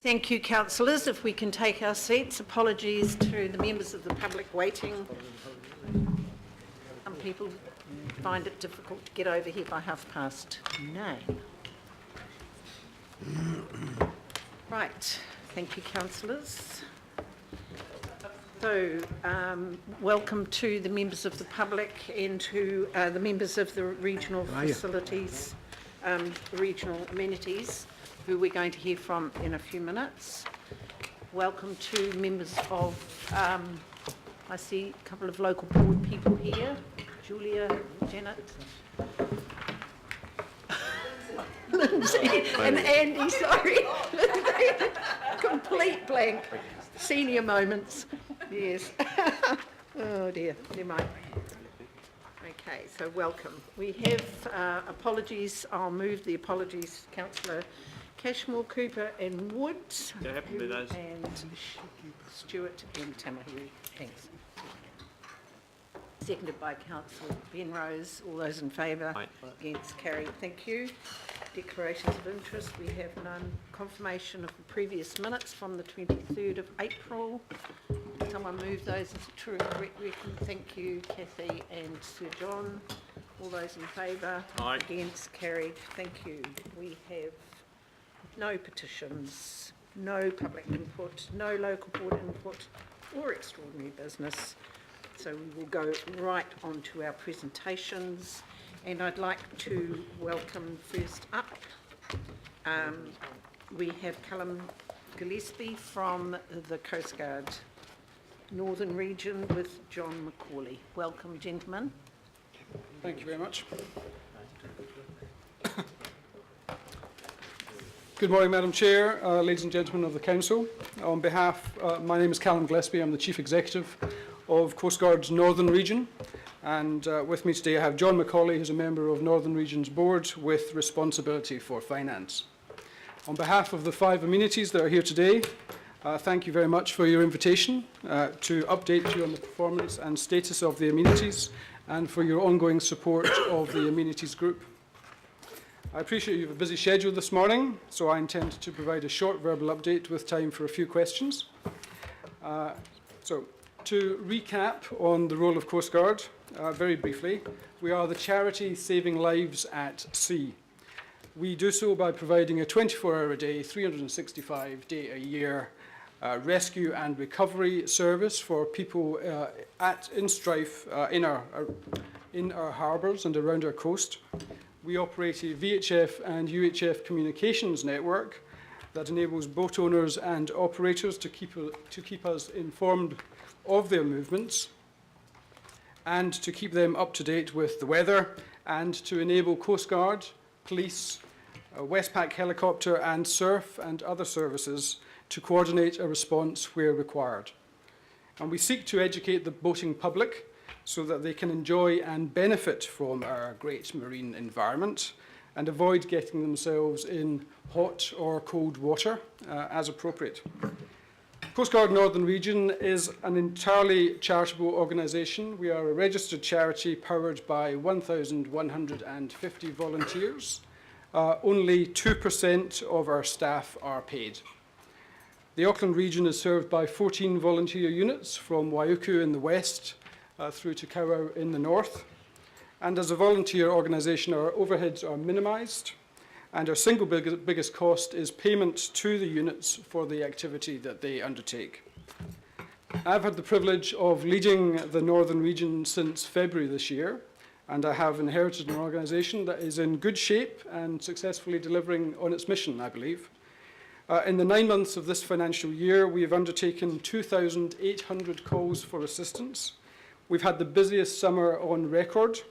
Thank you, councillors. If we can take our seats. Apologies to the members of the public waiting. Some people find it difficult to get over here by 9:30. Right, thank you, councillors. So, welcome to the members of the public and to the members of the regional facilities, regional amenities, who we're going to hear from in a few minutes. Welcome to members of, I see a couple of local board people here, Julia, Janet, Lindsay and Andy, sorry. Complete blank. Senior moments, yes. Oh dear, never mind. Okay, so welcome. We have apologies. I'll move the apologies, Councillor Cashmore, Cooper and Wood. Yeah, happy to do those. And Stewart and Tamahu. Thanks. Seconded by Councillor Benrose. All those in favour? Aye. Against? Carried. Thank you. Declarations of interest. We have none. Confirmation of the previous minutes from the 23rd of April. Someone move those as a true and correct record. Thank you, Kathy and Sir John. All those in favour? Aye. Against? Carried. Thank you. We have no petitions, no public input, no local board input or extraordinary business. So we will go right on to our presentations, and I'd like to welcome first up, we have Callum Gillespie from the Coast Guard Northern Region with John Macaulay. Welcome, gentlemen. Thank you very much. Good morning, Madam Chair, ladies and gentlemen of the Council. On behalf, my name is Callum Gillespie, I'm the Chief Executive of Coast Guard's Northern Region, and with me today I have John Macaulay, who's a member of Northern Region's Board with responsibility for finance. On behalf of the 5 amenities that are here today, thank you very much for your invitation to update you on the performance and status of the amenities and for your ongoing support of the amenities group. I appreciate you have a busy schedule this morning, so I intend to provide a short verbal update with time for a few questions. So, to recap on the role of Coast Guard, very briefly, we are the charity saving lives at sea. We do so by providing a 24-hour-a-day, 365-day-a-year rescue and recovery service for people in strife in our harbours and around our coast. We operate a VHF and UHF communications network that enables boat owners and operators to keep us informed of their movements and to keep them up to date with the weather and to enable Coast Guard, police, Westpac helicopter and surf and other services to coordinate a response where required. And we seek to educate the boating public so that they can enjoy and benefit from our great marine environment and avoid getting themselves in hot or cold water as appropriate. Coast Guard Northern Region is an entirely charitable organisation. We are a registered charity powered by 1,150 volunteers. Only 2% of our staff are paid. The Auckland region is served by 14 volunteer units from Waiuku in the west through to Kowau in the north. And as a volunteer organisation, our overheads are minimised, and our single biggest cost is payment to the units for the activity that they undertake. I've had the privilege of leading the Northern Region since February this year, and I have inherited an organisation that is in good shape and successfully delivering on its mission, I believe. In the 9 months of this financial year, we have undertaken 2,800 calls for assistance. We've had the busiest summer on record,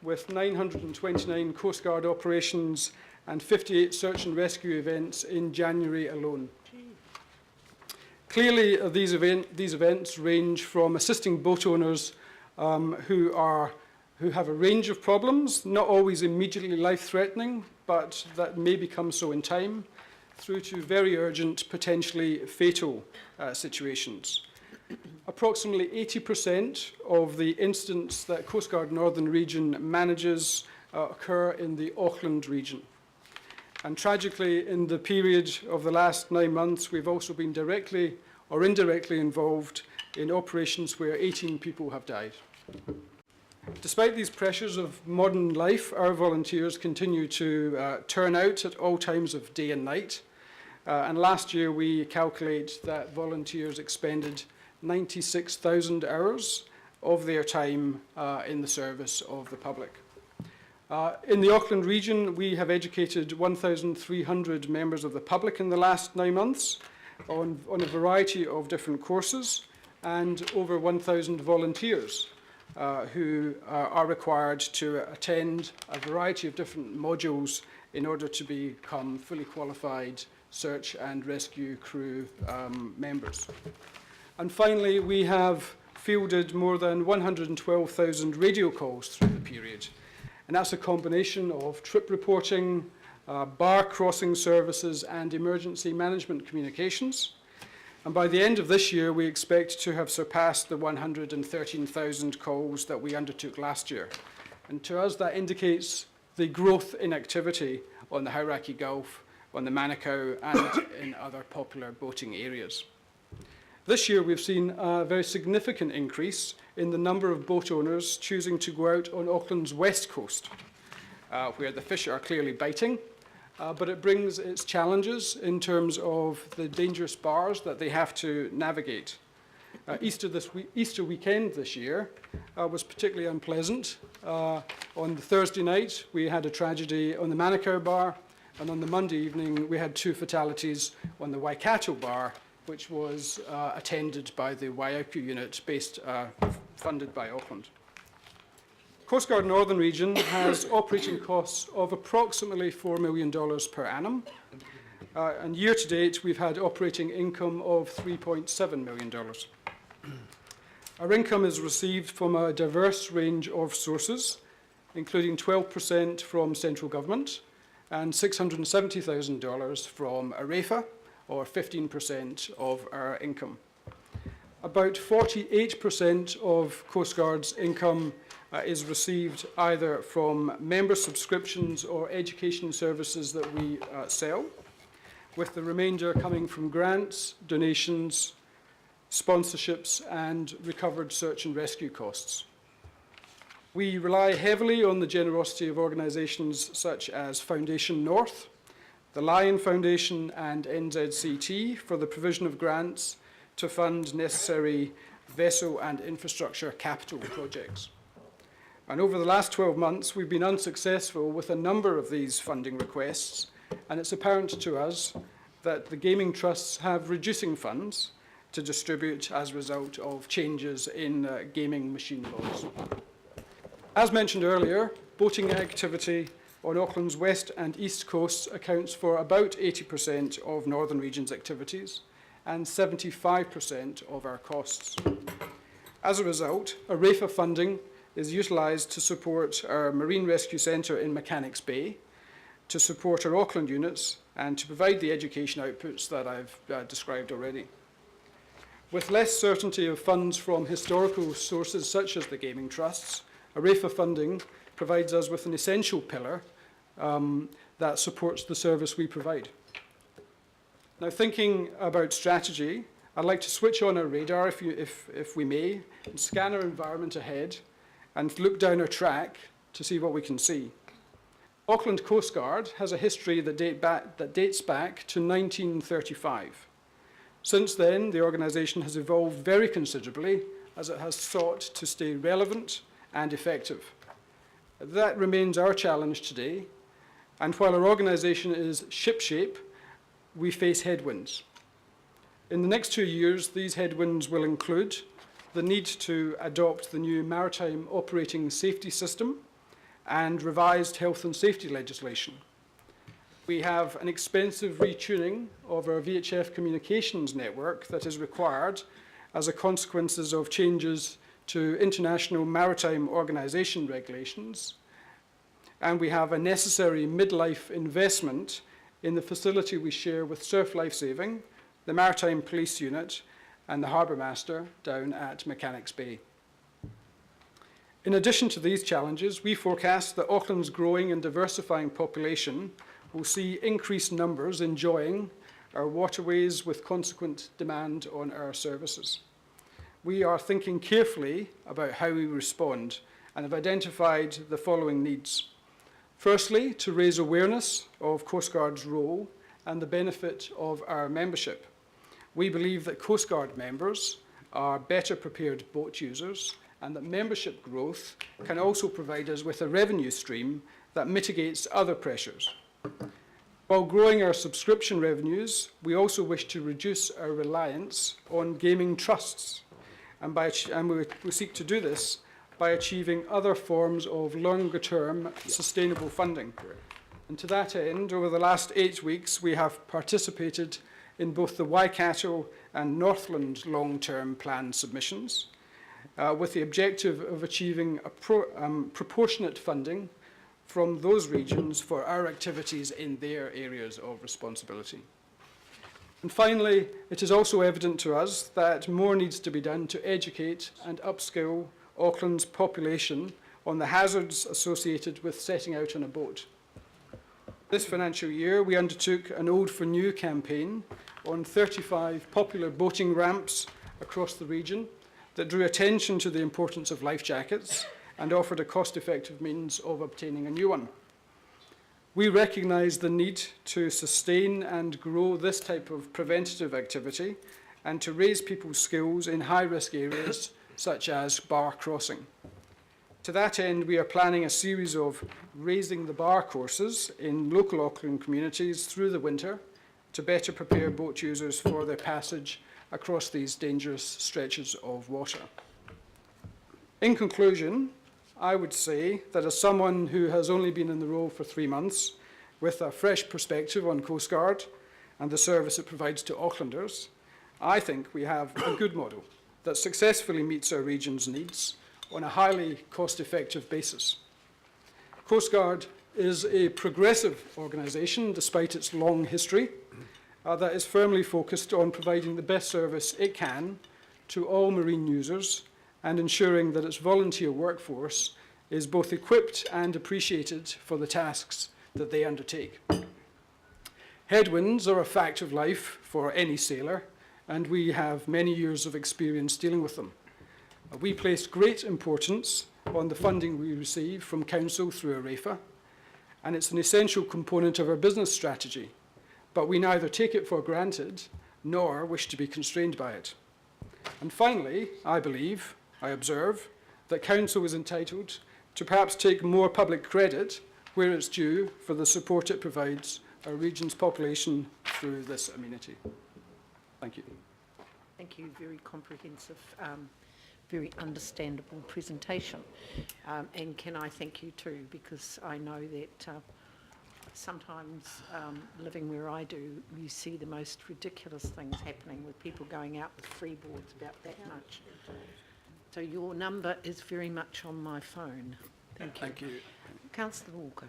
with 929 Coast Guard operations and 58 search and rescue events in January alone. Clearly, these events range from assisting boat owners who have a range of problems, not always immediately life-threatening, but that may become so in time, through to very urgent, potentially fatal situations. Approximately 80% of the incidents that Coast Guard Northern Region manages occur in the Auckland region. And tragically, in the period of the last 9 months, we've also been directly or indirectly involved in operations where 18 people have died. Despite these pressures of modern life, our volunteers continue to turn out at all times of day and night. And last year, we calculate that volunteers expended 96,000 hours of their time in the service of the public. In the Auckland region, we have educated 1,300 members of the public in the last 9 months on a variety of different courses, and over 1,000 volunteers who are required to attend a variety of different modules in order to become fully qualified search and rescue crew members. And finally, we have fielded more than 112,000 radio calls through the period. And that's a combination of trip reporting, bar crossing services, and emergency management communications. And by the end of this year, we expect to have surpassed the 113,000 calls that we undertook last year. And to us, that indicates the growth in activity on the Hauraki Gulf, on the Manukau, and in other popular boating areas. This year, we've seen a very significant increase in the number of boat owners choosing to go out on Auckland's west coast, where the fish are clearly biting, but it brings its challenges in terms of the dangerous bars that they have to navigate. Easter weekend this year was particularly unpleasant. On the Thursday night, we had a tragedy on the Manukau bar, and on the Monday evening, we had 2 fatalities on the Waikato bar, which was attended by the Waiauku unit funded by Auckland. Coast Guard Northern Region has operating costs of approximately $4 million per annum. And year to date, we've had operating income of $3.7 million. Our income is received from a diverse range of sources, including 12% from central government and $670,000 from AREFA, or 15% of our income. About 48% of Coast Guard's income is received either from member subscriptions or education services that we sell, with the remainder coming from grants, donations, sponsorships, and recovered search and rescue costs. We rely heavily on the generosity of organisations such as Foundation North, the Lion Foundation, and NZCT for the provision of grants to fund necessary vessel and infrastructure capital projects. And over the last 12 months, we've been unsuccessful with a number of these funding requests, and it's apparent to us that the gaming trusts have reducing funds to distribute as a result of changes in gaming machine laws. As mentioned earlier, boating activity on Auckland's west and east coasts accounts for about 80% of Northern Region's activities and 75% of our costs. As a result, AREFA funding is utilised to support our Marine Rescue Centre in Mechanics Bay, to support our Auckland units, and to provide the education outputs that I've described already. With less certainty of funds from historical sources such as the gaming trusts, AREFA funding provides us with an essential pillar that supports the service we provide. Now, thinking about strategy, I'd like to switch on our radar, if we may, and scan our environment ahead and look down our track to see what we can see. Auckland Coast Guard has a history that dates back to 1935. Since then, the organisation has evolved very considerably as it has sought to stay relevant and effective. That remains our challenge today, and while our organisation is shipshape, we face headwinds. In the next 2 years, these headwinds will include the need to adopt the new Maritime Operating Safety System and revised health and safety legislation. We have an expensive retuning of our VHF communications network that is required as a consequence of changes to international maritime organisation regulations, and we have a necessary midlife investment in the facility we share with Surf Lifesaving, the Maritime Police Unit, and the Harbour Master down at Mechanics Bay. In addition to these challenges, we forecast that Auckland's growing and diversifying population will see increased numbers enjoying our waterways with consequent demand on our services. We are thinking carefully about how we respond and have identified the following needs. Firstly, to raise awareness of Coast Guard's role and the benefit of our membership. We believe that Coast Guard members are better prepared boat users and that membership growth can also provide us with a revenue stream that mitigates other pressures. While growing our subscription revenues, we also wish to reduce our reliance on gaming trusts, and we seek to do this by achieving other forms of longer-term sustainable funding. And to that end, over the last 8 weeks, we have participated in both the Waikato and Northland long-term plan submissions, with the objective of achieving a proportionate funding from those regions for our activities in their areas of responsibility. And finally, it is also evident to us that more needs to be done to educate and upskill Auckland's population on the hazards associated with setting out on a boat. This financial year, we undertook an Old for New campaign on 35 popular boating ramps across the region that drew attention to the importance of life jackets and offered a cost-effective means of obtaining a new one. We recognise the need to sustain and grow this type of preventative activity and to raise people's skills in high-risk areas such as bar crossing. To that end, we are planning a series of raising the bar courses in local Auckland communities through the winter to better prepare boat users for their passage across these dangerous stretches of water. In conclusion, I would say that as someone who has only been in the role for 3 months, with a fresh perspective on Coast Guard and the service it provides to Aucklanders, I think we have a good model that successfully meets our region's needs on a highly cost-effective basis. Coast Guard is a progressive organisation, despite its long history, that is firmly focused on providing the best service it can to all marine users and ensuring that its volunteer workforce is both equipped and appreciated for the tasks that they undertake. Headwinds are a fact of life for any sailor, and we have many years of experience dealing with them. We place great importance on the funding we receive from Council through AREFA, and it's an essential component of our business strategy, but we neither take it for granted nor wish to be constrained by it. And finally, I observe that Council is entitled to perhaps take more public credit where it's due for the support it provides our region's population through this amenity. Thank you. Thank you. Very comprehensive, very understandable presentation. And can I thank you too, because I know that sometimes living where I do, you see the most ridiculous things happening with people going out with freeboards about that much. So your number is very much on my phone. Thank you. Thank you. Councillor Walker.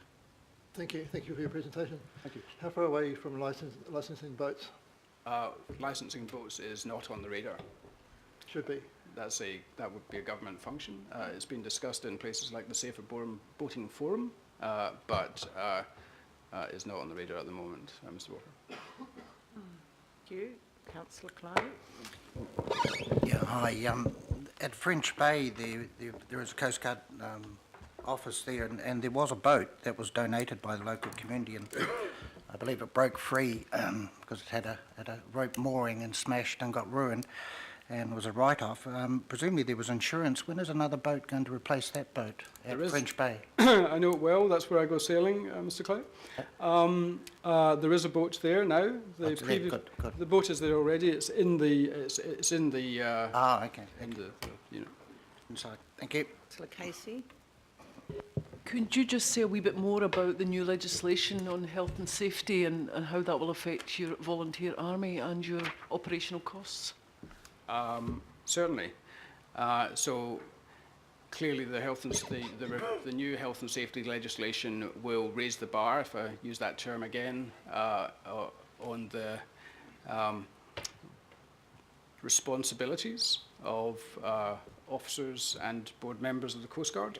Thank you. Thank you for your presentation. Thank you. How far away are you from licensing boats? Licensing boats is not on the radar. Should be. That would be a government function. It's been discussed in places like the Safer Boating Forum, but is not on the radar at the moment, Mr. Walker. Thank you. Councillor Clyde. Yeah, hi. At French Bay, there is a Coast Guard office there, and there was a boat that was donated by the local community, and I believe it broke free because it had a rope mooring and smashed and got ruined, and was a write-off. Presumably there was insurance. When is another boat going to replace that boat at French Bay? I know it well. That's where I go sailing, Mr. Clyde. There is a boat there now. Good. The boat is there already. It's in the. It's in the. Okay. In the unit. Inside. Thank you. Councillor Casey. Could you just say a wee bit more about the new legislation on health and safety and how that will affect your volunteer army and your operational costs? Certainly. So clearly the new health and safety legislation will raise the bar, if I use that term again, on the responsibilities of officers and board members of the Coast Guard.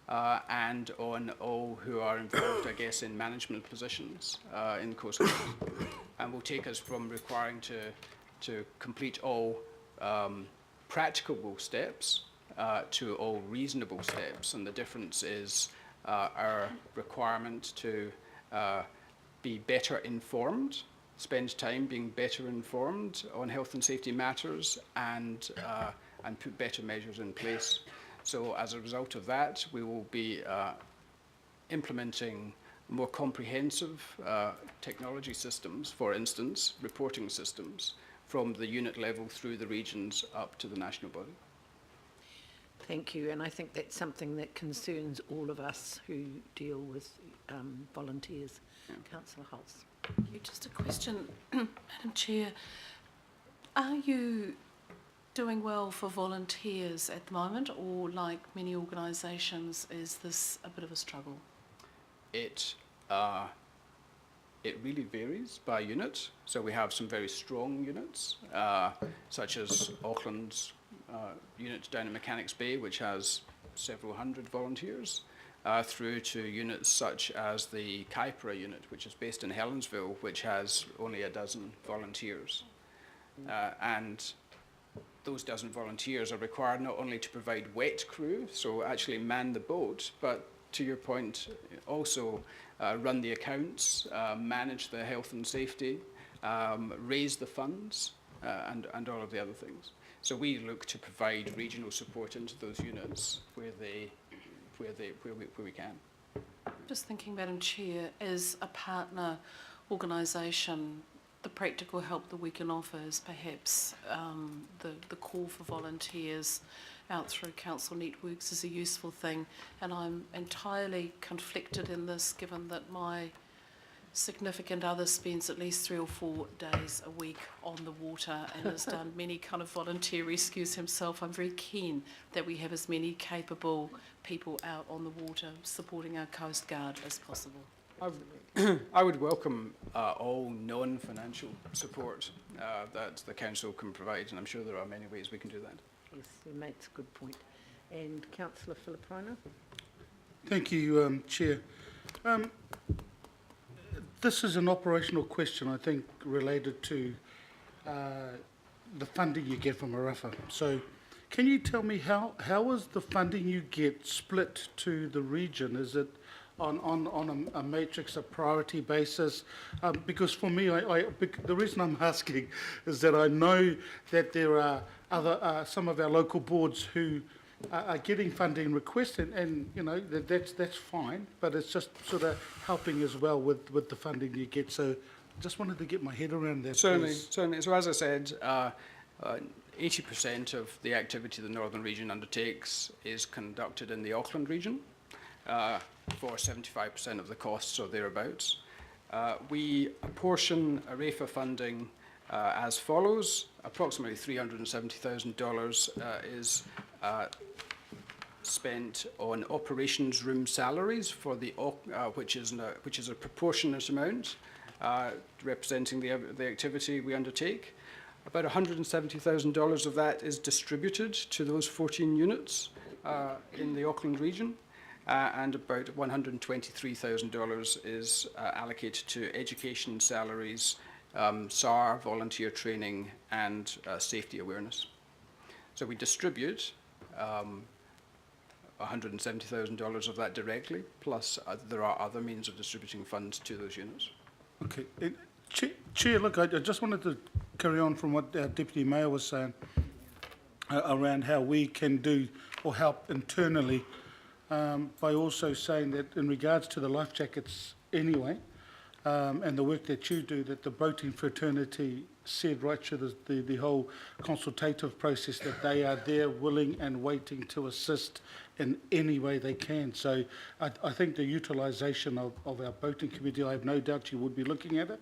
and on all who are involved, I guess, in management positions in the Coast Guard, and will take us from requiring to complete all practicable steps to all reasonable steps. And the difference is our requirement to be better informed, spend time being better informed on health and safety matters, and put better measures in place. So as a result of that, we will be implementing more comprehensive technology systems, for instance, reporting systems, from the unit level through the regions up to the national body. Thank you, and I think that's something that concerns all of us who deal with volunteers. Yeah. Councillor Hulse. Just a question, Madam Chair. Are you doing well for volunteers at the moment, or like many organisations, is this a bit of a struggle? It really varies by unit. So we have some very strong units, such as Auckland's unit down in Mechanics Bay, which has several hundred volunteers, through to units such as the Kaipara unit, which is based in Helensville, which has only a dozen volunteers. And those dozen volunteers are required not only to provide wet crew, so actually man the boat, but to your point, also run the accounts, manage the health and safety, raise the funds, and all of the other things. So we look to provide regional support into those units where we can. Just thinking, Madam Chair, as a partner organisation, the practical help that we can offer is perhaps the call for volunteers out through council networks is a useful thing, and I'm entirely conflicted in this, given that my significant other spends at least 3 or 4 days a week on the water and has done many kind of volunteer rescues himself. I'm very keen that we have as many capable people out on the water supporting our Coast Guard as possible. I would welcome all non-financial support that the council can provide, and I'm sure there are many ways we can do that. Yes, you make a good point. And Councillor Filipaina. Thank you, Chair. This is an operational question, I think, related to the funding you get from ARAFA. So can you tell me how is the funding you get split to the region? Is it on a matrix, a priority basis? Because for me, the reason I'm asking is that I know that there are other some of our local boards who are getting funding requests, and you know that's fine, but it's just sort of helping as well with the funding you get. So just wanted to get my head around that. Certainly. So as I said, 80% of the activity the Northern Region undertakes is conducted in the Auckland region, for 75% of the costs or thereabouts. We apportion ARAFA funding as follows. Approximately $370,000 is spent on operations room salaries for the which is a proportionate amount representing the activity we undertake. About $170,000 of that is distributed to those 14 units in the Auckland region, and about $123,000 is allocated to education salaries, SAR, volunteer training, and safety awareness. So we distribute $170,000 of that directly, plus there are other means of distributing funds to those units. Okay. Chair, look, I just wanted to carry on from what our Deputy Mayor was saying around how we can do or help internally, by also saying that in regards to the life jackets anyway, and the work that you do, that the boating fraternity said right through the whole consultative process that they are there willing and waiting to assist in any way they can. So I think the utilisation of our boating committee, I have no doubt you would be looking at it,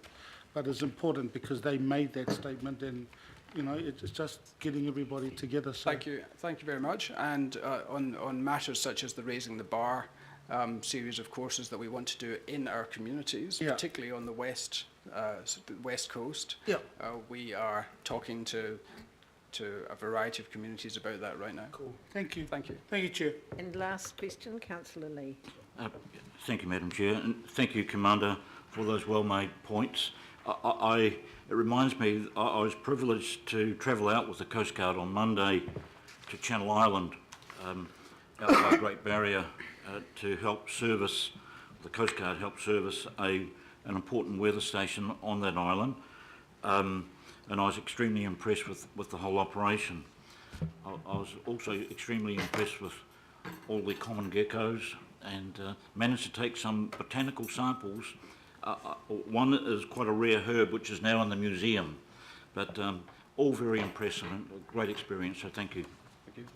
but it's important because they made that statement, and you know it's just getting everybody together. So. Thank you very much. And on matters such as the Raising the Bar series of courses that we want to do in our communities, yeah. particularly on the west coast, yeah. we are talking to to a variety of communities about that right now. Cool. Thank you. Thank you. Thank you, Chair. And last question, councillor Lee. Thank you, Madam Chair, and thank you, Commander, for those well-made points. It reminds me, I was privileged to travel out with the Coast Guard on Monday to Channel Island, out by Great Barrier, to help service, the Coast Guard helped service an important weather station on that island, and I was extremely impressed with the whole operation. I was also extremely impressed with all the common geckos, and managed to take some botanical samples. One is quite a rare herb which is now in the museum, but all very impressive and a great experience, so thank you. Thank you.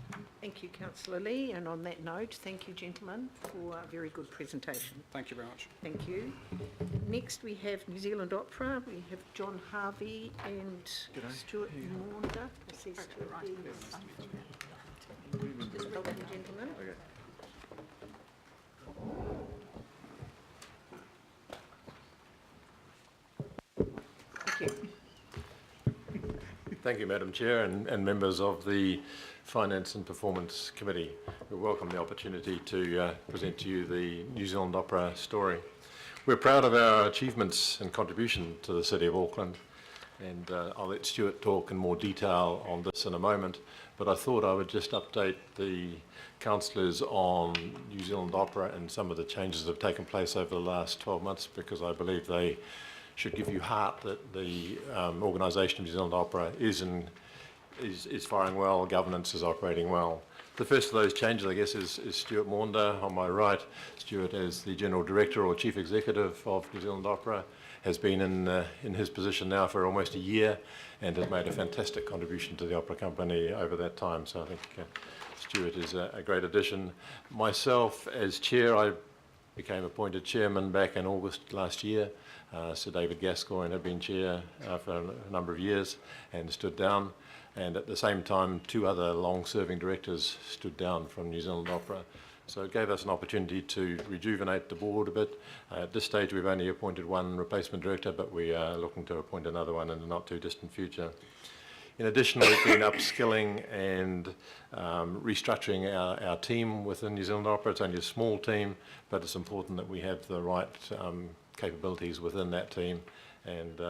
Thank you, councillor Lee. And on that note, thank you, gentlemen, for a very good presentation. Thank you very much. Thank you. Next, we have New Zealand Opera. We have John Harvey and Stuart Maunder. I see Stuart there. Just welcome, gentlemen. Thank you. Thank you, Madam Chair, and members of the Finance and Performance Committee. We welcome the opportunity to present to you the New Zealand Opera story. We're proud of our achievements and contribution to the City of Auckland, and I'll let Stuart talk in more detail on this in a moment, but I thought I would just update the councillors on New Zealand Opera and some of the changes that have taken place over the last 12 months, because I believe they should give you heart that the organisation of New Zealand Opera is firing well, governance is operating well. The first of those changes, I guess, is Stuart Maunder on my right. Stuart, as the General Director or Chief Executive of New Zealand Opera, has been in his position now for almost a year and has made a fantastic contribution to the opera company over that time. So I think Stuart is a great addition. Myself, as Chair, I became appointed Chairman back in August last year. Sir David Gascoigne had been Chair for a number of years and stood down. And at the same time, two other long-serving directors stood down from New Zealand Opera. So it gave us an opportunity to rejuvenate the board a bit. At this stage, we've only appointed one replacement director, but we are looking to appoint another one in the not-too-distant future. In addition, we've been upskilling and restructuring our team within New Zealand Opera. It's only a small team, but it's important that we have the right capabilities within that team, and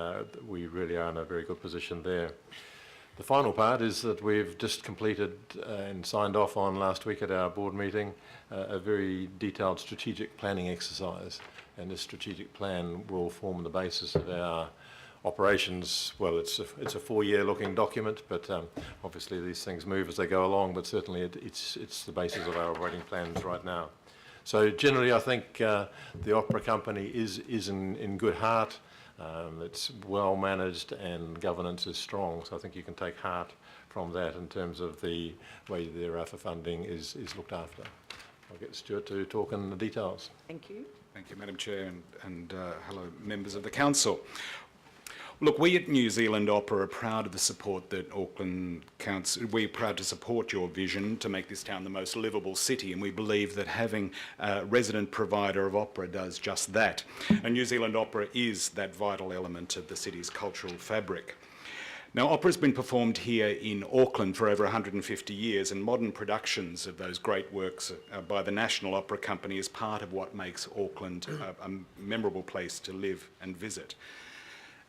we really are in a very good position there. The final part is that we've just completed and signed off on last week at our board meeting a very detailed strategic planning exercise, and this strategic plan will form the basis of our operations. Well, it's a 4-year looking document, but obviously these things move as they go along, but certainly it's the basis of our operating plans right now. So generally I think the opera company is in good heart. It's well managed and governance is strong, so I think you can take heart from that in terms of the way their RAFA funding is looked after. I'll get Stuart to talk in the details. Thank you. Thank you, Madam Chair, and hello, members of the Council. Look, we at New Zealand Opera are proud of the support that Auckland Council, we're proud to support your vision to make this town the most livable city, and we believe that having a resident provider of opera does just that. And New Zealand Opera is that vital element of the city's cultural fabric. Now, opera's been performed here in Auckland for over 150 years, and modern productions of those great works by the National Opera Company is part of what makes Auckland a memorable place to live and visit.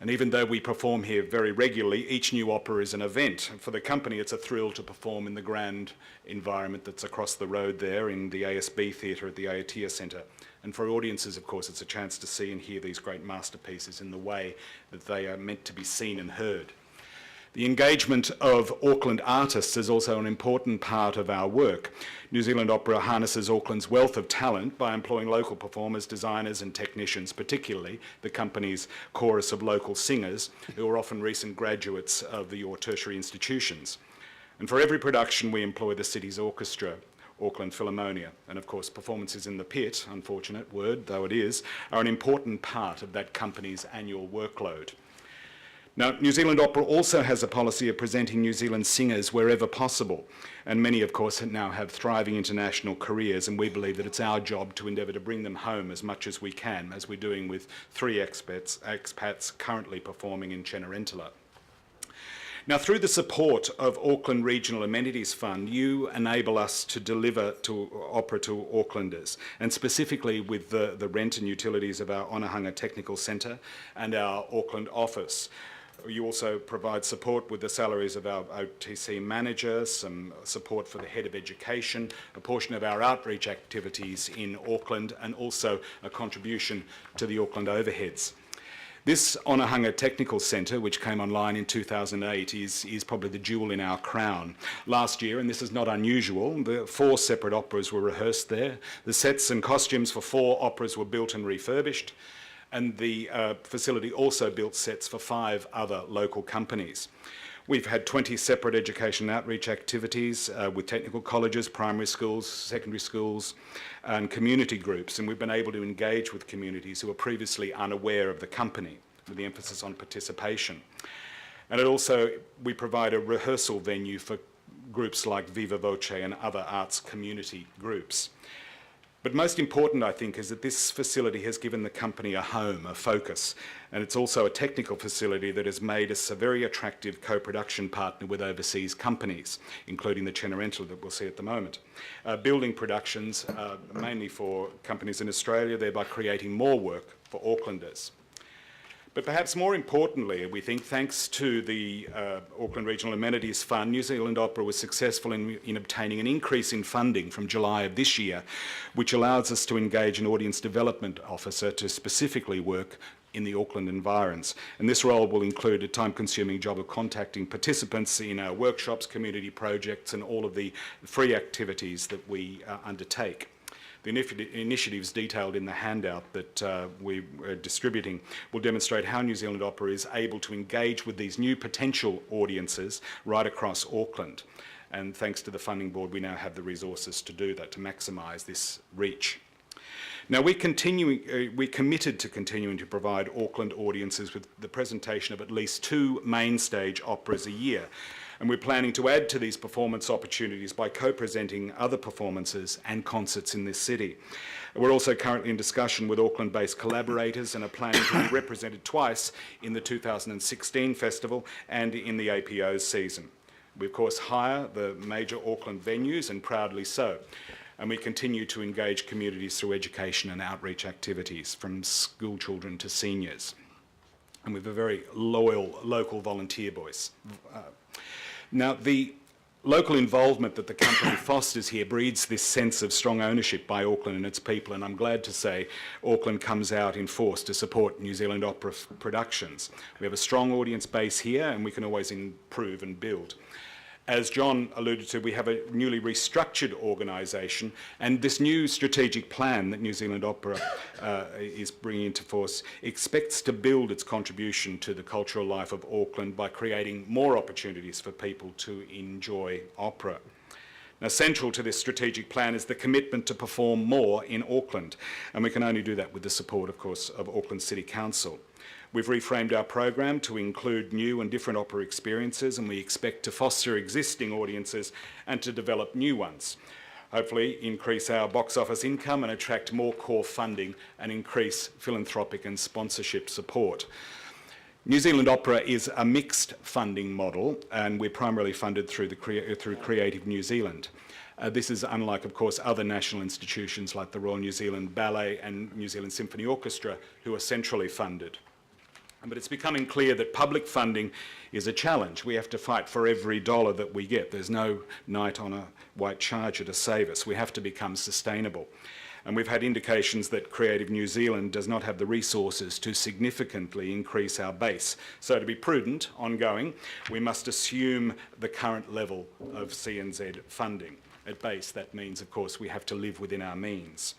And even though we perform here very regularly, each new opera is an event. For the company, it's a thrill to perform in the grand environment that's across the road there in the ASB Theatre at the Aotea Centre. And for audiences, of course, it's a chance to see and hear these great masterpieces in the way that they are meant to be seen and heard. The engagement of Auckland artists is also an important part of our work. New Zealand Opera harnesses Auckland's wealth of talent by employing local performers, designers and technicians, particularly the company's chorus of local singers, who are often recent graduates of your tertiary institutions. And for every production, we employ the city's orchestra, Auckland Philharmonia. And of course, performances in the pit, unfortunate word though it is, are an important part of that company's annual workload. Now, New Zealand Opera also has a policy of presenting New Zealand singers wherever possible, and many, of course, now have thriving international careers, and we believe that it's our job to endeavour to bring them home as much as we can, as we're doing with 3 expats currently performing in Cenerentola. Now, through the support of Auckland Regional Amenities Fund, you enable us to deliver to opera to Aucklanders, and specifically with the rent and utilities of our Onehunga Technical Centre and our Auckland office. You also provide support with the salaries of our OTC manager, some support for the head of education, a portion of our outreach activities in Auckland, and also a contribution to the Auckland overheads. This Onehunga Technical Centre, which came online in 2008, is probably the jewel in our crown. Last year, and this is not unusual, 4 separate operas were rehearsed there. The sets and costumes for 4 operas were built and refurbished, and the facility also built sets for 5 other local companies. We've had 20 separate education outreach activities with technical colleges, primary schools, secondary schools, and community groups, and we've been able to engage with communities who were previously unaware of the company, with the emphasis on participation. And we provide a rehearsal venue for groups like Viva Voce and other arts community groups. But most important, I think, is that this facility has given the company a home, a focus, and it's also a technical facility that has made us a very attractive co-production partner with overseas companies, including the Cenerentola that we'll see at the moment. Building productions mainly for companies in Australia, thereby creating more work for Aucklanders. But perhaps more importantly, we think, thanks to the Auckland Regional Amenities Fund, New Zealand Opera was successful in obtaining an increase in funding from July of this year, which allows us to engage an audience development officer to specifically work in the Auckland environs. And this role will include a time-consuming job of contacting participants in our workshops, community projects, and all of the free activities that we undertake. The initiatives detailed in the handout that we're distributing will demonstrate how New Zealand Opera is able to engage with these new potential audiences right across Auckland. And thanks to the funding board, we now have the resources to do that, to maximise this reach. Now, we're committed to continuing to provide Auckland audiences with the presentation of at least 2 main stage operas a year. And we're planning to add to these performance opportunities by co-presenting other performances and concerts in this city. We're also currently in discussion with Auckland-based collaborators and are planning to be represented twice in the 2016 festival and in the APO's season. We, of course, hire the major Auckland venues, and proudly so. And we continue to engage communities through education and outreach activities, from school children to seniors. And we have a very loyal local volunteer voice. Now, the local involvement that the company fosters here breeds this sense of strong ownership by Auckland and its people, and I'm glad to say Auckland comes out in force to support New Zealand Opera productions. We have a strong audience base here, and we can always improve and build. As John alluded to, we have a newly restructured organisation, and this new strategic plan that New Zealand Opera is bringing into force expects to build its contribution to the cultural life of Auckland by creating more opportunities for people to enjoy opera. Now, central to this strategic plan is the commitment to perform more in Auckland, and we can only do that with the support, of course, of Auckland City Council. We've reframed our program to include new and different opera experiences, and we expect to foster existing audiences and to develop new ones. Hopefully increase our box office income and attract more core funding and increase philanthropic and sponsorship support. New Zealand Opera is a mixed funding model, and we're primarily funded through Creative New Zealand. This is unlike, of course, other national institutions like the Royal New Zealand Ballet and New Zealand Symphony Orchestra, who are centrally funded. But it's becoming clear that public funding is a challenge. We have to fight for every dollar that we get. There's no knight on a white charger to save us. We have to become sustainable. And we've had indications that Creative New Zealand does not have the resources to significantly increase our base. So to be prudent, ongoing, we must assume the current level of CNZ funding. At base, that means, of course, we have to live within our means.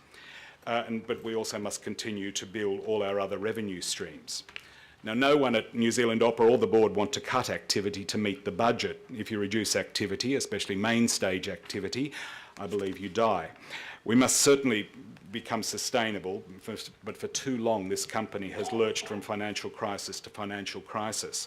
But we also must continue to build all our other revenue streams. Now, no one at New Zealand Opera or the board want to cut activity to meet the budget. If you reduce activity, especially main stage activity, I believe you die. We must certainly become sustainable, but for too long this company has lurched from financial crisis to financial crisis.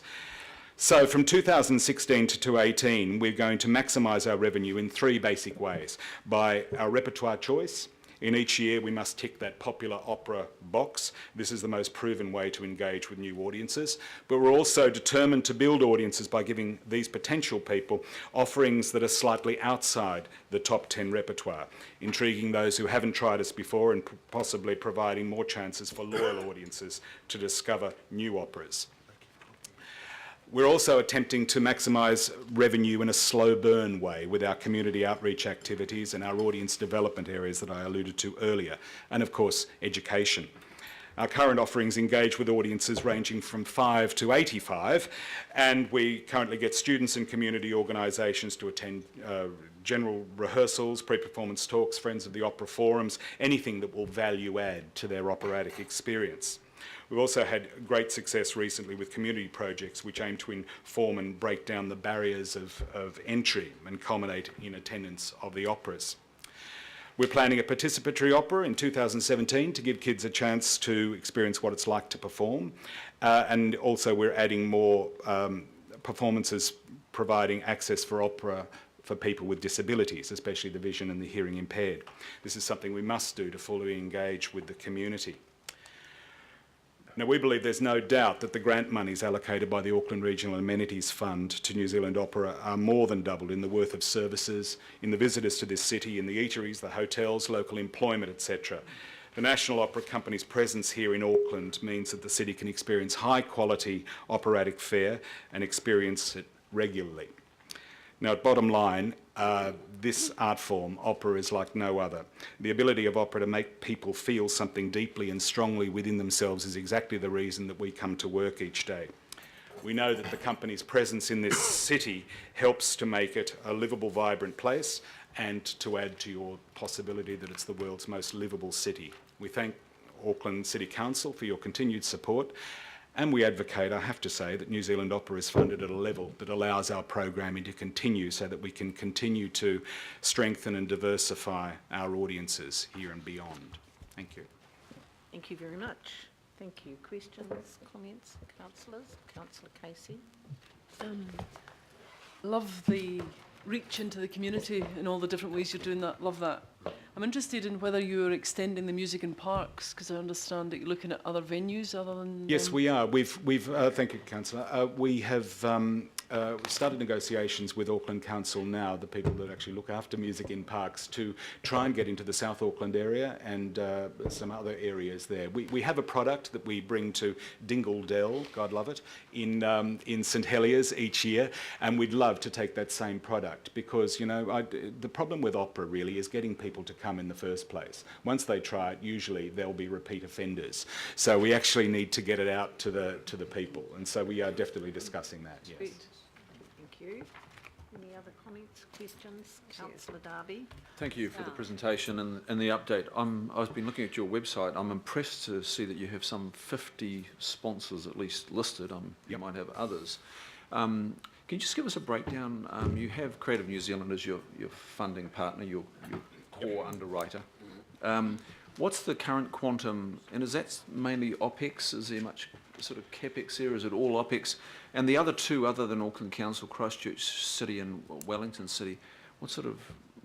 So from 2016 to 2018, we're going to maximise our revenue in 3 basic ways: by our repertoire choice, In each year, we must tick that popular opera box. This is the most proven way to engage with new audiences. But we're also determined to build audiences by giving these potential people offerings that are slightly outside the top 10 repertoire, intriguing those who haven't tried us before and possibly providing more chances for loyal audiences to discover new operas. We're also attempting to maximise revenue in a slow burn way with our community outreach activities and our audience development areas that I alluded to earlier, and of course education. Our current offerings engage with audiences ranging from 5 to 85, and we currently get students and community organisations to attend general rehearsals, pre-performance talks, Friends of the Opera forums, anything that will value add to their operatic experience. We've also had great success recently with community projects which aim to inform and break down the barriers of entry and culminate in attendance of the operas. We're planning a participatory opera in 2017 to give kids a chance to experience what it's like to perform, and also we're adding more performances providing access for opera for people with disabilities, especially the vision and the hearing impaired. This is something we must do to fully engage with the community. Now, we believe there's no doubt that the grant monies allocated by the Auckland Regional Amenities Fund to New Zealand Opera are more than doubled in the worth of services, in the visitors to this city, in the eateries, the hotels, local employment, etc. The National Opera Company's presence here in Auckland means that the city can experience high-quality operatic fare and experience it regularly. Now, at bottom line, this art form, opera, is like no other. The ability of opera to make people feel something deeply and strongly within themselves is exactly the reason that we come to work each day. We know that the company's presence in this city helps to make it a livable, vibrant place and to add to your possibility that it's the world's most livable city. We thank Auckland City Council for your continued support. And we advocate, I have to say, that New Zealand Opera is funded at a level that allows our programming to continue so that we can continue to strengthen and diversify our audiences here and beyond. Thank you. Thank you very much. Thank you. Questions, comments, councillors? Councillor Casey. Love the reach into the community in all the different ways you're doing that. Love that. I'm interested in whether you're extending the music in parks, because I understand that you're looking at other venues other than... Yes, we are. We've thank you, Councillor. We have started negotiations with Auckland Council now, the people that actually look after music in parks, to try and get into the South Auckland area and some other areas there. We have a product that we bring to Dingle Dell, God love it, in St Heliers each year, and we'd love to take that same product because, you know, the problem with opera really is getting people to come in the first place. Once they try it, usually they'll be repeat offenders. So we actually need to get it out to the people, and so we are definitely discussing that. Yes. Great. Thank you. Any other comments, questions? Councillor Darby. Thank you for the presentation and the update. I've been looking at your website. I'm impressed to see that you have some 50 sponsors at least listed. You might have others. Can you just give us a breakdown? You have Creative New Zealand as your funding partner, your core underwriter. What's the current quantum, and is that mainly OPEX? Is there much sort of CAPEX there? Is it all OPEX? And the other two, other than Auckland Council, Christchurch City and Wellington City, what sort of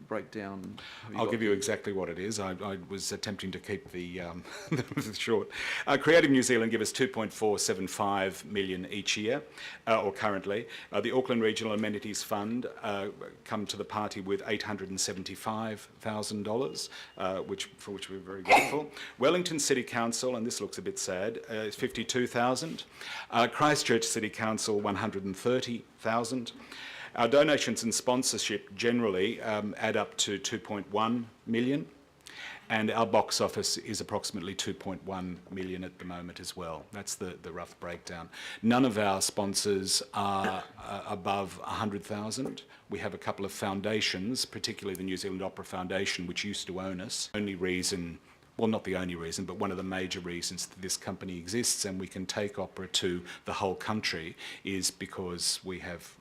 breakdown? I'll give you exactly what it is. I was attempting to keep the short. Creative New Zealand give us 2.475 million each year, or currently. The Auckland Regional Amenities Fund come to the party with $875,000, for which we're very grateful. Wellington City Council, and this looks a bit sad, is 52,000. Christchurch City Council, 130,000. Our donations and sponsorship generally add up to 2.1 million, and our box office is approximately 2.1 million at the moment as well. That's the rough breakdown. None of our sponsors are above 100,000. We have a couple of foundations, particularly the New Zealand Opera Foundation, which used to own us. Only reason, well, not the only reason, but one of the major reasons that this company exists and we can take opera to the whole country is because we have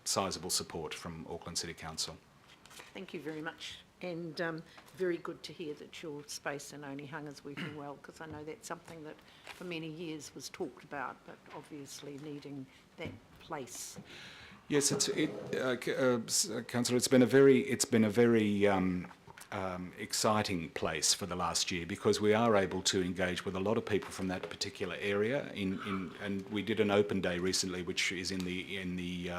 sizable support from Auckland City Council. Thank you very much, and very good to hear that your space in Onehunga is working well, because I know that's something that for many years was talked about, but obviously needing that place. Yes, Councillor, it's been a very exciting place for the last year, because we are able to engage with a lot of people from that particular area. And we did an open day recently, which is in the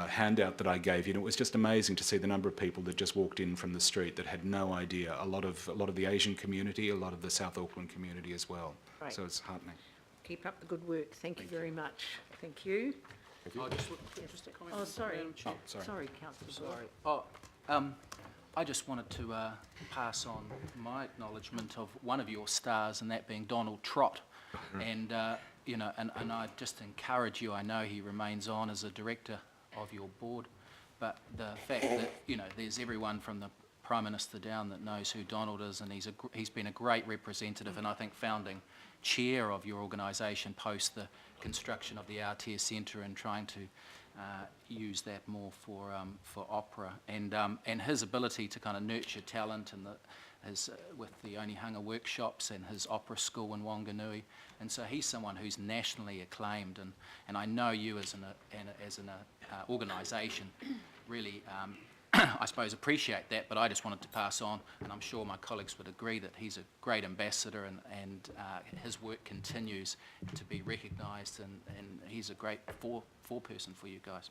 handout that I gave you. And it was just amazing to see the number of people that just walked in from the street that had no idea. A lot of the Asian community, a lot of the South Auckland community as well. Right. So it's heartening. Keep up the good work. Thank you very much. Thank you. Just a comment. Oh, sorry. Madam Chair. Sorry, councillor. Sorry. I just wanted to pass on my acknowledgement of one of your stars, and that being Donald Trott. And, you know, and I just encourage you, I know he remains on as a director of your board, but the fact that, you know, there's everyone from the Prime Minister down that knows who Donald is, and he's been a great representative and I think founding chair of your organisation post the construction of the RTS Centre and trying to use that more for opera, and his ability to kind of nurture talent and with the Onehunga workshops and his opera school in Wanganui, and so he's someone who's nationally acclaimed, and I know you as an organisation really I suppose appreciate that, but I just wanted to pass on, and I'm sure my colleagues would agree that he's a great ambassador, and his work continues to be recognised, and he's a great foreperson for you guys.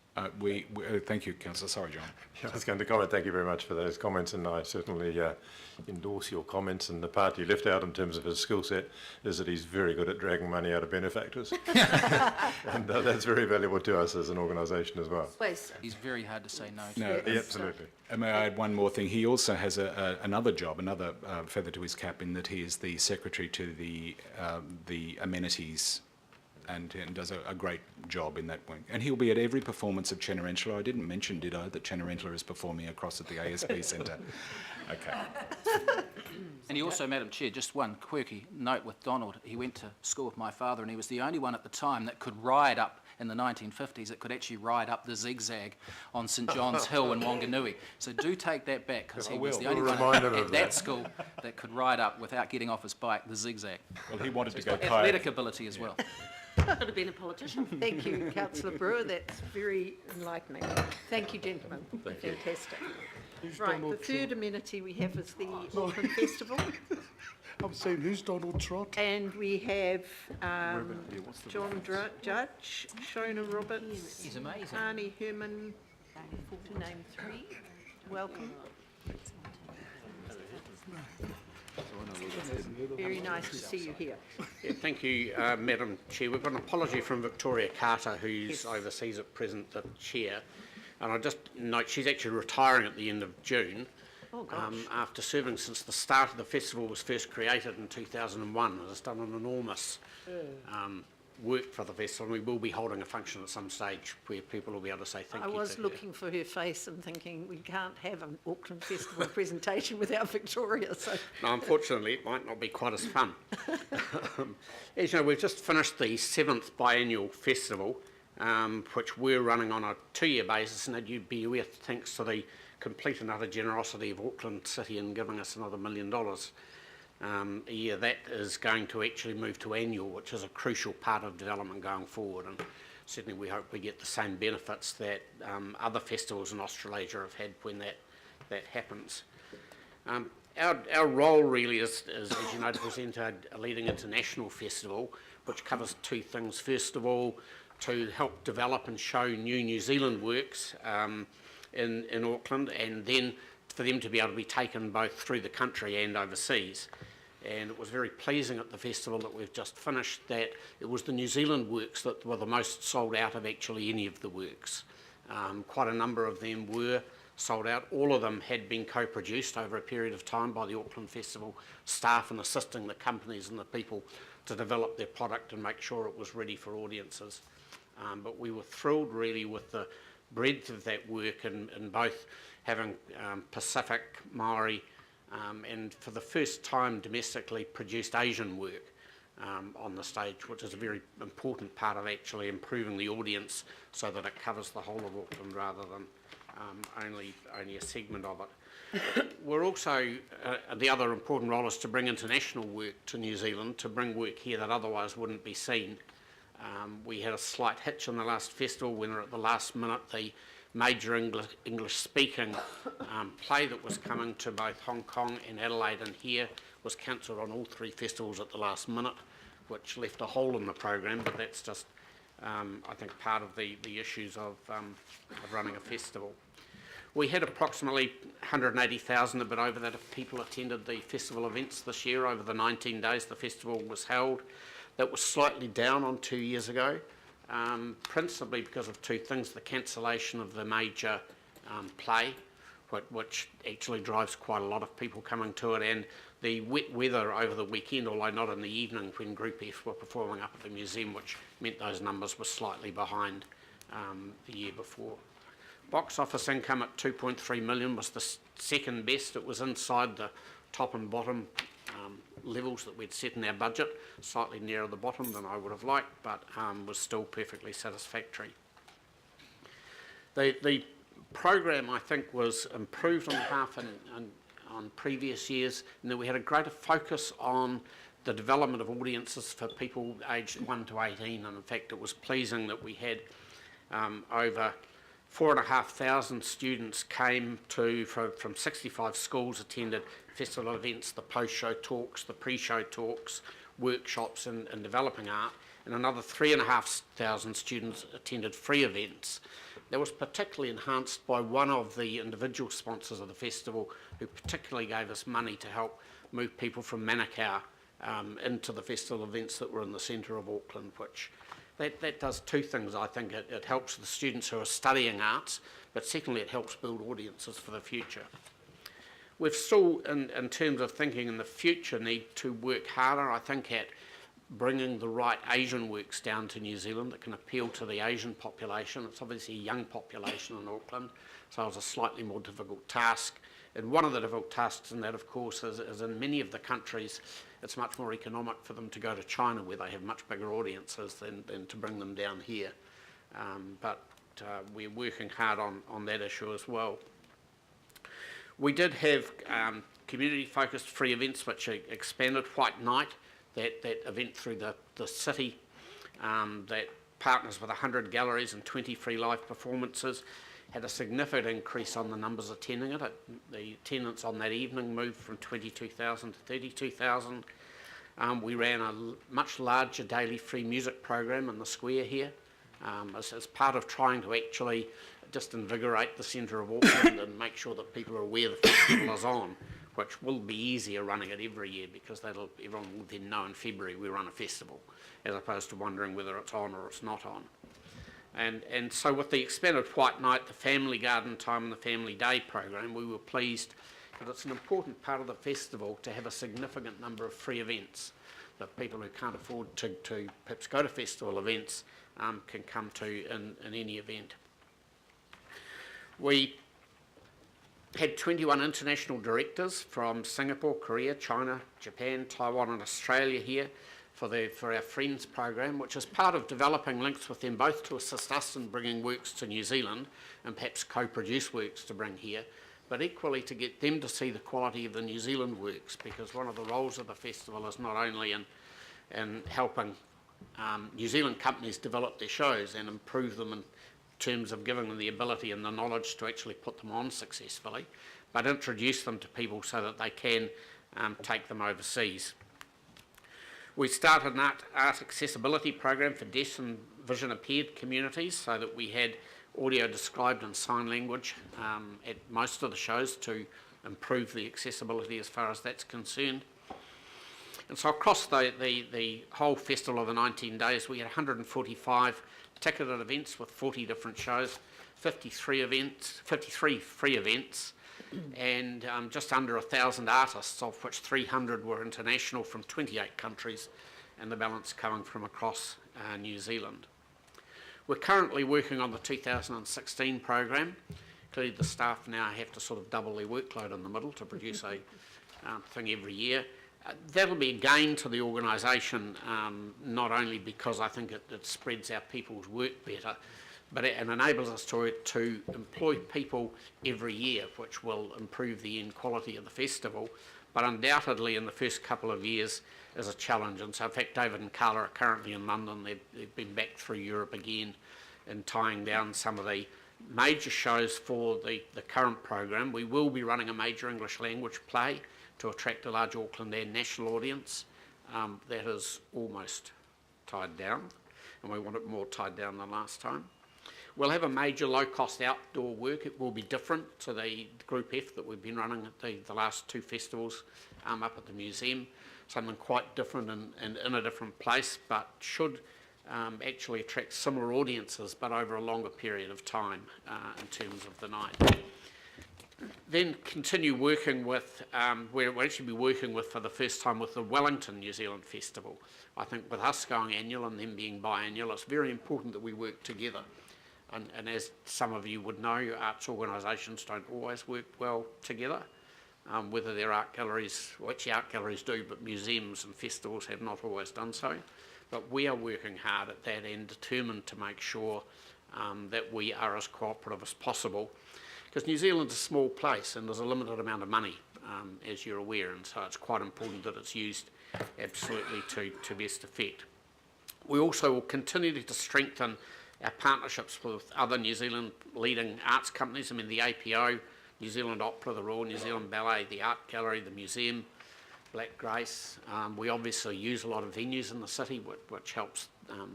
Thank you, Councillor. Sorry, John. I was going to comment, thank you very much for those comments, and I certainly endorse your comments. And the part you left out in terms of his skill set is that he's very good at dragging money out of benefactors. And that's very valuable to us as an organisation as well. He's very hard to say no to. No, Yeah, absolutely. And may I add one more thing? He also has another job, another feather to his cap, in that he is the secretary to the amenities, and does a great job in that wing. And he'll be at every performance of Chenarentula. I didn't mention, did I, that Chenarentula is performing across at the ASB Centre? Okay. And he also, Madam Chair, just one quirky note with Donald. He went to school with my father, and he was the only one at the time that could ride up, in the 1950s, that could actually ride up the zigzag on St John's Hill in Wanganui. So do take that back, because he was the only one at that school that could ride up without getting off his bike, the zigzag. Well, he wanted to go Athletic ability as well. Could have been a politician. Thank you, councillor Brewer. That's very enlightening. Thank you, gentlemen. Thank you. Fantastic. Right, the third amenity we have is the Auckland Festival. I'm saying, who's Donald Trott? And we have John Judge, Shona Roberts, He's amazing. Arnie Herman, to name three. Welcome. Very nice to see you here. Yeah, thank you, Madam Chair. We've got an apology from Victoria Carter, who's overseas at present, the chair. And I just note she's actually retiring at the end of June. Oh, gosh. After serving since the start of the festival was first created in 2001. It's done an enormous work for the festival, and we will be holding a function at some stage where people will be able to say thank you. I was looking for her face and thinking we can't have an Auckland Festival presentation without Victoria. So no, unfortunately, it might not be quite as fun. As you know, we've just finished the 7th biannual festival, which we're running on a 2-year basis, and you'd be aware, thanks to the complete and utter generosity of Auckland City in giving us another $1 million a year, that is going to actually move to annual, which is a crucial part of development going forward. And certainly we hope we get the same benefits that other festivals in Australasia have had when that happens. Our role really is, as you know, to present a leading international festival, which covers 2 things. First of all, to help develop and show New Zealand works in Auckland, and then for them to be able to be taken both through the country and overseas. And it was very pleasing at the festival that we've just finished that it was the New Zealand works that were the most sold out of actually any of the works. Quite a number of them were sold out. All of them had been co-produced over a period of time by the Auckland Festival staff and assisting the companies and the people to develop their product and make sure it was ready for audiences. But we were thrilled really with the breadth of that work in both having Pacific, Maori, and for the first time domestically produced Asian work on the stage, which is a very important part of actually improving the audience so that it covers the whole of Auckland rather than only a segment of it. We're also, the other important role is to bring international work to New Zealand, to bring work here that otherwise wouldn't be seen. We had a slight hitch in the last festival when at the last minute the major English-speaking play that was coming to both Hong Kong and Adelaide and here was cancelled on all 3 festivals at the last minute, which left a hole in the program, but that's just, I think, part of the issues of running a festival. We had approximately 180,000, a bit over that, of people attended the festival events this year over the 19 days the festival was held. That was slightly down on 2 years ago, principally because of 2 things: the cancellation of the major play, which actually drives quite a lot of people coming to it, and the wet weather over the weekend, although not in the evening when Group F were performing up at the museum, which meant those numbers were slightly behind the year before. Box office income at 2.3 million was the second best. It was inside the top and bottom levels that we'd set in our budget, slightly nearer the bottom than I would have liked, but was still perfectly satisfactory. The program, I think, was improved on half on previous years, and that we had a greater focus on the development of audiences for people aged 1 to 18, and in fact it was pleasing that we had over 4,500 students came from 65 schools, attended festival events, the post-show talks, the pre-show talks, workshops in developing art, and another 3,500 students attended free events. That was particularly enhanced by one of the individual sponsors of the festival, who particularly gave us money to help move people from Manukau into the festival events that were in the centre of Auckland, which that does 2 things. I think it helps the students who are studying arts, but secondly it helps build audiences for the future. We've still, in terms of thinking in the future, need to work harder, I think, at bringing the right Asian works down to New Zealand that can appeal to the Asian population. It's obviously a young population in Auckland, so it's a slightly more difficult task. And one of the difficult tasks in that, of course, is in many of the countries, it's much more economic for them to go to China, where they have much bigger audiences, than to bring them down here. But we're working hard on that issue as well. We did have community-focused free events which expanded. White Night, that event through the city that partners with 100 galleries and 20 free live performances, had a significant increase on the numbers attending it. The attendance on that evening moved from 22,000 to 32,000. We ran a much larger daily free music program in the square here as part of trying to actually just invigorate the centre of Auckland and make sure that people are aware the festival is on, which will be easier running it every year, because everyone will then know in February we run a festival, as opposed to wondering whether it's on or it's not on. And so with the expanded White Night, the Family Garden Time and the Family Day program, we were pleased that it's an important part of the festival to have a significant number of free events that people who can't afford to perhaps go to festival events can come to in any event. We had 21 international directors from Singapore, Korea, China, Japan, Taiwan and Australia here for our Friends program, which is part of developing links with them both to assist us in bringing works to New Zealand and perhaps co-produce works to bring here, but equally to get them to see the quality of the New Zealand works, because one of the roles of the festival is not only in helping New Zealand companies develop their shows and improve them in terms of giving them the ability and the knowledge to actually put them on successfully, but introduce them to people so that they can take them overseas. We started an art accessibility program for deaf and vision impaired communities, so that we had audio described in sign language at most of the shows to improve the accessibility as far as that's concerned. And so across the whole festival of the 19 days, we had 145 ticketed events with 40 different shows, 53 free events, and just under 1,000 artists, of which 300 were international from 28 countries, and the balance coming from across New Zealand. We're currently working on the 2016 program. Clearly the staff now have to sort of double their workload in the middle to produce a thing every year. That'll be a gain to the organisation, not only because I think it spreads our people's work better, but it enables us to employ people every year, which will improve the end quality of the festival, but undoubtedly in the first couple of years is a challenge. And so in fact David and Carla are currently in London. They've been back through Europe again and tying down some of the major shows for the current program. We will be running a major English language play to attract a large Auckland and national audience. That is almost tied down, and we want it more tied down than last time. We'll have a major low-cost outdoor work. It will be different to the Group F that we've been running at the last two festivals up at the museum. Something quite different and in a different place, but should actually attract similar audiences, but over a longer period of time in terms of the night. Then continue working with, we'll actually be working with, for the first time, with the Wellington New Zealand Festival. I think with us going annual and them being biannual, it's very important that we work together. And as some of you would know, arts organisations don't always work well together, whether they're art galleries, well, actually art galleries do, but museums and festivals have not always done so. But we are working hard at that and determined to make sure that we are as cooperative as possible. Because New Zealand's a small place and there's a limited amount of money, as you're aware, and so it's quite important that it's used absolutely to best effect. We also will continue to strengthen our partnerships with other New Zealand leading arts companies. I mean, the APO, New Zealand Opera, the Royal New Zealand Ballet, the Art Gallery, the Museum, Black Grace. We obviously use a lot of venues in the city, which helps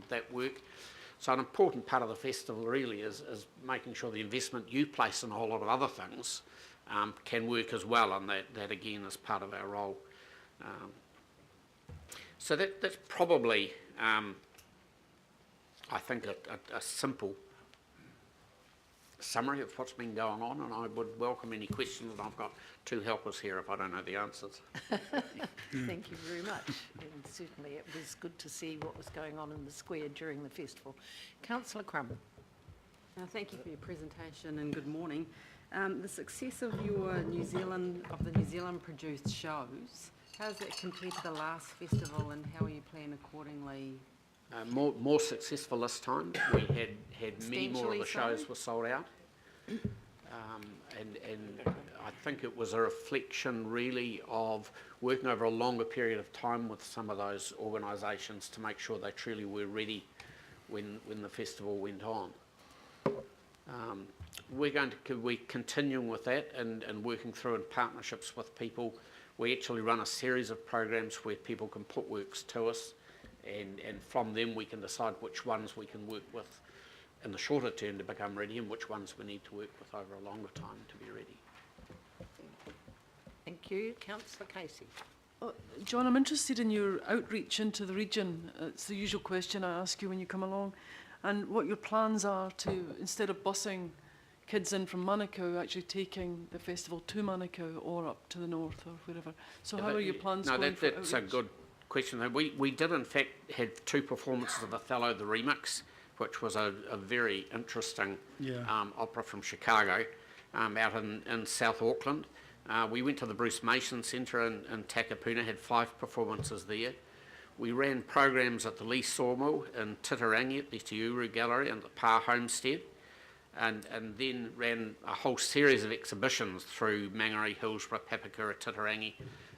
that work. So an important part of the festival really is making sure the investment you place in a whole lot of other things can work as well, and that again is part of our role. So that's probably, I think, a simple summary of what's been going on, and I would welcome any questions, and I've got two helpers here if I don't know the answers. Thank you very much. And certainly it was good to see what was going on in the square during the festival. Councillor Crum. Thank you for your presentation and good morning. The success of your New Zealand produced shows, how does that compare to the last festival, and how are you planning accordingly? More successful this time. We had many more of the shows were sold out. And I think it was a reflection really of working over a longer period of time with some of those organisations to make sure they truly were ready when the festival went on. We're continuing with that and working through in partnerships with people. We actually run a series of programs where people can put works to us, and from them we can decide which ones we can work with in the shorter term to become ready and which ones we need to work with over a longer time to be ready. Thank you. Councillor Casey. John, I'm interested in your outreach into the region. It's the usual question I ask you when you come along, and what your plans are to, instead of busing kids in from Manukau, actually taking the festival to Manukau or up to the north or wherever. So how are your plans going for outreach? That's a good question. We did in fact have two performances of Othello the Remix, which was a very interesting opera from Chicago out in South Auckland. We went to the Bruce Mason Centre in Takapuna, had 5 performances there. We ran programs at the Lee Sawmill in Titirangi at the Te Uru Gallery and the Pa Homestead, and then ran a whole series of exhibitions through Mangere, Hillsborough, Papakura, Titirangi,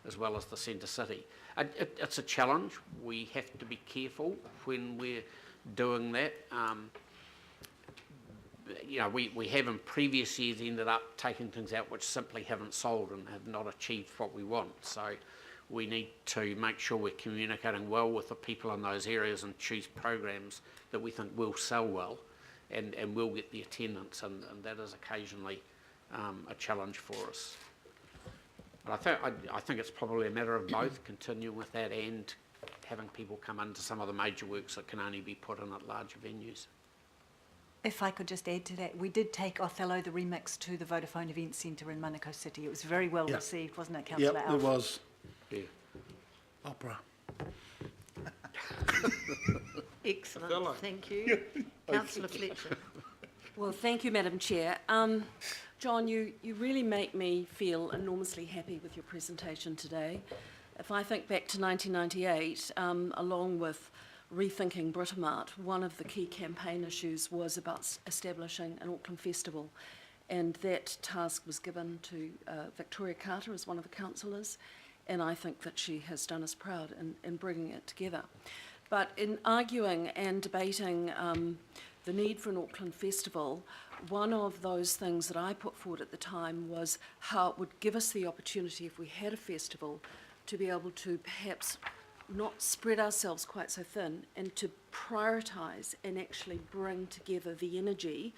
as well as the Centre City. It's a challenge. We have to be careful when we're doing that. We have in previous years ended up taking things out which simply haven't sold and have not achieved what we want. So we need to make sure we're communicating well with the people in those areas and choose programs that we think will sell well and will get the attendance, and that is occasionally a challenge for us. But I think it's probably a matter of both, continuing with that and having people come into some of the major works that can only be put in at larger venues. If I could just add to that, we did take Othello the Remix to the Vodafone Event Centre in Manukau City. It was very well received, wasn't it, Councillor Alf? Yep, it was. Yeah. Opera. Excellent, thank you. Councillor Fletcher. Well, thank you, Madam Chair. John, you really make me feel enormously happy with your presentation today. If I think back to 1998, along with rethinking Britomart, one of the key campaign issues was about establishing an Auckland festival, and that task was given to Victoria Carter as one of the councillors, and I think that she has done us proud in bringing it together. But in arguing and debating the need for an Auckland festival, one of those things that I put forward at the time was how it would give us the opportunity, if we had a festival, to be able to perhaps not spread ourselves quite so thin and to prioritise and actually bring together the energy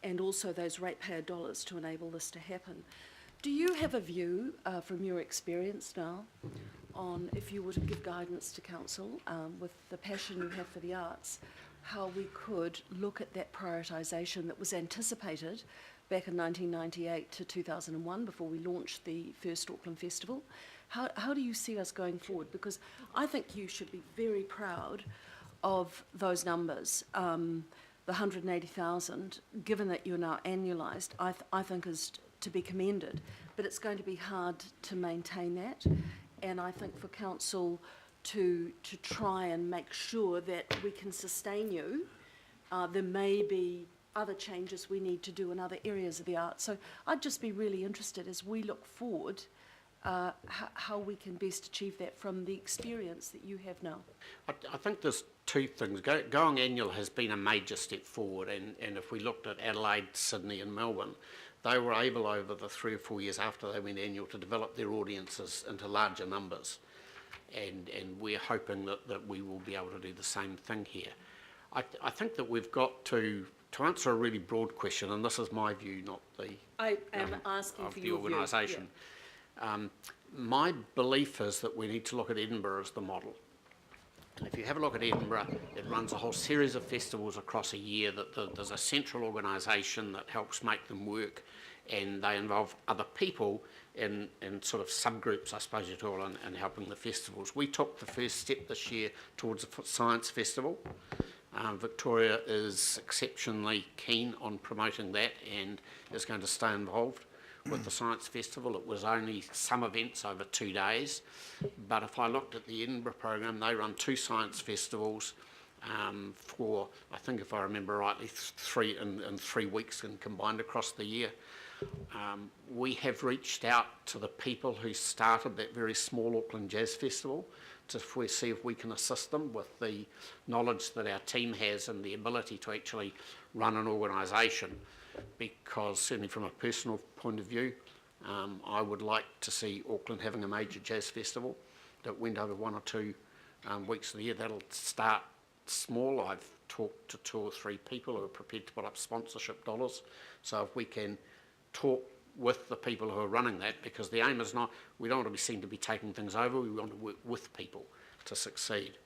and also those ratepayer dollars to enable this to happen. Do you have a view from your experience now on, if you were to give guidance to council with the passion you have for the arts, how we could look at that prioritisation that was anticipated back in 1998 to 2001 before we launched the first Auckland Festival? How do you see us going forward? Because I think you should be very proud of those numbers. The 180,000, given that you're now annualised, I think is to be commended, but it's going to be hard to maintain that. And I think for council to try and make sure that we can sustain you, there may be other changes we need to do in other areas of the arts. So I'd just be really interested as we look forward how we can best achieve that from the experience that you have now. I think there's two things. Going annual has been a major step forward, and if we looked at Adelaide, Sydney and Melbourne, they were able over the 3 or 4 years after they went annual to develop their audiences into larger numbers, and we're hoping that we will be able to do the same thing here. I think that we've got to answer a really broad question, and this is my view, not the I am asking of for the your view. organisation. My belief is that we need to look at Edinburgh as the model. And if you have a look at Edinburgh, it runs a whole series of festivals across a year. There's a central organisation that helps make them work, and they involve other people in sort of subgroups, I suppose you'd call it, in helping the festivals. We took the first step this year towards a science festival. Victoria is exceptionally keen on promoting that and is going to stay involved with the Science Festival. It was only some events over 2 days, but if I looked at the Edinburgh program, they run 2 science festivals for, I think if I remember rightly, 3 weeks and combined across the year. We have reached out to the people who started that very small Auckland Jazz Festival to see if we can assist them with the knowledge that our team has and the ability to actually run an organisation. Because certainly from a personal point of view, I would like to see Auckland having a major jazz festival that went over 1 or 2 weeks of the year. That'll start small. I've talked to 2 or 3 people who are prepared to put up sponsorship dollars. So if we can talk with the people who are running that, because the aim is not, we don't want to be seen to be taking things over, we want to work with people to succeed.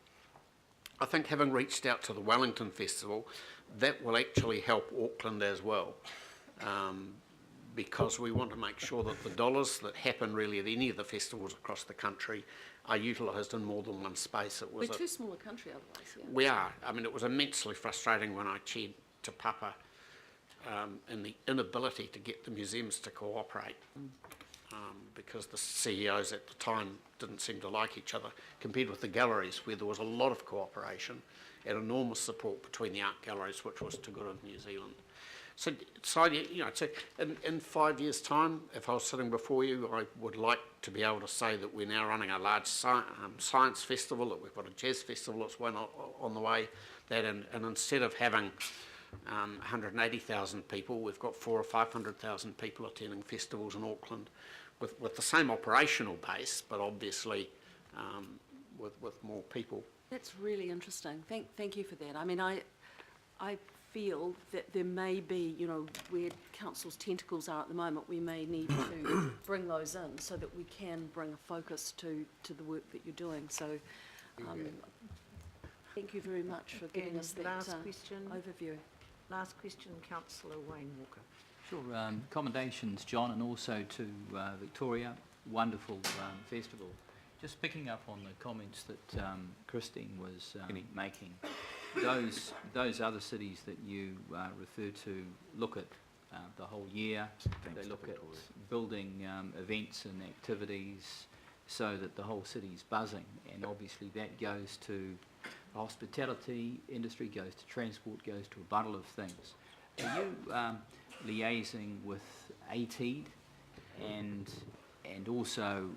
I think having reached out to the Wellington Festival, that will actually help Auckland as well, because we want to make sure that the dollars that happen really at any of the festivals across the country are utilised in more than one space. We're too small a country otherwise, yeah. We are. I mean, it was immensely frustrating when I chaired Te Papa in the inability to get the museums to cooperate, because the CEOs at the time didn't seem to like each other, compared with the galleries, where there was a lot of cooperation and enormous support between the art galleries, which was to good of New Zealand. So you know, in 5 years' time, if I was sitting before you, I would like to be able to say that we're now running a large science festival, that we've got a jazz festival that's one on the way, and instead of having 180,000 people, we've got 400,000 or 500,000 people attending festivals in Auckland with the same operational base, but obviously with more people. That's really interesting. Thank you for that. I mean, I feel that there may be, you know, where council's tentacles are at the moment, we may need to bring those in so that we can bring a focus to the work that you're doing. So thank you very much for giving us that overview. Last question, Councillor Wayne Walker. Sure. Commendations, John, and also to Victoria. Wonderful festival. Just picking up on the comments that Christine was making, those other cities that you refer to look at the whole year. They look at building events and activities so that the whole city's buzzing, and obviously that goes to the hospitality industry, goes to transport, goes to a bundle of things. Are you liaising with ATEED and also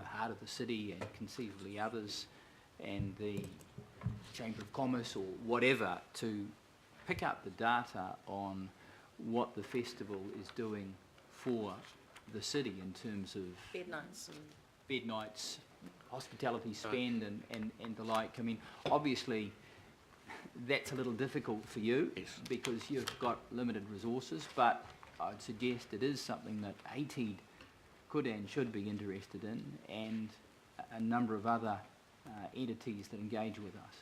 Heart of the City and conceivably others and the Chamber of Commerce or whatever to pick up the data on what the festival is doing for the city in terms of bed nights, hospitality spend and the like. I mean, obviously that's a little difficult for you because you've got limited resources, but I'd suggest it is something that ATEED could and should be interested in, and a number of other entities that engage with us.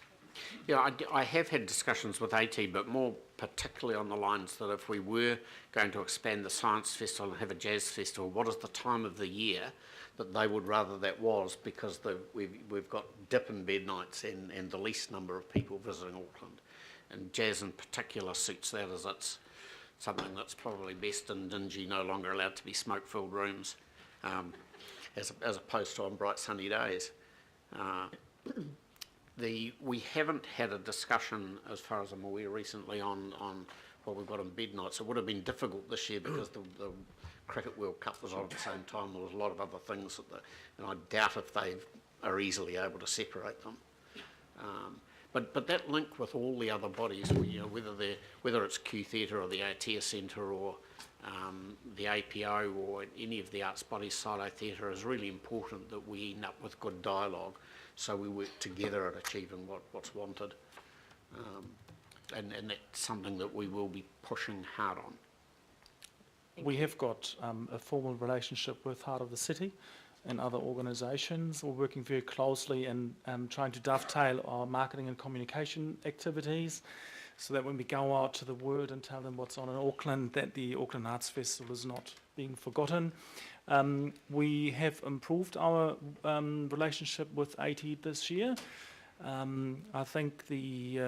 Yeah, I have had discussions with AT, but more particularly on the lines that if we were going to expand the Science Festival and have a Jazz Festival, what is the time of the year that they would rather that was, because we've got dip in bed nights and the least number of people visiting Auckland. And jazz in particular suits that, as it's something that's probably best in dingy, no longer allowed to be smoke-filled rooms, as opposed to on bright sunny days. We haven't had a discussion, as far as I'm aware, recently on what we've got in bed nights. It would have been difficult this year because the Cricket World Cup was on at the same time. There was a lot of other things, and I doubt if they are easily able to separate them. But that link with all the other bodies, whether it's Q Theatre or the Aotea Centre or the APO or any of the arts bodies, silo theatre, is really important that we end up with good dialogue, so we work together at achieving what's wanted. And that's something that we will be pushing hard on. We have got a formal relationship with Heart of the City and other organisations. We're working very closely and trying to dovetail our marketing and communication activities so that when we go out to the world and tell them what's on in Auckland, that the Auckland Arts Festival is not being forgotten. We have improved our relationship with ATEED this year. I think the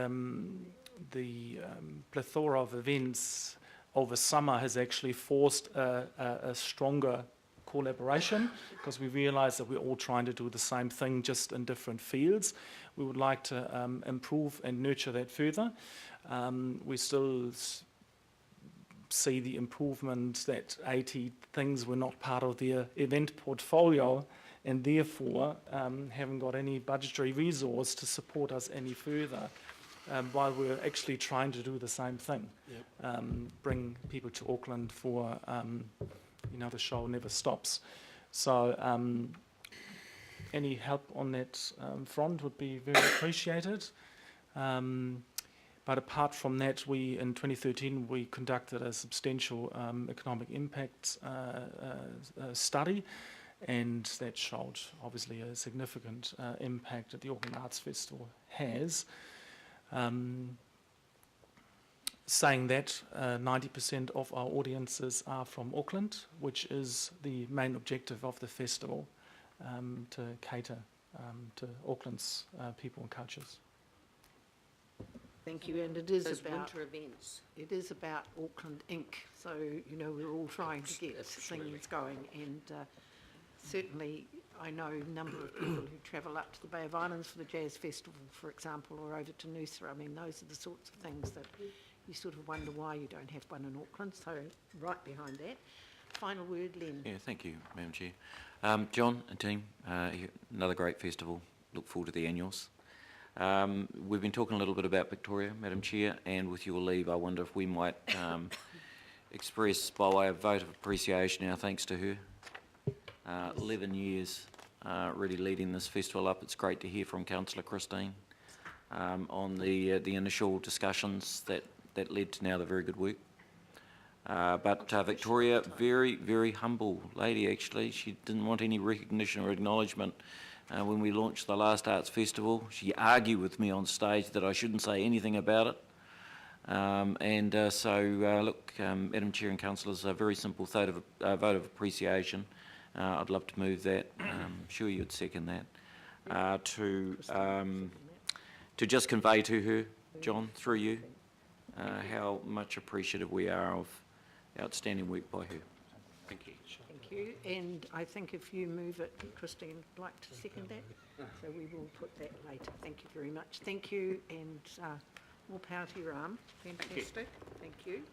plethora of events over summer has actually forced a stronger collaboration, because we realise that we're all trying to do the same thing, just in different fields. We would like to improve and nurture that further. We still see the improvement that ATEED things were not part of their event portfolio, and therefore haven't got any budgetary resource to support us any further, while we're actually trying to do the same thing. Yep. Bring people to Auckland for, the show never stops. So any help on that front would be very appreciated. But apart from that, in 2013, we conducted a substantial economic impact study, and that showed obviously a significant impact that the Auckland Arts Festival has. Saying that, 90% of our audiences are from Auckland, which is the main objective of the festival, to cater to Auckland's people and cultures. Thank you, and it is Those about winter events. It is about Auckland Inc. So we're all trying to get things going, and certainly I know a number of people who travel up to the Bay of Islands for the Jazz Festival, for example, or over to Noosa. I mean, those are the sorts of things that you sort of wonder why you don't have one in Auckland. So right behind that. Final word, Len. Yeah, thank you, Madam Chair. John and team, another great festival. Look forward to the annuals. We've been talking a little bit about Victoria, Madam Chair, and with your leave, I wonder if we might express, by way of vote of appreciation, our thanks to her. 11 years really leading this festival up. It's great to hear from Councillor Christine on the initial discussions that led to now the very good work. But Victoria, very, very humble lady actually. She didn't want any recognition or acknowledgement. When we launched the last Arts Festival, she argued with me on stage that I shouldn't say anything about it. Look, Madam Chair and Councillors, a very simple vote of appreciation. I'd love to move that. I'm sure you'd second that. To just convey to her, John, through you, how much appreciative we are of outstanding work by her. Thank you. Thank you. And I think if you move it, Christine would like to second that. So we will put that later. Thank you very much. Thank you, and more power to your arm. Fantastic. Thank you.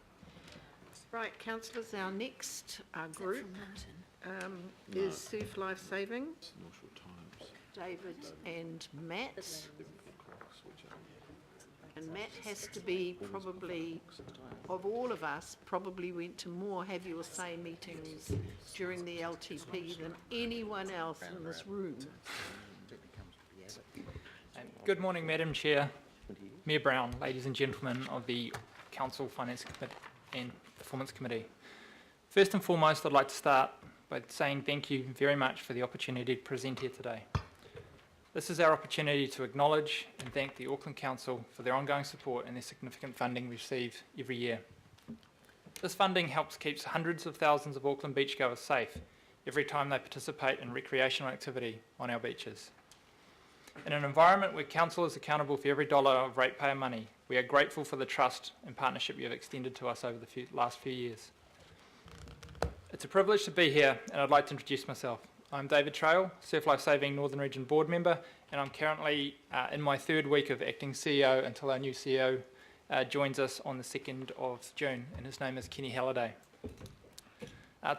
Right, councillors, our next group is Surf Life Saving. David and Matt. And Matt has to be probably, of all of us, probably went to more have your say meetings during the LTP than anyone else in this room. Good morning, Madam Chair, Mayor Brown, ladies and gentlemen of the Council, Finance Committee and Performance Committee. First and foremost, I'd like to start by saying thank you very much for the opportunity to present here today. This is our opportunity to acknowledge and thank the Auckland Council for their ongoing support and their significant funding we receive every year. This funding helps keep hundreds of thousands of Auckland beachgoers safe every time they participate in recreational activity on our beaches. In an environment where Council is accountable for every dollar of ratepayer money, we are grateful for the trust and partnership you have extended to us over the last few years. It's a privilege to be here, and I'd like to introduce myself. I'm David Trail, Surf Life Saving Northern Region Board Member, and I'm currently in my third week of acting CEO until our new CEO joins us on the 2nd of June, and his name is Kenny Halliday.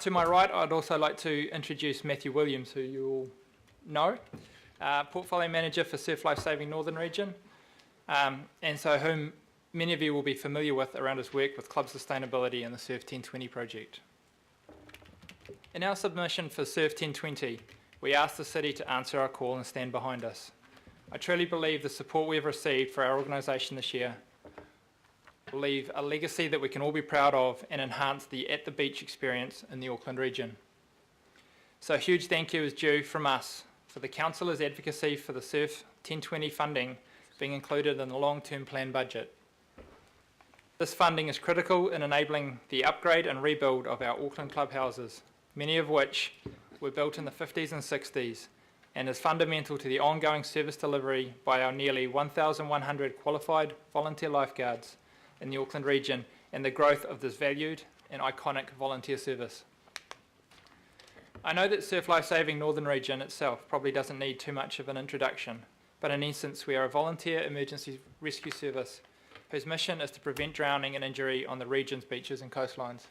To my right, I'd also like to introduce Matthew Williams, who you all know, Portfolio Manager for Surf Life Saving Northern Region, and so whom many of you will be familiar with around his work with club sustainability and the Surf 1020 project. In our submission for Surf 1020, we asked the city to answer our call and stand behind us. I truly believe the support we have received for our organisation this year will leave a legacy that we can all be proud of and enhance the At the Beach experience in the Auckland region. So a huge thank you is due from us for the Councillors' advocacy for the Surf 1020 funding being included in the long-term plan budget. This funding is critical in enabling the upgrade and rebuild of our Auckland clubhouses, many of which were built in the 50s and 60s, and is fundamental to the ongoing service delivery by our nearly 1,100 qualified volunteer lifeguards in the Auckland region and the growth of this valued and iconic volunteer service. I know that Surf Life Saving Northern Region itself probably doesn't need too much of an introduction, but in essence we are a volunteer emergency rescue service whose mission is to prevent drowning and injury on the region's beaches and coastlines.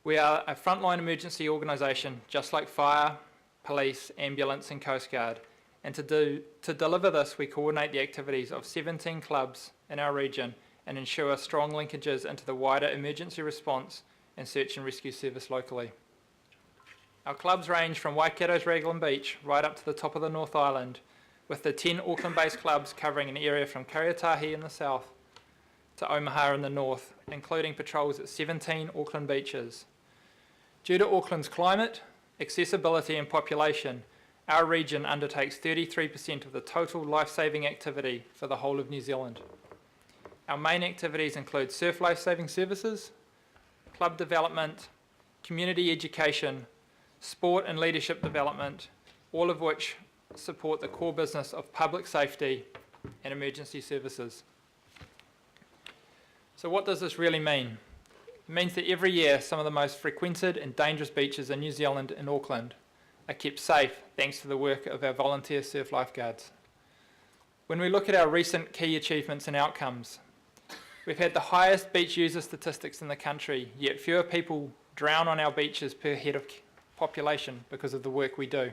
We are a frontline emergency organisation just like fire, police, ambulance and Coast Guard, and to deliver this we coordinate the activities of 17 clubs in our region and ensure strong linkages into the wider emergency response and search and rescue service locally. Our clubs range from Waikato's Raglan Beach right up to the top of the North Island, with the 10 Auckland-based clubs covering an area from Kariatahi in the south to Omaha in the north, including patrols at 17 Auckland beaches. Due to Auckland's climate, accessibility and population, our region undertakes 33% of the total life-saving activity for the whole of New Zealand. Our main activities include surf life-saving services, club development, community education, sport and leadership development, all of which support the core business of public safety and emergency services. So what does this really mean? It means that every year some of the most frequented and dangerous beaches in New Zealand and Auckland are kept safe thanks to the work of our volunteer surf lifeguards. When we look at our recent key achievements and outcomes, we've had the highest beach user statistics in the country, yet fewer people drown on our beaches per head of population because of the work we do.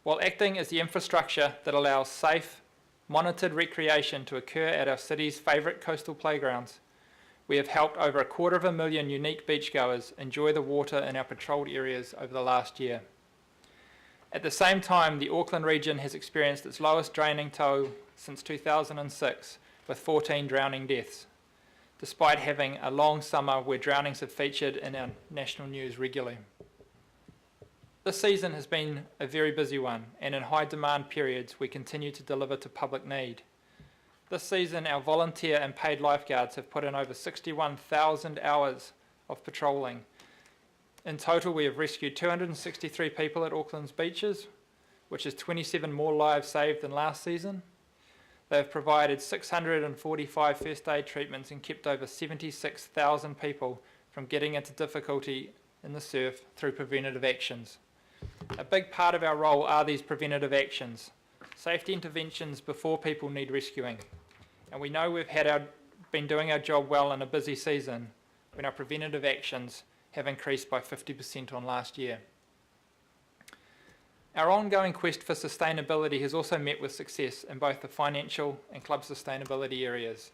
While acting as the infrastructure that allows safe, monitored recreation to occur at our city's favourite coastal playgrounds, we have helped over 250,000 unique beachgoers enjoy the water in our patrolled areas over the last year. At the same time, the Auckland region has experienced its lowest drowning toll since 2006, with 14 drowning deaths, despite having a long summer where drownings have featured in our national news regularly. This season has been a very busy one, and in high demand periods we continue to deliver to public need. This season our volunteer and paid lifeguards have put in over 61,000 hours of patrolling. In total we have rescued 263 people at Auckland's beaches, which is 27 more lives saved than last season. They have provided 645 first aid treatments and kept over 76,000 people from getting into difficulty in the surf through preventative actions. A big part of our role are these preventative actions, safety interventions before people need rescuing. And we know we've been doing our job well in a busy season when our preventative actions have increased by 50% on last year. Our ongoing quest for sustainability has also met with success in both the financial and club sustainability areas.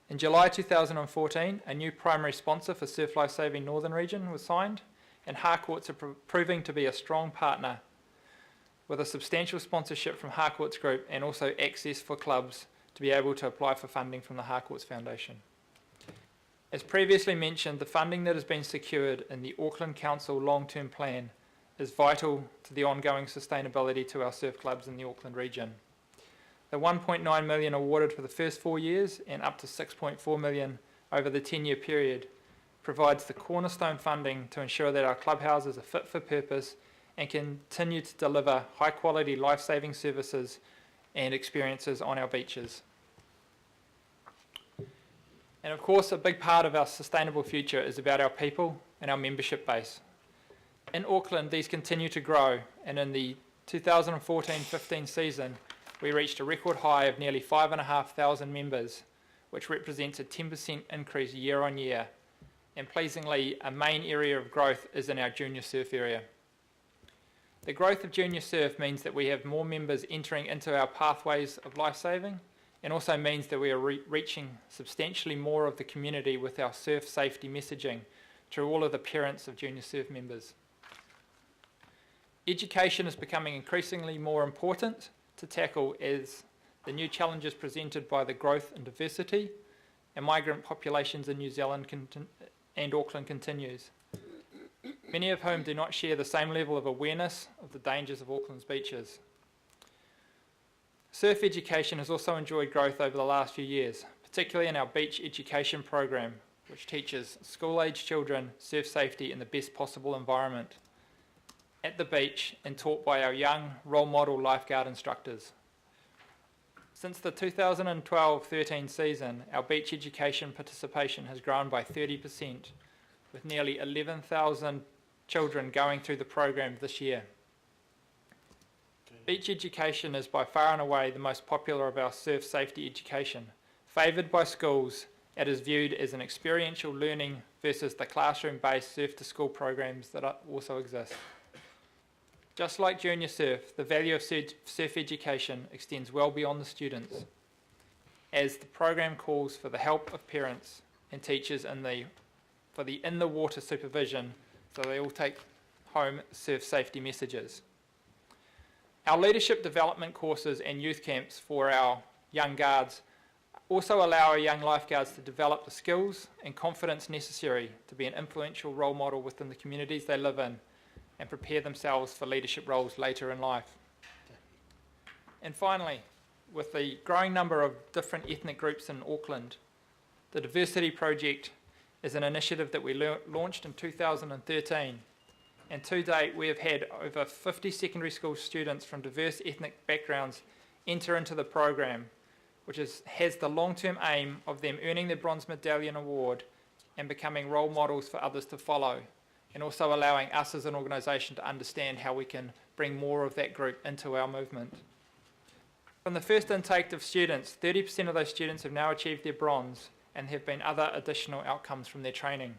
In July 2014, a new primary sponsor for Surf Life Saving Northern Region was signed, and Harcourts are proving to be a strong partner with a substantial sponsorship from Harcourts Group and also access for clubs to be able to apply for funding from the Harcourts Foundation. As previously mentioned, the funding that has been secured in the Auckland Council long-term plan is vital to the ongoing sustainability to our surf clubs in the Auckland region. The 1.9 million awarded for the first 4 years and up to 6.4 million over the 10-year period provides the cornerstone funding to ensure that our clubhouses are fit for purpose and continue to deliver high-quality life-saving services and experiences on our beaches. And of course, a big part of our sustainable future is about our people and our membership base. In Auckland, these continue to grow, and in the 2014-15 season, we reached a record high of nearly 5,500 members, which represents a 10% increase year on year. And pleasingly, a main area of growth is in our junior surf area. The growth of junior surf means that we have more members entering into our pathways of life-saving, and also means that we are reaching substantially more of the community with our surf safety messaging to all of the parents of junior surf members. Education is becoming increasingly more important to tackle as the new challenges presented by the growth and diversity and migrant populations in New Zealand and Auckland continues, many of whom do not share the same level of awareness of the dangers of Auckland's beaches. Surf education has also enjoyed growth over the last few years, particularly in our beach education program, which teaches school-age children surf safety in the best possible environment at the beach and taught by our young role model lifeguard instructors. Since the 2012-13 season, our beach education participation has grown by 30%, with nearly 11,000 children going through the program this year. Beach education is by far and away the most popular of our surf safety education. Favoured by schools, it is viewed as an experiential learning versus the classroom-based surf-to-school programs that also exist. Just like junior surf, the value of surf education extends well beyond the students, as the program calls for the help of parents and teachers for the in-the-water supervision, so they all take home surf safety messages. Our leadership development courses and youth camps for our young guards also allow our young lifeguards to develop the skills and confidence necessary to be an influential role model within the communities they live in and prepare themselves for leadership roles later in life. And finally, with the growing number of different ethnic groups in Auckland, the Diversity Project is an initiative that we launched in 2013. And to date, we have had over 50 secondary school students from diverse ethnic backgrounds enter into the program, which has the long-term aim of them earning their Bronze Medallion Award and becoming role models for others to follow, and also allowing us as an organisation to understand how we can bring more of that group into our movement. From the first intake of students, 30% of those students have now achieved their bronze, and there have been other additional outcomes from their training.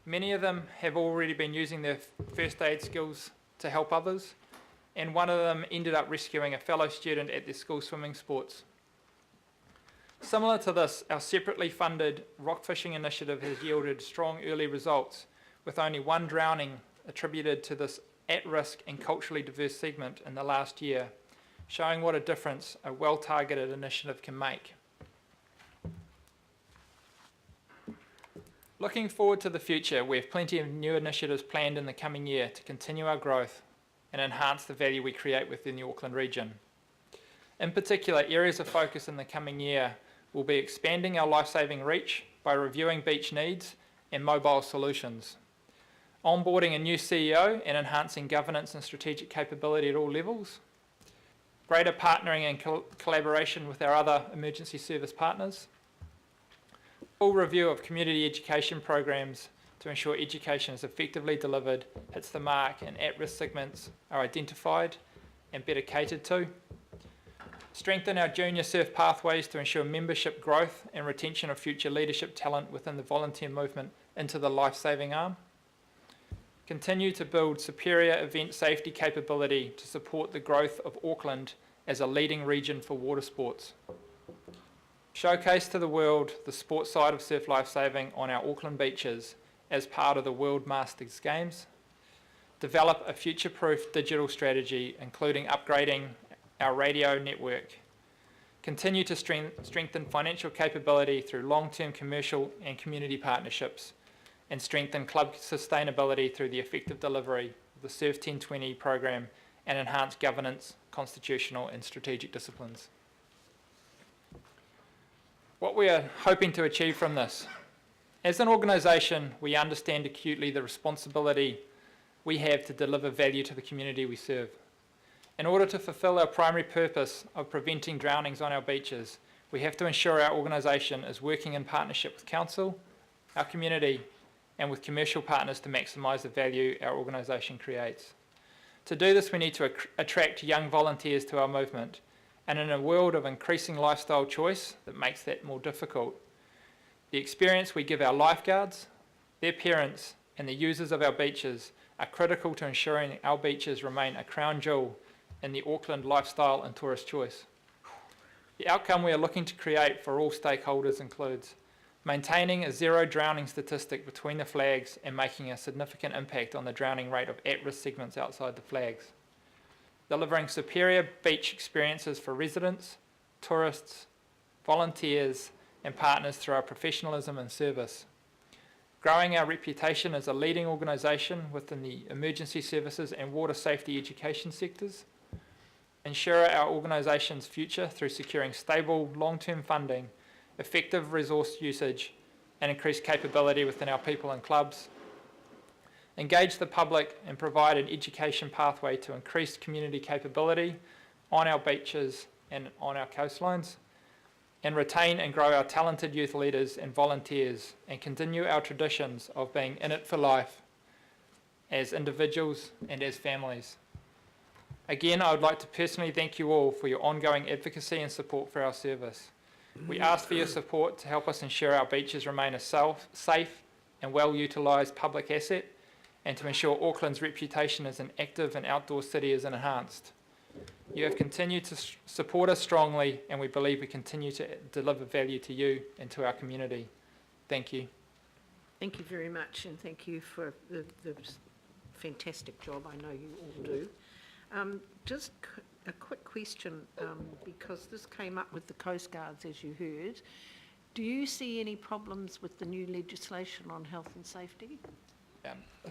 Many of them have already been using their first aid skills to help others, and one of them ended up rescuing a fellow student at their school swimming sports. Similar to this, our separately funded rock fishing initiative has yielded strong early results, with only one drowning attributed to this at-risk and culturally diverse segment in the last year, showing what a difference a well-targeted initiative can make. Looking forward to the future, we have plenty of new initiatives planned in the coming year to continue our growth and enhance the value we create within the Auckland region. In particular, areas of focus in the coming year will be expanding our life-saving reach by reviewing beach needs and mobile solutions, onboarding a new CEO and enhancing governance and strategic capability at all levels, greater partnering and collaboration with our other emergency service partners, full review of community education programs to ensure education is effectively delivered, hits the mark, and at-risk segments are identified and better catered to. Strengthen our junior surf pathways to ensure membership growth and retention of future leadership talent within the volunteer movement into the life-saving arm. continue to build superior event safety capability to support the growth of Auckland as a leading region for water sports. Showcase to the world the sports side of surf lifesaving on our Auckland beaches as part of the World Masters Games. Develop a future-proof digital strategy, including upgrading our radio network. Continue to strengthen financial capability through long-term commercial and community partnerships, and strengthen club sustainability through the effective delivery of the Surf 1020 program and enhance governance, constitutional and strategic disciplines. What we are hoping to achieve from this. As an organisation, we understand acutely the responsibility we have to deliver value to the community we serve. In order to fulfil our primary purpose of preventing drownings on our beaches, we have to ensure our organisation is working in partnership with council, our community, and with commercial partners to maximise the value our organisation creates. To do this, we need to attract young volunteers to our movement, and in a world of increasing lifestyle choice that makes that more difficult, the experience we give our lifeguards, their parents, and the users of our beaches are critical to ensuring our beaches remain a crown jewel in the Auckland lifestyle and tourist choice. The outcome we are looking to create for all stakeholders includes maintaining a zero drowning statistic between the flags and making a significant impact on the drowning rate of at-risk segments outside the flags. Delivering superior beach experiences for residents, tourists, volunteers and partners through our professionalism and service. Growing our reputation as a leading organisation within the emergency services and water safety education sectors. Ensure our organisation's future through securing stable long-term funding, effective resource usage and increased capability within our people and clubs. Engage the public and provide an education pathway to increased community capability on our beaches and on our coastlines. And retain and grow our talented youth leaders and volunteers and continue our traditions of being in it for life as individuals and as families. Again, I would like to personally thank you all for your ongoing advocacy and support for our service. We ask for your support to help us ensure our beaches remain a safe and well-utilised public asset and to ensure Auckland's reputation as an active and outdoor city is enhanced. You have continued to support us strongly and we believe we continue to deliver value to you and to our community. Thank you. Thank you very much, and thank you for the fantastic job I know you all do. Just a quick question, because this came up with the Coast Guards, as you heard. Do you see any problems with the new legislation on health and safety?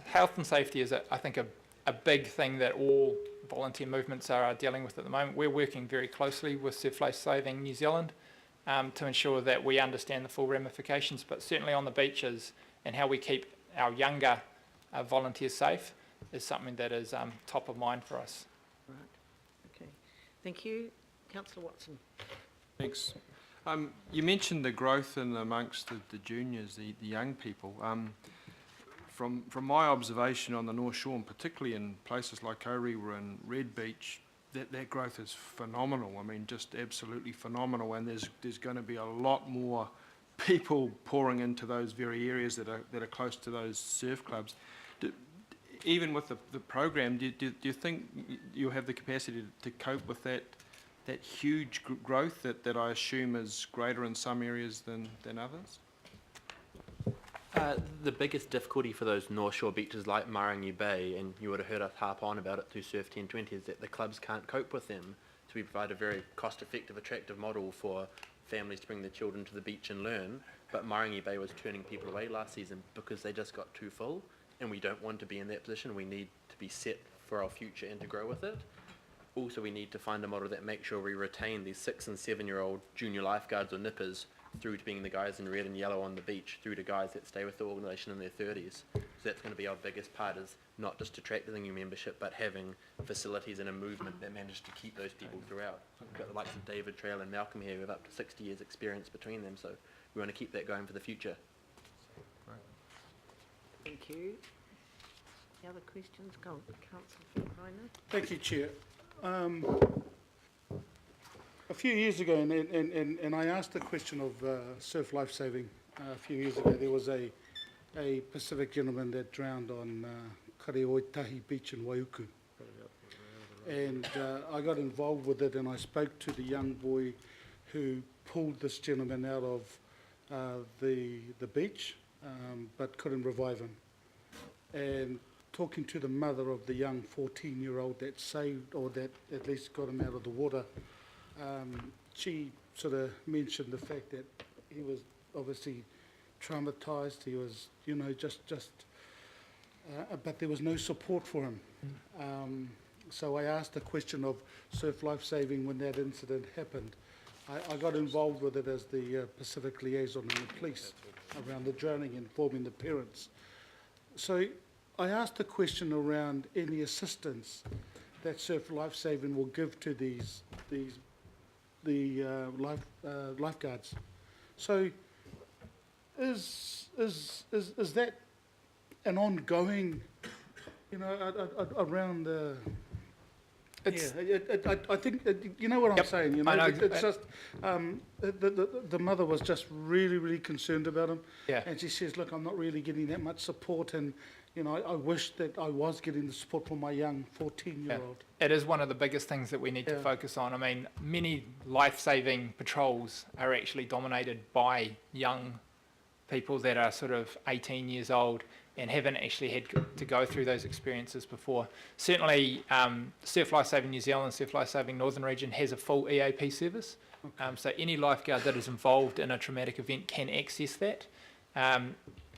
Health and safety is, I think, a big thing that all volunteer movements are dealing with at the moment. We're working very closely with Surf Lifesaving New Zealand to ensure that we understand the full ramifications, but certainly on the beaches and how we keep our younger volunteers safe is something that is top of mind for us. Right. Okay. Thank you. Councillor Watson. Thanks. You mentioned the growth in amongst the juniors, the young people. From my observation on the North Shore, and particularly in places like Orewa and Red Beach, that growth is phenomenal. I mean, just absolutely phenomenal. And there's going to be a lot more people pouring into those very areas that are close to those surf clubs. Even with the program, do you think you'll have the capacity to cope with that huge growth that I assume is greater in some areas than others? The biggest difficulty for those North Shore beaches like Marangi Bay, and you would have heard us harp on about it through Surf 1020, is that the clubs can't cope with them. So we provide a very cost-effective, attractive model for families to bring their children to the beach and learn, but Marangi Bay was turning people away last season because they just got too full, and we don't want to be in that position. We need to be set for our future and to grow with it. Also, we need to find a model that makes sure we retain these 6- and 7-year-old junior lifeguards or nippers through to being the guys in red and yellow on the beach, through to guys that stay with the organisation in their 30s. So that's going to be our biggest part, is not just attracting the new membership, but having facilities and a movement that manages to keep those people throughout. We've got the likes of David Trail and Malcolm here with up to 60 years experience between them, so we want to keep that going for the future. Thank you. Any other questions? Go, Councillor Reiner. Thank you, Chair. A few years ago, and I asked the question of surf lifesaving a few years ago. There was a Pacific gentleman that drowned on Kareoitahi Beach in Waiuku. And I got involved with it, and I spoke to the young boy who pulled this gentleman out of the beach, but couldn't revive him. And talking to the mother of the young 14-year-old that saved, or that at least got him out of the water, she sort of mentioned the fact that he was obviously traumatized. He was, you know, but there was no support for him. So I asked the question of surf life-saving when that incident happened. I got involved with it as the Pacific liaison in the police around the drowning, informing the parents. So I asked the question around any assistance that surf life-saving will give to the lifeguards. So is that an ongoing, you know, around the... I think, you know what I'm saying, you know, it's just, the mother was just really, really concerned about him. Yeah. And she says, look, I'm not really getting that much support, and, you know, I wish that I was getting the support from my young 14-year-old. Yeah. It is one of the biggest things that we need to focus on. I mean, many life-saving patrols are actually dominated by young people that are sort of 18 years old and haven't actually had to go through those experiences before. Certainly, Surf Life Saving New Zealand, Surf Life Saving Northern Region has a full EAP service. So any lifeguard that is involved in a traumatic event can access that.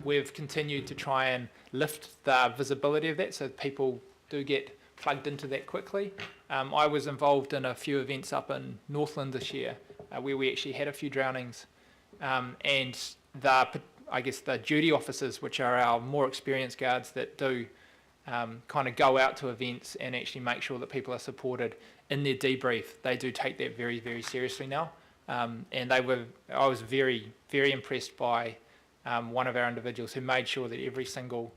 We've continued to try and lift the visibility of that so people do get plugged into that quickly. I was involved in a few events up in Northland this year where we actually had a few drownings, and I guess the duty officers, which are our more experienced guards that do kind of go out to events and actually make sure that people are supported in their debrief, they do take that very, very seriously now. And I was very, very impressed by one of our individuals who made sure that every single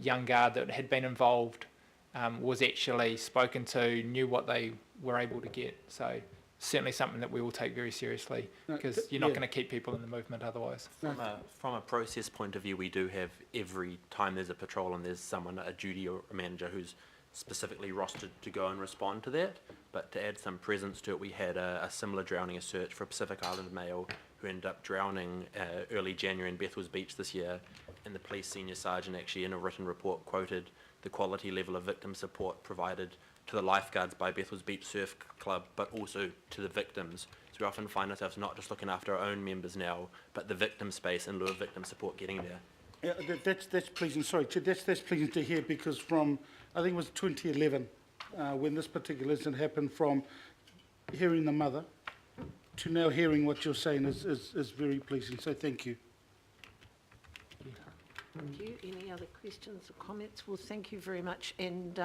young guard that had been involved was actually spoken to, knew what they were able to get. So certainly something that we will take very seriously, because you're not going to keep people in the movement otherwise. From a process point of view, we do have, every time there's a patrol and there's someone, a duty or a manager who's specifically rostered to go and respond to that. But to add some presence to it, we had a similar drowning, a search for a Pacific Island male who ended up drowning early January in Bethels Beach this year, and the police senior sergeant actually in a written report quoted the quality level of victim support provided to the lifeguards by Bethels Beach Surf Club, but also to the victims. So we often find ourselves not just looking after our own members now, but the victim space in lieu of victim support getting there. Yeah, that's pleasing. Sorry, that's pleasing to hear, because from, I think it was 2011, when this particular incident happened, from hearing the mother to now hearing what you're saying is very pleasing. So thank you. Thank you. Any other questions or comments? Well, thank you very much. And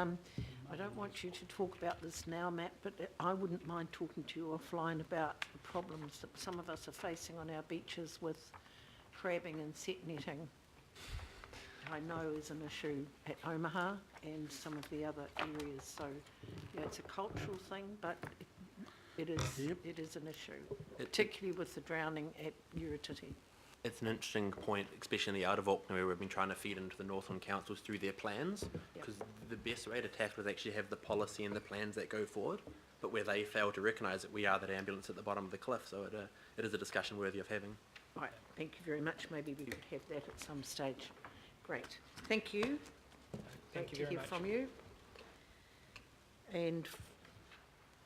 I don't want you to talk about this now, Matt, but I wouldn't mind talking to you offline about the problems that some of us are facing on our beaches with crabbing and set netting. I know is an issue at Omaha and some of the other areas. So, yeah, it's a cultural thing, but it is an issue, particularly with the drowning at Urititi. It's an interesting point, especially in the out of Auckland, where we've been trying to feed into the Northland councils through their plans, because the best way to tackle is actually have the policy and the plans that go forward, but where they fail to recognise that we are that ambulance at the bottom of the cliff, so it is a discussion worthy of having. Right, thank you very much. Maybe we could have that at some stage. Great, thank you. Thank you Great to hear from you. And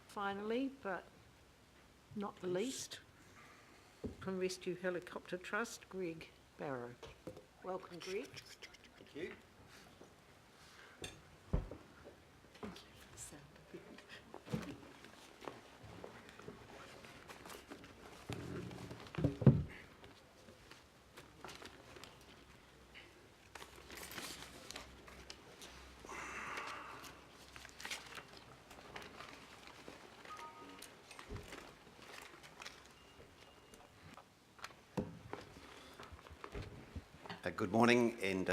finally, but not the least, from Rescue Helicopter Trust, Greg Barrow. Welcome, Greg. Thank you. Good morning, and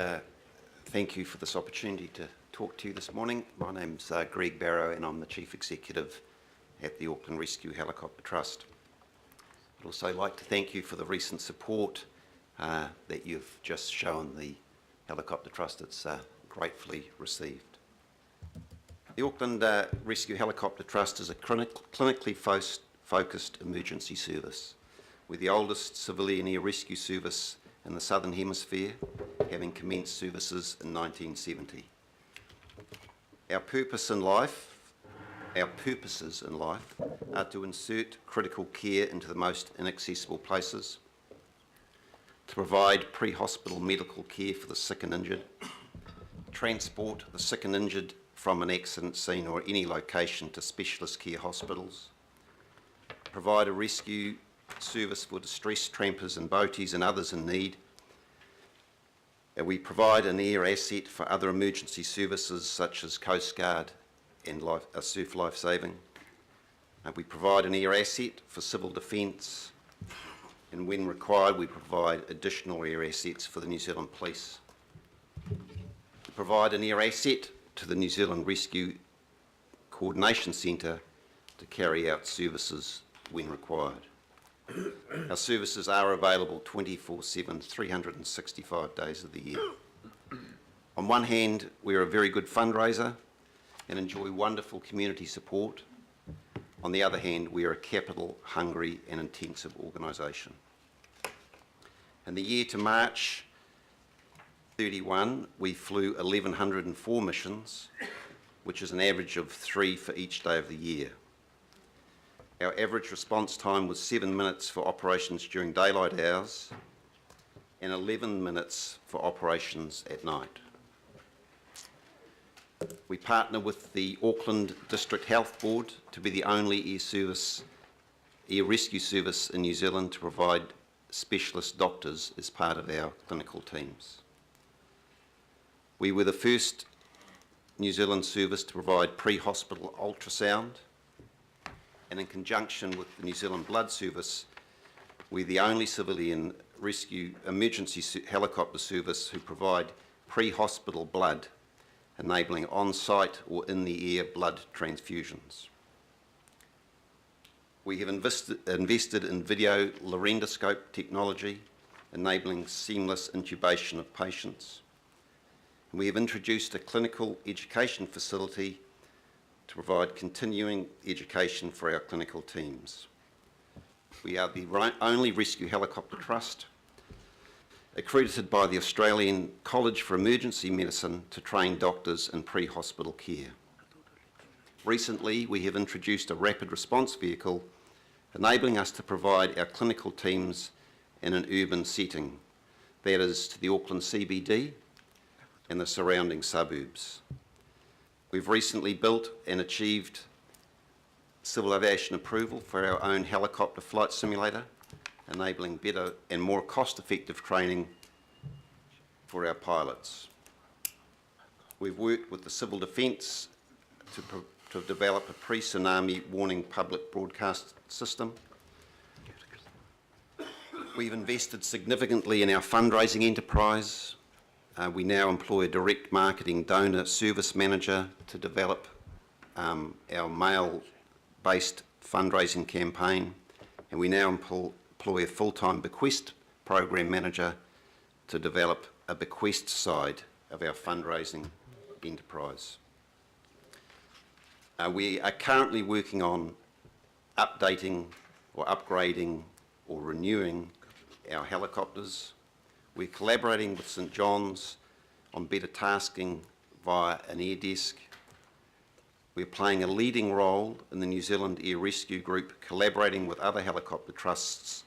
thank you for this opportunity to talk to you this morning. My name's Greg Barrow, and I'm the Chief Executive at the Auckland Rescue Helicopter Trust. I'd also like to thank you for the recent support that you've just shown the Helicopter Trust. It's gratefully received. The Auckland Rescue Helicopter Trust is a clinically focused emergency service. We're the oldest civilian air rescue service in the Southern Hemisphere, having commenced services in 1970. Our purposes in life are to insert critical care into the most inaccessible places, to provide pre-hospital medical care for the sick and injured, transport the sick and injured from an accident scene or any location to specialist care hospitals, provide a rescue service for distressed trampers and boaties and others in need. And we provide an air asset for other emergency services such as Coast Guard and surf lifesaving. We provide an air asset for civil defence, and when required we provide additional air assets for the New Zealand Police. We provide an air asset to the New Zealand Rescue Coordination Centre to carry out services when required. Our services are available 24/7, 365 days of the year. On one hand, we're a very good fundraiser and enjoy wonderful community support. On the other hand, we are a capital hungry and intensive organisation. In the year to March 31, we flew 1,104 missions, which is an average of 3 for each day of the year. Our average response time was 7 minutes for operations during daylight hours and 11 minutes for operations at night. We partner with the Auckland District Health Board to be the only air rescue service in New Zealand to provide specialist doctors as part of our clinical teams. We were the first New Zealand service to provide pre-hospital ultrasound, and in conjunction with the New Zealand Blood Service, we're the only civilian rescue emergency helicopter service who provide pre-hospital blood, enabling on-site or in-the-air blood transfusions. We have invested in video laryngoscope technology, enabling seamless intubation of patients. We have introduced a clinical education facility to provide continuing education for our clinical teams. We are the only rescue helicopter trust accredited by the Australian College for Emergency Medicine to train doctors in pre-hospital care. Recently, we have introduced a rapid response vehicle enabling us to provide our clinical teams in an urban setting, that is to the Auckland CBD and the surrounding suburbs. We've recently built and achieved civil aviation approval for our own helicopter flight simulator, enabling better and more cost-effective training for our pilots. We've worked with the Civil Defence to develop a pre-tsunami warning public broadcast system. We've invested significantly in our fundraising enterprise. We now employ a direct marketing donor service manager to develop our mail-based fundraising campaign, and we now employ a full-time bequest program manager to develop a bequest side of our fundraising enterprise. We are currently working on updating or upgrading or renewing our helicopters. We're collaborating with St John's on better tasking via an air desk. We're playing a leading role in the New Zealand Air Rescue Group, collaborating with other helicopter trusts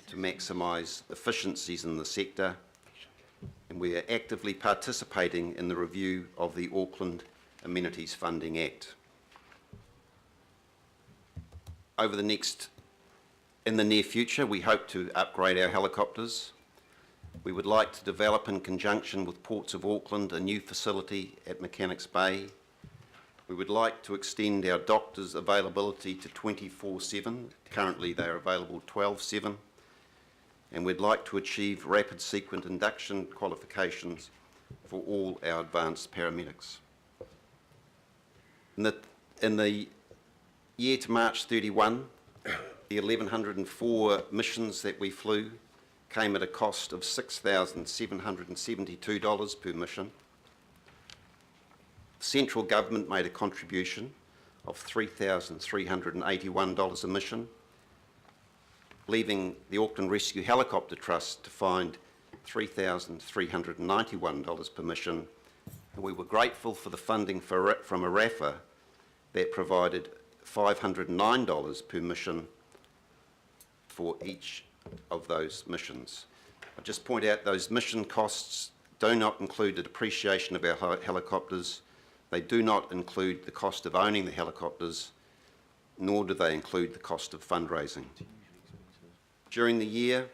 to maximise efficiencies in the sector, and we are actively participating in the review of the Auckland Amenities Funding Act. In the near future, we hope to upgrade our helicopters. We would like to develop, in conjunction with Ports of Auckland, a new facility at Mechanics Bay. We would like to extend our doctors' availability to 24/7. Currently they are available 12/7. And we'd like to achieve rapid sequence induction qualifications for all our advanced paramedics. In the year to March 31, the 1,104 missions that we flew came at a cost of $6,772 per mission. central government made a contribution of $3,381 a mission, leaving the Auckland Rescue Helicopter Trust to find $3,391 per mission, and we were grateful for the funding from ARAFA that provided $509 per mission for each of those missions. I just point out those mission costs do not include the depreciation of our helicopters. They do not include the cost of owning the helicopters, nor do they include the cost of fundraising. During the year,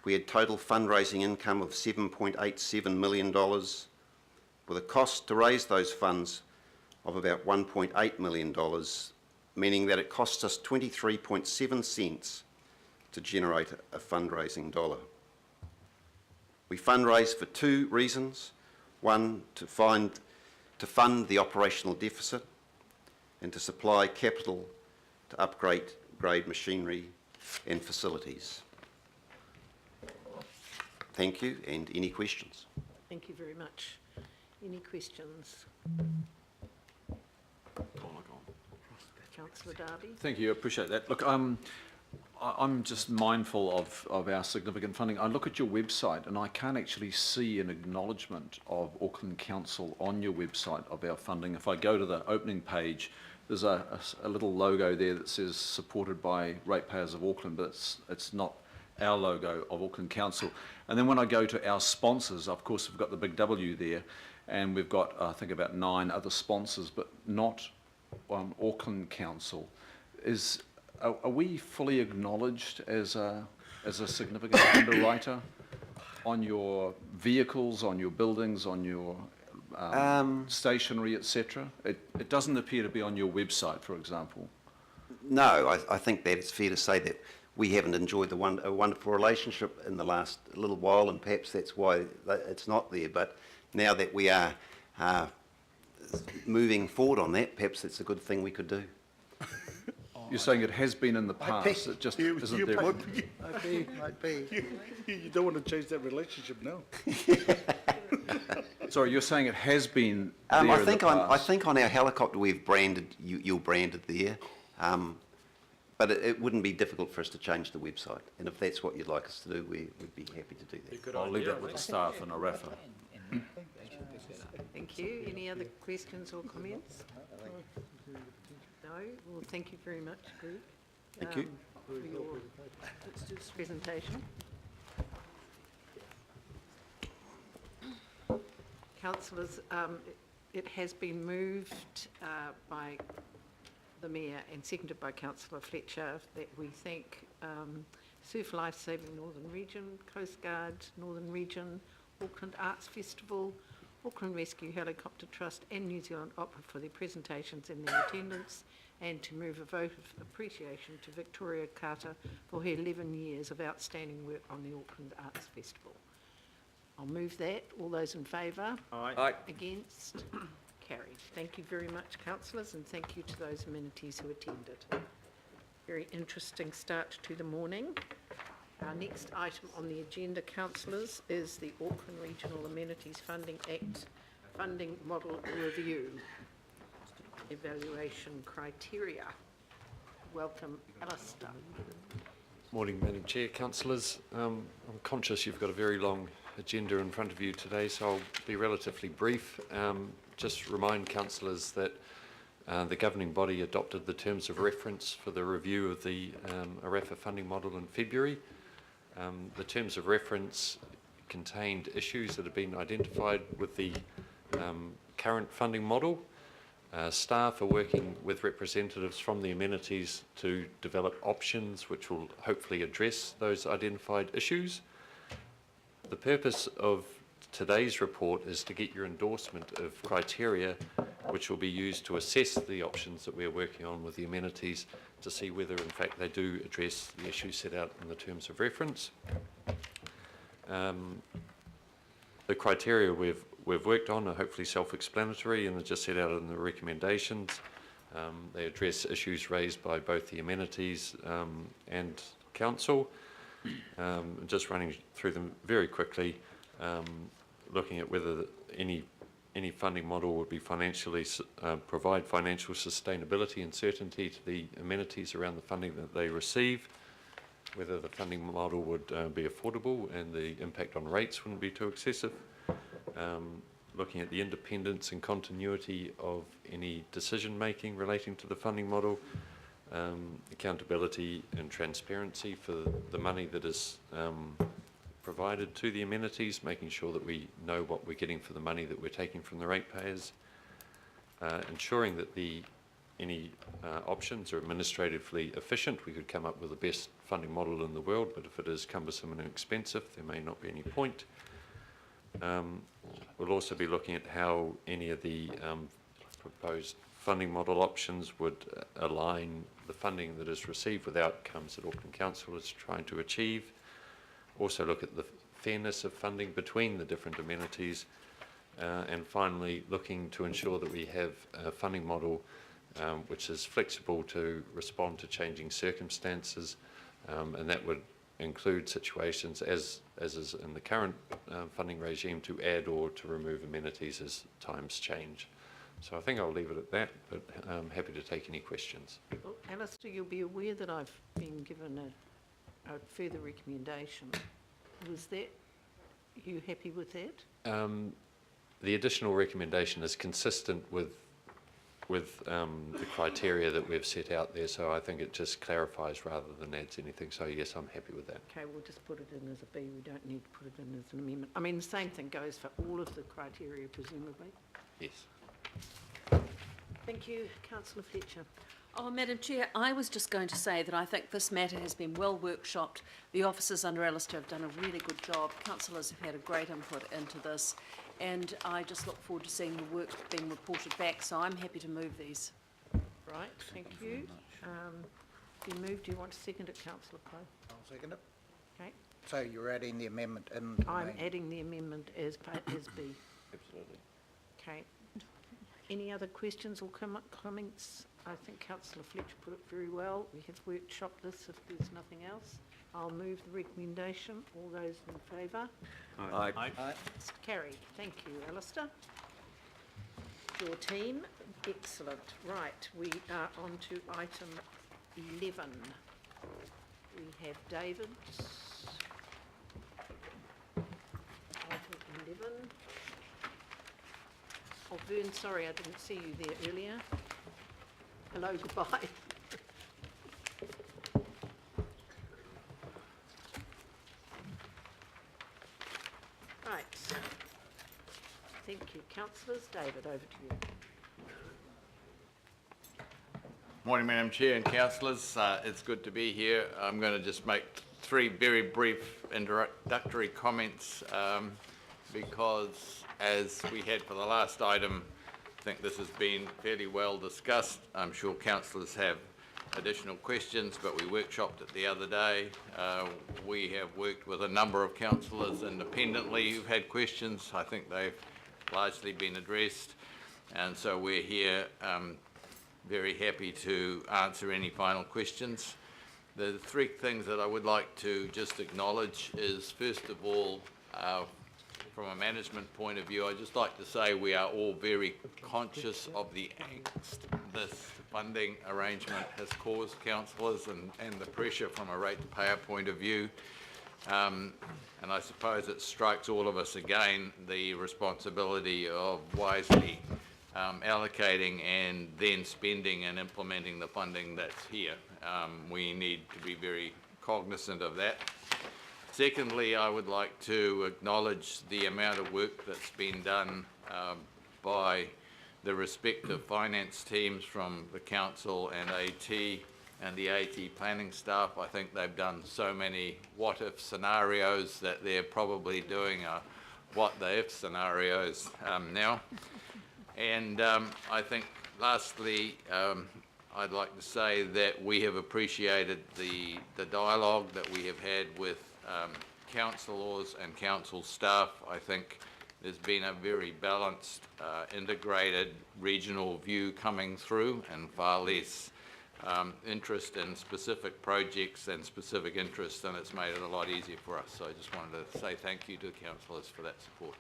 we had total fundraising income of $7.87 million, with a cost to raise those funds of about $1.8 million, meaning that it cost us 23.7 cents to generate a fundraising dollar. We fundraised for two reasons. One, to fund the operational deficit and to supply capital to upgrade machinery and facilities. Thank you, and any questions? Thank you very much. Any questions? Councillor Darby. Thank you, I appreciate that. Look, I'm just mindful of our significant funding. I look at your website and I can't actually see an acknowledgement of Auckland Council on your website of our funding. If I go to the opening page, there's a little logo there that says supported by ratepayers of Auckland, but it's not our logo of Auckland Council. And then when I go to our sponsors, of course we've got the big W there, and we've got I think about 9 other sponsors, but not Auckland Council. Are we fully acknowledged as a significant underwriter on your vehicles, on your buildings, on your stationery, etc.? It doesn't appear to be on your website, for example. No, I think that it's fair to say that we haven't enjoyed a wonderful relationship in the last little while, and perhaps that's why it's not there. But now that we are moving forward on that, perhaps it's a good thing we could do. You're saying it has been in the past, it just isn't there. Might be. You don't want to change that relationship now. Sorry, you're saying it has been there I in the past. I think on our helicopter we've branded, you're branded there, but it wouldn't be difficult for us to change the website, and if that's what you'd like us to do, we'd be happy to do that. I'll leave it with the staff and ARAFA. Thank you. Any other questions or comments? No? Well, thank you very much, Greg. Thank you. For your presentation. Councillors, it has been moved by the Mayor and seconded by Councillor Fletcher that we thank Surf Lifesaving Northern Region, Coast Guard Northern Region, Auckland Arts Festival, Auckland Rescue Helicopter Trust and New Zealand Opera for their presentations and their attendance, and to move a vote of appreciation to Victoria Carter for her 11 years of outstanding work on the Auckland Arts Festival. I'll move that. All those in favour? Aye. Aye. Against? Carried. Thank you very much, councillors, and thank you to those amenities who attended. Very interesting start to the morning. Our next item on the agenda, councillors, is the Auckland Regional Amenities Funding Act Funding Model Review. Evaluation criteria. Welcome, Alistair. Morning, Madam Chair, councillors. I'm conscious you've got a very long agenda in front of you today, so I'll be relatively brief. Just remind councillors that the governing body adopted the terms of reference for the review of the ARAFA funding model in February. The terms of reference contained issues that have been identified with the current funding model. Staff are working with representatives from the amenities to develop options which will hopefully address those identified issues. The purpose of today's report is to get your endorsement of criteria which will be used to assess the options that we are working on with the amenities to see whether in fact they do address the issues set out in the terms of reference. The criteria we've worked on are hopefully self-explanatory and are just set out in the recommendations. They address issues raised by both the amenities and council. Just running through them very quickly, looking at whether any any funding model would be provide financial sustainability and certainty to the amenities around the funding that they receive, whether the funding model would be affordable and the impact on rates wouldn't be too excessive, looking at the independence and continuity of any decision making relating to the funding model, accountability and transparency for the money that is provided to the amenities, making sure that we know what we're getting for the money that we're taking from the ratepayers, ensuring that any options are administratively efficient. We could come up with the best funding model in the world, but if it is cumbersome and expensive, there may not be any point. We'll also be looking at how any of the proposed funding model options would align the funding that is received with outcomes that Auckland Council is trying to achieve. Also look at the fairness of funding between the different amenities, and finally looking to ensure that we have a funding model which is flexible to respond to changing circumstances, and that would include situations as is in the current funding regime to add or to remove amenities as times change. So I think I'll leave it at that, but I'm happy to take any questions. Well, Alistair, you'll be aware that I've been given a further recommendation. Was that, are you happy with that? The additional recommendation is consistent with the criteria that we've set out there, so I think it just clarifies rather than adds anything. So yes, I'm happy with that. Okay, we'll just put it in as a B. We don't need to put it in as an amendment. I mean, the same thing goes for all of the criteria, presumably. Yes. Thank you, Councillor Fletcher. Oh, Madam Chair, I was just going to say that I think this matter has been well workshopped. The officers under Alistair have done a really good job. Councillors have had a great input into this, and I just look forward to seeing the work being reported back, so I'm happy to move these. Right, thank you. You moved. Do you want to second it, Councillor Crowe? I'll second it. Okay. So you're adding the amendment in? I'm adding the amendment as B. Absolutely. Okay. Any other questions or comments? I think Councillor Fletcher put it very well. We have workshopped this if there's nothing else. I'll move the recommendation. All those in favour? Aye. It's carried. Thank you, Alistair. Your team, excellent. Right, we are on to item 11. We have David's. Item 11. Oh, Vern, sorry, I didn't see you there earlier. Hello, goodbye. Right. Thank you. Councillors, David, over to you. Morning, Madam Chair and councillors. It's good to be here. I'm going to just make three very brief introductory comments because as we had for the last item, I think this has been fairly well discussed. I'm sure councillors have additional questions, but we workshopped it the other day. We have worked with a number of councillors independently who've had questions. I think they've largely been addressed, and so we're here very happy to answer any final questions. The three things that I would like to just acknowledge is, first of all, from a management point of view, I'd just like to say we are all very conscious of the angst this funding arrangement has caused councillors and the pressure from a ratepayer point of view. And I suppose it strikes all of us again the responsibility of wisely allocating and then spending and implementing the funding that's here. We need to be very cognizant of that. Secondly, I would like to acknowledge the amount of work that's been done by the respective finance teams from the council and AT and the AT planning staff. I think they've done so many what-if scenarios that they're probably doing what-the-if scenarios now. And I think lastly, I'd like to say that we have appreciated the dialogue that we have had with councillors and council staff. I think there's been a very balanced, integrated regional view coming through and far less interest in specific projects and specific interests, and it's made it a lot easier for us. So I just wanted to say thank you to the councillors for that support.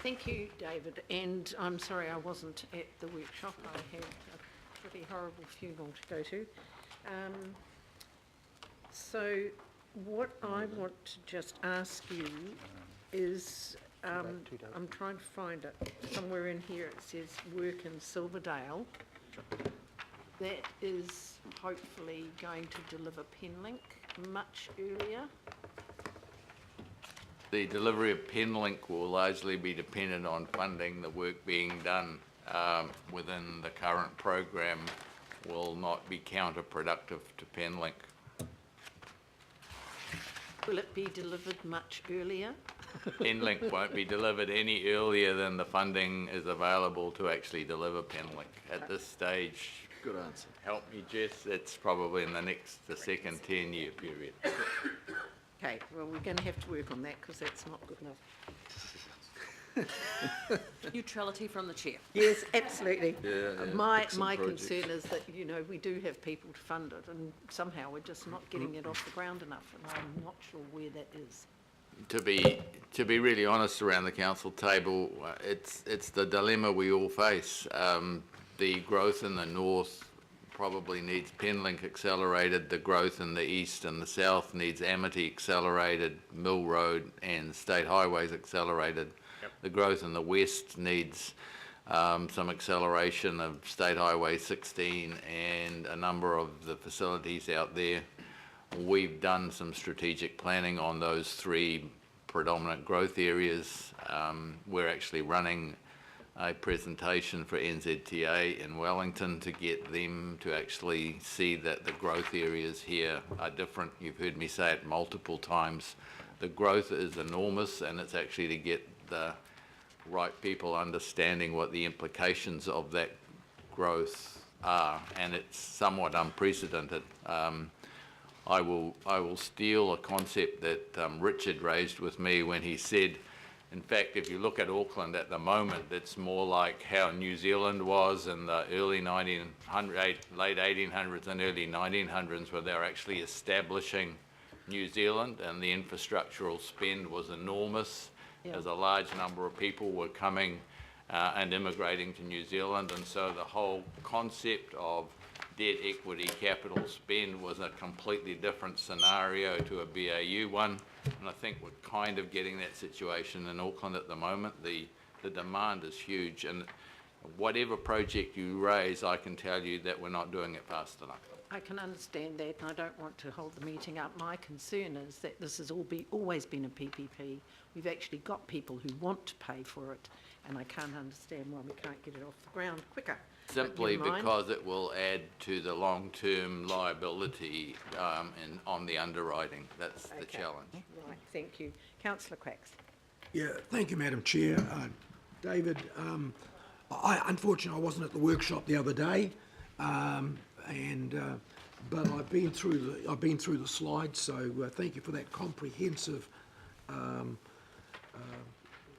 Thank you, David, and I'm sorry I wasn't at the workshop. I had a pretty horrible funeral to go to. So what I want to just ask you is, I'm trying to find it, somewhere in here it says work in Silverdale. That is hopefully going to deliver Penlink much earlier. The delivery of Penlink will largely be dependent on funding. The work being done within the current program will not be counterproductive to Penlink. Will it be delivered much earlier? Penlink won't be delivered any earlier than the funding is available to actually deliver Penlink. At this stage, Good answer. help me Jess, it's probably in the second 10-year period. Okay, well, we're going to have to work on that because that's not good enough. Neutrality from the chair. Yes, absolutely. Yeah, My excellent project. concern is that, you know, we do have people to fund it and somehow we're just not getting it off the ground enough, and I'm not sure where that is. To be really honest around the council table, it's the dilemma we all face. The growth in the north probably needs Penlink accelerated. The growth in the east and the south needs Amity accelerated, Mill Road and State Highways accelerated. Yep. The growth in the west needs some acceleration of State Highway 16 and a number of the facilities out there. We've done some strategic planning on those three predominant growth areas. We're actually running a presentation for NZTA in Wellington to get them to actually see that the growth areas here are different. You've heard me say it multiple times. The growth is enormous, and it's actually to get the right people understanding what the implications of that growth are, and it's somewhat unprecedented. I will steal a concept that Richard raised with me when he said, in fact, if you look at Auckland at the moment, it's more like how New Zealand was in the early late 1800s and early 1900s, where they were actually establishing New Zealand, and the infrastructural spend was enormous. Yeah. As a large number of people were coming and immigrating to New Zealand, and so the whole concept of debt equity capital spend was a completely different scenario to a BAU one, and I think we're kind of getting that situation in Auckland at the moment. The demand is huge, and whatever project you raise, I can tell you that we're not doing it fast enough. I can understand that, and I don't want to hold the meeting up. My concern is that this has always been a PPP. We've actually got people who want to pay for it, and I can't understand why we can't get it off the ground quicker. Simply because it will add to the long-term liability on the underwriting. That's the challenge. Right, thank you. Councillor Quacks. Yeah, thank you, Madam Chair. David, unfortunately, I wasn't at the workshop the other day, but I've been through the slides. So thank you for that comprehensive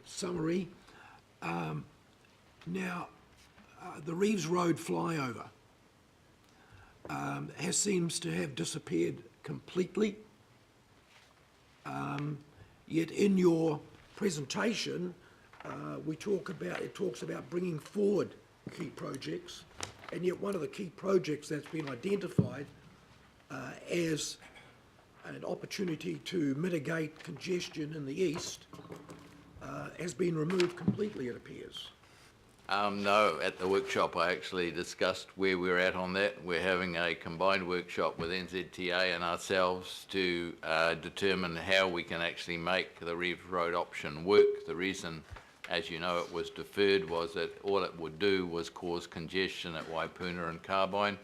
summary. Now, the Reeves Road flyover seems to have disappeared completely. Yet in your presentation, it talks about bringing forward key projects, and yet one of the key projects that's been identified as an opportunity to mitigate congestion in the east has been removed completely, it appears. No, at the workshop I actually discussed where we're at on that. We're having a combined workshop with NZTA and ourselves to determine how we can actually make the Reeves Road option work. The reason, as you know, it was deferred was that all it would do was cause congestion at Waipuna and Carbine.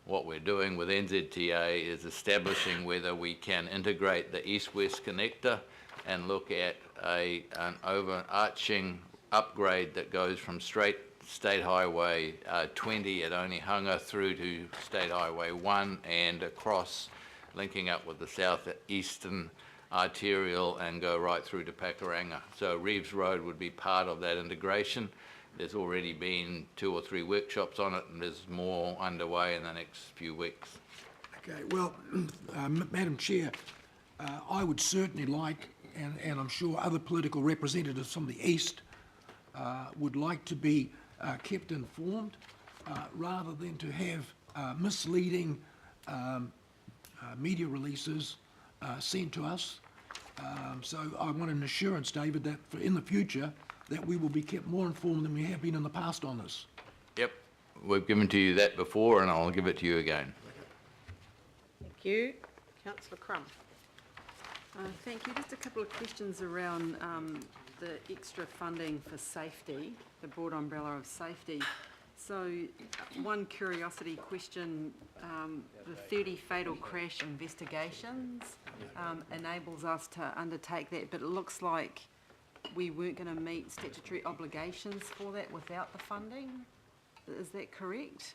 What we're doing with NZTA is establishing whether we can integrate the east-west connector and look at an overarching upgrade that goes from straight State Highway 20 at Onehunga through to State Highway 1 and across, linking up with the southeastern arterial and go right through to Pakuranga. So Reeves Road would be part of that integration. There's already been 2 or 3 workshops on it, and there's more underway in the next few weeks. Okay, well, Madam Chair, I would certainly like, and I'm sure other political representatives from the east would like to be kept informed rather than to have misleading media releases sent to us. So I want an assurance, David, that for in the future that we will be kept more informed than we have been in the past on this. Yep, we've given to you that before, and I'll give it to you again. Thank you. Councillor Crum. Thank you. Just a couple of questions around the extra funding for safety, the broad umbrella of safety. So one curiosity question, the 30 fatal crash investigations enables us to undertake that, but it looks like we weren't going to meet statutory obligations for that without the funding. Is that correct?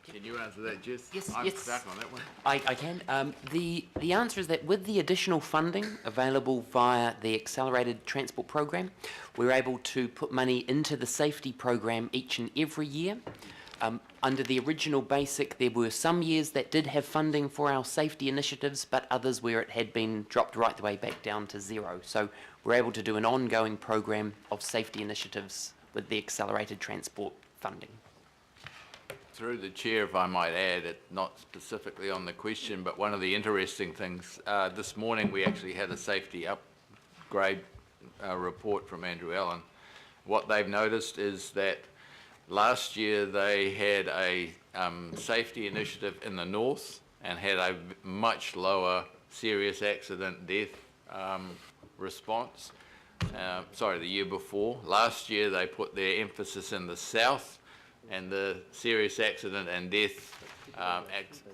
Can you answer that, Jess? Yes, I'm yes. stuck on that one. I can. The answer is that with the additional funding available via the Accelerated Transport Program, we're able to put money into the safety program each and every year. Under the original basic, there were some years that did have funding for our safety initiatives, but others where it had been dropped right the way back down to zero. So we're able to do an ongoing program of safety initiatives with the Accelerated Transport funding. Through the chair, if I might add, it not specifically on the question, but one of the interesting things, this morning we actually had a safety upgrade report from Andrew Allen. What they've noticed is that last year they had a safety initiative in the north and had a much lower serious accident death response. Sorry, the year before. Last year they put their emphasis in the south, and the serious accident and death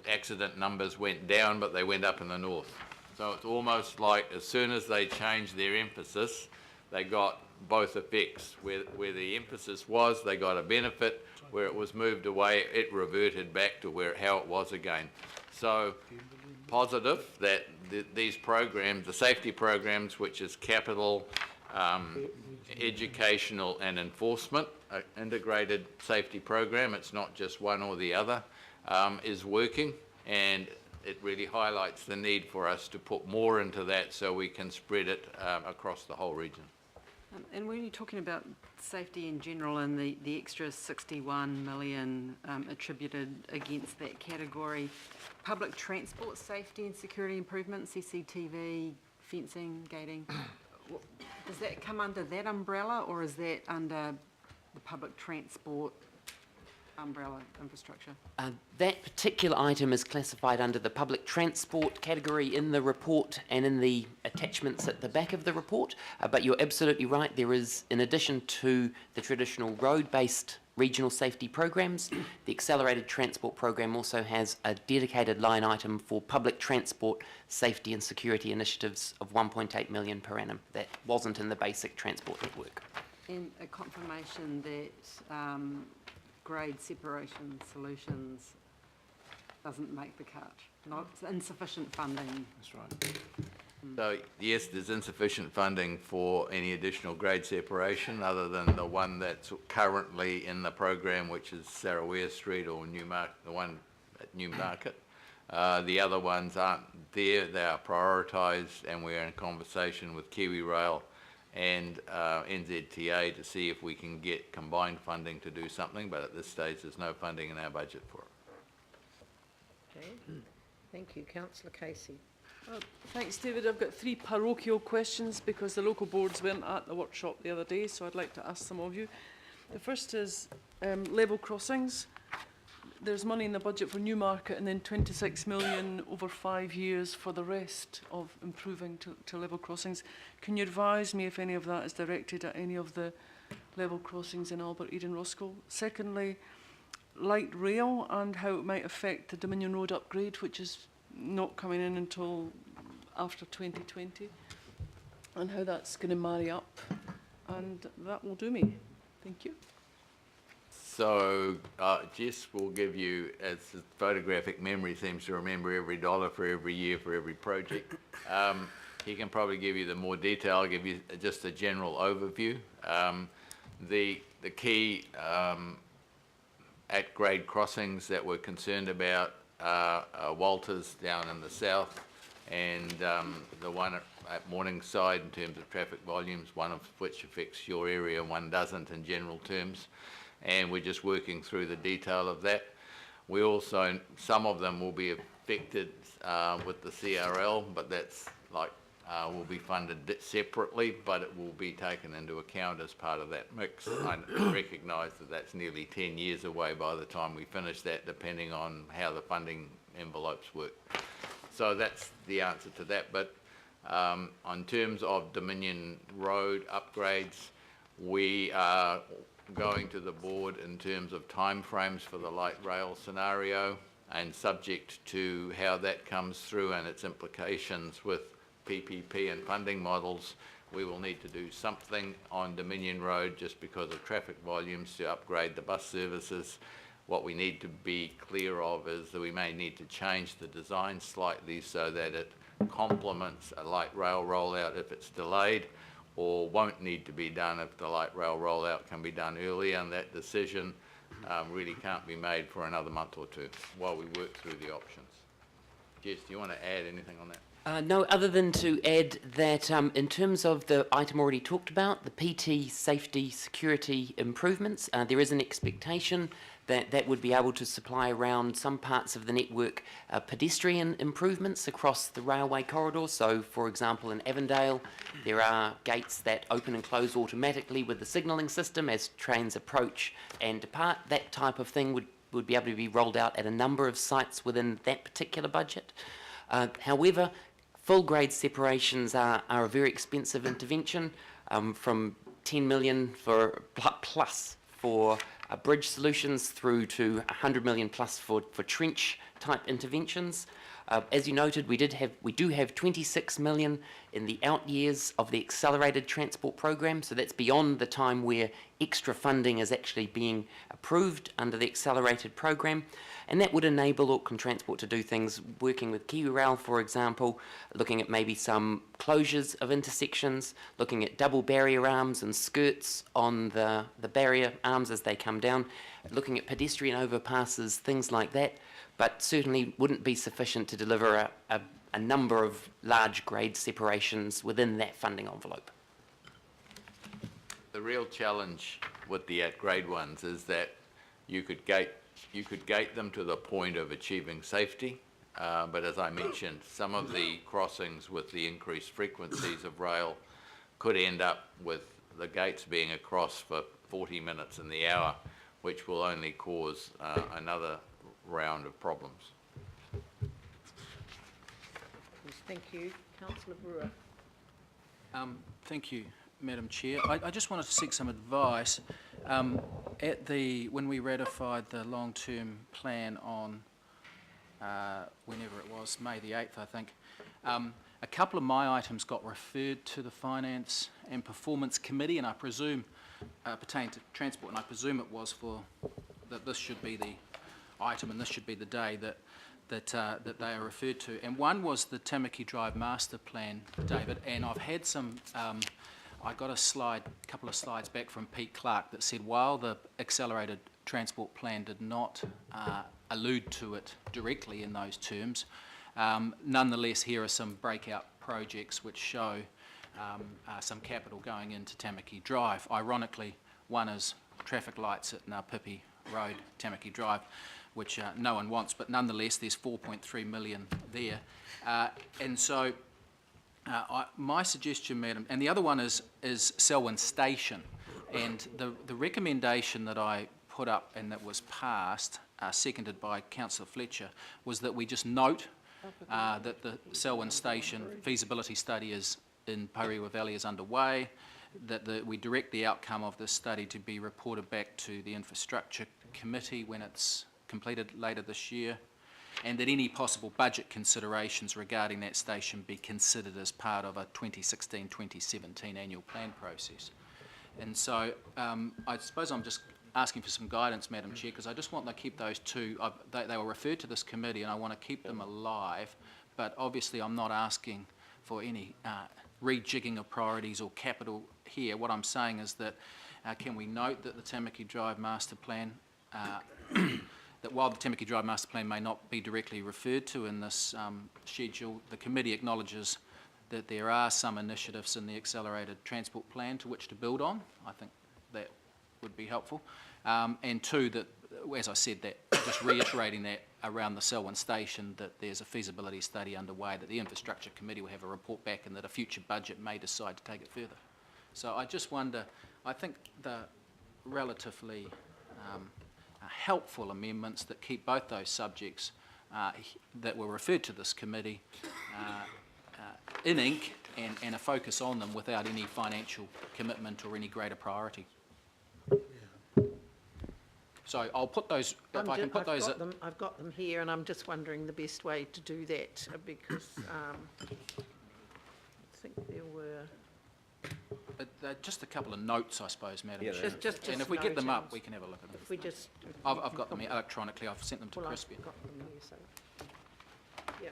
accident numbers went down, but they went up in the north. So it's almost like as soon as they changed their emphasis, they got both effects. Where the emphasis was, they got a benefit. Where it was moved away, it reverted back to how it was again. So positive that these programs, the safety programs, which is capital, educational and enforcement, integrated safety program, it's not just one or the other, is working, and it really highlights the need for us to put more into that so we can spread it across the whole region. And when you're talking about safety in general and the extra 61 million attributed against that category, public transport safety and security improvements, CCTV, fencing, gating, does that come under that umbrella, or is that under the public transport umbrella infrastructure? That particular item is classified under the public transport category in the report and in the attachments at the back of the report, but you're absolutely right. There is, in addition to the traditional road-based regional safety programs, the Accelerated Transport Program also has a dedicated line item for public transport safety and security initiatives of 1.8 million per annum. That wasn't in the basic transport network. And a confirmation that grade separation solutions doesn't make the cut, not insufficient funding. That's right. So yes, there's insufficient funding for any additional grade separation other than the one that's currently in the program, which is Sarawea Street or Newmarket, the one at Newmarket. The other ones aren't there, they are prioritised, and we're in conversation with Kiwi Rail and NZTA to see if we can get combined funding to do something, but at this stage there's no funding in our budget for it. Okay. Thank you. Councillor Casey. Thanks, David. I've got 3 parochial questions because the local boards weren't at the workshop the other day, so I'd like to ask some of you. The first is level crossings. There's money in the budget for Newmarket and then 26 million over 5 years for the rest of improving to level crossings. Can you advise me if any of that is directed at any of the level crossings in Albert, Eden, Roscoe? Secondly, light rail and how it might affect the Dominion Road upgrade, which is not coming in until after 2020, and how that's going to marry up. And that will do me. Thank you. So Jess will give you, as his photographic memory seems to remember every dollar for every year for every project. He can probably give you the more detail. I'll give you just a general overview. The key at-grade crossings that we're concerned about Walters down in the south, and the one at Morningside in terms of traffic volumes, one of which affects your area and one doesn't in general terms. And we're just working through the detail of that. We also, some of them will be affected with the CRL, but that's will be funded separately, but it will be taken into account as part of that mix. I recognise that that's nearly 10 years away by the time we finish that, depending on how the funding envelopes work. So that's the answer to that. But on terms of Dominion Road upgrades, we are going to the board in terms of timeframes for the light rail scenario, and subject to how that comes through and its implications with PPP and funding models, we will need to do something on Dominion Road just because of traffic volumes to upgrade the bus services. What we need to be clear of is that we may need to change the design slightly so that it complements a light rail rollout if it's delayed, or won't need to be done if the light rail rollout can be done earlier, and that decision really can't be made for another month or two while we work through the options. Jess, do you want to add anything on that? No, other than to add that in terms of the item already talked about, the PT safety security improvements, there is an expectation that that would be able to supply around some parts of the network pedestrian improvements across the railway corridor. So, for example, in Avondale, there are gates that open and close automatically with the signalling system as trains approach and depart. That type of thing would be able to be rolled out at a number of sites within that particular budget. However, full grade separations are a very expensive intervention, from 10 million for plus for bridge solutions through to 100 million plus for trench type interventions. As you noted, we do have 26 million in the out years of the accelerated transport program, so that's beyond the time where extra funding is actually being approved under the accelerated program, and that would enable Auckland Transport to do things, working with KiwiRail, for example, looking at maybe some closures of intersections, looking at double barrier arms and skirts on the barrier arms as they come down, looking at pedestrian overpasses, things like that, but certainly wouldn't be sufficient to deliver a number of large grade separations within that funding envelope. The real challenge with the at-grade ones is that you could gate them to the point of achieving safety, but as I mentioned, some of the crossings with the increased frequencies of rail could end up with the gates being across for 40 minutes in the hour, which will only cause another round of problems. Thank you. Councillor Brewer. Thank you, Madam Chair. I just wanted to seek some advice. When we ratified the long-term plan on, whenever it was, May the 8th, I think, a couple of my items got referred to the Finance and Performance Committee, and I presume pertain to transport, and I presume it was that this should be the item and this should be the day that they are referred to. And one was the Tamaki Drive Master Plan, David, and I've had some, I got a couple of slides back from Pete Clark that said while the accelerated transport plan did not allude to it directly in those terms, nonetheless here are some breakout projects which show some capital going into Tamaki Drive. Ironically, one is traffic lights at Ngāpipi Road, Tamaki Drive, which no one wants, but nonetheless there's 4.3 million there. And so my suggestion, Madam, and the other one is Selwyn Station, and the recommendation that I put up and that was passed, seconded by Councillor Fletcher, was that we just note that the Selwyn Station feasibility study is in Parewa Valley is underway, that we direct the outcome of this study to be reported back to the Infrastructure Committee when it's completed later this year, and that any possible budget considerations regarding that station be considered as part of a 2016-2017 annual plan process. And so I suppose I'm just asking for some guidance, Madam Chair, because I just want to keep those two, they were referred to this committee and I want to keep them alive, but obviously I'm not asking for any rejigging of priorities or capital here. What I'm saying is that can we note that the Tamaki Drive Master Plan, that while the Tamaki Drive Master Plan may not be directly referred to in this schedule, the committee acknowledges that there are some initiatives in the accelerated transport plan to which to build on. I think that would be helpful. And two, that, as I said, that just reiterating that around the Selwyn station, that there's a feasibility study underway, that the infrastructure committee will have a report back, and that a future budget may decide to take it further. So I just wonder, I think the relatively helpful amendments that keep both those subjects that were referred to this committee in ink and a focus on them without any financial commitment or any greater priority. So I'll put those, if I can put those... I've got them here, and I'm just wondering the best way to do that, because I think there were... just a couple of notes, I suppose, Madam Chair. Just and if we get them up, we can have a look at them. If we just... I've got them electronically. I've sent them to Crispy. I've got them here, so... Yeah.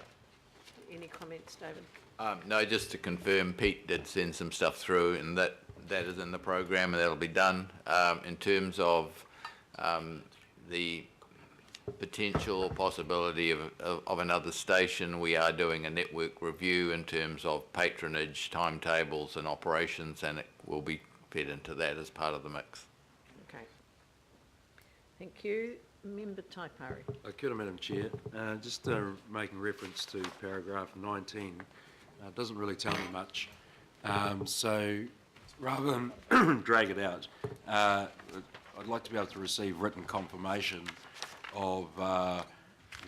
Any comments, David? No, just to confirm, Pete did send some stuff through, and that is in the program, and that'll be done. In terms of the potential or possibility of another station, we are doing a network review in terms of patronage, timetables and operations, and it will be fed into that as part of the mix. Okay. Thank you. Member Taipari. Kia ora, Madam Chair. Just making reference to paragraph 19, doesn't really tell me much. So rather than drag it out, I'd like to be able to receive written confirmation of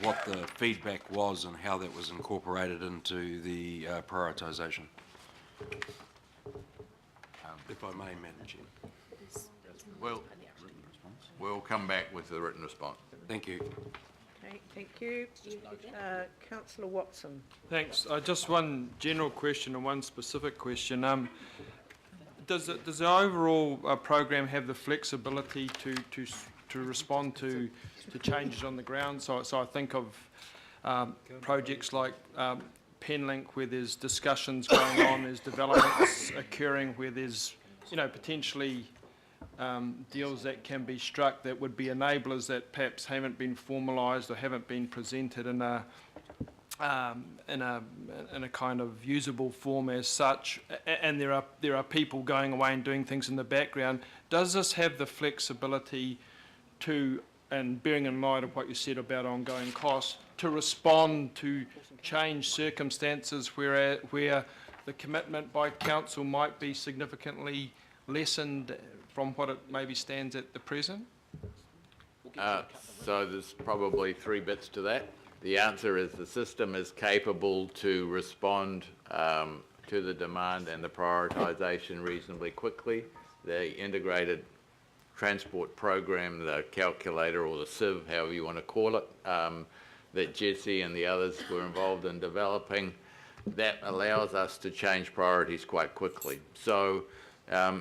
what the feedback was and how that was incorporated into the prioritisation. If I may, Madam Chair. We'll come back with the written response. Thank you. Okay, thank you. Councillor Watson. Thanks. Just one general question and one specific question. Does the overall program have the flexibility to respond to changes on the ground? So I think of projects like Penlink, where there's discussions going on, there's developments occurring, where there's potentially deals that can be struck that would be enablers that perhaps haven't been formalised or haven't been presented in a kind of usable form as such, and there are people going away and doing things in the background. Does this have the flexibility to, and bearing in mind of what you said about ongoing costs, to respond to change circumstances where the commitment by council might be significantly lessened from what it maybe stands at the present? So there's probably three bits to that. The answer is the system is capable to respond to the demand and the prioritisation reasonably quickly. The integrated transport program, the calculator or the sieve, however you want to call it, that Jesse and the others were involved in developing, that allows us to change priorities quite quickly. So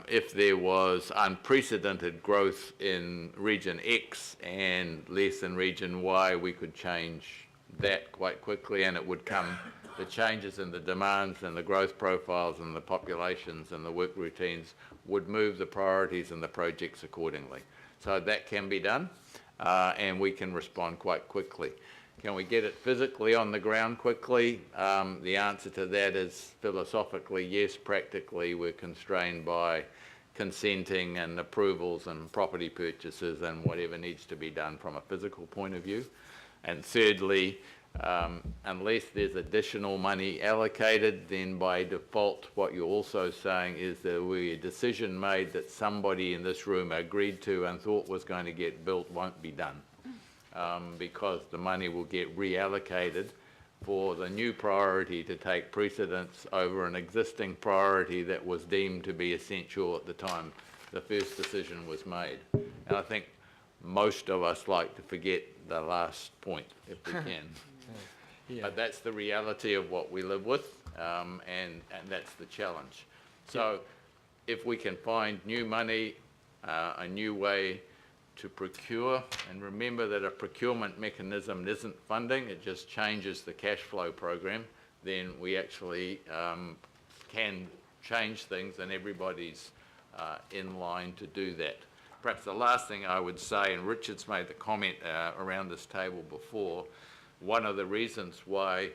if there was unprecedented growth in region X and less in region Y, we could change that quite quickly, and it would come, the changes in the demands and the growth profiles and the populations and the work routines would move the priorities and the projects accordingly. So that can be done, and we can respond quite quickly. Can we get it physically on the ground quickly? The answer to that is philosophically yes. Practically, we're constrained by consenting and approvals and property purchases and whatever needs to be done from a physical point of view. And thirdly, unless there's additional money allocated, then by default what you're also saying is that a decision made that somebody in this room agreed to and thought was going to get built won't be done. Because the money will get reallocated for the new priority to take precedence over an existing priority that was deemed to be essential at the time the first decision was made. And I think most of us like to forget the last point if we can. Yeah. But that's the reality of what we live with, and that's the challenge. So if we can find new money, a new way to procure, and remember that a procurement mechanism isn't funding, it just changes the cash flow program, then we actually can change things, and everybody's in line to do that. Perhaps the last thing I would say, and Richard's made the comment around this table before, one of the reasons why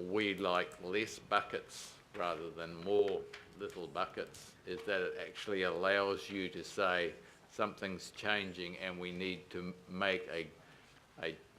we like less buckets rather than more little buckets is that it actually allows you to say something's changing and we need to make a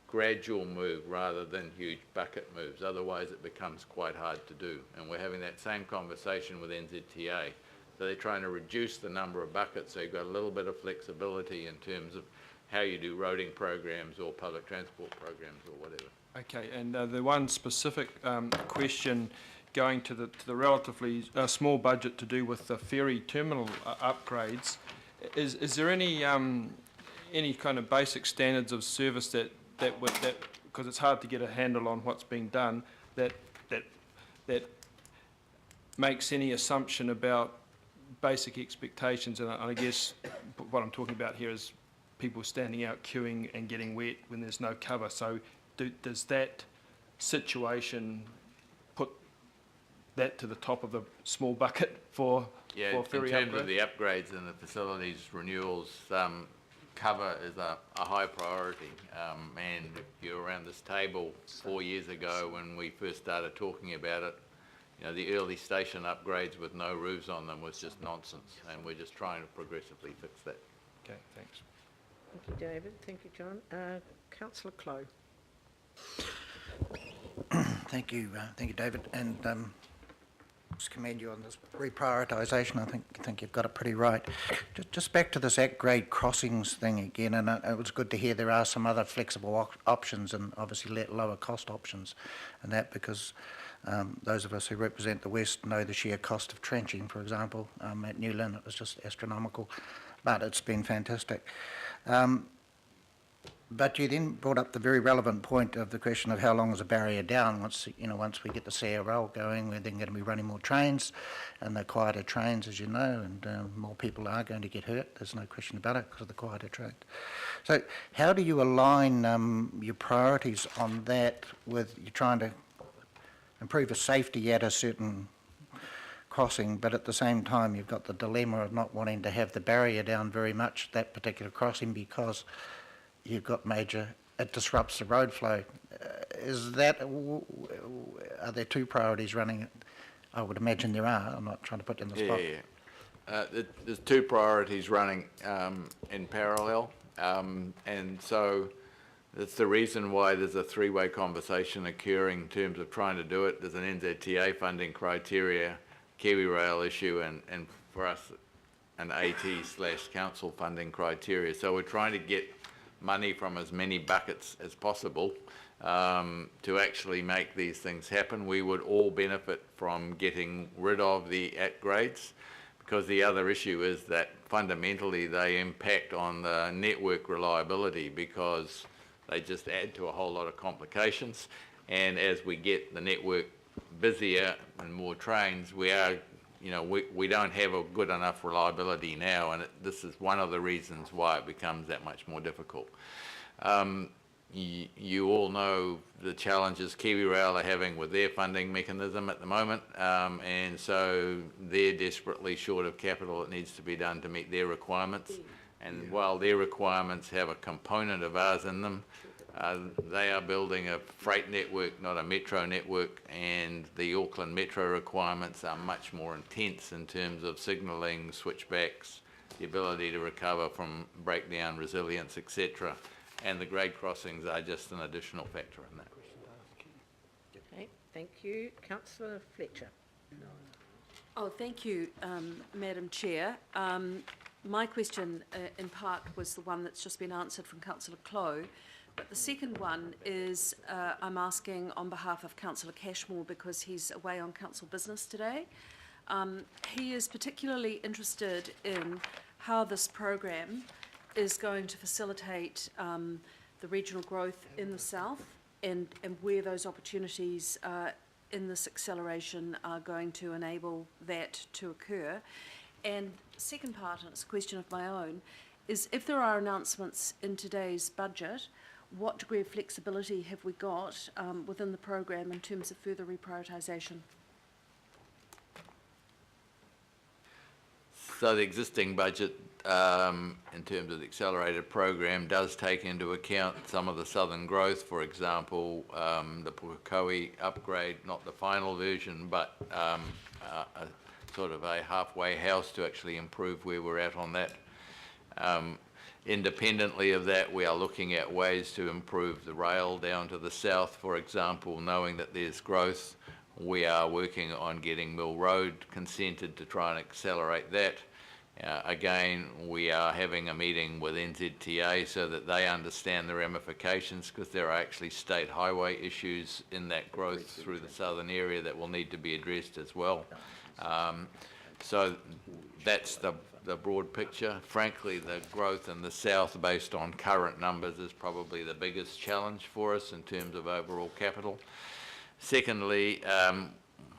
gradual move rather than huge bucket moves. Otherwise it becomes quite hard to do. And we're having that same conversation with NZTA. So they're trying to reduce the number of buckets so you've got a little bit of flexibility in terms of how you do roading programs or public transport programs or whatever. Okay, and the one specific question going to the relatively small budget to do with the ferry terminal upgrades, is there any kind of basic standards of service that because it's hard to get a handle on what's being done, that makes any assumption about basic expectations? And I guess what I'm talking about here is people standing out queuing and getting wet when there's no cover. So does that situation put that to the top of the small bucket for ferry in terms upgrades? of the upgrades and the facilities renewals, cover is a high priority. And if you're around this table 4 years ago when we first started talking about it, you know, the early station upgrades with no roofs on them was just nonsense, and we're just trying to progressively fix that. Okay, thanks. Thank you, David. Thank you, John. Councillor Clow. Thank you, David, and just commend you on this reprioritisation. I think you've got it pretty right. Just back to this at-grade crossings thing again, and it was good to hear there are some other flexible options and obviously lower cost options, and that because those of us who represent the West know the sheer cost of trenching, for example, at Newland. It was just astronomical, but it's been fantastic. But you then brought up the very relevant point of the question of how long is a barrier down. Once we get the CRL going, we're then going to be running more trains, and the quieter trains, as you know, and more people are going to get hurt. There's no question about it because of the quieter trains. So how do you align your priorities on that with you trying to improve the safety at a certain crossing, but at the same time you've got the dilemma of not wanting to have the barrier down very much, that particular crossing, because you've got it disrupts the road flow. Are there two priorities running? I would imagine there are. I'm not trying to put you in the spot. There's two priorities running in parallel, and so that's the reason why there's a three-way conversation occurring in terms of trying to do it. There's an NZTA funding criteria, Kiwi Rail issue, and for us, an AT/council funding criteria. So we're trying to get money from as many buckets as possible to actually make these things happen. We would all benefit from getting rid of the at-grades, because the other issue is that fundamentally they impact on the network reliability because they just add to a whole lot of complications. And as we get the network busier and more trains, we don't have a good enough reliability now, and this is one of the reasons why it becomes that much more difficult. You all know the challenges Kiwi Rail are having with their funding mechanism at the moment, and so they're desperately short of capital that needs to be done to meet their requirements. And while their requirements have a component of ours in them, they are building a freight network, not a metro network, and the Auckland metro requirements are much more intense in terms of signalling, switchbacks, the ability to recover from breakdown, resilience, etc. And the grade crossings are just an additional factor in that. Okay, thank you. Councillor Fletcher. Oh, thank you, Madam Chair. My question, in part, was the one that's just been answered from Councillor Clow. But the second one is I'm asking on behalf of Councillor Cashmore because he's away on council business today. He is particularly interested in how this program is going to facilitate the regional growth in the south and where those opportunities in this acceleration are going to enable that to occur. And second part, and it's a question of my own, is if there are announcements in today's budget, what degree of flexibility have we got within the program in terms of further reprioritisation? So the existing budget, in terms of the accelerated program, does take into account some of the southern growth, for example, the Pukekohe upgrade, not the final version, but a sort of a halfway house to actually improve where we're at on that. Independently of that, we are looking at ways to improve the rail down to the south, for example, knowing that there's growth. We are working on getting Mill Road consented to try and accelerate that. Again, we are having a meeting with NZTA so that they understand the ramifications, because there are actually state highway issues in that growth through the southern area that will need to be addressed as well. So that's the broad picture. Frankly, the growth in the south based on current numbers is probably the biggest challenge for us in terms of overall capital. Secondly,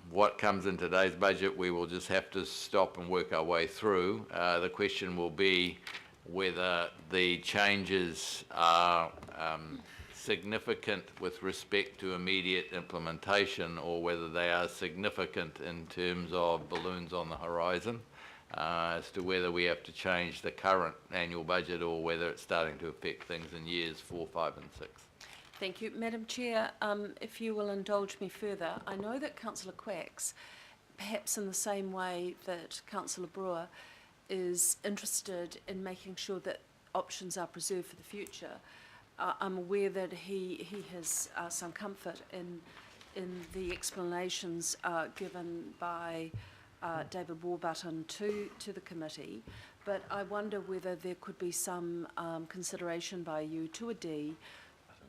what comes in today's budget, we will just have to stop and work our way through. The question will be whether the changes are significant with respect to immediate implementation, or whether they are significant in terms of balloons on the horizon, as to whether we have to change the current annual budget or whether it's starting to affect things in years 4, 5 and 6. Thank you. Madam Chair, if you will indulge me further, I know that Councillor Quacks, perhaps in the same way that Councillor Brewer is interested in making sure that options are preserved for the future, I'm aware that he has some comfort in the explanations given by David Warburton to the committee, but I wonder whether there could be some consideration by you to a D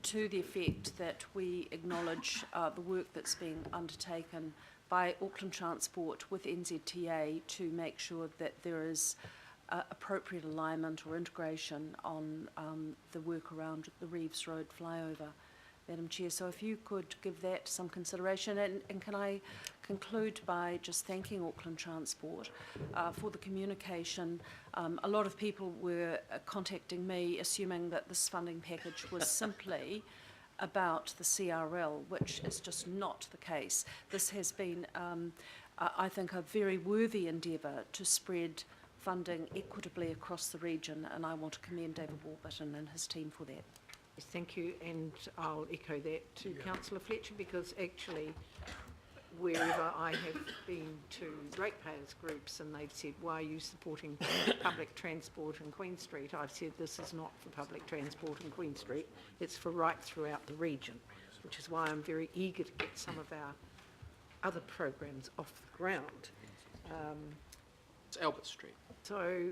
to the effect that we acknowledge the work that's being undertaken by Auckland Transport with NZTA to make sure that there is appropriate alignment or integration on the work around the Reeves Road flyover, Madam Chair. So if you could give that some consideration, and can I conclude by just thanking Auckland Transport for the communication. A lot of people were contacting me assuming that this funding package was simply about the CRL, which is just not the case. This has been, I think, a very worthy endeavour to spread funding equitably across the region, and I want to commend David Warburton and his team for that. Yes, thank you, and I'll echo that to Councillor Fletcher, because actually wherever I have been to ratepayers groups and they've said, why are you supporting public transport in Queen Street? I've said this is not for public transport in Queen Street, it's for right throughout the region, which is why I'm very eager to get some of our other programs off the ground. It's Albert Street. So,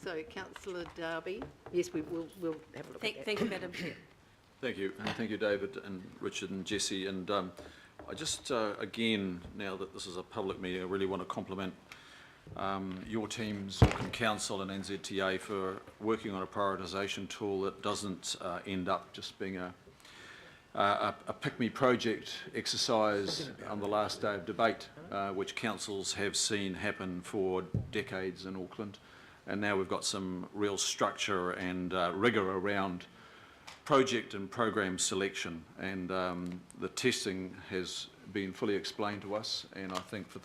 so Councillor Darby, yes, we'll have a look at that. Thank you, Madam Chair. Thank you, and thank you, David and Richard and Jesse. And I just, again, now that this is a public meeting, I really want to compliment your teams, Auckland Council and NZTA, for working on a prioritisation tool that doesn't end up just being a pick-me project exercise on the last day of debate, which councils have seen happen for decades in Auckland. And now we've got some real structure and rigour around project and program selection, and the testing has been fully explained to us, and I think for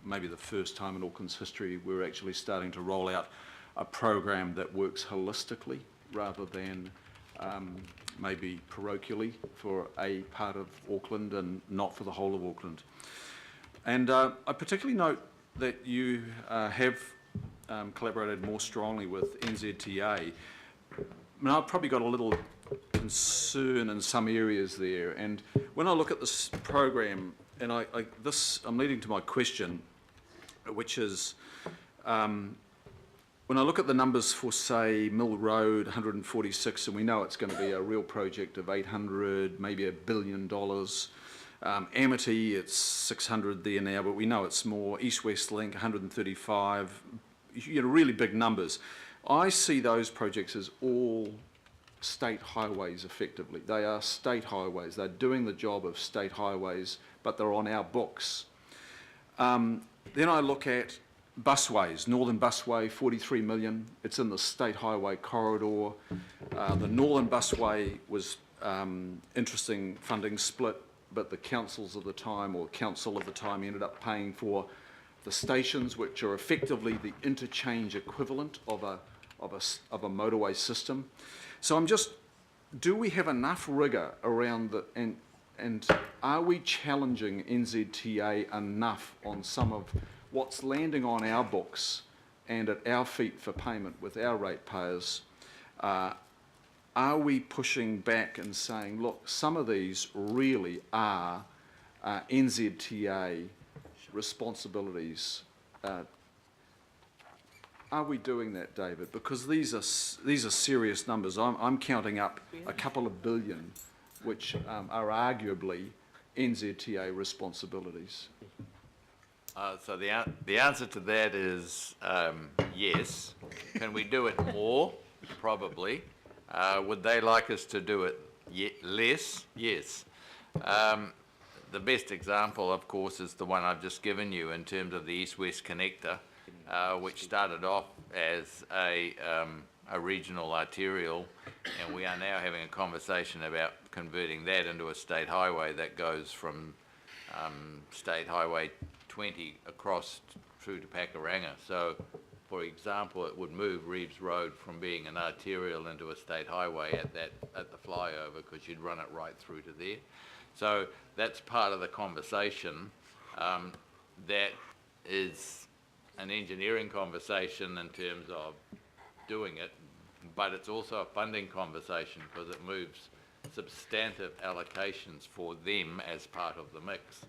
maybe the first time in Auckland's history we're actually starting to roll out a program that works holistically rather than maybe parochially for a part of Auckland and not for the whole of Auckland. And I particularly note that you have collaborated more strongly with NZTA. I mean, I've probably got a little concern in some areas there, and when I look at this program, and I'm leading to my question, which is when I look at the numbers for, say, Mill Road, 146, and we know it's going to be a real project of 800, maybe $1 billion. Amity, it's 600 there now, but we know it's more. East-West Link, 135, really big numbers. I see those projects as all state highways, effectively. They are state highways. They're doing the job of state highways, but they're on our books. Then I look at busways. Northern Busway, 43 million. It's in the state highway corridor. The Northern Busway was interesting funding split, but the councils of the time, or council of the time, ended up paying for the stations, which are effectively the interchange equivalent of a motorway system. So do we have enough rigour around and are we challenging NZTA enough on some of what's landing on our books and at our feet for payment with our ratepayers? Are we pushing back and saying, look, some of these really are NZTA responsibilities? Are we doing that, David? Because these are serious numbers. I'm counting up a couple of billion, which are arguably NZTA responsibilities. So the answer to that is yes. Can we do it more? Probably. Would they like us to do it less? Yes. The best example, of course, is the one I've just given you in terms of the East-West Connector, which started off as a regional arterial, and we are now having a conversation about converting that into a state highway that goes from State Highway 20 across through to Pakuranga. So, for example, it would move Reeves Road from being an arterial into a state highway at the flyover, because you'd run it right through to there. So that's part of the conversation. That is an engineering conversation in terms of doing it, but it's also a funding conversation because it moves substantive allocations for them as part of the mix.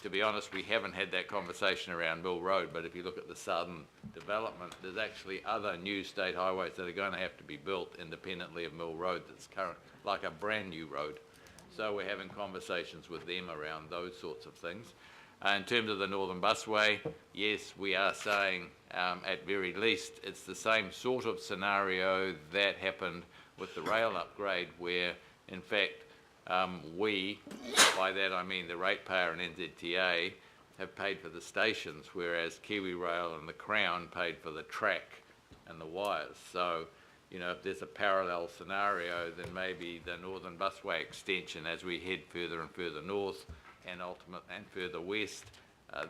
To be honest, we haven't had that conversation around Mill Road, but if you look at the southern development, there's actually other new state highways that are going to have to be built independently of Mill Road that's current, like a brand new road. So we're having conversations with them around those sorts of things. In terms of the Northern Busway, yes, we are saying at very least it's the same sort of scenario that happened with the rail upgrade, where in fact we, by that I mean the ratepayer and NZTA, have paid for the stations, whereas Kiwi Rail and the Crown paid for the track and the wires. So, you know, if there's a parallel scenario, then maybe the Northern Busway extension, as we head further and further north and further west,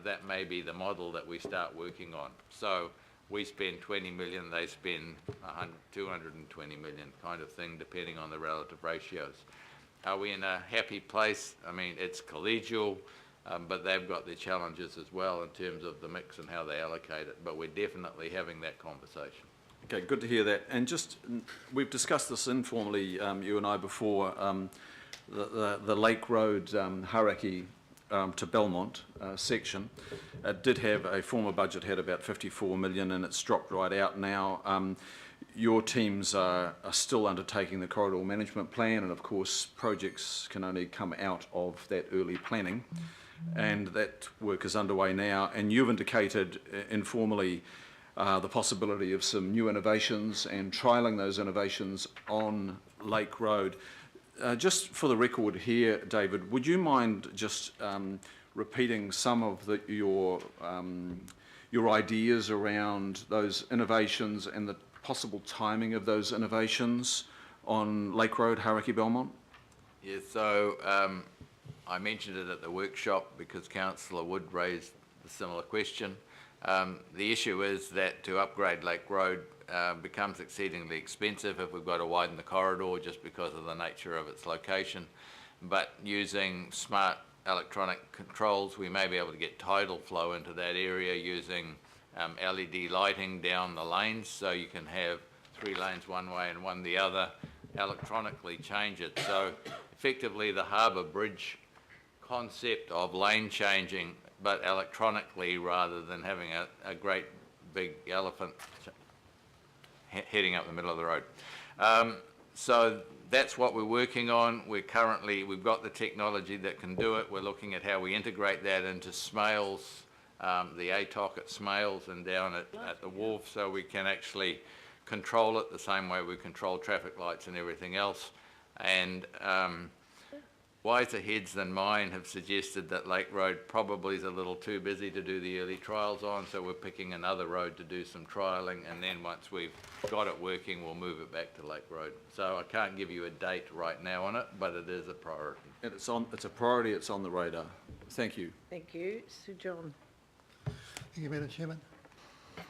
that may be the model that we start working on. So we spend 20 million, they spend 220 million kind of thing, depending on the relative ratios. Are we in a happy place? I mean, it's collegial, but they've got their challenges as well in terms of the mix and how they allocate it. But we're definitely having that conversation. Okay, good to hear that. And just, we've discussed this informally, you and I, before, the Lake Road Haraki to Belmont section. It did have a former budget, had about 54 million, and it's dropped right out now. Your teams are still undertaking the corridor management plan, and of course projects can only come out of that early planning, and that work is underway now. And you've indicated informally the possibility of some new innovations and trialling those innovations on Lake Road. Just for the record here, David, would you mind just repeating some of your ideas around those innovations and the possible timing of those innovations on Lake Road, Haraki Belmont? Yes, so I mentioned it at the workshop because Councillor Wood raised a similar question. The issue is that to upgrade Lake Road becomes exceedingly expensive if we've got to widen the corridor just because of the nature of its location. But using smart electronic controls, we may be able to get tidal flow into that area using LED lighting down the lanes, so you can have 3 lanes one way and 1 the other, electronically change it. So effectively the harbour bridge concept of lane changing, but electronically rather than having a great big elephant heading up the middle of the road. So that's what we're working on. We've got the technology that can do it. We're looking at how we integrate that into Smales, the ATOC at Smales and down at the wharf, so we can actually control it the same way we control traffic lights and everything else. And wiser heads than mine have suggested that Lake Road probably is a little too busy to do the early trials on, so we're picking another road to do some trialling, and then once we've got it working, we'll move it back to Lake Road. So I can't give you a date right now on it, but it is a priority. And it's a priority, it's on the radar. Thank you. Thank you. Sir John. Thank you, Madam Chairman.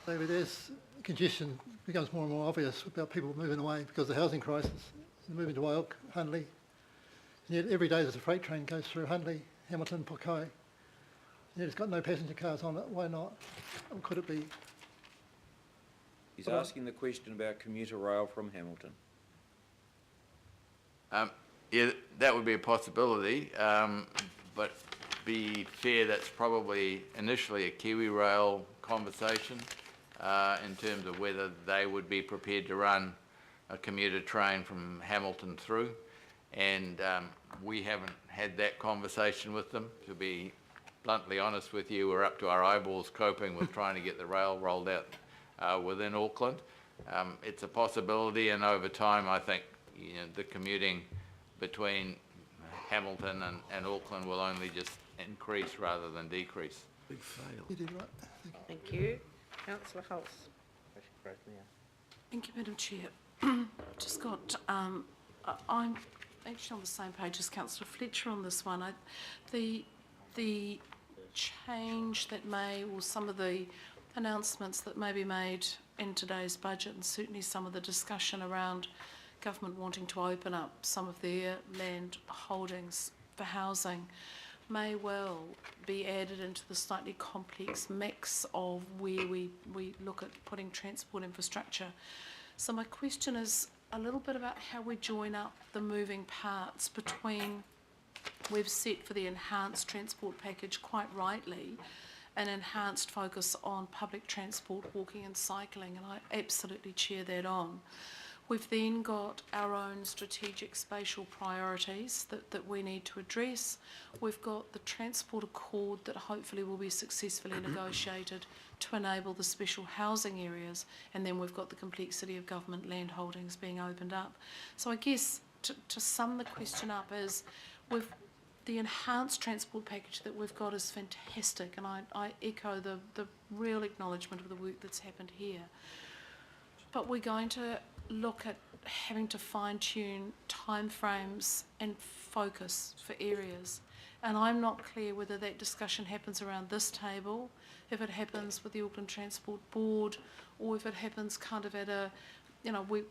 David, as congestion becomes more and more obvious about people moving away because of the housing crisis, moving to Waiok, Hunley, and yet every day there's a freight train goes through Hunley, Hamilton, Pokai, and yet it's got no passenger cars on it. Why not? Or could it be? He's asking the question about commuter rail from Hamilton. Yeah, that would be a possibility, but be fair, that's probably initially a Kiwi Rail conversation in terms of whether they would be prepared to run a commuter train from Hamilton through, and we haven't had that conversation with them. To be bluntly honest with you, we're up to our eyeballs coping with trying to get the rail rolled out within Auckland. It's a possibility, and over time I think the commuting between Hamilton and Auckland will only just increase rather than decrease. Big fail. You did right. Thank you. Councillor Hulse. Thank you, Madam Chair. Just got, I'm actually on the same page as Councillor Fletcher on this one. The change that may, or some of the announcements that may be made in today's budget, and certainly some of the discussion around government wanting to open up some of their land holdings for housing, may well be added into the slightly complex mix of where we look at putting transport infrastructure. So my question is a little bit about how we join up the moving parts between, we've set for the enhanced transport package quite rightly an enhanced focus on public transport, walking and cycling, and I absolutely cheer that on. We've then got our own strategic spatial priorities that we need to address. We've got the transport accord that hopefully will be successfully negotiated to enable the special housing areas, and then we've got the complexity of government land holdings being opened up. So I guess to sum the question up is, the enhanced transport package that we've got is fantastic, and I echo the real acknowledgement of the work that's happened here. But we're going to look at having to fine-tune timeframes and focus for areas. And I'm not clear whether that discussion happens around this table, if it happens with the Auckland Transport Board, or if it happens kind of at a,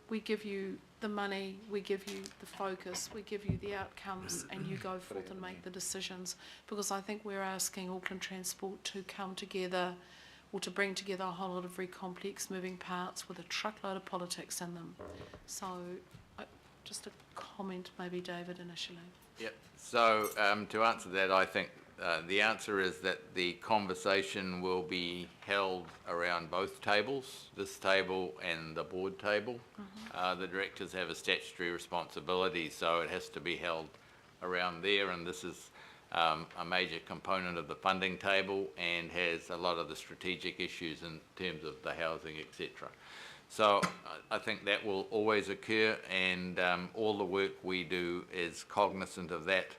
we give you the money, we give you the focus, we give you the outcomes, and you go forth and make the decisions. Because I think we're asking Auckland Transport to come together, or to bring together a whole lot of very complex moving parts with a truckload of politics in them. So just a comment maybe, David, initially. Yep. So to answer that, I think the answer is that the conversation will be held around both tables, this table and the board table. The directors have a statutory responsibility, so it has to be held around there, and this is a major component of the funding table and has a lot of the strategic issues in terms of the housing, etc. So I think that will always occur, and all the work we do is cognizant of that.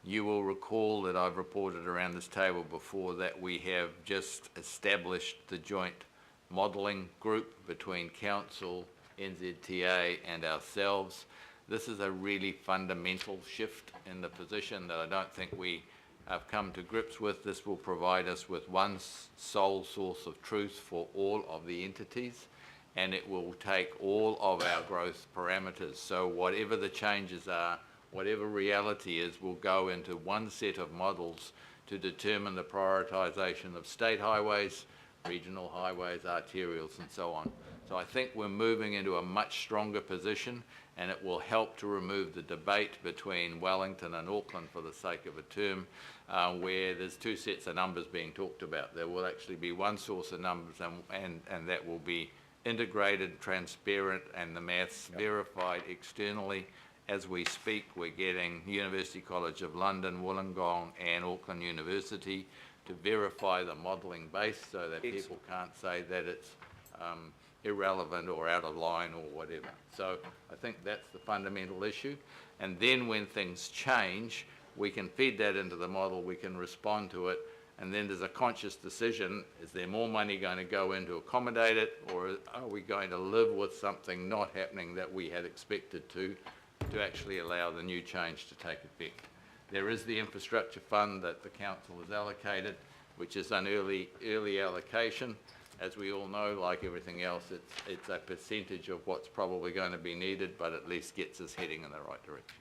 You will recall that I've reported around this table before that we have just established the joint modelling group between Council, NZTA and ourselves. This is a really fundamental shift in the position that I don't think we have come to grips with. This will provide us with one sole source of truth for all of the entities, and it will take all of our growth parameters. So whatever the changes are, whatever reality is, will go into one set of models to determine the prioritisation of state highways, regional highways, arterials and so on. So I think we're moving into a much stronger position, and it will help to remove the debate between Wellington and Auckland for the sake of a term, where there's two sets of numbers being talked about. There will actually be one source of numbers, and that will be integrated, transparent, and the maths verified externally. As we speak, we're getting University College of London, Wollongong and Auckland University to verify the modelling base so that people can't say that it's irrelevant or out of line or whatever. So I think that's the fundamental issue. And then when things change, we can feed that into the model, we can respond to it, and then there's a conscious decision, is there more money going to go in to accommodate it, or are we going to live with something not happening that we had expected to actually allow the new change to take effect. There is the infrastructure fund that the council has allocated. which is an early allocation. As we all know, like everything else, it's a percentage of what's probably going to be needed, but at least gets us heading in the right direction.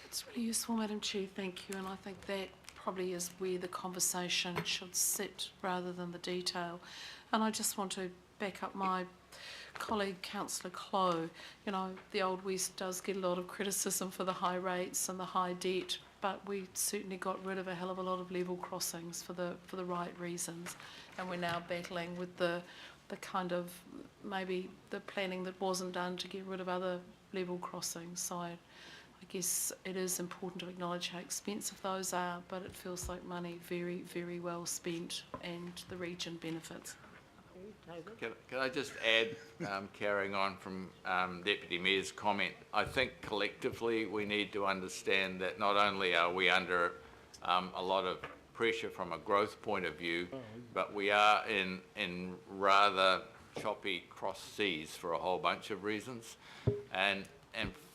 That's really useful, Madam Chair, thank you, and I think that probably is where the conversation should sit rather than the detail. And I just want to back up my colleague, Councillor Clow. You know, the Old West does get a lot of criticism for the high rates and the high debt, but we certainly got rid of a hell of a lot of level crossings for the right reasons, and we're now battling with the kind of maybe the planning that wasn't done to get rid of other level crossings. So I guess it is important to acknowledge how expensive those are, but it feels like money very, very well spent, and the region benefits. Can I just add, carrying on from Deputy Mayor's comment, I think collectively we need to understand that not only are we under a lot of pressure from a growth point of view, but we are in rather choppy cross seas for a whole bunch of reasons. And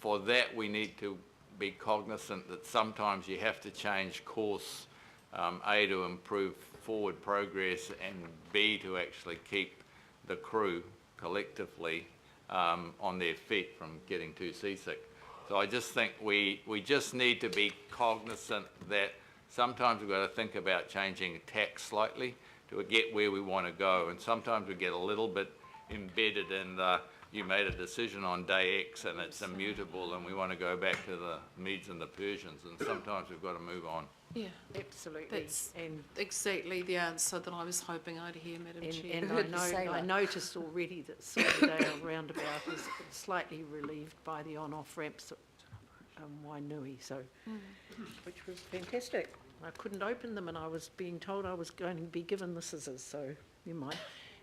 for that we need to be cognizant that sometimes you have to change course, A, to improve forward progress, and B, to actually keep the crew collectively on their feet from getting too seasick. So I just think we just need to be cognizant that sometimes we've got to think about changing tack slightly to get where we want to go, and sometimes we get a little bit embedded in the you made a decision on day X and it's immutable and we want to go back to the Medes and the Persians, and sometimes we've got to move on. Yeah, absolutely. That's exactly the answer that I was hoping I'd hear, Madam Chair. And I noticed already that Silverdale roundabout is slightly relieved by the on-off ramps at Wainui, so which was fantastic. I couldn't open them, and I was being told I was going to be given the scissors, so you mind.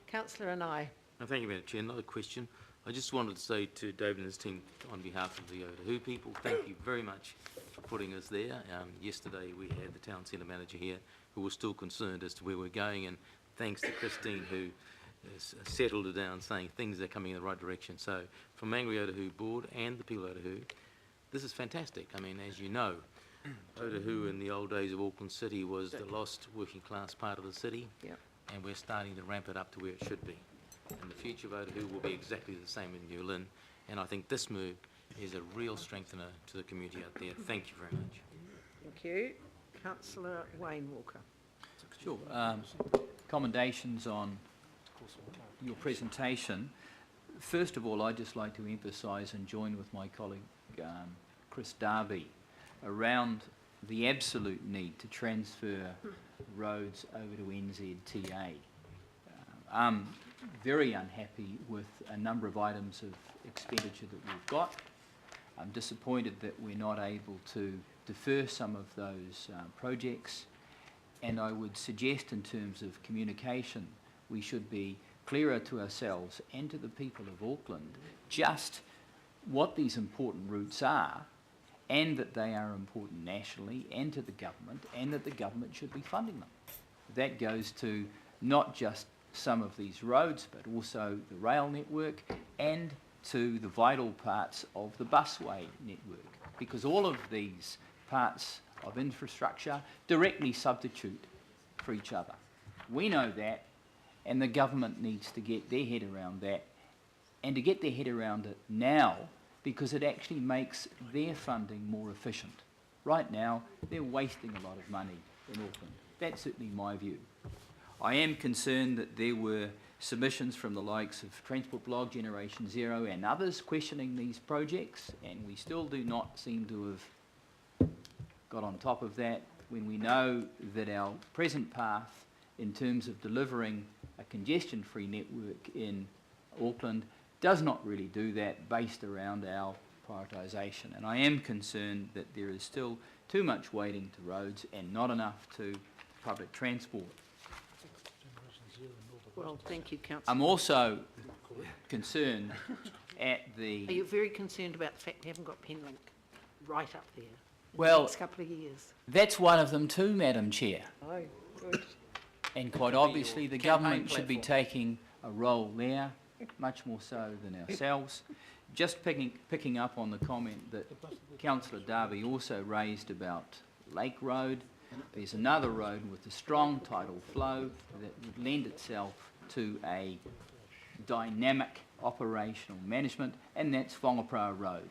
Councillor and I. Thank you, Madam Chair. Another question. I just wanted to say to David and his team, on behalf of the Otahu people, thank you very much for putting us there. Yesterday we had the town centre manager here who was still concerned as to where we're going, and thanks to Christine who has settled it down, saying things are coming in the right direction. So from Mangere Otahu Board and the people of Otahu, this is fantastic. I mean, as you know, Otahu in the old days of Auckland City was the lost working class part of the city, and we're starting to ramp it up to where it should be. And the future of Otahu will be exactly the same in New Lynn, and I think this move is a real strengthener to the community out there. Thank you very much. Thank you. Councillor Wayne Walker. Sure. Commendations on your presentation. First of all, I'd just like to emphasise and join with my colleague Chris Darby around the absolute need to transfer roads over to NZTA. I'm very unhappy with a number of items of expenditure that we've got. I'm disappointed that we're not able to defer some of those projects, and I would suggest in terms of communication we should be clearer to ourselves and to the people of Auckland just what these important routes are, and that they are important nationally and to the government, and that the government should be funding them. That goes to not just some of these roads, but also the rail network and to the vital parts of the busway network, because all of these parts of infrastructure directly substitute for each other. We know that, and the government needs to get their head around that, and to get their head around it now, because it actually makes their funding more efficient. Right now, they're wasting a lot of money in Auckland. That's certainly my view. I am concerned that there were submissions from the likes of Transport Blog, Generation Zero and others questioning these projects, and we still do not seem to have got on top of that when we know that our present path in terms of delivering a congestion-free network in Auckland does not really do that based around our prioritisation. And I am concerned that there is still too much weighting to roads and not enough to public transport. Well, thank you, Councillor. I'm also concerned at the... Are you very concerned about the fact you haven't got Penlink right up there in Well, the next couple of years? That's one of them too, Madam Chair. Oh, good. And quite obviously the government should be taking a role there, much more so than ourselves. Just picking up on the comment that Councillor Darby also raised about Lake Road, There's another road with a strong tidal flow that would lend itself to a dynamic operational management, and that's Whangapara Road.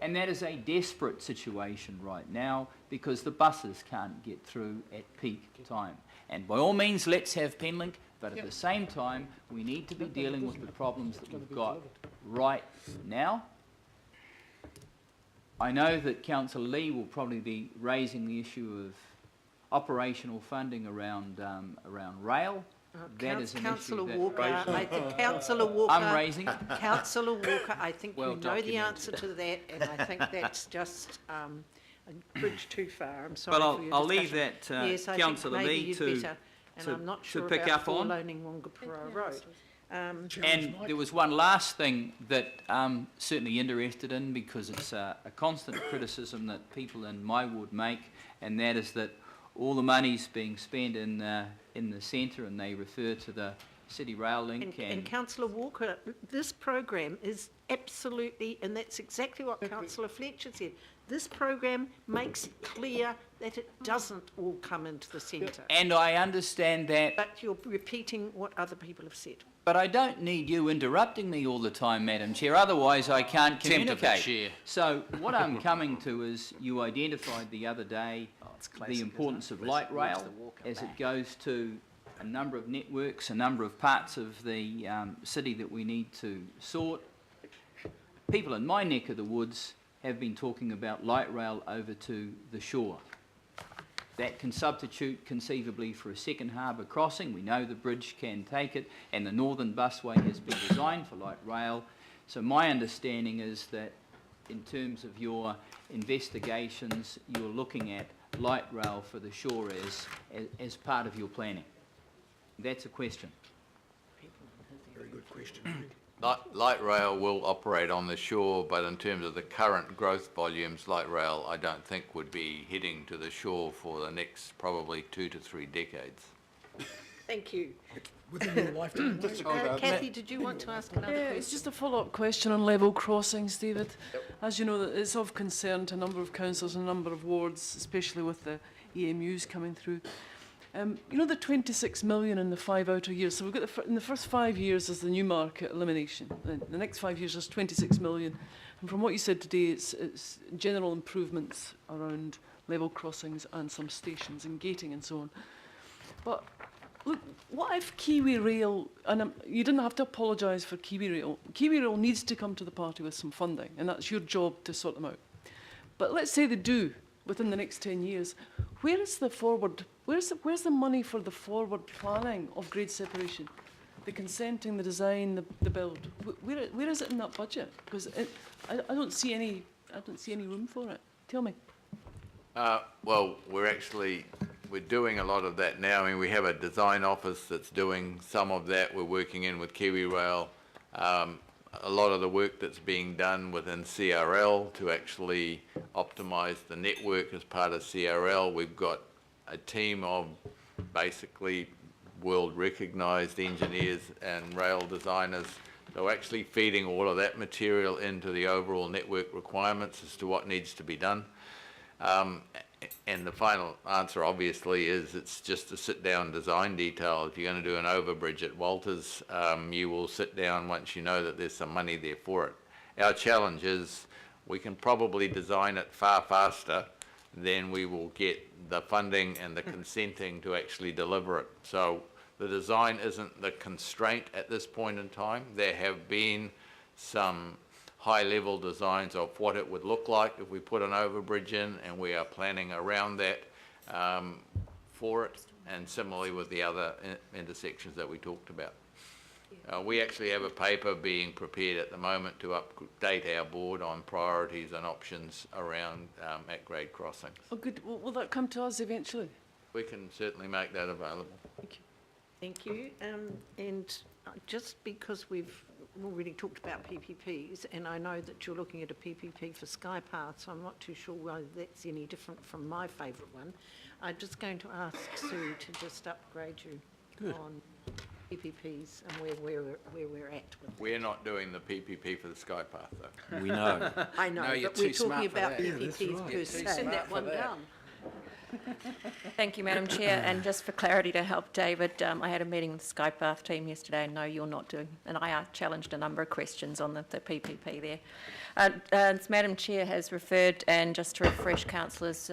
And that is a desperate situation right now because the buses can't get through at peak time. And by all means, let's have Penlink, but at the same time, we need to be dealing with the problems that we've got right now. I know that Councillor Lee will probably be raising the issue of operational funding around rail. That is an Councillor issue that Walker, I think Councillor Walker. I'm raising. Councillor Walker, I think Well you know the documented. answer to that, and I think that's just a bridge too far. I'm sorry Well, for your I'll leave discussion. that, Yes, I Councillor think maybe Lee you'd to- better, and to- I'm not to sure pick about up on. four-loaning Wangapara Road. And there was one last thing that I'm certainly interested in because it's a constant criticism that people in my ward make, and that is that all the money's being spent in the centre, and they refer to the City Rail Link. And Councillor Walker, this program is absolutely, and that's exactly what Councillor Fletcher said, this program makes it clear that it doesn't all come into the centre. And I understand that. But you're repeating what other people have said. But I don't need you interrupting me all the time, Madam Chair, otherwise I can't communicate. Chair. So what I'm coming to is you identified the other day the importance of light rail as it goes to a number of networks, a number of parts of the city that we need to sort. People in my neck of the woods have been talking about light rail over to the shore. That can substitute conceivably for a second harbour crossing. We know the bridge can take it, and the northern busway has been designed for light rail. So my understanding is that in terms of your investigations, you're looking at light rail for the shore as part of your planning. That's a question. Very good question. Light rail will operate on the shore, but in terms of the current growth volumes, light rail I don't think would be heading to the shore for the next probably 2 to 3 decades. Thank you. Within your lifetime. Kathy, did you want to ask another Yeah, question? it's just a follow-up question on level crossings, David. As you know, it's of concern to a number of councils and a number of wards, especially with the EMUs coming through. You know the 26 million in the 5 outer years. So we've got in the first 5 years is the new market elimination. The next 5 years is 26 million. And from what you said today, it's general improvements around level crossings and some stations and gating and so on. But look, what if Kiwi Rail, and you didn't have to apologise for Kiwi Rail. Kiwi Rail needs to come to the party with some funding, and that's your job to sort them out. But let's say they do within the next 10 years. Where is the forward? Where's the money for the forward planning of grade separation, the consenting, the design, the build? Where is it in that budget? Because I don't see any room for it. Tell me. Well, we're doing a lot of that now. I mean, we have a design office that's doing some of that. We're working in with Kiwi Rail. A lot of the work that's being done within CRL to actually optimise the network as part of CRL. We've got a team of basically world recognised engineers and rail designers. So actually feeding all of that material into the overall network requirements as to what needs to be done. And the final answer obviously is it's just a sit-down design detail. If you're going to do an overbridge at Walters, you will sit down once you know that there's some money there for it. Our challenge is we can probably design it far faster than we will get the funding and the consenting to actually deliver it. So the design isn't the constraint at this point in time. There have been some high-level designs of what it would look like if we put an overbridge in, and we are planning around that for it, and similarly with the other intersections that we talked about. We actually have a paper being prepared at the moment to update our board on priorities and options around at-grade crossings. Oh, good. Will that come to us eventually? We can certainly make that available. Thank you. Thank you. And just because we've already talked about PPPs, and I know that you're looking at a PPP for Skypath, so I'm not too sure whether that's any different from my favourite one. I'm just going to ask Sue to just upgrade you on PPPs and where we're at with We're not doing the PPP for the Skypath, though. We know. I know, No, you're but we're too talking smart for about that. PPPs per se. Send that one down. Thank you, Madam Chair. And just for clarity to help David, I had a meeting with the SkyPath team yesterday, and no, you're not doing, and I challenged a number of questions on the PPP there. As Madam Chair has referred, and just to refresh councillors,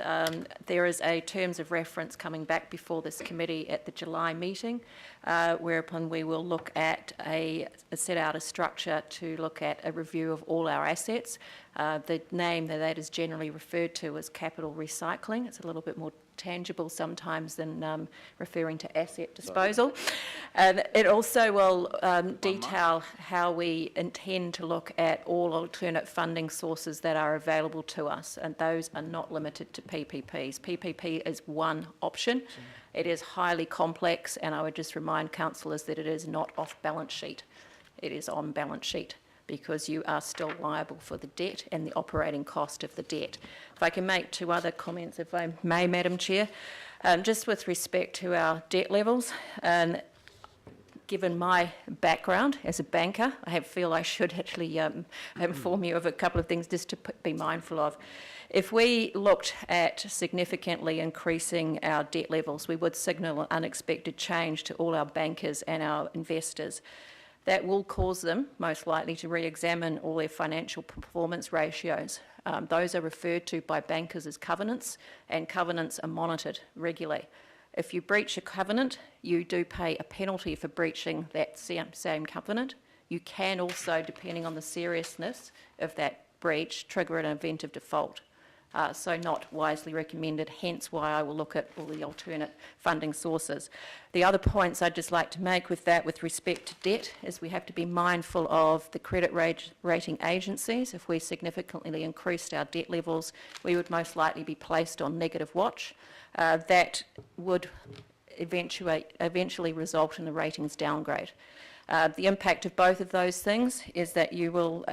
there is a terms of reference coming back before this committee at the July meeting, whereupon we will look at set out a structure to look at a review of all our assets. The name that is generally referred to as capital recycling. It's a little bit more tangible sometimes than referring to asset disposal. And it also will detail how we intend to look at all alternate funding sources that are available to us, and those are not limited to PPPs. PPP is one option. It is highly complex, and I would just remind councillors that it is not off balance sheet. It is on balance sheet, because you are still liable for the debt and the operating cost of the debt. If I can make two other comments, if I may, Madam Chair. Just with respect to our debt levels, given my background as a banker, I feel I should actually inform you of a couple of things just to be mindful of. If we looked at significantly increasing our debt levels, we would signal an unexpected change to all our bankers and our investors. That will cause them, most likely, to re-examine all their financial performance ratios. Those are referred to by bankers as covenants, and covenants are monitored regularly. If you breach a covenant, you do pay a penalty for breaching that same covenant. You can also, depending on the seriousness of that breach, trigger an event of default. So not wisely recommended, hence why I will look at all the alternate funding sources. The other points I'd just like to make with that with respect to debt is we have to be mindful of the credit rating agencies. If we significantly increased our debt levels, we would most likely be placed on negative watch. That would eventually result in a ratings downgrade. The impact of both of those things is that you will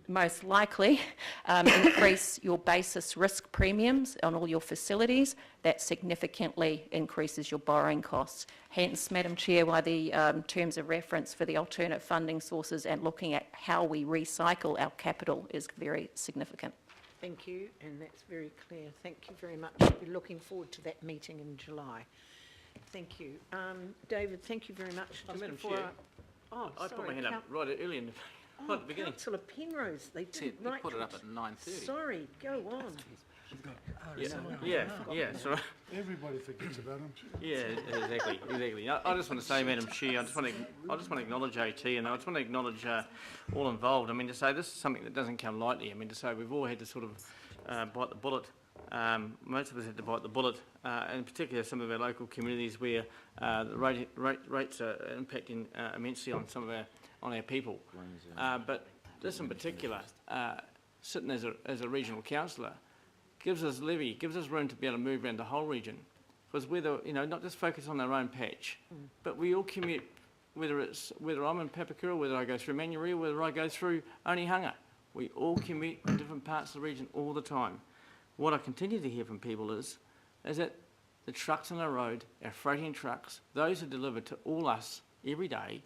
most likely increase your basis risk premiums on all your facilities. That significantly increases your borrowing costs. Hence, Madam Chair, why the terms of reference for the alternate funding sources and looking at how we recycle our capital is very significant. Thank you, and that's very clear. Thank you very much. We're looking forward to that meeting in July. Thank you. David, thank you very much. Madam Chair, I put my hand up right early in the... Oh, at the beginning. Councillor Penrose, they did right. Put it up at 9:30. Sorry, go on. Yeah, sorry. Everybody forgets about him. Yeah, exactly. I just want to say, Madam Chair, I just want to acknowledge AT, and I just want to acknowledge all involved. I mean, to say this is something that doesn't come lightly. I mean, to say we've all had to sort of bite the bullet. Most of us had to bite the bullet, and in particular some of our local communities where the rates are impacting immensely on some of our people. But this in particular, sitting as a regional councillor, gives us room to be able to move around the whole region, because not just focus on our own patch, but we all commute, whether I'm in Papakura, whether I go through Manurewa, whether I go through Onehunga, we all commute in different parts of the region all the time. What I continue to hear from people is that the trucks on the road, our freighting trucks, those who deliver to all us every day,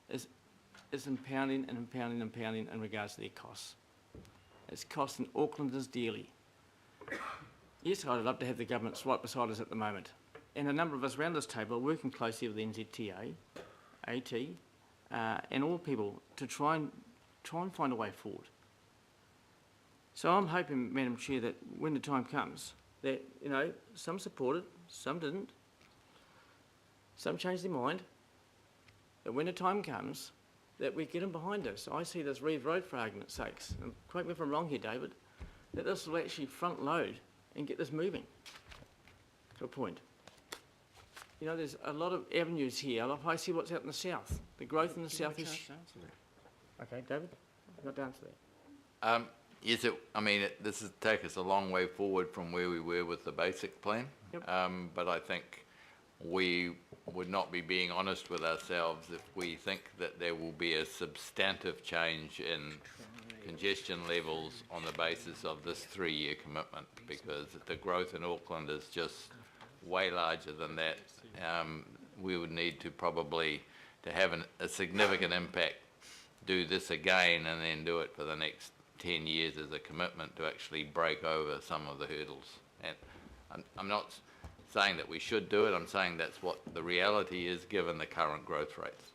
is impounding in regards to their costs. It's costing Aucklanders dearly. Yes, I'd love to have the government right beside us at the moment. And a number of us around this table are working closely with the NZTA, AT, and all people to try and find a way forward. So I'm hoping, Madam Chair, that when the time comes, that, some supported, some didn't, some changed their mind, that when the time comes, that we get them behind us. I see this Reeve Road, for argument's sakes, and correct me if I'm wrong here, David, that this will actually front load and get this moving to a point. There's a lot of avenues here. I see what's out in the south. The growth in the south is... Okay, David, you've got to answer that. Yes, this has taken us a long way forward from where we were with the basic plan. Yep. But I think we would not be being honest with ourselves if we think that there will be a substantive change in congestion levels on the basis of this 3-year commitment, because the growth in Auckland is just way larger than that. We would need to probably, to have a significant impact, do this again and then do it for the next 10 years as a commitment to actually break over some of the hurdles. And I'm not saying that we should do it, I'm saying that's what the reality is given the current growth rates.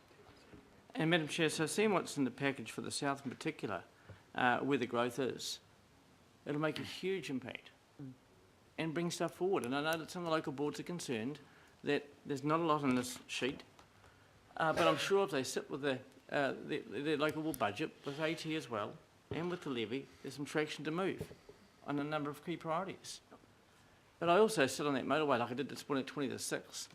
And Madam Chair, so seeing what's in the package for the South in particular, where the growth is, it'll make a huge impact and bring stuff forward. And I know that some of the local boards are concerned that there's not a lot in this sheet, but I'm sure if they sit with their local budget, with AT as well, and with the levy, there's some traction to move on a number of key priorities. But I also sit on that motorway like I did this morning at 20 to 6,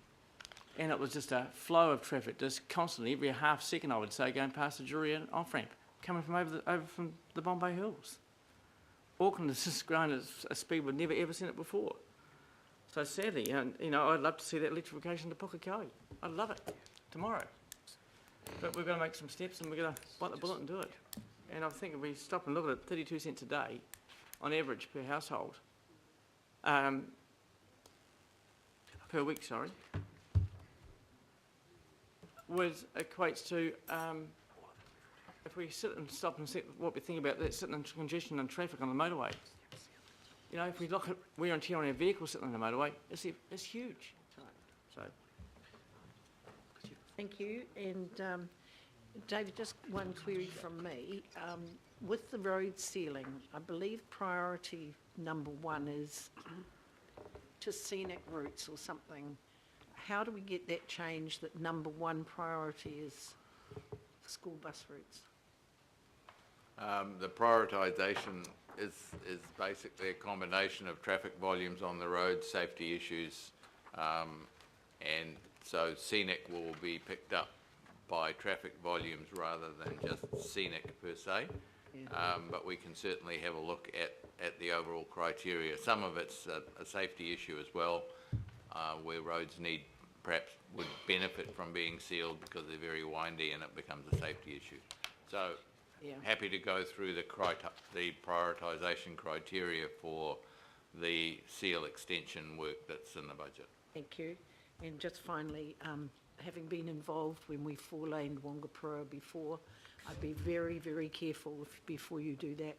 and it was just a flow of traffic, just constantly, every half second I would say, going past the Jury and off-ramp, coming from over from the Bombay Hills. Auckland has just grown at a speed we've never ever seen it before. So sadly, you know, I'd love to see that electrification to Pukekohe. I'd love it tomorrow. But we've got to make some steps and we've got to bite the bullet and do it. And I think if we stop and look at it, 32 cents a day on average per household, per week, sorry, equates to, if we sit and stop and see what we think about that, sitting in congestion and traffic on the motorway, you know, if we look at wear and tear on our vehicles sitting on the motorway, it's huge. So. Thank you. And David, just one query from me. With the road sealing, I believe priority number 1 is to scenic routes or something. How do we get that change that number 1 priority is school bus routes? The prioritisation is basically a combination of traffic volumes on the road, safety issues, and so scenic will be picked up by traffic volumes rather than just scenic per se. Yeah. But we can certainly have a look at the overall criteria. Some of it's a safety issue as well, where roads perhaps would benefit from being sealed because they're very windy and it becomes a safety issue. So yeah, happy to go through the prioritisation criteria for the seal extension work that's in the budget. Thank you. And just finally, having been involved when we 4-laned Wangapura before, I'd be very, very careful before you do that,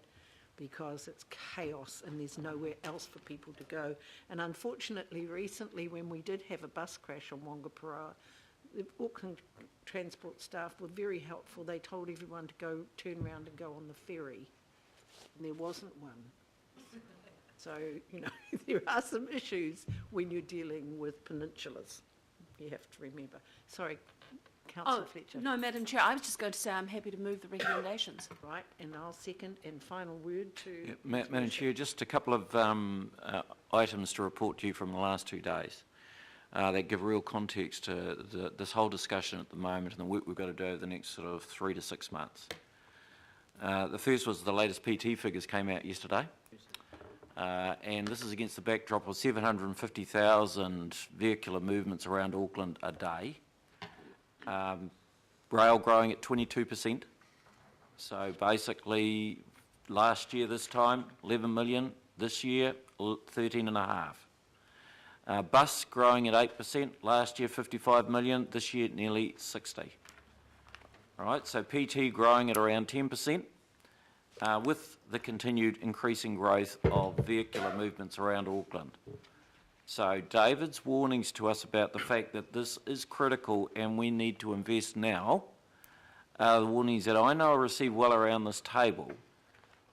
because it's chaos and there's nowhere else for people to go. And unfortunately, recently, when we did have a bus crash on Wangapura, the Auckland transport staff were very helpful. They told everyone to turn around and go on the ferry, and there wasn't one. So, you know, there are some issues when you're dealing with peninsulas, you have to remember. Sorry, Councillor Fletcher. No, Madam Chair, I was just going to say I'm happy to move the recommendations. Right, and I'll second and final word to... Yeah, Madam Chair, just a couple of items to report to you from the last 2 days that give real context to this whole discussion at the moment and the work we've got to do over the next sort of 3 to 6 months. The first was the latest PT figures came out yesterday. And this is against the backdrop of 750,000 vehicular movements around Auckland a day. Rail growing at 22%. So basically, last year this time, 11 million. This year, 13.5. Bus growing at 8%. Last year, 55 million. This year, nearly 60. All right, so PT growing at around 10%. With the continued increasing growth of vehicular movements around Auckland. So David's warnings to us about the fact that this is critical and we need to invest now are the warnings that I know are received well around this table,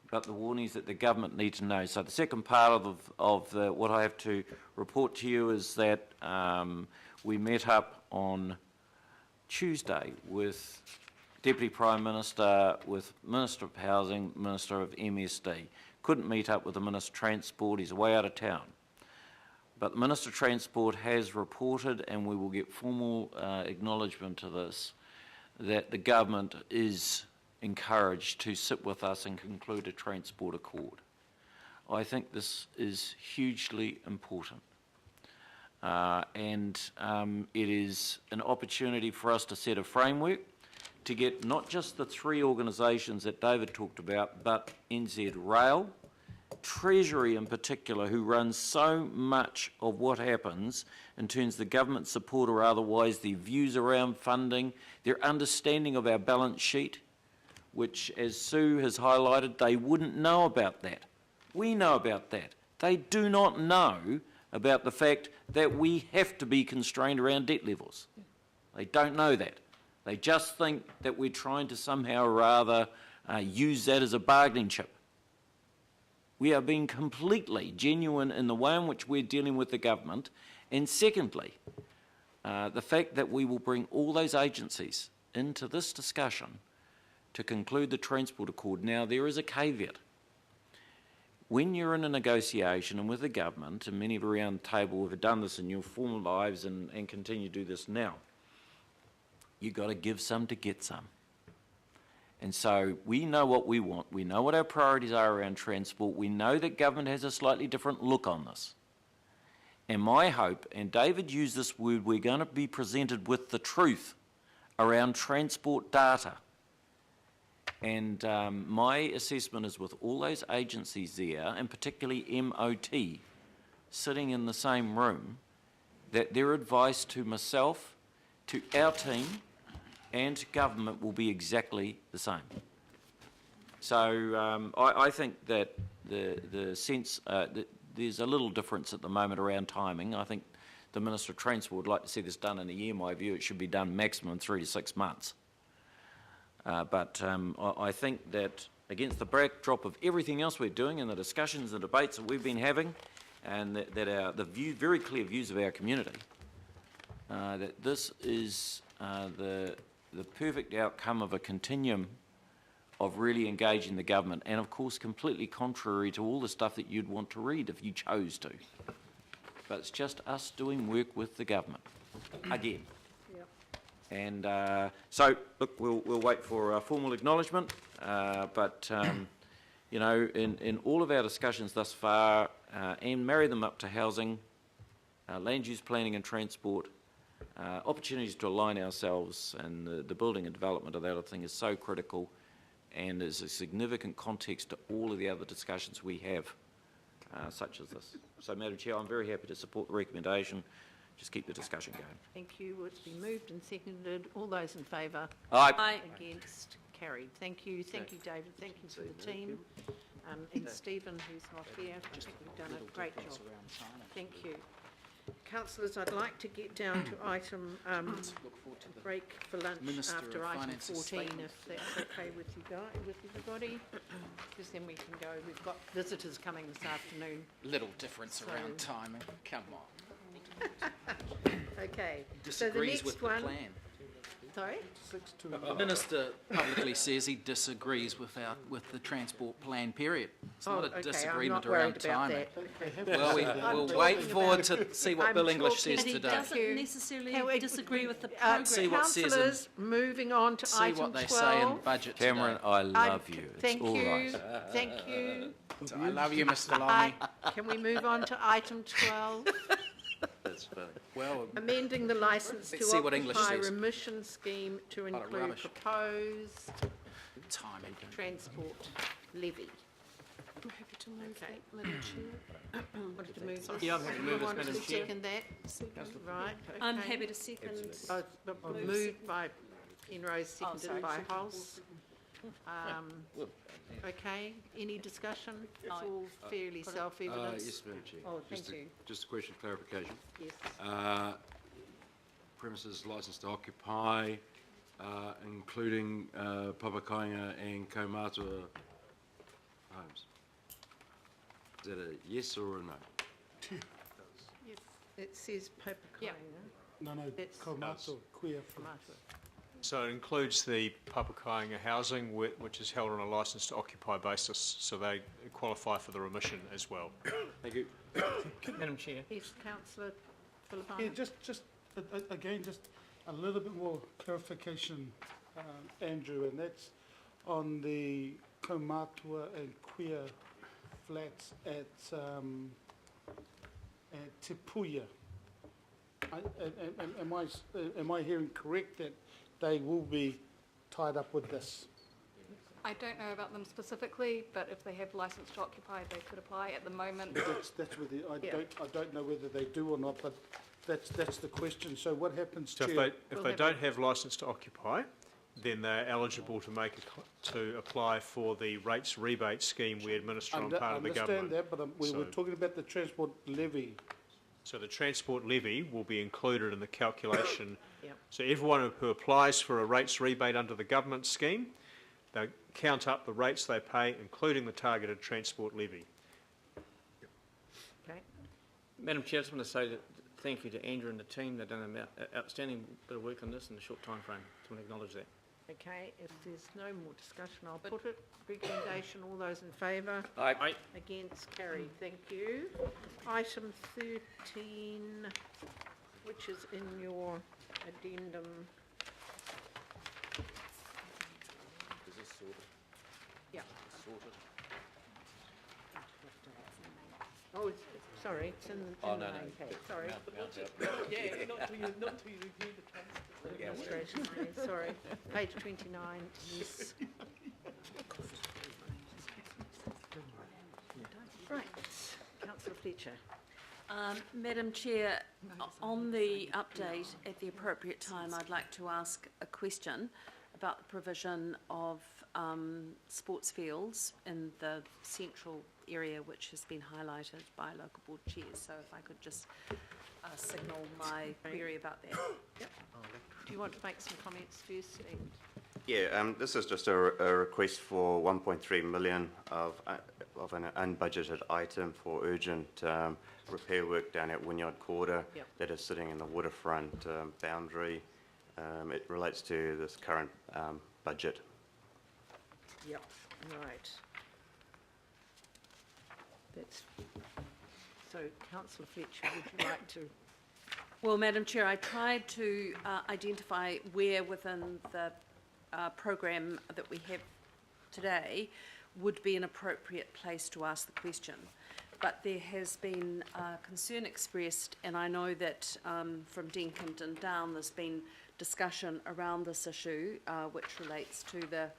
but the warnings that the government need to know. So the second part of what I have to report to you is that we met up on Tuesday with Deputy Prime Minister, with Minister of Housing, Minister of MSD. Couldn't meet up with the Minister of Transport, he's away out of town. But the Minister of Transport has reported, and we will get formal acknowledgement of this, that the government is encouraged to sit with us and conclude a transport accord. I think this is hugely important. And it is an opportunity for us to set a framework to get not just the 3 organisations that David talked about, but NZ Rail, Treasury in particular, who runs so much of what happens in terms of the government support or otherwise, their views around funding, their understanding of our balance sheet, which, as Sue has highlighted, they wouldn't know about that. We know about that. They do not know about the fact that we have to be constrained around debt levels. They don't know that. They just think that we're trying to somehow or rather use that as a bargaining chip. We are being completely genuine in the way in which we're dealing with the government. And secondly, the fact that we will bring all those agencies into this discussion to conclude the Transport Accord. Now, there is a caveat. When you're in a negotiation and with the government, and many of you around the table have done this in your former lives and continue to do this now, you've got to give some to get some. And so we know what we want. We know what our priorities are around transport. We know that government has a slightly different look on this. And my hope, and David used this word, we're going to be presented with the truth around transport data. And my assessment is with all those agencies there, and particularly MOT, sitting in the same room, that their advice to myself, to our team, and to government will be exactly the same. So I think that the sense that there's a little difference at the moment around timing. I think the Minister of Transport would like to see this done in a year. In my view, it should be done maximum 3 to 6 months. But I think that against the backdrop of everything else we're doing and the discussions and debates that we've been having, and that the very clear views of our community, that this is the perfect outcome of a continuum of really engaging the government, and of course completely contrary to all the stuff that you'd want to read if you chose to. But it's just us doing work with the government, again. Yep. And so, look, we'll wait for a formal acknowledgement, but you know, in all of our discussions thus far, and marry them up to housing, land use planning and transport, opportunities to align ourselves, and the building and development of that other thing is so critical, and is a significant context to all of the other discussions we have, such as this. So, Madam Chair, I'm very happy to support the recommendation. Just keep the discussion going. Thank you. It's been moved and seconded. All those in favour? Aye. Aye. Against? Carried. Thank you. Thank you, David. Thank you to the team. And Stephen, who's not here. I think you've done a great job. Thank you. Councillors, I'd like to get down to item break for lunch after item 14, if that's okay with you guys, with everybody, because then we can go. We've got visitors coming this afternoon. Little difference around timing. Come on. Okay. Disagrees so the next with one, the plan. Sorry? The Minister publicly says he disagrees with the transport plan, period. It's not a disagreement around timing. Well, we'll wait forward to see what Bill English says today. But he doesn't necessarily disagree with the programme. See what says in, moving on to item 12. See what they say in budget Cameron, today. I love you. It's Thank all you. right. Thank you. I love you, Mr. Lommy. Can we move on to item 12? That's funny. Well, amending the licence to see what English occupy says. remission scheme to include proposed timing transport levy. I'm happy to move that, Madam Chair. Wanted to move this? Yeah, I'm happy to move this, Want Madam to Chair. second that? Right, okay. I'm happy to second. Moved by Penrose, seconded sorry. by Hulse. Okay, any discussion? It's all fairly self-evident. Yes, Madam Chair. Oh, thank you. Just a question of clarification. Yes. Premises licensed to occupy, including Papakainga and Kaumatua homes. Is that a yes or a no? Yes, it says Papakainga. No, It's Kaumatua, queer. So it includes the Papakainga housing, which is held on a licence to occupy basis, so they qualify for the remission as well. Thank you. Madam Chair. Yes, Councillor Philippine. Yeah, just again, just a little bit more clarification, Andrew, and that's on the Kaumatua and queer flats at Te Puia. Am I hearing correct that they will be tied up with this? I don't know about them specifically, but if they have license to occupy, they could apply. At the moment, That's whether I don't know whether they do or not, but that's the question. So what happens, So Chair? if they don't have licence to occupy, then they're eligible to apply for the rates rebate scheme we administer on part of the government. I understand that, but we were talking about the transport levy. So the transport levy will be included in the calculation. Yep. So everyone who applies for a rates rebate under the government scheme, they count up the rates they pay, including the targeted transport levy. Okay. Madam Chair, I just want to say that thank you to Andrew and the team. They've done an outstanding bit of work on this in a short time frame. I want to acknowledge that. Okay, if there's no more discussion, I'll put it. Recommendation, all those in favour? Aye. Aye. Against, carried. Thank you. Item 13, which is in your addendum. Is this sorted? Yeah. Sorted? Oh, sorry, it's in the Oh, in no, the no. main page, sorry. Yeah, not till you review the transcript. Illustration, yeah, sorry. Page 29, yes. Right, councillor Fletcher. Madam Chair, on the update at the appropriate time, I'd like to ask a question about the provision of sports fields in the central area, which has been highlighted by local board chairs. So if I could just signal my query about that. Yep. Do you want to make some comments first? Yeah, this is just a request for 1.3 million of an unbudgeted item for urgent repair work down at Wynyard Quarter. Yep. That is sitting in the waterfront boundary. It relates to this current budget. Yep, right. That's, so councillor Fletcher, would you like to? Well, Madam Chair, I tried to identify where within the program that we have today would be an appropriate place to ask the question. But there has been concern expressed, and I know that from Denkington down there's been discussion around this issue, which relates to the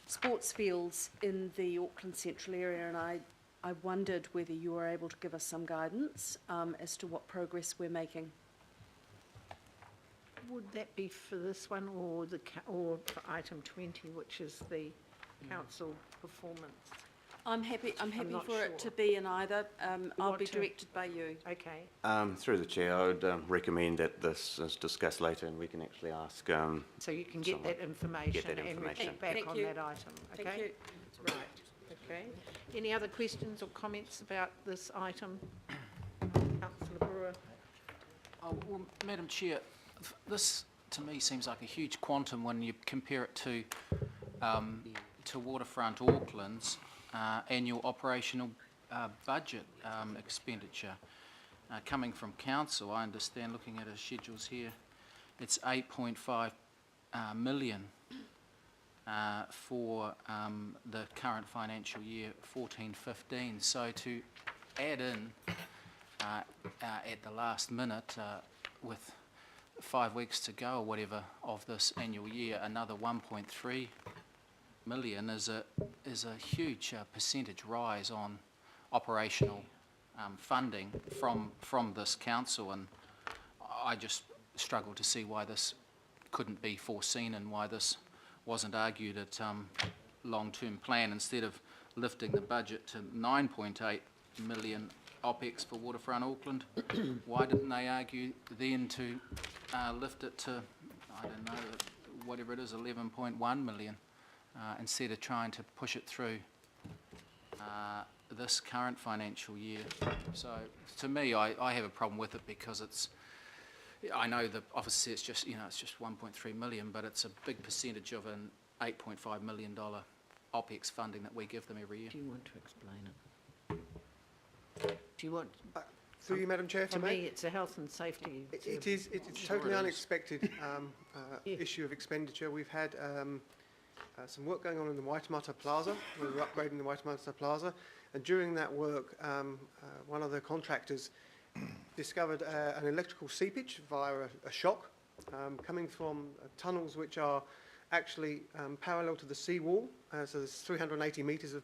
sports fields in the Auckland Central area, and I wondered whether you were able to give us some guidance as to what progress we're making. Would that be for this one or or for item 20, which is the council performance? I'm happy not for it sure. to be in either. I'll want be to- directed by you. Okay. Through the chair, I would recommend that this is discussed later and we can actually ask. So you can get someone- that information get that and information. report back Thank on you. that item, okay? Thank you. Right, okay. Any other questions or comments about this item? Councillor Brewer? Oh, well, Madam Chair, this to me seems like a huge quantum when you compare it to Waterfront Auckland's annual operational budget expenditure. Coming from council, I understand, looking at our schedules here, it's 8.5 million for the current financial year 14-15. So to add in at the last minute with 5 weeks to go or whatever of this annual year, another 1.3 million is a huge percentage rise on operational funding from this council, and I just struggle to see why this couldn't be foreseen and why this wasn't argued at long-term plan instead of lifting the budget to 9.8 million OPEX for Waterfront Auckland. Why didn't they argue then to lift it to, I don't know, whatever it is, 11.1 million instead of trying to push it through this current financial year? So to me, I have a problem with it because it's, I know the office says it's just 1.3 million, but it's a big percentage of an $8.5 million OPEX funding that we give them every year. Do you want to explain it? Do you want? Through you, Madam Chair, if I To may. me, it's a health and safety. It's totally unexpected issue of expenditure. We've had some work going on in the Waitemata Plaza. We were upgrading the Waitemata Plaza, and during that work, one of the contractors discovered an electrical seepage via a shock coming from tunnels which are actually parallel to the seawall. So there's 380 metres of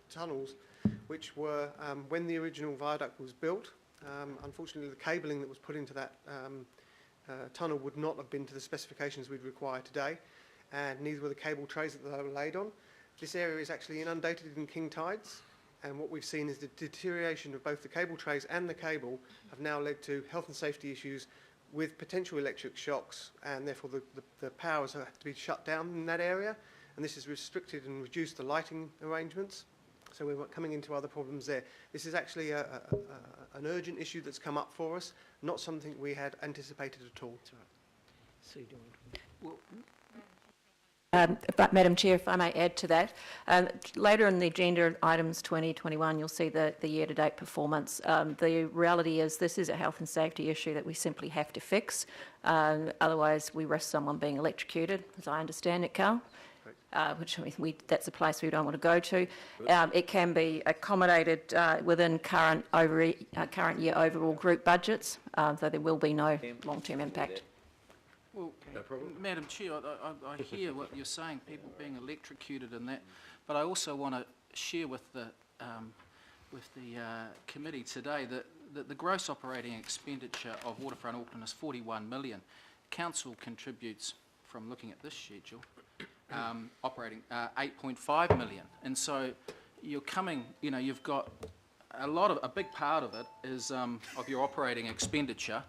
tunnels which were, when the original viaduct was built, unfortunately the cabling that was put into that tunnel would not have been to the specifications we'd require today, and neither were the cable trays that they were laid on. This area is actually inundated in king tides, And what we've seen is the deterioration of both the cable trays and the cable have now led to health and safety issues with potential electric shocks, and therefore the powers have to be shut down in that area. And this has restricted and reduced the lighting arrangements. So we're coming into other problems there. This is actually an urgent issue that's come up for us, not something we had anticipated at all. Sue, do you want to- But Madam Chair, if I may add to that, later in the agenda items 2021, you'll see the year-to-date performance. The reality is this is a health and safety issue that we simply have to fix. Otherwise, we risk someone being electrocuted, as I understand it, Carl. Which that's a place we don't want to go to. It can be accommodated within current year overall group budgets, so there will be no long-term impact. Well, Madam Chair, I hear what you're saying, people being electrocuted and that, but I also want to share with the committee today that the gross operating expenditure of Waterfront Auckland is 41 million. Council contributes, from looking at this schedule, operating 8.5 million, and so you're coming, you've got a big part of it is of your operating expenditure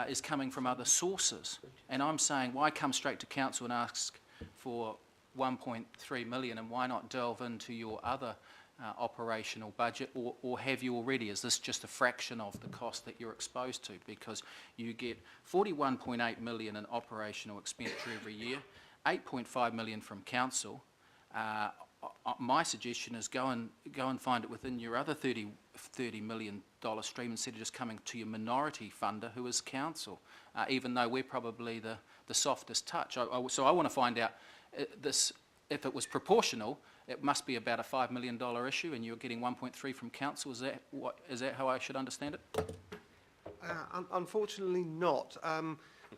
is coming from other sources, and I'm saying why come straight to council and ask for 1.3 million, and why not delve into your other operational budget, or have you already? Is this just a fraction of the cost that you're exposed to? Because you get 41.8 million in operational expenditure every year, 8.5 million from council. My suggestion is go and find it within your other $30 million stream instead of just coming to your minority funder, who is council, even though we're probably the softest touch. So I want to find out this, if it was proportional, it must be about a $5 million issue, and you're getting 1.3 from council. Is that how I should understand it? Unfortunately not.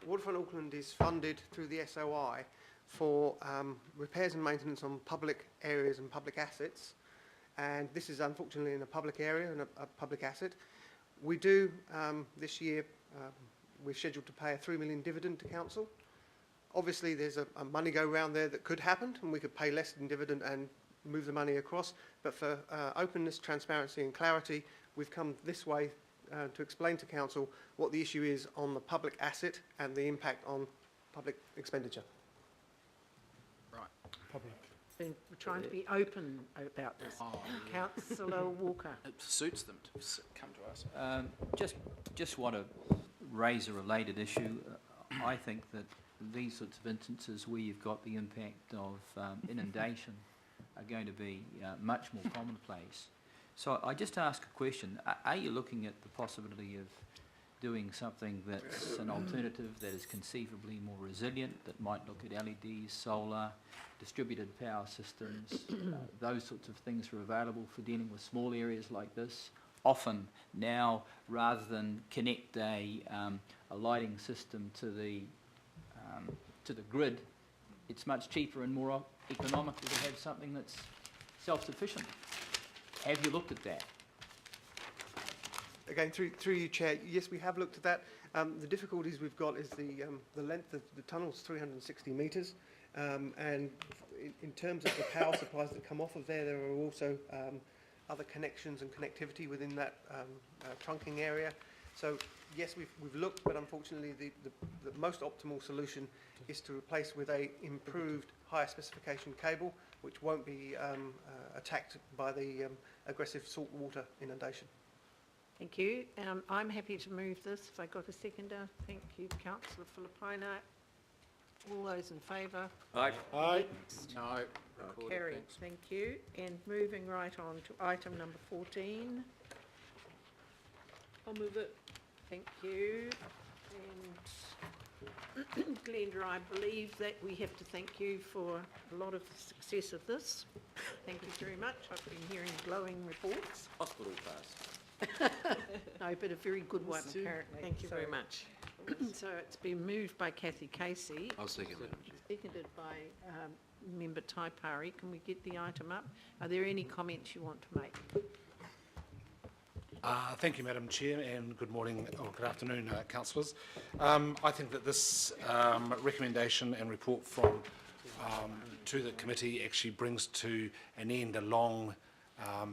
Waterfront Auckland is funded through the SOI for repairs and maintenance on public areas and public assets, and this is unfortunately in a public area and a public asset. We do, this year, we're scheduled to pay a 3 million dividend to council. Obviously there's a money go round there that could happen, and we could pay less than dividend and move the money across, but for openness, transparency and clarity, we've come this way to explain to council what the issue is on the public asset and the impact on public expenditure. We're trying to be open about this. Councillor Walker. It suits them to come to us. Just want to raise a related issue. I think that these sorts of instances where you've got the impact of inundation are going to be much more commonplace. So I just ask a question. Are you looking at the possibility of doing something that's an alternative that is conceivably more resilient, that might look at LEDs, solar, distributed power systems? Those sorts of things are available for dealing with small areas like this. Often now, rather than connect a lighting system to the grid, it's much cheaper and more economical to have something that's self-sufficient. Have you looked at that? Again, through you, Chair, yes, we have looked at that. The difficulties we've got is the length of the tunnel's 360 metres, and in terms of the power supplies that come off of there are also other connections and connectivity within that trunking area. So yes, we've looked, but unfortunately the most optimal solution is to replace with a improved higher specification cable, which won't be attacked by the aggressive saltwater inundation. Thank you. I'm happy to move this. If I got a seconder. Thank you, Councillor Filipaina. All those in favour? Aye. Aye. No. Carried. Thank you. And moving right on to item number 14. I'll move it. Thank you. And Glenda, I believe that we have to thank you for a lot of the success of this. Thank you very much. I've been hearing glowing reports. Hospital pass. No, but a very good one, apparently. Thank you very much. So it's been moved by Kathy Casey. I'll second that. Seconded by Member Taipari. Can we get the item up? Are there any comments you want to make? Thank you, Madam Chair, and good morning or good afternoon, councillors. I think that this recommendation and report from to the committee actually brings to an end a long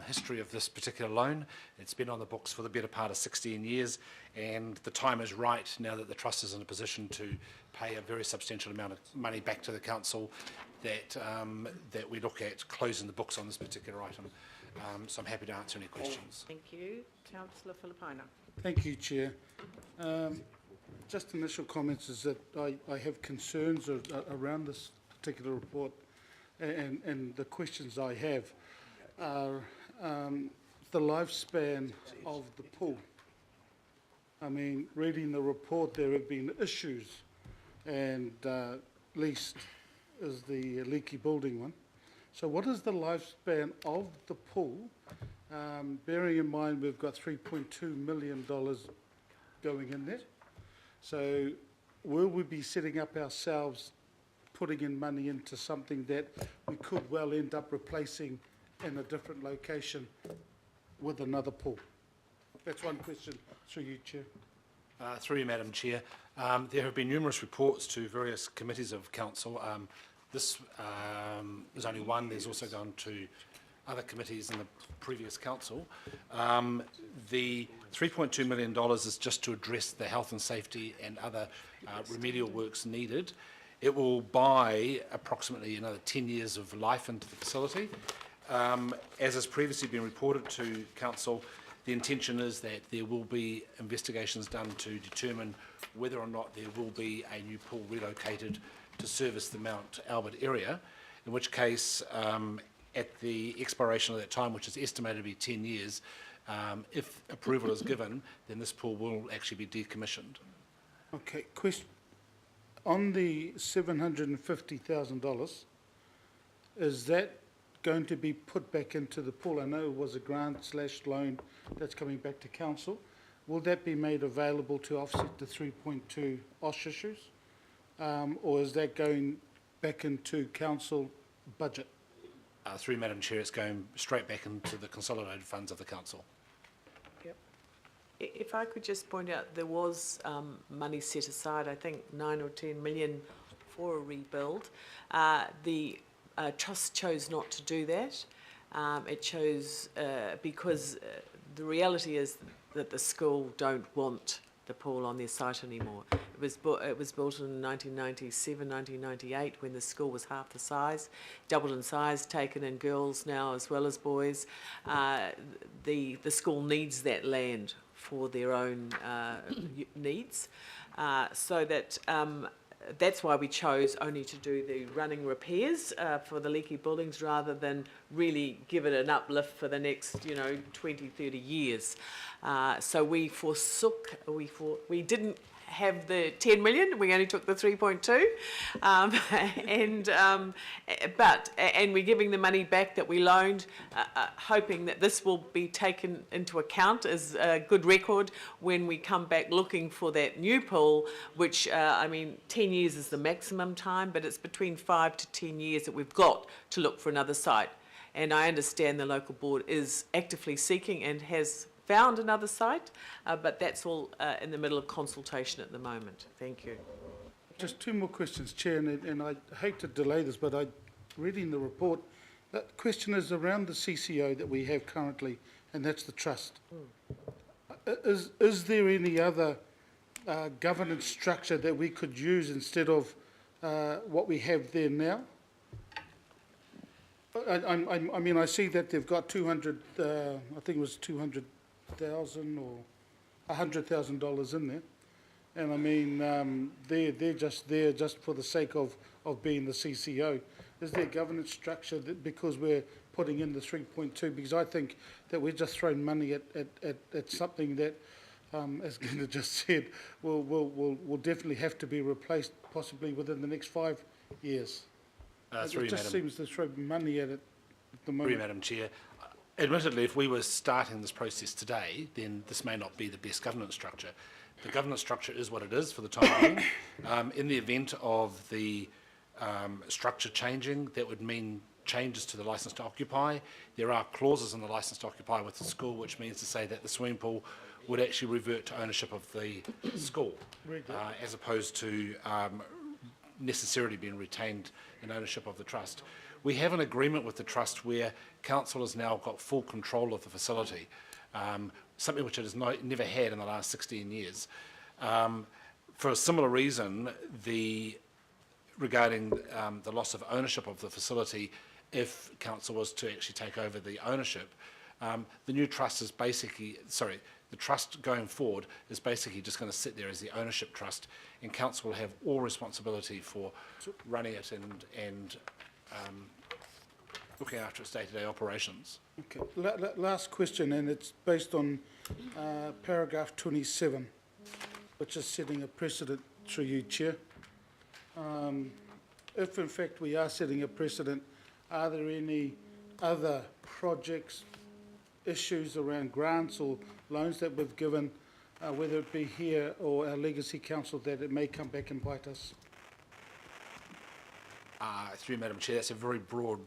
history of this particular loan. It's been on the books for the better part of 16 years, and the time is right now that the trust is in a position to pay a very substantial amount of money back to the council that that we look at closing the books on this particular item. So I'm happy to answer any questions. Thank you. Councillor Filipaina. Thank you, Chair. Just initial comments is that I have concerns around this particular report, and the questions I have are the lifespan of the pool. I mean, reading the report, there have been issues, and least is the leaky building one. So what is the lifespan of the pool, bearing in mind we've got $3.2 million going in there? So will we be setting up ourselves, putting in money into something that we could well end up replacing in a different location with another pool? That's one question through you, Chair. Through you, Madam Chair. There have been numerous reports to various committees of council. This is only one. There's also gone to other committees in the previous council. The $3.2 million is just to address the health and safety and other remedial works needed. It will buy approximately another 10 years of life into the facility. As has previously been reported to council, the intention is that there will be investigations done to determine whether or not there will be a new pool relocated to service the Mount Albert area, in which case, at the expiration of that time, which is estimated to be 10 years, if approval is given, then this pool will actually be decommissioned. Okay, question. On the $750,000, is that going to be put back into the pool? I know it was a grant/loan that's coming back to council. Will that be made available to offset the 3.2 OSH issues? Or is that going back into council budget? Through Madam Chair, it's going straight back into the consolidated funds of the council. Yep. If I could just point out, there was money set aside, I think 9 or 10 million for a rebuild. The trust chose not to do that. It chose because the reality is that the school don't want the pool on their site anymore. It was built in 1997, 1998, when the school was half the size, doubled in size, taken in girls now as well as boys. The school needs that land for their own needs, so that that's why we chose only to do the running repairs for the leaky buildings rather than really give it an uplift for the next, 20, 30 years. So we forsook, we didn't have the 10 million, we only took the 3.2, and we're giving the money back that we loaned, hoping that this will be taken into account as a good record when we come back looking for that new pool, which, 10 years is the maximum time, but it's between 5 to 10 years that we've got to look for another site. And I understand the local board is actively seeking and has found another site, but that's all in the middle of consultation at the moment. Thank you. Just two more questions, Chair, and I hate to delay this, but reading the report, that question is around the CCO that we have currently, and that's the trust. Is there any other governance structure that we could use instead of what we have there now? I see that they've got 200, I think it was 200,000 or $100,000 in there, and they're just there just for the sake of being the CCO. Is there a governance structure that, because we're putting in the 3.2? Because I think that we're just throwing money at something that, as Glenda just said, will definitely have to be replaced possibly within the next 5 years. It just seems to throw money at it at the moment. Madam Chair. Admittedly, if we were starting this process today, then this may not be the best governance structure. The governance structure is what it is for the time being. In the event of the structure changing, that would mean changes to the licence to occupy. There are clauses in the licence to occupy with the school, which means to say that the swimming pool would actually revert to ownership of the school, as opposed to necessarily being retained in ownership of the trust. we have an agreement with the Trust where council has now got full control of the facility, something which it has never had in the last 16 years. For a similar reason, regarding the loss of ownership of the facility, if council was to actually take over the ownership, the new trust is basically, the trust going forward is basically just going to sit there as the ownership trust, and council will have all responsibility for running it and looking after its day-to-day operations. Okay. Last question, and it's based on paragraph 27, which is setting a precedent through you, Chair. If in fact we are setting a precedent, are there any other projects, issues around grants or loans that we've given, whether it be here or our legacy council, that it may come back and bite us? Through Madam Chair, that's a very broad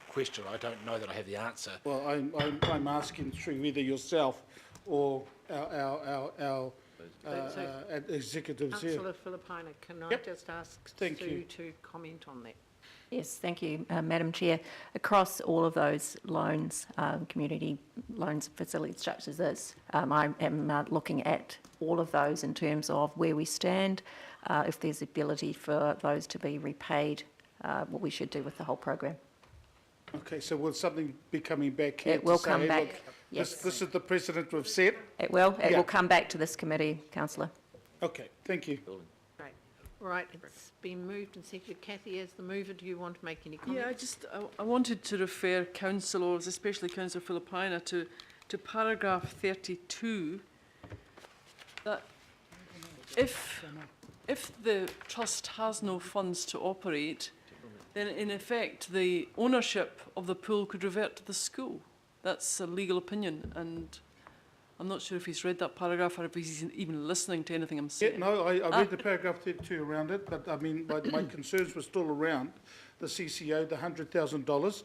question. I don't know that I have the answer. Well, I'm asking through either yourself or our executives here. Councillor Filipina, can I just ask Sue to comment on that? Yes, thank you, Madam Chair. Across all of those loans, community loans, facility structures, I am looking at all of those in terms of where we stand, if there's ability for those to be repaid, what we should do with the whole program. Okay, so will something be coming back here? It will to say, come back, look, yes. This is the precedent we've set? It will. It will come back to this committee, councillor. Okay, thank you. Great. Right, it's been moved and seconded. Kathy, as the mover, do you want to make any comments? Yeah, I wanted to refer councillors, especially Councillor Filipina, to paragraph 32, that if the trust has no funds to operate, then in effect the ownership of the pool could revert to the school. That's a legal opinion, and I'm not sure if he's read that paragraph or if he's even listening to anything I'm saying. Yeah, no, I read the paragraph 32 around it, but I mean, my concerns were still around the CCO, the $100,000.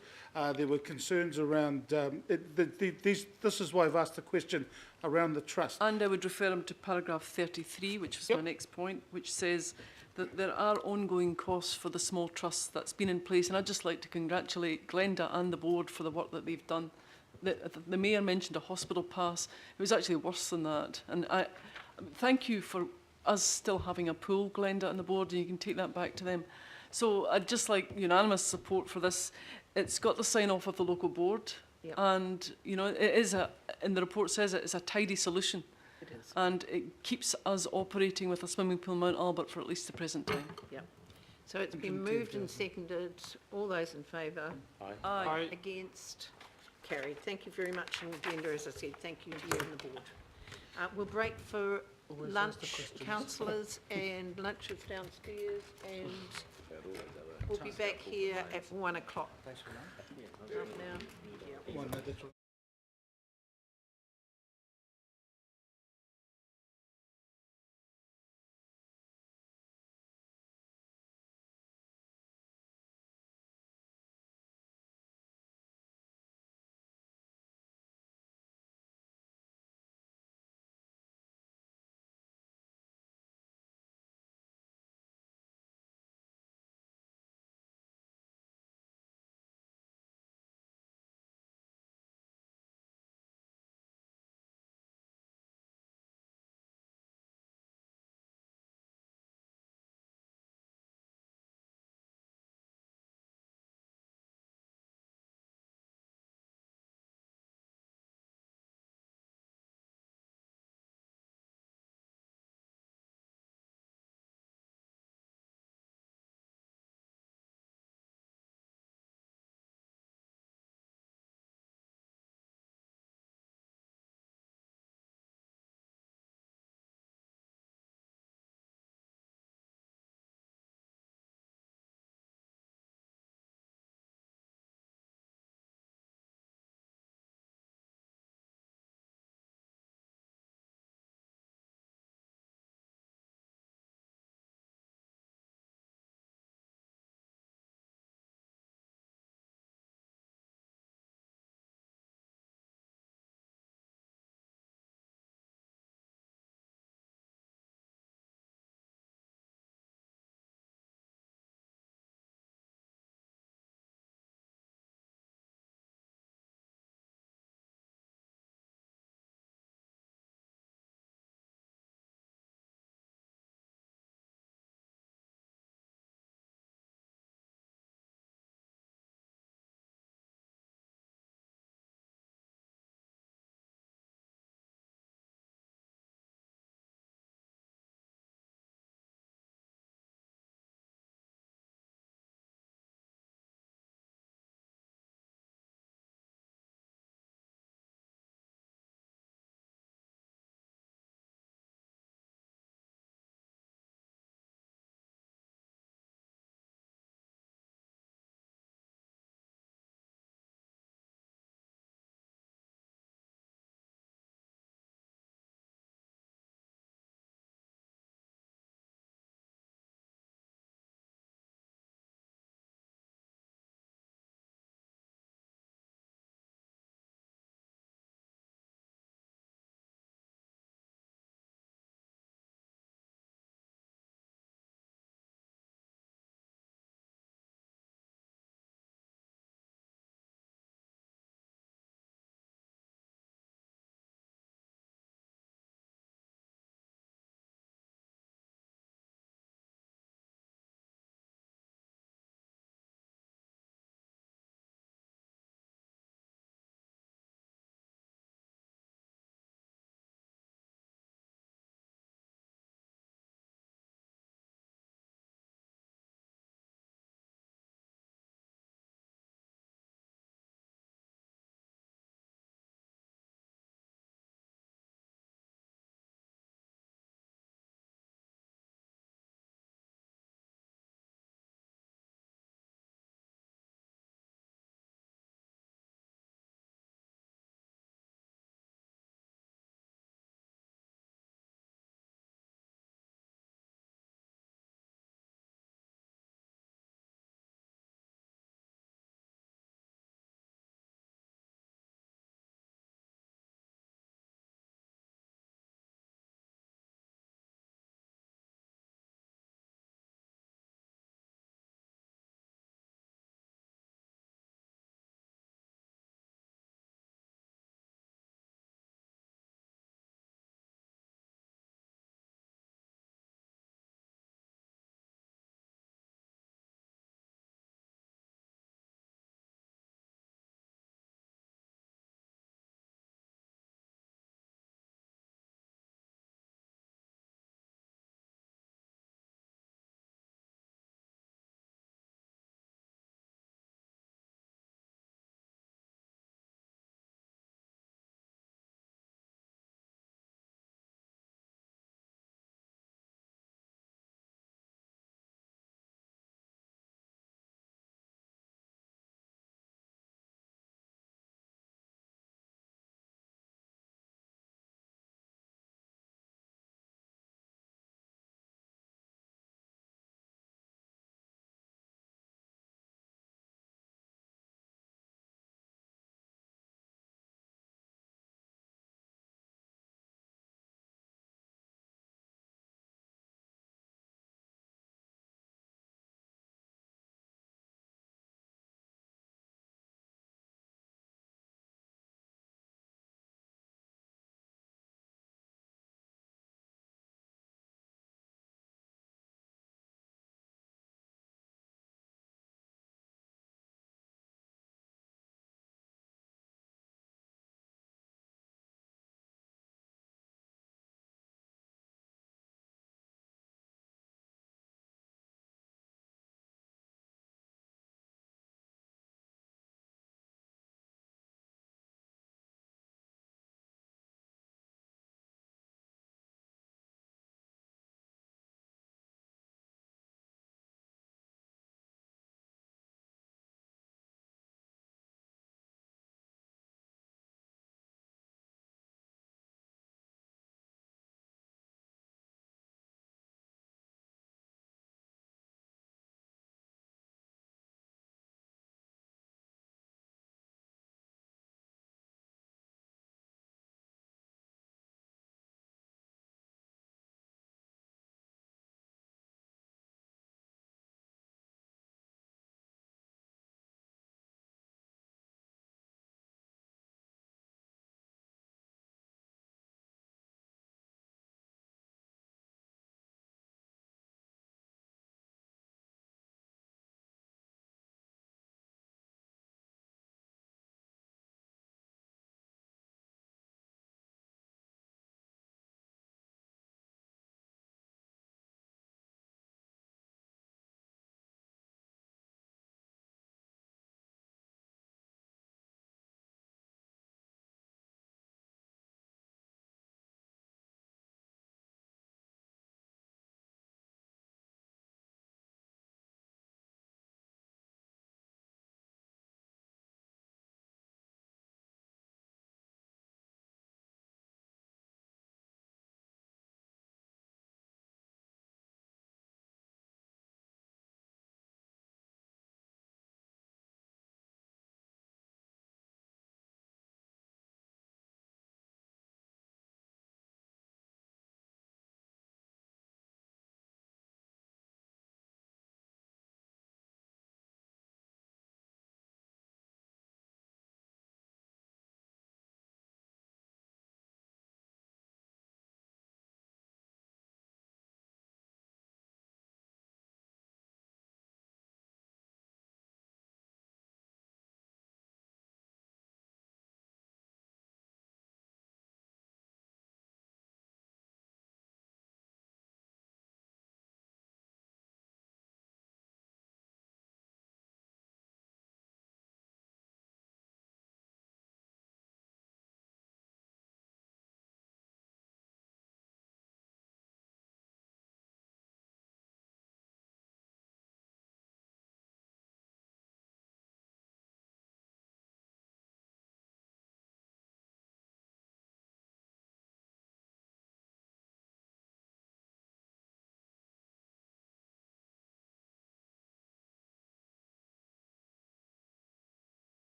There were concerns around, this is why I've asked the question around the trust. And I would refer him to paragraph 33, which was my next point, which says that there are ongoing costs for the small trust that's been in place. And I'd just like to congratulate Glenda and the board for the work that they've done. The Mayor mentioned a hospital pass. It was actually worse than that. And I thank you for us still having a pool, Glenda and the board, and you can take that back to them. So I'd just like unanimous support for this. It's got the sign-off of the local board. Yep. And, you know, it is and the report says it's a tidy solution. It is. And it keeps us operating with a swimming pool in Mount Albert for at least the present time. Yep. So it's been moved and seconded. All those in favour? Aye. Aye. Against? Carried. Thank you very much. And Glenda, as I said, thank you to you and the board. We'll break for lunch, councillors, and lunch is downstairs, and we'll be back here at 1 o'clock. Thanks for that.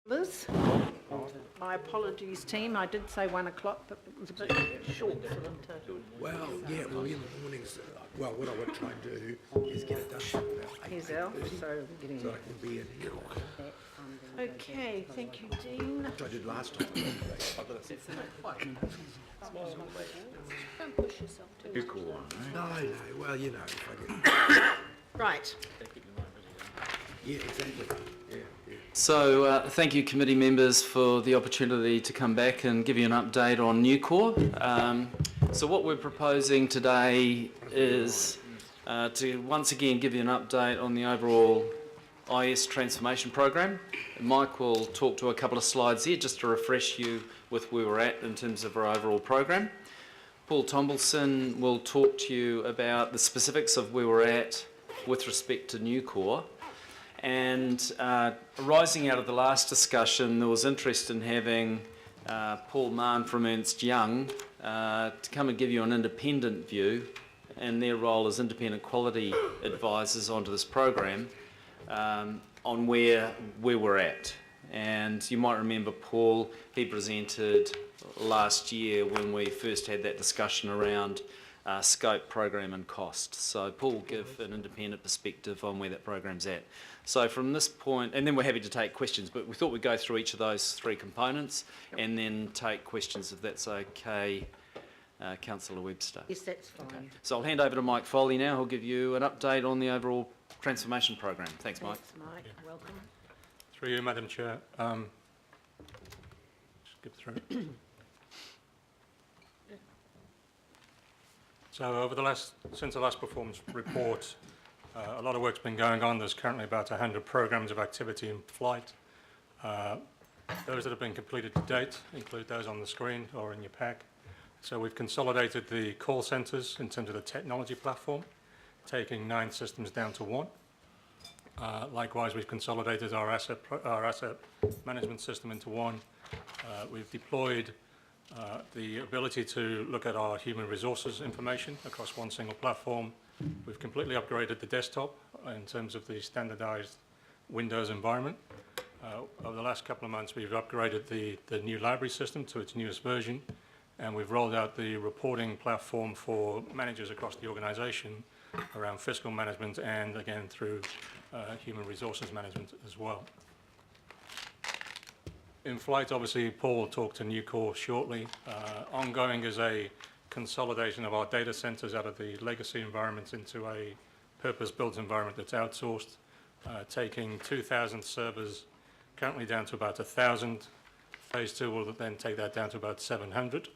Liz? My apologies, team. I did say 1 o'clock, but it was a bit short for them to... Well, yeah, well, in the mornings, well, what I would try and do is get it done. Here's Al, so we're getting... So I can be in here. Okay, thank you, Dean. Which I did last time. Don't push yourself too much. You're cool. No, well, you know, if I get... Right. Yeah, exactly. Yeah, yeah. So thank you committee members for the opportunity to come back and give you an update on Nucor. So what we're proposing today is to once again give you an update on the overall IS transformation program. Mike will talk to a couple of slides here just to refresh you with where we're at in terms of our overall program. Paul Tombleson will talk to you about the specifics of where we're at with respect to Nucor. And arising out of the last discussion, there was interest in having Paul Mann from Ernst Young to come and give you an independent view and their role as independent quality advisors onto this program on where we're at. And you might remember Paul, he presented last year when we first had that discussion around scope, program and cost. So Paul will give an independent perspective on where that program's at. So from this point, and then we're happy to take questions, but we thought we'd go through each of those 3 components and then take questions if that's okay, Councillor Webster. Yes, that's fine. Okay. So I'll hand over to Mike Foley now, who'll give you an update on the overall transformation program. Thanks, Mike. Thanks, Mike. Yeah. Welcome. Through you, Madam Chair. Skip through. So since the last performance report, a lot of work's been going on. There's currently about 100 programs of activity in flight. Those that have been completed to date include those on the screen or in your pack. So we've consolidated the call centres in terms of the technology platform, taking 9 systems down to 1. Likewise, we've consolidated our asset management system into 1. We've deployed the ability to look at our human resources information across 1 single platform. We've completely upgraded the desktop in terms of the standardized Windows environment. Over the last couple of months, we've upgraded the new library system to its newest version, and we've rolled out the reporting platform for managers across the organisation around fiscal management and, again, through human resources management as well. In flight, obviously, Paul will talk to Nucor shortly. Ongoing is a consolidation of our data centres out of the legacy environment into a purpose-built environment that's outsourced, taking 2,000 servers currently down to about 1,000. Phase 2 will then take that down to about 700.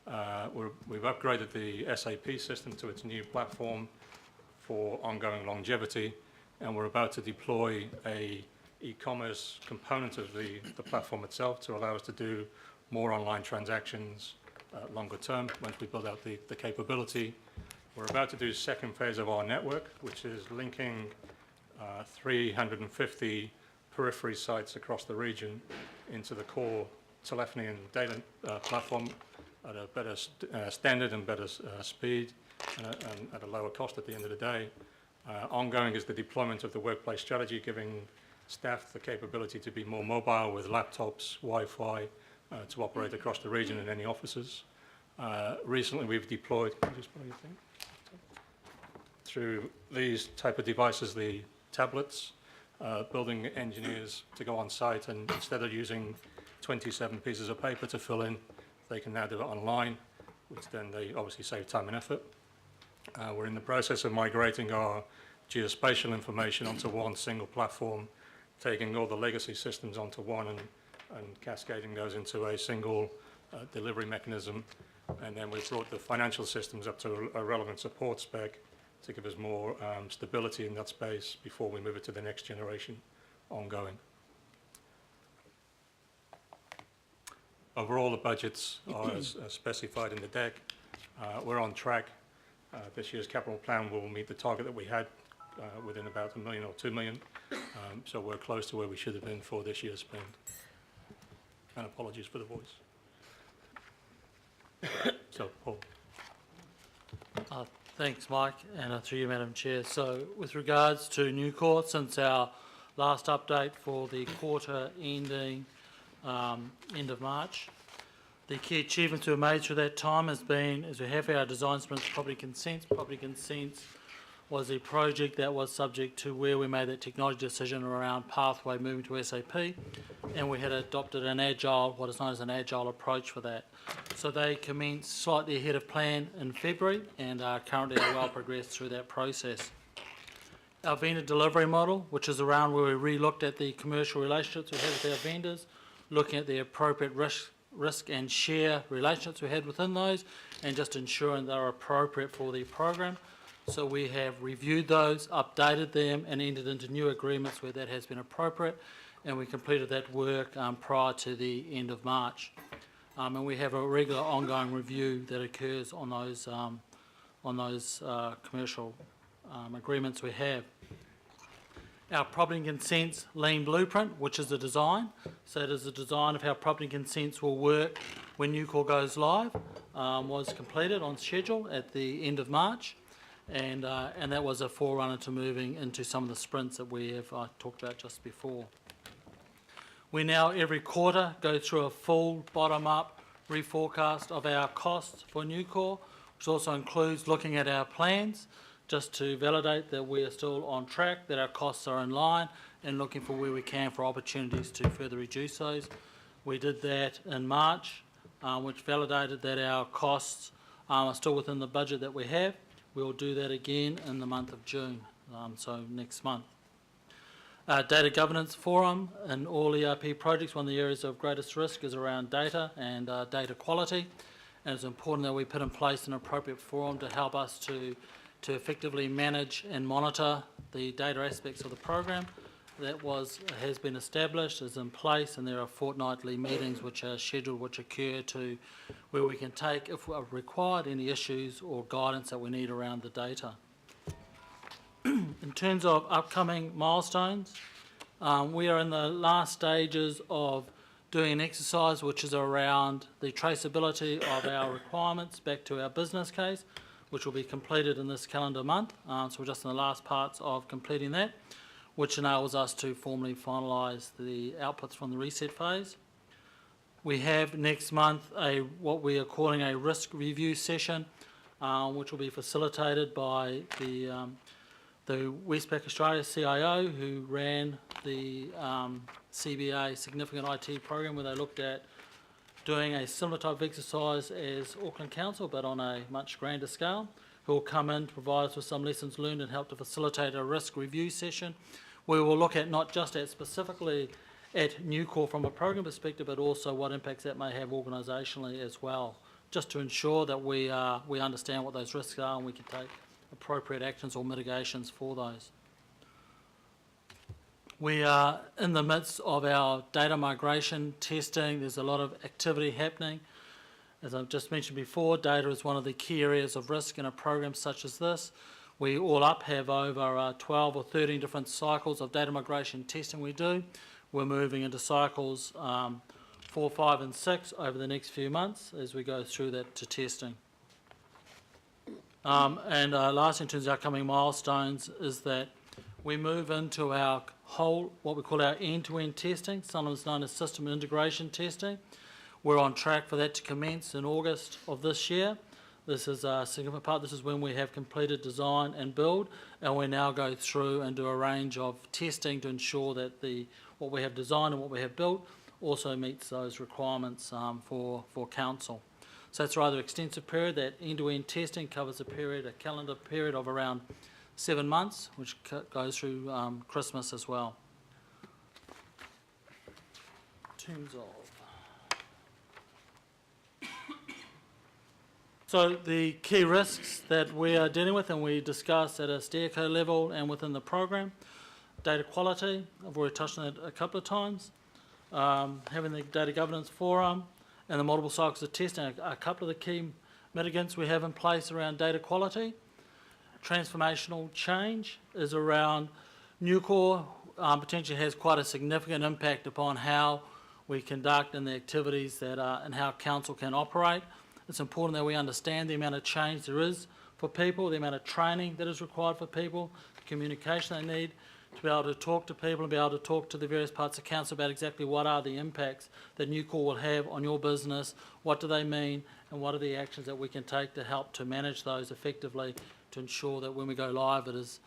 We've upgraded the SAP system to its new platform for ongoing longevity, and we're about to deploy a e-commerce component of the platform itself to allow us to do more online transactions longer term once we build out the capability. We're about to do second phase of our network, which is linking 350 periphery sites across the region into the core telephony and data platform at a better standard and better speed and at a lower cost at the end of the day. Ongoing is the deployment of the workplace strategy, giving staff the capability to be more mobile with laptops, Wi-Fi, to operate across the region in any offices. Recently we've deployed, through these type of devices, the tablets, building engineers to go on site, and instead of using 27 pieces of paper to fill in, they can now do it online, which then they obviously save time and effort. We're in the process of migrating our geospatial information onto 1 single platform, taking all the legacy systems onto 1 and cascading those into a single delivery mechanism. And then we've brought the financial systems up to a relevant support spec to give us more stability in that space before we move it to the next generation ongoing. Overall, the budgets are as specified in the deck. We're on track. This year's capital plan will meet the target that we had within about $1 million or $2 million. So we're close to where we should have been for this year's spend. And apologies for the voice. So, Paul. Thanks, Mike, and through you, Madam Chair. So, with regards to Nucor, since our last update for the quarter ending end of March. The key achievements we've made through that time has been, as we have our design sprints, property consents. Property consents was a project that was subject to where we made that technology decision around pathway moving to SAP, and we had adopted an agile, what is known as an agile approach for that. So they commenced slightly ahead of plan in February and are currently well progressed through that process. Our vendor delivery model, which is around where we re-looked at the commercial relationships we had with our vendors, looking at the appropriate risk and share relationships we had within those, and just ensuring they're appropriate for the program. So we have reviewed those, updated them, and entered into new agreements where that has been appropriate, and we completed that work prior to the end of March. And we have a regular ongoing review that occurs on those commercial agreements we have. Our property consents lean blueprint, which is the design. So it is the design of how property consents will work when Nucor goes live, was completed on schedule at the end of March. And that was a forerunner to moving into some of the sprints that we have talked about just before. We now, every quarter, go through a full bottom-up reforecast of our costs for Nucor, which also includes looking at our plans, just to validate that we are still on track, that our costs are in line, and looking for where we can for opportunities to further reduce those. We did that in March, which validated that our costs are still within the budget that we have. We'll do that again in the month of June, so next month. Data governance forum in all ERP projects, one of the areas of greatest risk is around data and data quality, and it's important that we put in place an appropriate forum to help us to effectively manage and monitor the data aspects of the program. That has been established, is in place, and there are fortnightly meetings which are scheduled, which occur to where we can take, if required, any issues or guidance that we need around the data. In terms of upcoming milestones, we are in the last stages of doing an exercise which is around the traceability of our requirements back to our business case, which will be completed in this calendar month. So we're just in the last parts of completing that, which enables us to formally finalise the outputs from the reset phase. We have next month what we are calling a risk review session, which will be facilitated by the Westpac Australia CIO, who ran the CBA Significant IT program, where they looked at doing a similar type of exercise as Auckland Council, but on a much grander scale, who will come in to provide us with some lessons learned and help to facilitate a risk review session, where we'll look at not just at specifically at Nucor from a program perspective, but also what impacts that may have organisationally as well, just to ensure that we understand what those risks are and we can take appropriate actions or mitigations for those. We are in the midst of our data migration testing. There's a lot of activity happening. As I've just mentioned before, data is one of the key areas of risk in a program such as this. We all up have over 12 or 13 different cycles of data migration testing we do. We're moving into cycles 4, 5 and 6 over the next few months as we go through that to testing. And last in terms of our coming milestones is that we move into our whole, what we call our end-to-end testing, sometimes known as system integration testing. We're on track for that to commence in August of this year. This is a significant part. This is when we have completed design and build, and we now go through and do a range of testing to ensure that what we have designed and what we have built also meets those requirements for council. So it's a rather extensive period. That end-to-end testing covers a calendar period of around 7 months, which goes through Christmas as well. In terms of so the key risks that we are dealing with and we discuss at a steerco level and within the program, data quality, I've already touched on it a couple of times, having the data governance forum and the multiple cycles of testing, a couple of the key mitigants we have in place around data quality. Transformational change is around Nucor potentially has quite a significant impact upon how we conduct and the activities that and how council can operate. It's important that we understand the amount of change there is for people, the amount of training that is required for people, the communication they need to be able to talk to people and be able to talk to the various parts of council about exactly what are the impacts that Nucor will have on your business, what do they mean, and what are the actions that we can take to help to manage those effectively to ensure that when we go live, it is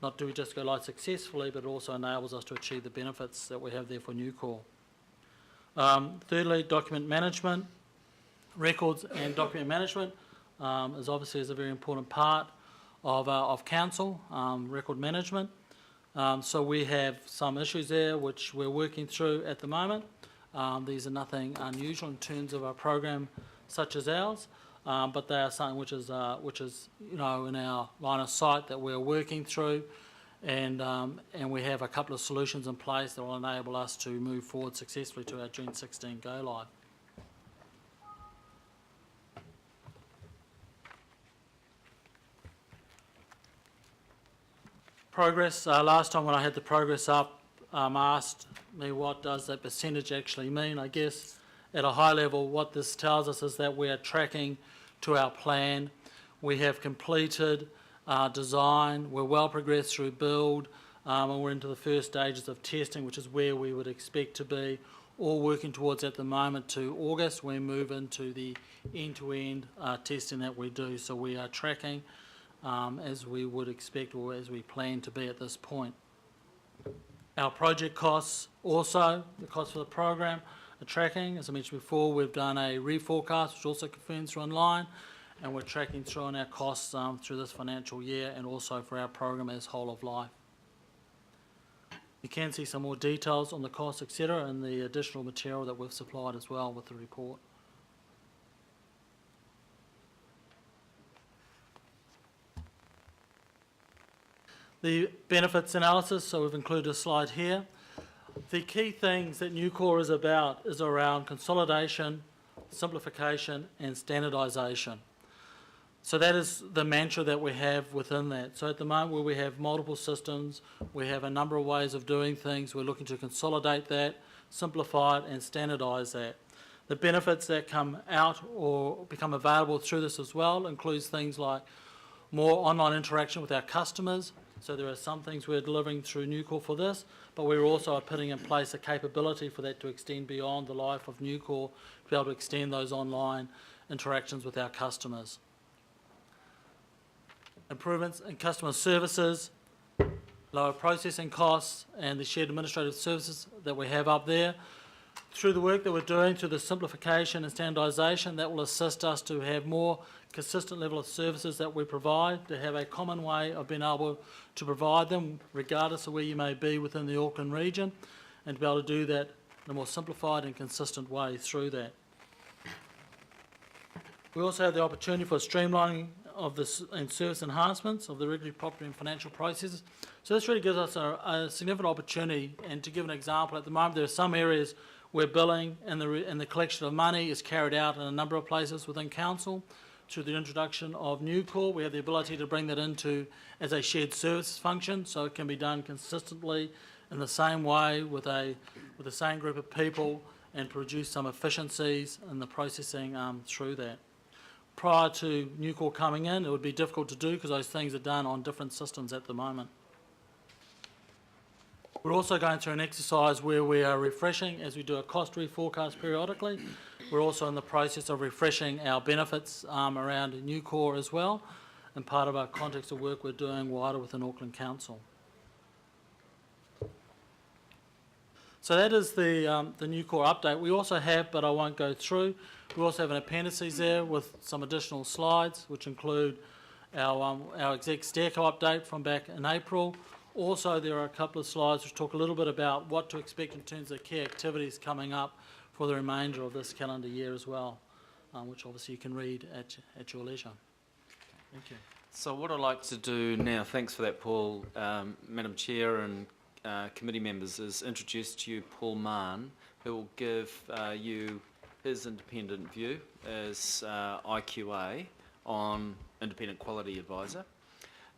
not do we just go live successfully, but it also enables us to achieve the benefits that we have there for Nucor. Thirdly, document management. Records and document management is obviously a very important part of council, record management. So we have some issues there which we're working through at the moment. These are nothing unusual in terms of a program such as ours, but they are something which is in our line of sight that we're working through, and we have a couple of solutions in place that will enable us to move forward successfully to our June 16 go live. Progress, last time when I had the progress up, asked me what does that percentage actually mean. I guess at a high level what this tells us is that we are tracking to our plan. We have completed design, we're well progressed through build, and we're into the first stages of testing, which is where we would expect to be, all working towards at the moment to August. We move into the end-to-end testing that we do, so we are tracking as we would expect or as we plan to be at this point. Our project costs also, the cost for the program, are tracking. As I mentioned before, we've done a reforecast which also confirms through online, and we're tracking through on our costs through this financial year and also for our program as whole of life. You can see some more details on the costs, etc., in the additional material that we've supplied as well with the report. The benefits analysis, so we've included a slide here. The key things that Nucor is about is around consolidation, simplification and standardisation. So that is the mantra that we have within that. So at the moment where we have multiple systems, we have a number of ways of doing things, we're looking to consolidate that, simplify it and standardise that. The benefits that come out or become available through this as well includes things like more online interaction with our customers. So there are some things we're delivering through Nucor for this, but we're also putting in place a capability for that to extend beyond the life of Nucor, to be able to extend those online interactions with our customers. Improvements in customer services, lower processing costs, and the shared administrative services that we have up there. Through the work that we're doing, through the simplification and standardisation, that will assist us to have more consistent level of services that we provide, to have a common way of being able to provide them regardless of where you may be within the Auckland region, and to be able to do that in a more simplified and consistent way through that. We also have the opportunity for streamlining of this and service enhancements of the regulatory, property and financial processes. So this really gives us a significant opportunity, and to give an example, at the moment there are some areas where billing and the collection of money is carried out in a number of places within council. Through the introduction of Nucor, we have the ability to bring that into as a shared services function, so it can be done consistently in the same way with the same group of people and produce some efficiencies in the processing through that. Prior to Nucor coming in, it would be difficult to do because those things are done on different systems at the moment. We're also going through an exercise where we are refreshing, as we do a cost reforecast periodically. We're also in the process of refreshing our benefits around Nucor as well, and part of our context of work we're doing wider within Auckland Council. So that is the Nucor update. We also have, but I won't go through, we also have an appendices there with some additional slides, which include our exec stairco update from back in April. Also, there are a couple of slides which talk a little bit about what to expect in terms of key activities coming up for the remainder of this calendar year as well, which obviously you can read at your leisure. Thank you. So what I'd like to do now, thanks for that, Paul, Madam Chair and committee members, is introduce to you Paul Mann, who will give you his independent view as IQA on Independent Quality Advisor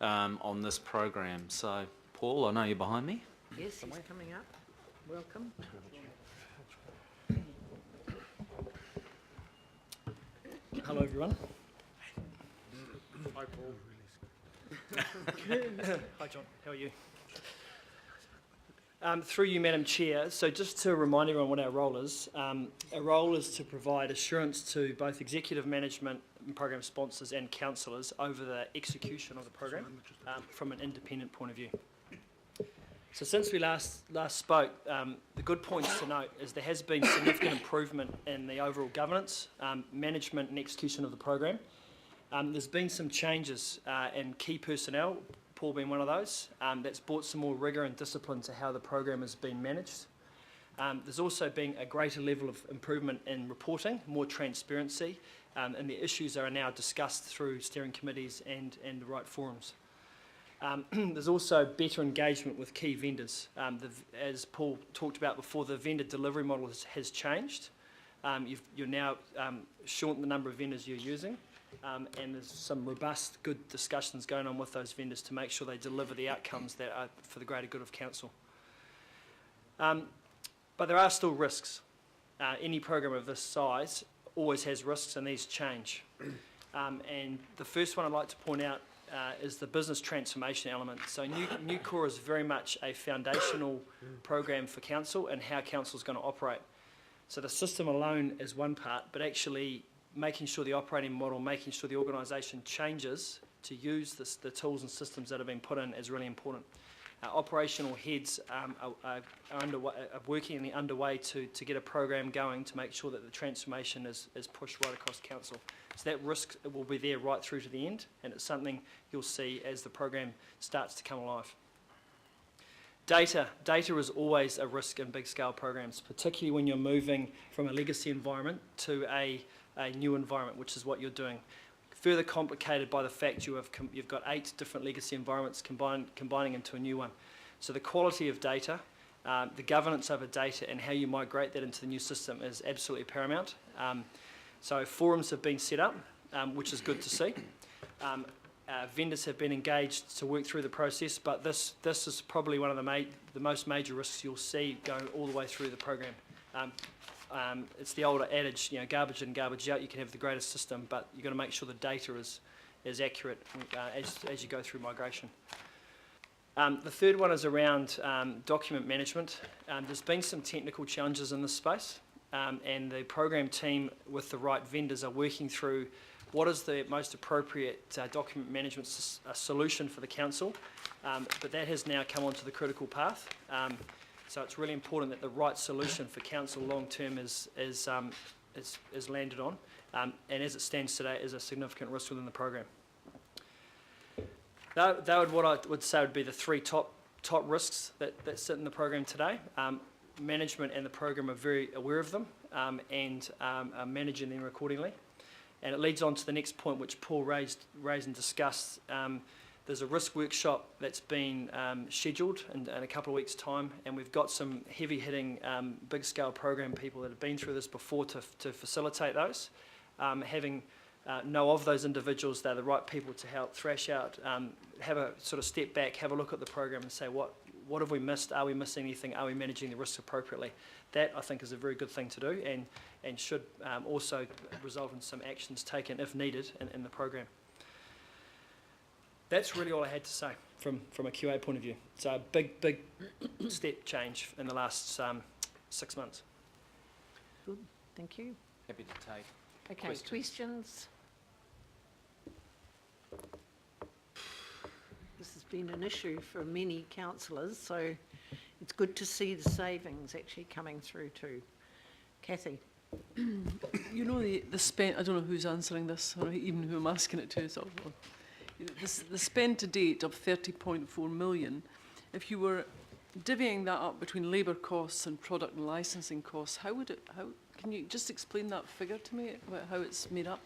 on this program. So, Paul, I know you're behind me. Yes, he's coming up. Welcome. Hello, everyone. Hi, Paul. Hi, John. How are you? Through you, Madam Chair. So just to remind everyone what our role is to provide assurance to both executive management and program sponsors and councillors over the execution of the program from an independent point of view. So since we last spoke, the good points to note is there has been significant improvement in the overall governance, management and execution of the program. There's been some changes in key personnel, Paul being one of those, that's brought some more rigour and discipline to how the program has been managed. There's also been a greater level of improvement in reporting, more transparency, and the issues are now discussed through steering committees and the right forums. There's also better engagement with key vendors. As Paul talked about before, the vendor delivery model has changed. You're now shortened the number of vendors you're using, and there's some robust, good discussions going on with those vendors to make sure they deliver the outcomes that are for the greater good of council. But there are still risks. Any program of this size always has risks, and these change. And the first one I'd like to point out is the business transformation element. So New Core is very much a foundational program for council and how council is going to operate. So the system alone is one part, but actually making sure the operating model, making sure the organisation changes to use the tools and systems that have been put in is really important. Operational heads are working underway to get a program going to make sure that the transformation is pushed right across council. So that risk will be there right through to the end, and it's something you'll see as the program starts to come alive. Data is always a risk in big scale programs, particularly when you're moving from a legacy environment to a new environment, which is what you're doing. Further complicated by the fact you've got 8 different legacy environments combining into a new one. So the quality of data, the governance over data and how you migrate that into the new system is absolutely paramount. So forums have been set up, which is good to see. Vendors have been engaged to work through the process, but this is probably one of the most major risks you'll see going all the way through the program. It's the older adage, garbage in, garbage out. You can have the greatest system, but you've got to make sure the data is accurate as you go through migration. The third one is around document management. There's been some technical challenges in this space, and the program team with the right vendors are working through what is the most appropriate document management solution for the council, but that has now come onto the critical path. So it's really important that the right solution for council long term is landed on, and as it stands today is a significant risk within the program. That would what I would say would be the 3 top risks that sit in the program today. Management and the program are very aware of them and are managing them accordingly. And it leads on to the next point, which Paul raised and discussed. There's a risk workshop that's been scheduled in a couple of weeks' time, and we've got some heavy-hitting, big-scale program people that have been through this before to facilitate those. Having know of those individuals, they're the right people to help thrash out, have a sort of step back, have a look at the program and say, what have we missed? Are we missing anything? Are we managing the risks appropriately? That, I think, is a very good thing to do and should also result in some actions taken, if needed, in the program. That's really all I had to say from a QA point of view. So a big step change in the last 6 months. Good, thank you. Happy to take Questions? This has been an issue for many councillors, so it's good to see the savings actually coming through too. Kathy? The spend, I don't know who's answering this, or even who I'm asking it to, so the spend to date of 30.4 million, if you were divvying that up between labour costs and product and licensing costs, how can you just explain that figure to me, about how it's made up?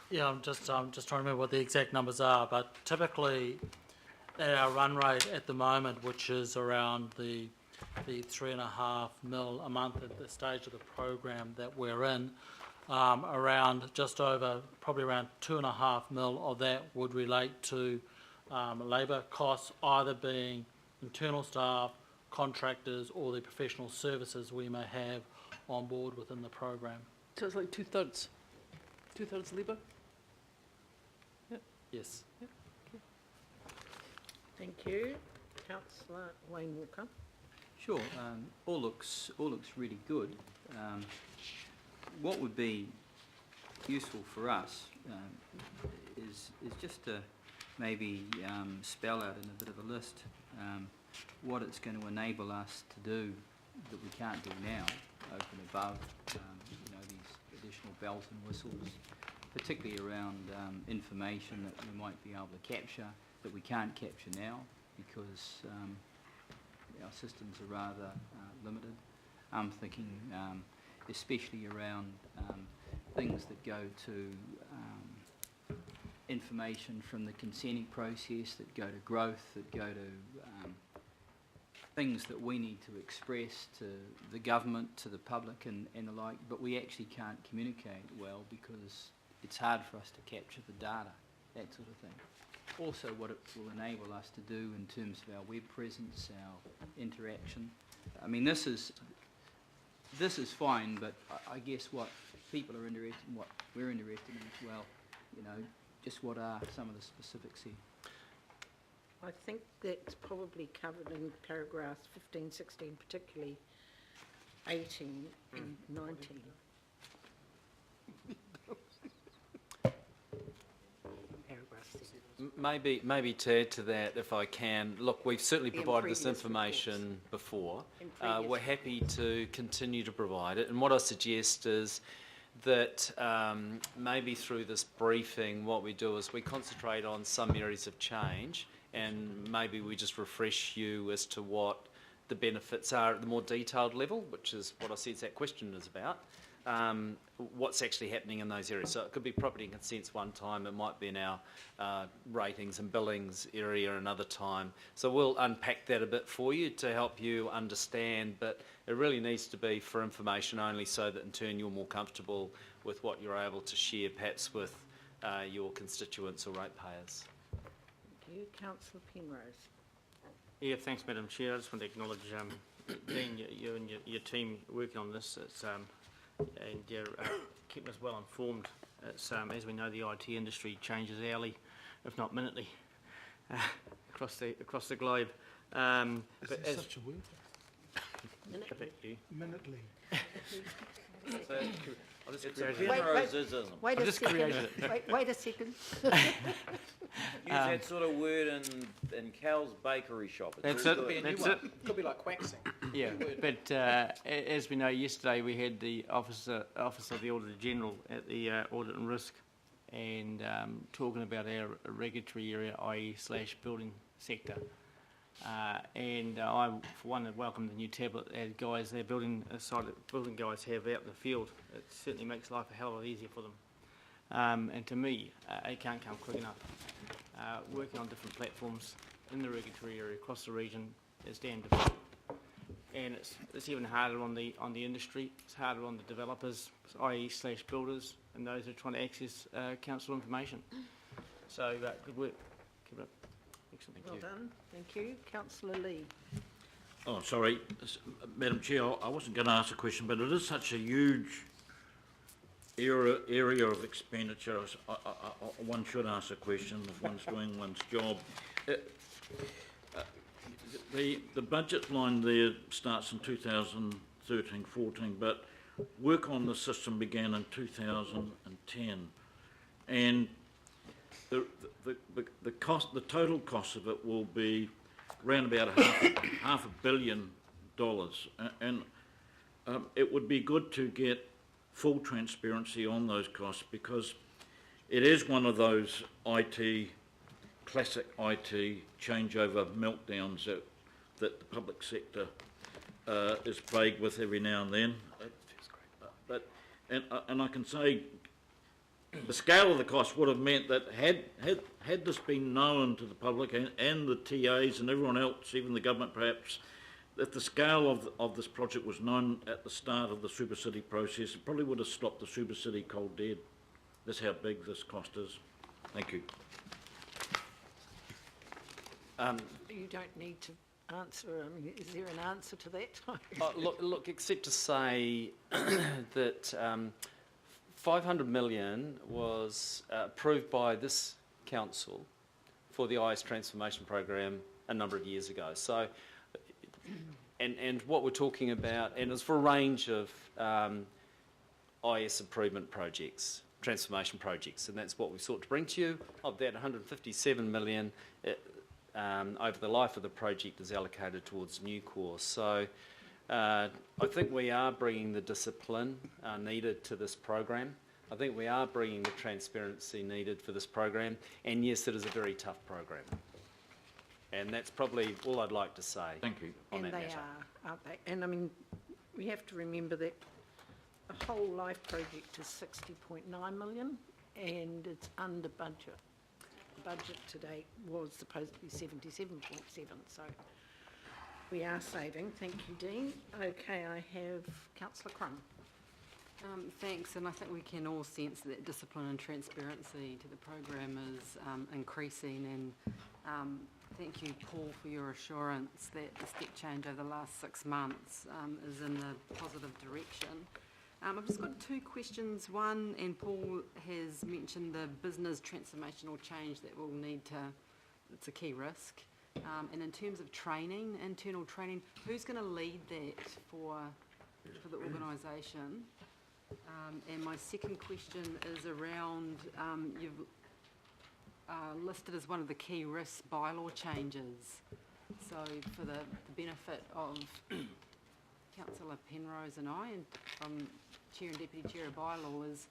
Yeah, I'm just trying to remember what the exact numbers are, but typically at our run rate at the moment, which is around the 3.5 mil a month at the stage of the program that we're in, around just over, probably around 2.5 mil of that would relate to labour costs, either being internal staff, contractors, or the professional services we may have on board within the program. So it's like 2/3 labour? Yeah. Yes. Thank you. Councillor Wayne Walker. Sure, all looks really good. What would be useful for us is just to maybe spell out in a bit of a list what it's going to enable us to do that we can't do now, over and above these additional bells and whistles, particularly around information that we might be able to capture that we can't capture now because our systems are rather limited. I'm thinking especially around things that go to information from the consenting process, that go to growth, that go to things that we need to express to the government, to the public and the like, but we actually can't communicate well because it's hard for us to capture the data, that sort of thing. Also what it will enable us to do in terms of our web presence, our interaction. I mean, this is fine, but I guess what people are interested in, what we're interested in as well, just what are some of the specifics here? I think that's probably covered in paragraphs 15, 16, particularly 18 and 19. Maybe to add to that, if I can, look, we've certainly provided this information before. We're happy to continue to provide it, and what I suggest is that maybe through this briefing what we do is we concentrate on some areas of change, and maybe we just refresh you as to what the benefits are at the more detailed level, which is what I said that question is about. What's actually happening in those areas. So it could be property and consents one time, it might be in our ratings and billings area another time. So we'll unpack that a bit for you to help you understand, but it really needs to be for information only so that in turn you're more comfortable with what you're able to share perhaps with your constituents or ratepayers. Thank you. Councillor Penrose. Yeah, thanks, Madam Chair. I just want to acknowledge Dean, you and your team working on this. It's and you're keeping us well informed. It's, as we know, the IT industry changes hourly, if not minutely, across the globe. Is there such a word? Minutely. Wait a second. Use that sort of word in Cal's bakery shop. That's it. Could be like quaxing. Yeah, but as we know, yesterday we had the Office of the Auditor General at the Audit and Risk, and talking about our regulatory area, i.e. /building sector. And I, for one, welcome the new tablet that guys, their building guys have out in the field. It certainly makes life a hell of a lot easier for them. And to me, it can't come quick enough. Working on different platforms in the regulatory area across the region is damn difficult. And it's even harder on the industry. It's harder on the developers, i.e. /builders, and those who are trying to access council information. So good work. Keep it up. Excellent. Well done. Thank you. Councillor Lee. Oh, sorry, Madam Chair, I wasn't going to ask a question, but it is such a huge area of expenditure. One should ask a question if one's doing one's job. The budget line there starts in 2013-14, but work on the system began in 2010, and the total cost of it will be around about half $500 million, and it would be good to get full transparency on those costs, because it is one of those classic IT changeover meltdowns that the public sector is plagued with every now and then. And I can say the scale of the cost would have meant that had this been known to the public and the TAs and everyone else, even the government perhaps, if the scale of this project was known at the start of the Super City process, it probably would have stopped the Super City cold dead. That's how big this cost is. Thank you. You don't need to answer. I mean, is there an answer to that? Look, except to say that 500 million was approved by this council for the IS transformation program a number of years ago. So, and what we're talking about, and it's for a range of IS improvement projects, transformation projects, and that's what we sought to bring to you. Of that, 157 million over the life of the project is allocated towards new core. So I think we are bringing the discipline needed to this program. I think we are bringing the transparency needed for this program, and yes, it is a very tough program. And that's probably all I'd like to say. Thank you. On And that they matter. are, aren't they? And I mean, we have to remember that the whole life project is 60.9 million and it's under budget. The budget to date was supposed to be 77.7, so we are saving. Thank you, Dean. Okay, I have councillor Crum. Thanks, and I think we can all sense that discipline and transparency to the program is increasing, and thank you, Paul, for your assurance that the step change over the last 6 months is in the positive direction. I've just got 2 questions. One, and Paul has mentioned the business transformational change that we'll need to, it's a key risk. And in terms of training, internal training, who's going to lead that for the organisation? And my second question is around, you've listed as one of the key risks bylaw changes. So for the benefit of Councillor Penrose and I, and from Chair and Deputy Chair of bylaws,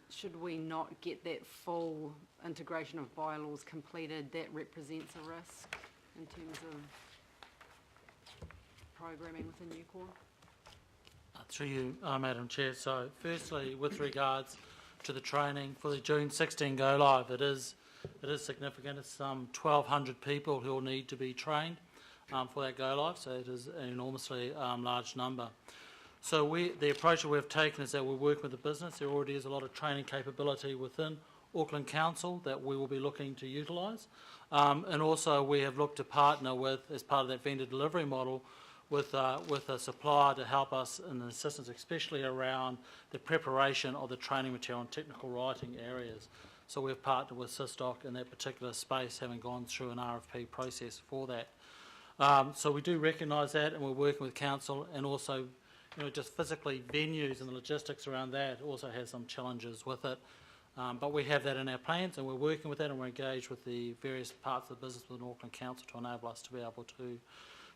should we not get that full integration of bylaws completed, that represents a risk in terms of programming within Newcore? Through you, Madam Chair. So firstly, with regards to the training for the June 16 go live, it is significant. It's 1,200 people who will need to be trained for that go live, so it is an enormously large number. So the approach that we've taken is that we're working with the business. There already is a lot of training capability within Auckland Council that we will be looking to utilise. And also we have looked to partner with, as part of that vendor delivery model, with a supplier to help us in the assistance, especially around the preparation of the training material and technical writing areas. So we've partnered with Systoc in that particular space, having gone through an RFP process for that. So we do recognise that, and we're working with council, and also, just physically venues and the logistics around that also has some challenges with it. But we have that in our plans, and we're working with that, and we're engaged with the various parts of the business within Auckland Council to enable us to be able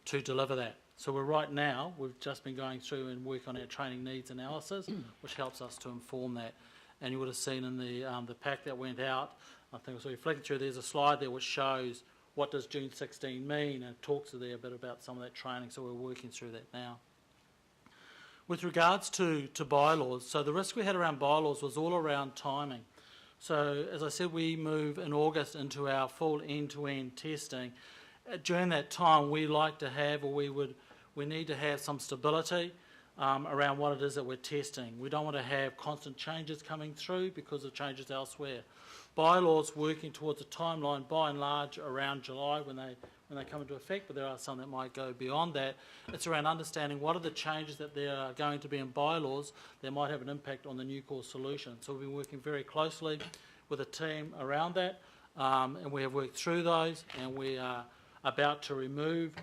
to deliver that. So we've just been going through and work on our training needs analysis, which helps us to inform that. And you would have seen in the pack that went out, I think it was reflected through, there's a slide there which shows what does June 16 mean, and talks there a bit about some of that training, so we're working through that now. With regards to bylaws, so the risk we had around bylaws was all around timing. So as I said, we move in August into our full end-to-end testing. During that time, we like to have, or we need to have some stability around what it is that we're testing. We don't want to have constant changes coming through because of changes elsewhere. Bylaws working towards a timeline, by and large, around July when they come into effect, but there are some that might go beyond that. It's around understanding what are the changes that there are going to be in bylaws that might have an impact on the new core solution. So we've been working very closely with a team around that, and we have worked through those, and we are about to remove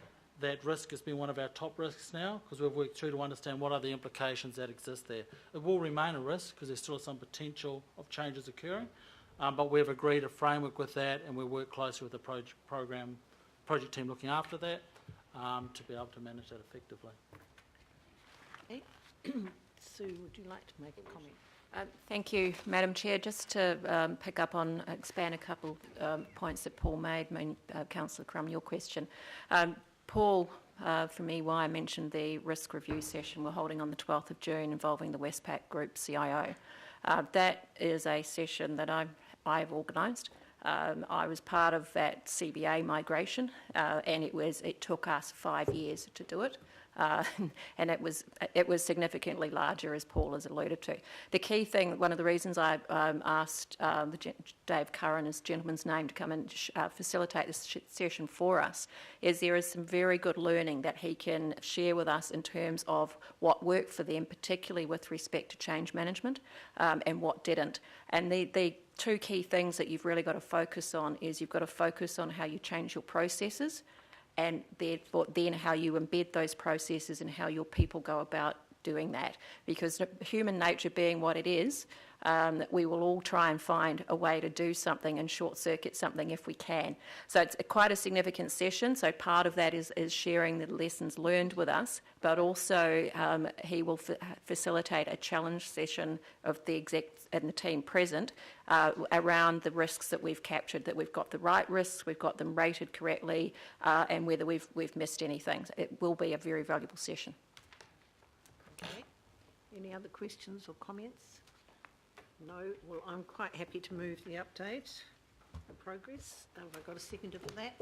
that risk. Has been one of our top risks now, because we've worked through to understand what are the implications that exist there. It will remain a risk because there's still some potential of changes occurring, but we've agreed a framework with that, and we work closely with the project team looking after that to be able to manage that effectively. Okay. Sue, would you like to make a comment? Thank you, Madam Chair. Just to pick up on, expand a couple points that Paul made, Councillor Crum, your question. Paul from EY mentioned the risk review session we're holding on the 12th of June involving the Westpac Group CIO. That is a session that I've organised. I was part of that CBA migration, and it took us 5 years to do it. And it was significantly larger, as Paul has alluded to. The key thing, one of the reasons I asked Dave Curran, his gentleman's name, to come and facilitate this session for us, is there is some very good learning that he can share with us in terms of what worked for them, particularly with respect to change management, and what didn't. And the two key things that you've really got to focus on is you've got to focus on how you change your processes, and therefore then how you embed those processes and how your people go about doing that. Because human nature being what it is, that we will all try and find a way to do something and short-circuit something if we can. So it's quite a significant session, so part of that is sharing the lessons learned with us, but also he will facilitate a challenge session of the execs and the team present around the risks that we've captured, that we've got the right risks, we've got them rated correctly, and whether we've missed anything. It will be a very valuable session. Okay. Any other questions or comments? No. Well, I'm quite happy to move the update, the progress. Have I got a seconder for that?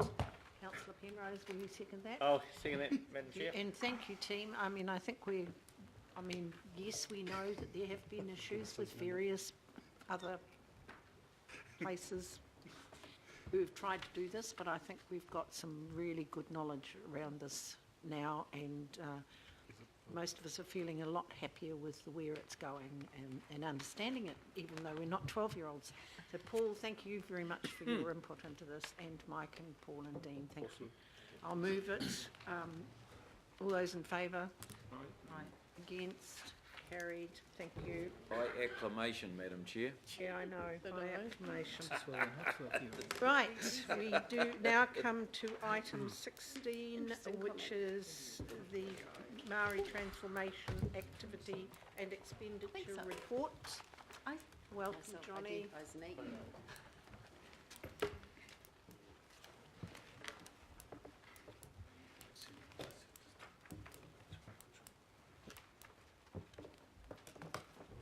Councillor Penrose, will you second that? Oh, second that, Madam Chair. And thank you, team. I mean, I think yes, we know that there have been issues with various other places who have tried to do this, but I think we've got some really good knowledge around this now, and most of us are feeling a lot happier with where it's going and understanding it, even though we're not 12-year-olds. So, Paul, thank you very much for your input into this, and Mike and Paul and Dean, thank you. I'll move it. All those in favour? Aye. Against? Carried. Thank you. By acclamation, Madam Chair. Yeah, I know, by acclamation. Right, we do now come to item 16, which is the Maori Transformation Activity and Expenditure Report. Welcome, Johnny.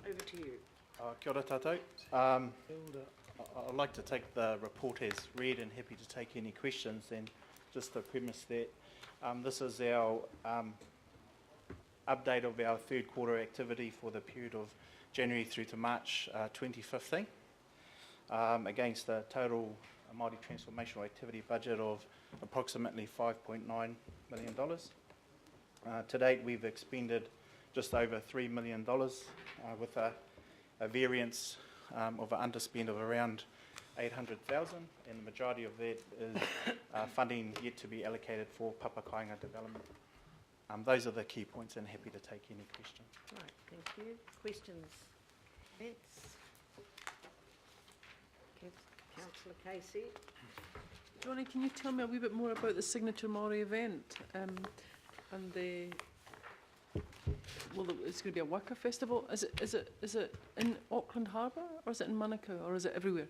Over to you. Kia ora tātou. I'd like to take the report as read and happy to take any questions, and just to premise that this is our update of our third quarter activity for the period of January through to March 2015 against a total Māori transformational activity budget of approximately $5.9 million. To date, we've expended just over $3 million with a variance of an underspend of around 800,000, and the majority of that is funding yet to be allocated for papakainga development. Those are the key points, and happy to take any questions. Right, thank you. Questions? Comments? Councillor Casey. Johnny, can you tell me a wee bit more about the Signature Māori event and the? Well, it's going to be a waka festival. Is it in Auckland Harbour, or is it in Manukau, or is it everywhere?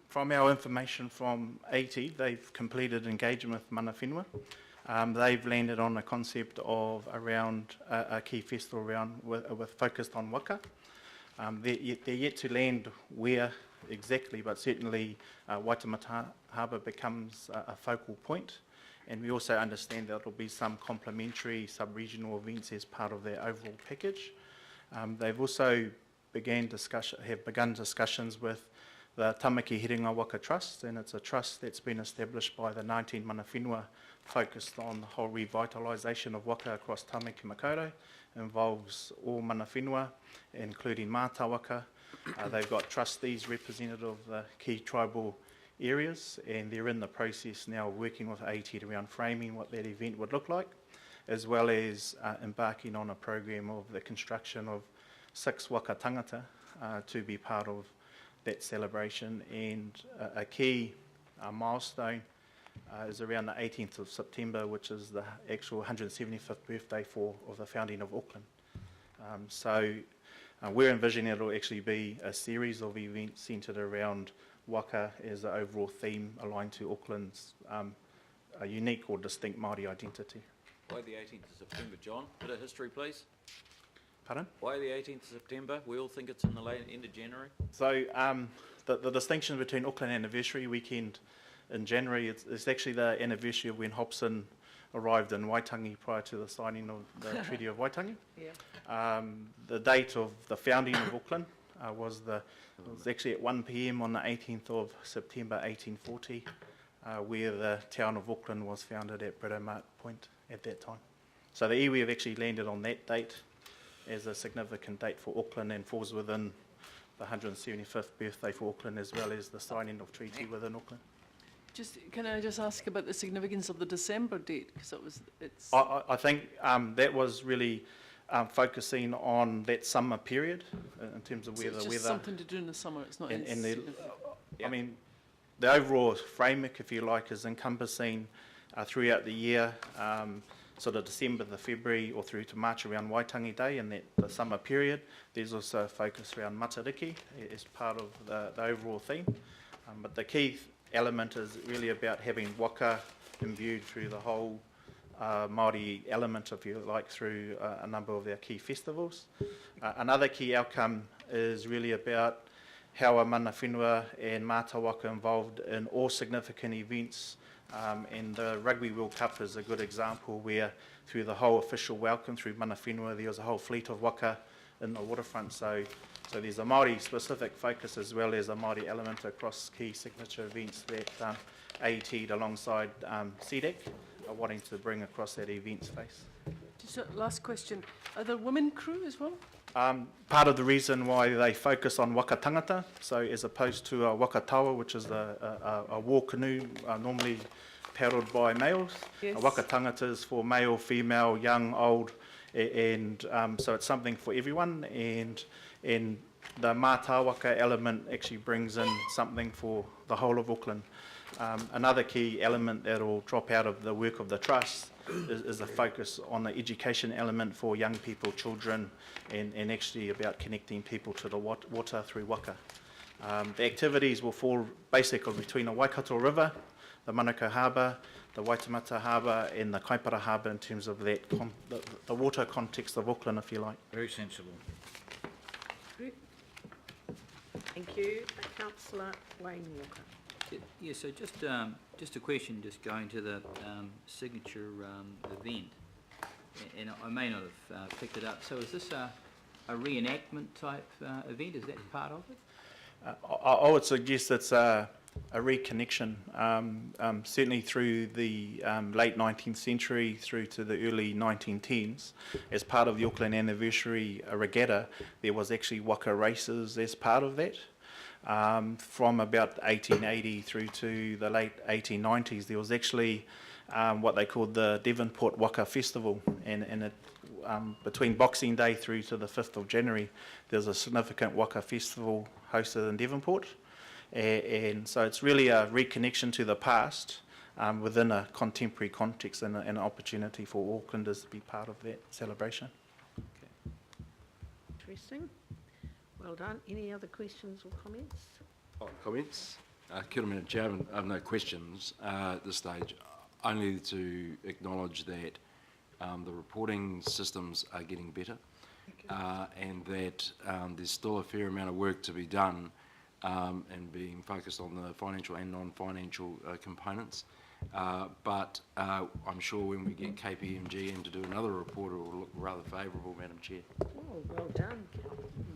From our information from 80, they've completed engagement with mana whenua. They've landed on a concept of around a key festival around with focused on waka. They're yet to land where exactly, but certainly Waitemata Harbour becomes a focal point. And we also understand that there will be some complementary sub-regional events as part of their overall package. They've also begun discussions with the Tamaki Hiringa Waka Trust, and it's a trust that's been established by the 19 mana whenua focused on the whole revitalisation of waka across Tamaki Makaurau. It involves all mana whenua, including mātā waka. They've got trustees representative of the key tribal areas, and they're in the process now working with AT around framing what that event would look like, as well as embarking on a program of the construction of 6 waka tangata to be part of that celebration. And a key milestone is around the 18th of September, which is the actual 175th birthday of the founding of Auckland. So we're envisioning it'll actually be a series of events centred around waka as the overall theme aligned to Auckland's a unique or distinct Māori identity. Why the 18th of September, John? Bit of history, please. Pardon? Why the 18th of September? We all think it's in the end of January. So the distinction between Auckland Anniversary Weekend in January, it's actually the anniversary of when Hobson arrived in Waitangi prior to the signing of the Treaty of Waitangi. Yeah. The date of the founding of Auckland was actually at 1 p.m. on the 18th of September 1840, where the town of Auckland was founded at Britomart Point at that time. So the iwi have actually landed on that date as a significant date for Auckland and falls within the 175th birthday for Auckland, as well as the signing of treaty within Auckland. Can I just ask about the significance of the December date? Because I think that was really focusing on that summer period in terms of where the it's weather. just something to do in the summer. It's not. I mean, the overall framework, if you like, is encompassing throughout the year, sort of December to February or through to March around Waitangi Day and the summer period. There's also a focus around Matariki as part of the overall theme. But the key element is really about having waka imbued through the whole Māori element, if you like, through a number of our key festivals. Another key outcome is really about how are mana whenua and māta waka involved in all significant events. And the Rugby World Cup is a good example where through the whole official welcome through mana whenua there was a whole fleet of waka in the waterfront. So there's a Māori specific focus as well as a Māori element across key signature events that AET'd alongside CDEC are wanting to bring across that event space. Just a last question. Are there women crew as well? Part of the reason why they focus on waka tangata, so as opposed to a waka tawa, which is a war canoe normally paddled by males. Yes. A waka tangata is for male, female, young, old, and so it's something for everyone. And the mātā waka element actually brings in something for the whole of Auckland. Another key element that will drop out of the work of the Trust is the focus on the education element for young people, children, and actually about connecting people to the water through waka. The activities will fall basically between the Waikato River, the Manukau Harbour, the Waitemata Harbour and the Kaipara Harbour in terms of that the water context of Auckland, if you like. Very sensible. Thank you. Councillor Wayne Walker. Yeah, so just a question, just going to the signature event, and I may not have picked it up. So is this a reenactment type event? Is that part of it? I would suggest it's a reconnection, certainly through the late 19th century through to the early 1910s. As part of the Auckland Anniversary Regatta, there was actually waka races as part of that. From about 1880 through to the late 1890s, there was actually what they called the Devonport Waka Festival, and it, between Boxing Day through to the 5th of January, there's a significant waka festival hosted in Devonport, and so it's really a reconnection to the past within a contemporary context and an opportunity for Aucklanders to be part of that celebration. Okay. Interesting. Well done. Any other questions or comments? Comments? Kia ora, Madam Chair. I have no questions at this stage, only to acknowledge that the reporting systems are getting better, and that there's still a fair amount of work to be done and being focused on the financial and non-financial components. But I'm sure when we get KPMG in to do another report, it will look rather favourable, Madam Chair. Oh, well done,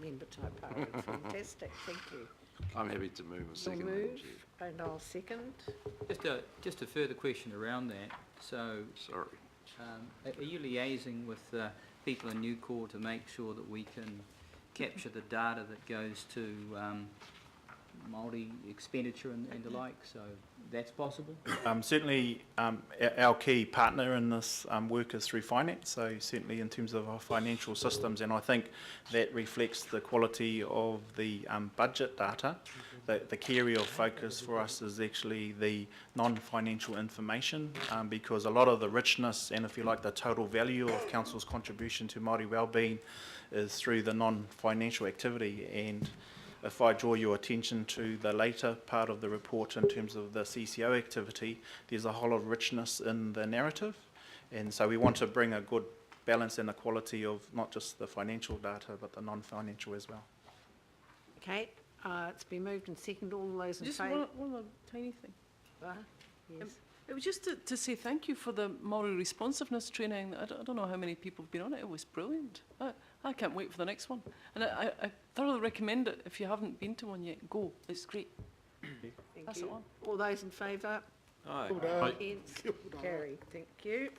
Member Taipara. Fantastic, thank you. I'm happy to move a second, You'll Madam move, Chair. and I'll second. Just a further question around that. So, sorry. Are you liaising with people in Newcore to make sure that we can capture the data that goes to Māori expenditure and the like, so that's possible? Certainly our key partner in this work is through finance, so certainly in terms of our financial systems, and I think that reflects the quality of the budget data. The key area of focus for us is actually the non-financial information, because a lot of the richness and, if you like, the total value of Council's contribution to Māori wellbeing is through the non-financial activity. And if I draw your attention to the later part of the report in terms of the CCO activity, there's a whole lot of richness in the narrative, and so we want to bring a good balance and a quality of not just the financial data but the non-financial as well. Okay, it's been moved and seconded. All those in Just favour? one tiny thing. Yes. It was just to say thank you for the Māori responsiveness training. I don't know how many people have been on it. It was brilliant. I can't wait for the next one. And I thoroughly recommend it. If you haven't been to one yet, go. It's great. Thank Pass you. it on. All those in favour? Aye. Against? Carried. Thank you.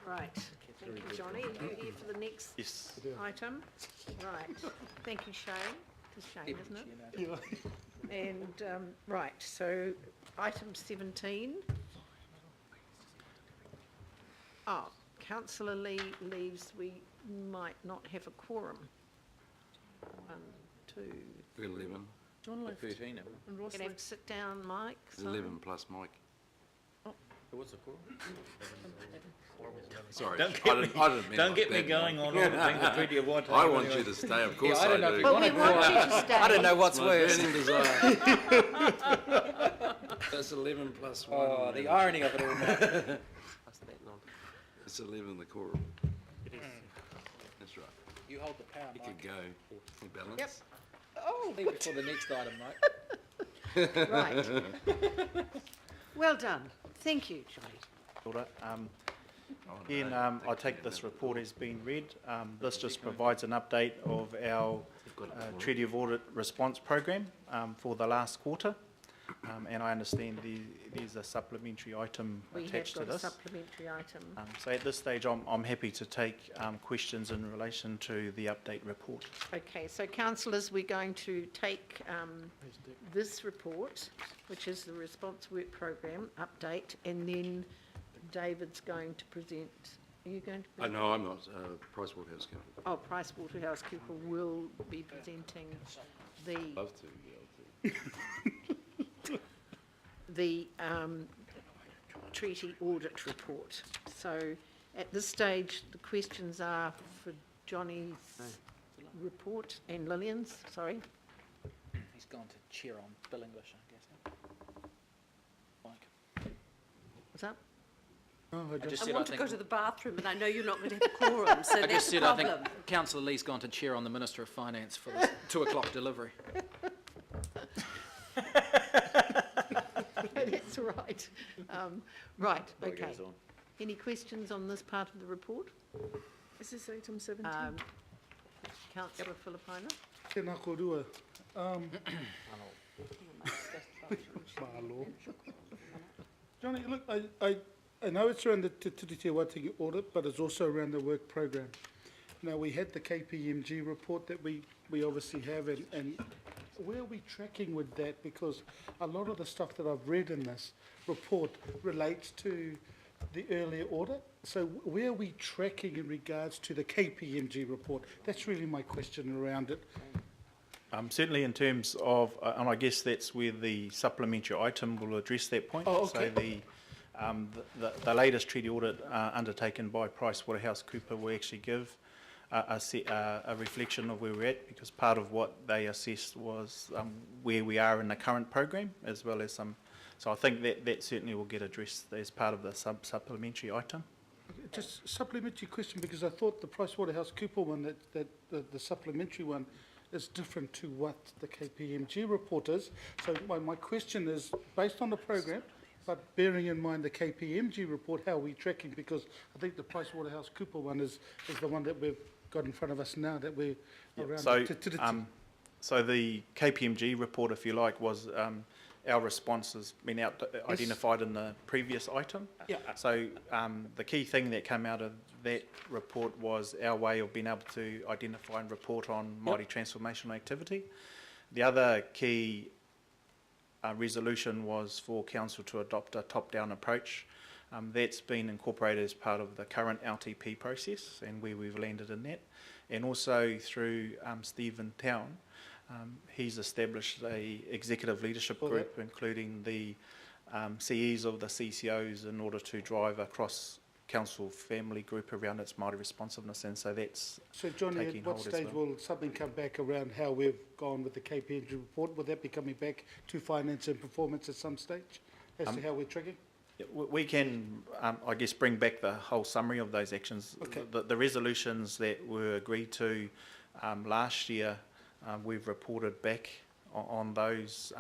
Right. Thank you, Johnny. Are you here for the next item? Right. Thank you, Shane. It's a shame, isn't it? And, right, so item 17. Oh, councillor Lee leaves, we might not have a quorum. 1, 2. 11. John left. 13, And Ross Can have left. to sit down, Mike. Simon. 11 plus Mike. What's the call? Sorry, Don't I get didn't, me- I didn't mean don't like get me that, going Mike. on all the things the Treaty of Waitangi I want anyway. you to stay, of course I I don't know if do. you Well, want we to want you to stay. I don't know what's It's my worse. burning desire. That's 11 plus 1. Oh, the irony of it all, Mike. It's 11 the quorum. It is. That's right. You hold the power, You Mike. could go. You balance. Yep. Oh, Leave it for the next item, Mike. right. Well done. Thank you, Johnny. Order. Again, I take this report as being read. This just provides an update of our Treaty of Audit Response Program for the last quarter. And I understand there's a supplementary item We have attached to got a this. supplementary item. So at this stage, I'm happy to take questions in relation to the update report. Okay, so councillors, we're going to take this report, which is the Response Work Programme update, and then David's going to present. Are you going to present? No, I'm not. PricewaterhouseCoopers. Oh, PricewaterhouseCoopers will be presenting the Love to, yeah, the treaty audit report. So at this stage, the questions are for Johnny's report and Lillian's, sorry. He's gone to cheer on Bill English, I guess. Mike. What's up? No, I just, I I want to think- go to the bathroom, and I know you're not going to have a quorum, so I that's just the said, I think problem. Councillor Lee's gone to cheer on the Minister of Finance for the 2 o'clock delivery. That's right. Right, okay. Any questions on this part of the report? Is this item 17? Councillor Filipina? tēnā korua. Malo. Johnny, look, I know it's around the Te Tiriti Waitangi audit, but it's also around the work program. Now, we had the KPMG report that we obviously have, and where are we tracking with that? Because a lot of the stuff that I've read in this report relates to the earlier audit. So where are we tracking in regards to the KPMG report? That's really my question around it. Certainly in terms of, and I guess that's where the supplementary item will address that point. Oh, okay. So the latest treaty audit undertaken by PricewaterhouseCoopers will actually give a reflection of where we're at, because part of what they assessed was where we are in the current program, as well as some. So I think that certainly will get addressed as part of the supplementary item. Just supplementary question, because I thought the PricewaterhouseCoopers one, that the supplementary one, is different to what the KPMG report is. So my question is, based on the program, but bearing in mind the KPMG report, how are we tracking? Because I think the PricewaterhouseCoopers one is the one that we've got in front of us now, that we're around. So the KPMG report, if you like, was our response has been identified in the previous item. Yeah. So the key thing that came out of that report was our way of being able to identify and report on Māori transformational activity. The other key resolution was for council to adopt a top-down approach. That's been incorporated as part of the current LTP process, and where we've landed in that. And also through Stephen Town, he's established a executive leadership group, including the CEs of the CCOs, in order to drive a cross-council family group around its Māori responsiveness, and so that's So Johnny, taking at what hold as stage well. will something come back around how we've gone with the KPMG report? Will that be coming back to finance and performance at some stage, as to how we're tracking? We can, I guess, bring back the whole summary of those actions. Okay. The resolutions that were agreed to last year, we've reported back on those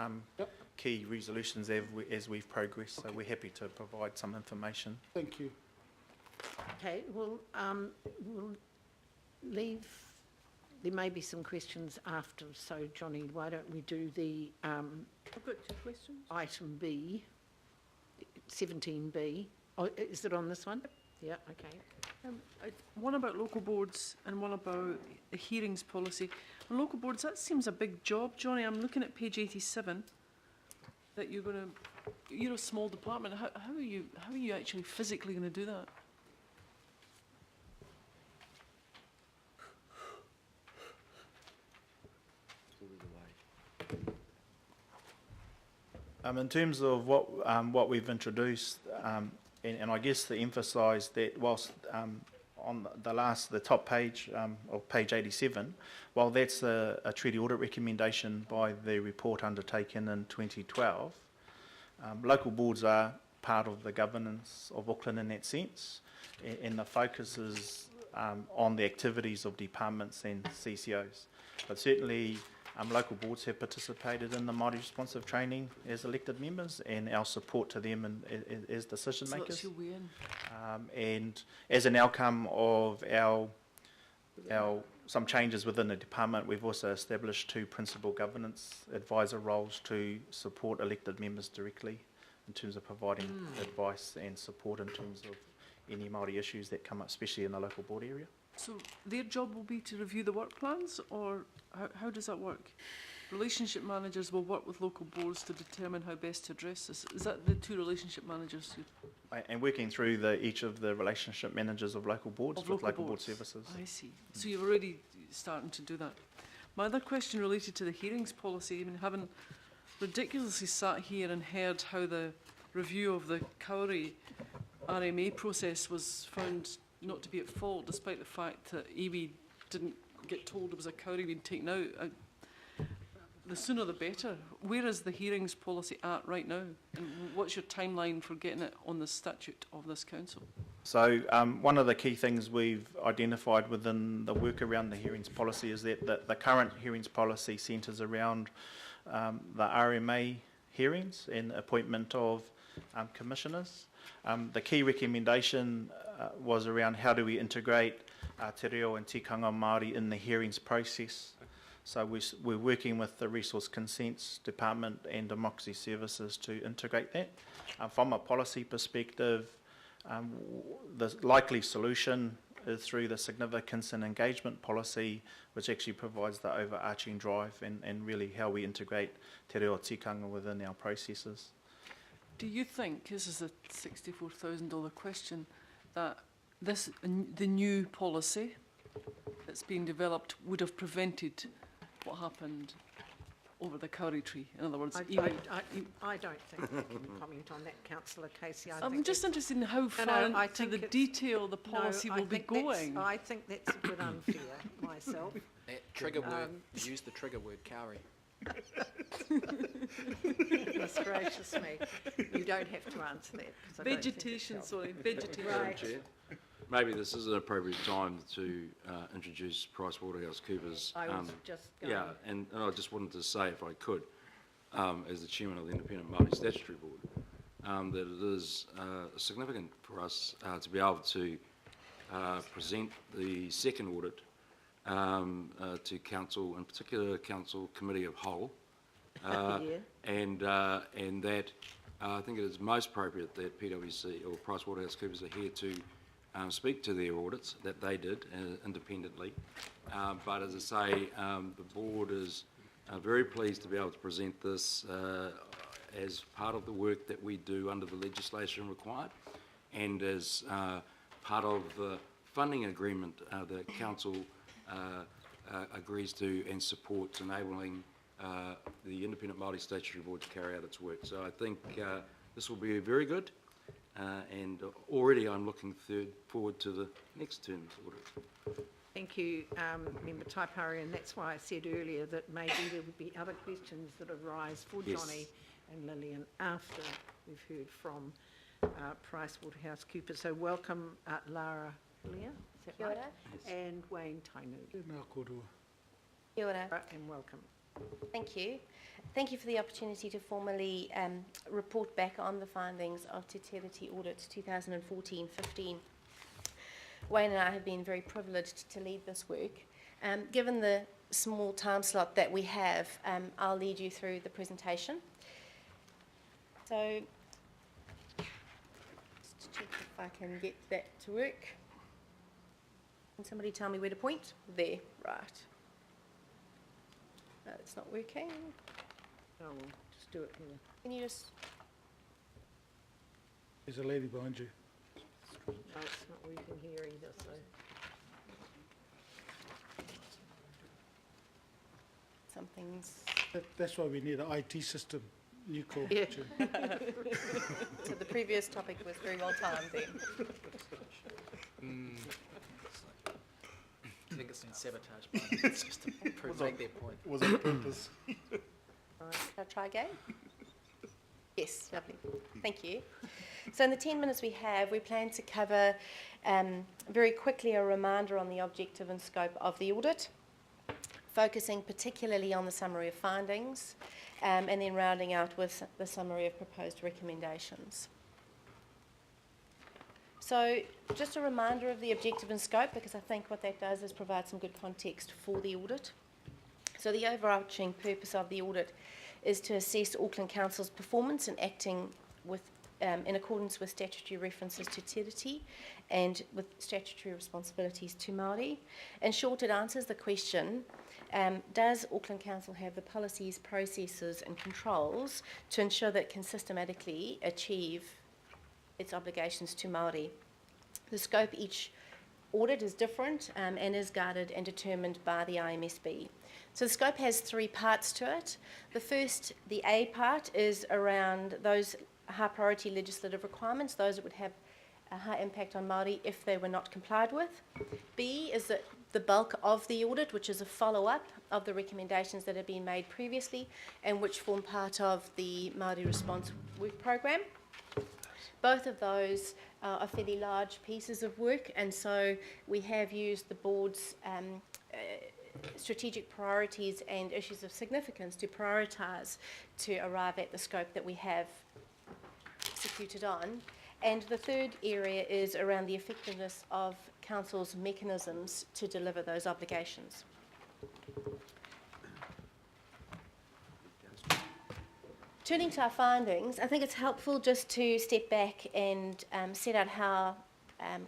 key resolutions as we've progressed. So we're happy to provide some information. Thank you. Okay, well, we'll leave, there may be some questions after, so Johnny, why don't we do the I've got 2 questions. item B, 17B. Oh, is it on this one? Yeah, okay. One about local boards and one about the hearings policy. On local boards, that seems a big job, Johnny. I'm looking at page 87, that you're a small department. How are you actually physically going to do that? In terms of what we've introduced, and I guess to emphasise that whilst on the top page of page 87, while that's a treaty audit recommendation by the report undertaken in 2012, local boards are part of the governance of Auckland in that sense, and the focus is on the activities of departments and CCOs. But certainly local boards have participated in the Māori responsive training as elected members, and our support to them as decision makers. So that's your way in. And as an outcome of some changes within the department, we've also established 2 principal governance advisor roles to support elected members directly in terms of providing advice and support in terms of any Māori issues that come up, especially in the local board area. So their job will be to review the work plans, or how does that work? Relationship managers will work with local boards to determine how best to address this. Is that the 2 relationship managers? And working through each of the relationship managers of local boards with local board services. I see. So you're already starting to do that. My other question related to the hearings policy, I mean, having ridiculously sat here and heard how the review of the Kauri RMA process was found not to be at fault, despite the fact that iwi didn't get told there was a Kauri being taken out. The sooner the better. Where is the hearings policy at right now? And what's your timeline for getting it on the statute of this council? So one of the key things we've identified within the work around the hearings policy is that the current hearings policy centres around the RMA hearings and appointment of commissioners. The key recommendation was around how do we integrate te reo and tikanga Māori in the hearings process. So we're working with the Resource Consents Department and Democracy Services to integrate that. From a policy perspective, the likely solution is through the significance and engagement policy, which actually provides the overarching drive and really how we integrate te reo tikanga within our processes. Do you think, this is a $64,000 question, that the new policy that's being developed would have prevented what happened over the curry tree? In other words, I don't think I can comment on that, Councillor Casey. I'm just interested in how far into the detail the policy will be going. I think that's a bit unfair myself. That trigger word, use the trigger word, Kauri. Goodness gracious me. You don't have to answer that. Vegetation, sorry, vegetation. Right. Maybe this is an appropriate time to introduce PricewaterhouseCoopers. I was just going. Yeah, and I just wanted to say, if I could, as the chairman of the Independent Māori Statutory Board, that it is significant for us to be able to present the second audit to Council, in particular Council Committee of Whole, and that I think it is most appropriate that PwC or PricewaterhouseCoopers are here to speak to their audits that they did independently. But as I say, the board is very pleased to be able to present this as part of the work that we do under the legislation required, and as part of the funding agreement that Council agrees to and supports, enabling the Independent Māori Statutory Board to carry out its work. So I think this will be very good, and already I'm looking forward to the next term's audit. Thank you, Member Taipari, and that's why I said earlier that maybe there would be other questions that arise for Johnny and Lillian after we've heard from PricewaterhouseCoopers. So welcome Lara Leah, is that right? And Wayne Tainu. Kia ora. And welcome. Thank you. Thank you for the opportunity to formally report back on the findings of Te Tiriti Audit 2014-15. Wayne and I have been very privileged to lead this work. Given the small time slot that we have, I'll lead you through the presentation. So, just check if I can get that to work. Can somebody tell me where to point? There, right. No, it's not working. Oh, we'll just do it here. Can you just... There's a lady behind you. No, it's not working here either, so. Something's... That's why we need an IT system, new call. Yeah. So the previous topic was very well timed then. I think it's been sabotaged by them, just to make their point. Was on purpose. Right, shall I try again? Yes, lovely. Thank you. So in the 10 minutes we have, we plan to cover very quickly a reminder on the objective and scope of the audit, focusing particularly on the summary of findings, and then rounding out with the summary of proposed recommendations. So just a reminder of the objective and scope, because I think what that does is provide some good context for the audit. So the overarching purpose of the audit is to assess Auckland Council's performance in acting with, in accordance with statutory references to Te Reti and with statutory responsibilities to Māori. In short, it answers the question, does Auckland Council have the policies, processes and controls to ensure that it can systematically achieve its obligations to Māori? The scope each audit is different and is guided and determined by the IMSB. So the scope has 3 parts to it. The first, the A part, is around those high priority legislative requirements, those that would have a high impact on Māori if they were not complied with. B is the bulk of the audit, which is a follow-up of the recommendations that have been made previously and which form part of the Māori Response Work Programme. Both of those are fairly large pieces of work, and so we have used the board's strategic priorities and issues of significance to prioritise to arrive at the scope that we have executed on. And the third area is around the effectiveness of Council's mechanisms to deliver those obligations. Turning to our findings, I think it's helpful just to step back and set out how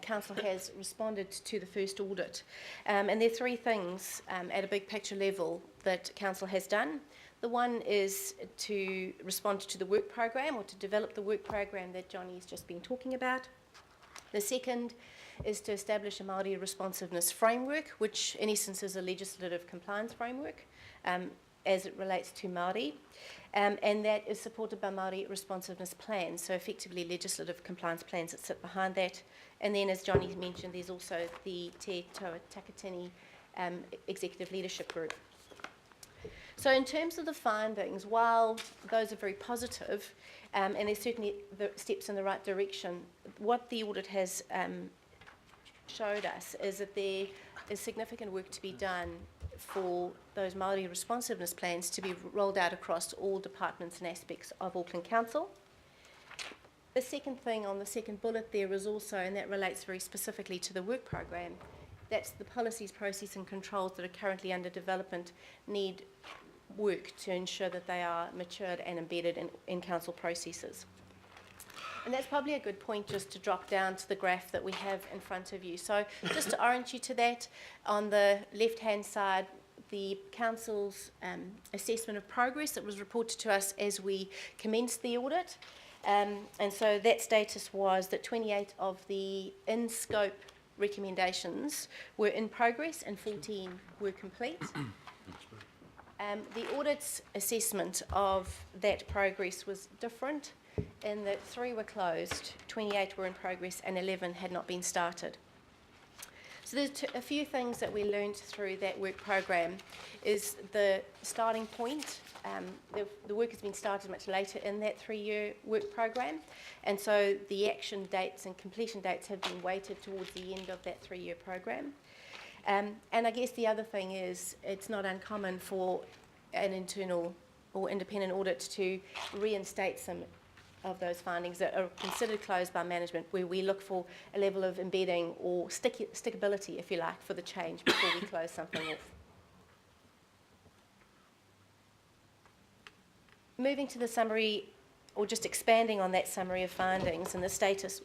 Council has responded to the first audit. And there are 3 things at a big picture level that Council has done. The one is to respond to the work program, or to develop the work program that Johnny's just been talking about. The second is to establish a Māori responsiveness framework, which in essence is a legislative compliance framework as it relates to Māori. And that is supported by Māori responsiveness plans, so effectively legislative compliance plans that sit behind that. And then, as Johnny mentioned, there's also the Te Toa Takitini Executive Leadership Group. So in terms of the findings, while those are very positive, and there's certainly the steps in the right direction, what the audit has showed us is that there is significant work to be done for those Māori responsiveness plans to be rolled out across all departments and aspects of Auckland Council. The second thing on the second bullet there is also, and that relates very specifically to the work program, that's the policies, process and controls that are currently under development need work to ensure that they are matured and embedded in council processes. And that's probably a good point just to drop down to the graph that we have in front of you. So just to orient you to that, on the left-hand side, the council's assessment of progress that was reported to us as we commenced the audit. And so that status was that 28 of the in-scope recommendations were in progress and 14 were complete. The audit's assessment of that progress was different in that 3 were closed, 28 were in progress and 11 had not been started. So there's a few things that we learned through that work program. Is the starting point, the work has been started much later in that 3-year work program, and so the action dates and completion dates have been weighted towards the end of that 3-year program. And I guess the other thing is it's not uncommon for an internal or independent audit to reinstate some of those findings that are considered closed by management, where we look for a level of embedding or stickability, if you like, for the change before we close something off. Moving to the summary, or just expanding on that summary of findings and the status,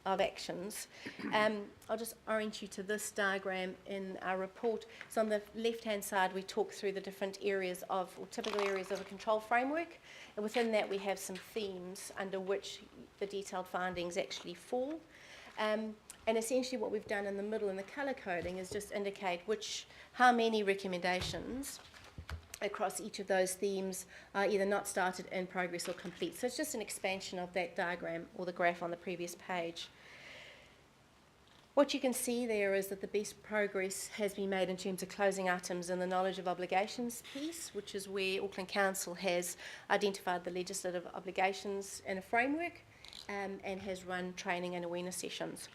of actions. I'll just orient you to this diagram in our report. So on the left-hand side, we talk through the different areas of, or typical areas of a control framework, and within that we have some themes under which the detailed findings actually fall. And essentially what we've done in the middle in the colour coding is just indicate how many recommendations across each of those themes are either not started, in progress or complete. So it's just an expansion of that diagram or the graph on the previous page. What you can see there is that the best progress has been made in terms of closing items in the knowledge of obligations piece, which is where Auckland Council has identified the legislative obligations in a framework and has run training and awareness sessions.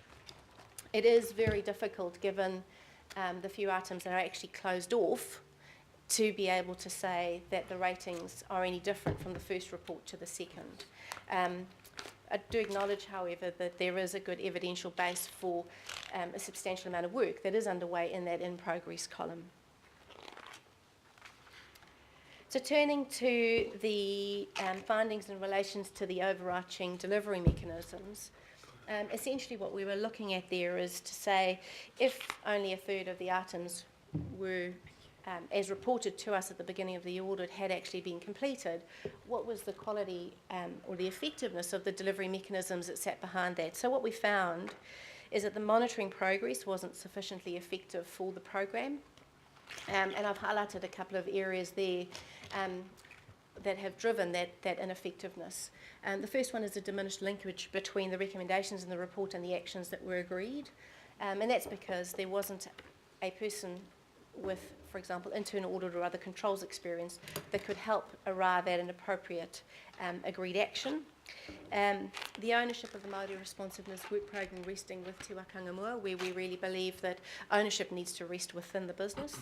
It is very difficult, given the few items that are actually closed off, to be able to say that the ratings are any different from the first report to the second. I do acknowledge, however, that there is a good evidential base for a substantial amount of work that is underway in that in progress column. So turning to the findings in relation to the overarching delivery mechanisms, essentially what we were looking at there is to say if only a third of the items were as reported to us at the beginning of the audit had actually been completed, what was the quality or the effectiveness of the delivery mechanisms that sat behind that? So what we found is that the monitoring progress wasn't sufficiently effective for the program, and I've highlighted a couple of areas there that have driven that ineffectiveness. The first one is a diminished linkage between the recommendations in the report and the actions that were agreed, and that's because there wasn't a person with, for example, internal audit or other controls experience that could help arrive at an appropriate agreed action. The ownership of the Māori responsiveness work programme resting with Te Wakangamua, where we really believe that ownership needs to rest within the business.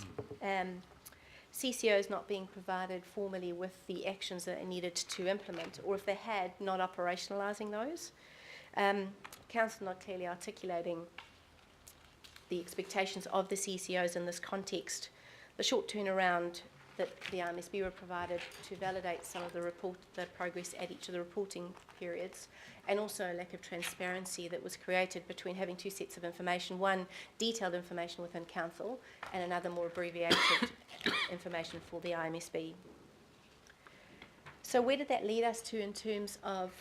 CCOs not being provided formally with the actions that they needed to implement, or if they had, not operationalising those. Council not clearly articulating the expectations of the CCOs in this context, the short turnaround that the RMSB were provided to validate some of the progress at each of the reporting periods, and also a lack of transparency that was created between having two sets of information, one detailed information within Council and another more abbreviated information for the RMSB. So where did that lead us to in terms of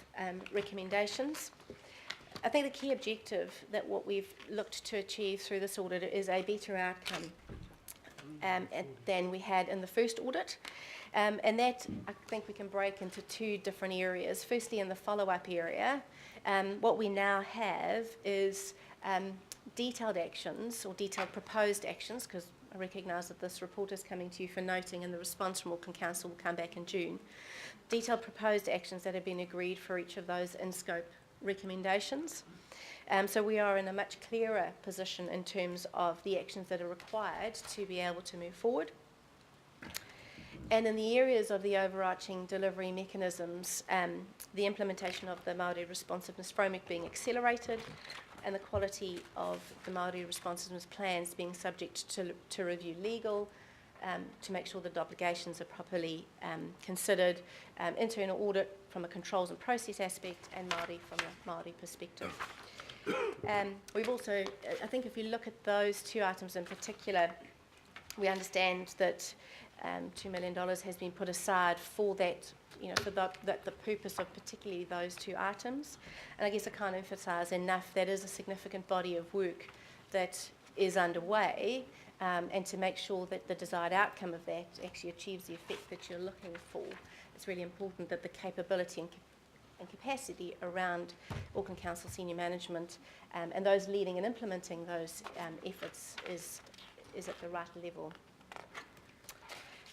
recommendations? I think the key objective that what we've looked to achieve through this audit is a better outcome than we had in the first audit. And that, I think we can break into two different areas. Firstly, in the follow-up area, what we now have is detailed actions, or detailed proposed actions, because I recognise that this report is coming to you for noting and the response from Auckland Council will come back in June. Detailed proposed actions that have been agreed for each of those in-scope recommendations. So we are in a much clearer position in terms of the actions that are required to be able to move forward. And in the areas of the overarching delivery mechanisms, the implementation of the Māori responsiveness framework being accelerated, and the quality of the Māori responsiveness plans being subject to review legal, to make sure that obligations are properly considered, internal audit from a controls and process aspect, and Māori from a Māori perspective. We've also, I think if you look at those two items in particular, we understand that $2 million has been put aside for that, for the purpose of particularly those two items. And I guess I can't emphasise enough that is a significant body of work that is underway, and to make sure that the desired outcome of that actually achieves the effect that you're looking for. It's really important that the capability and capacity around Auckland Council senior management and those leading and implementing those efforts is at the right level.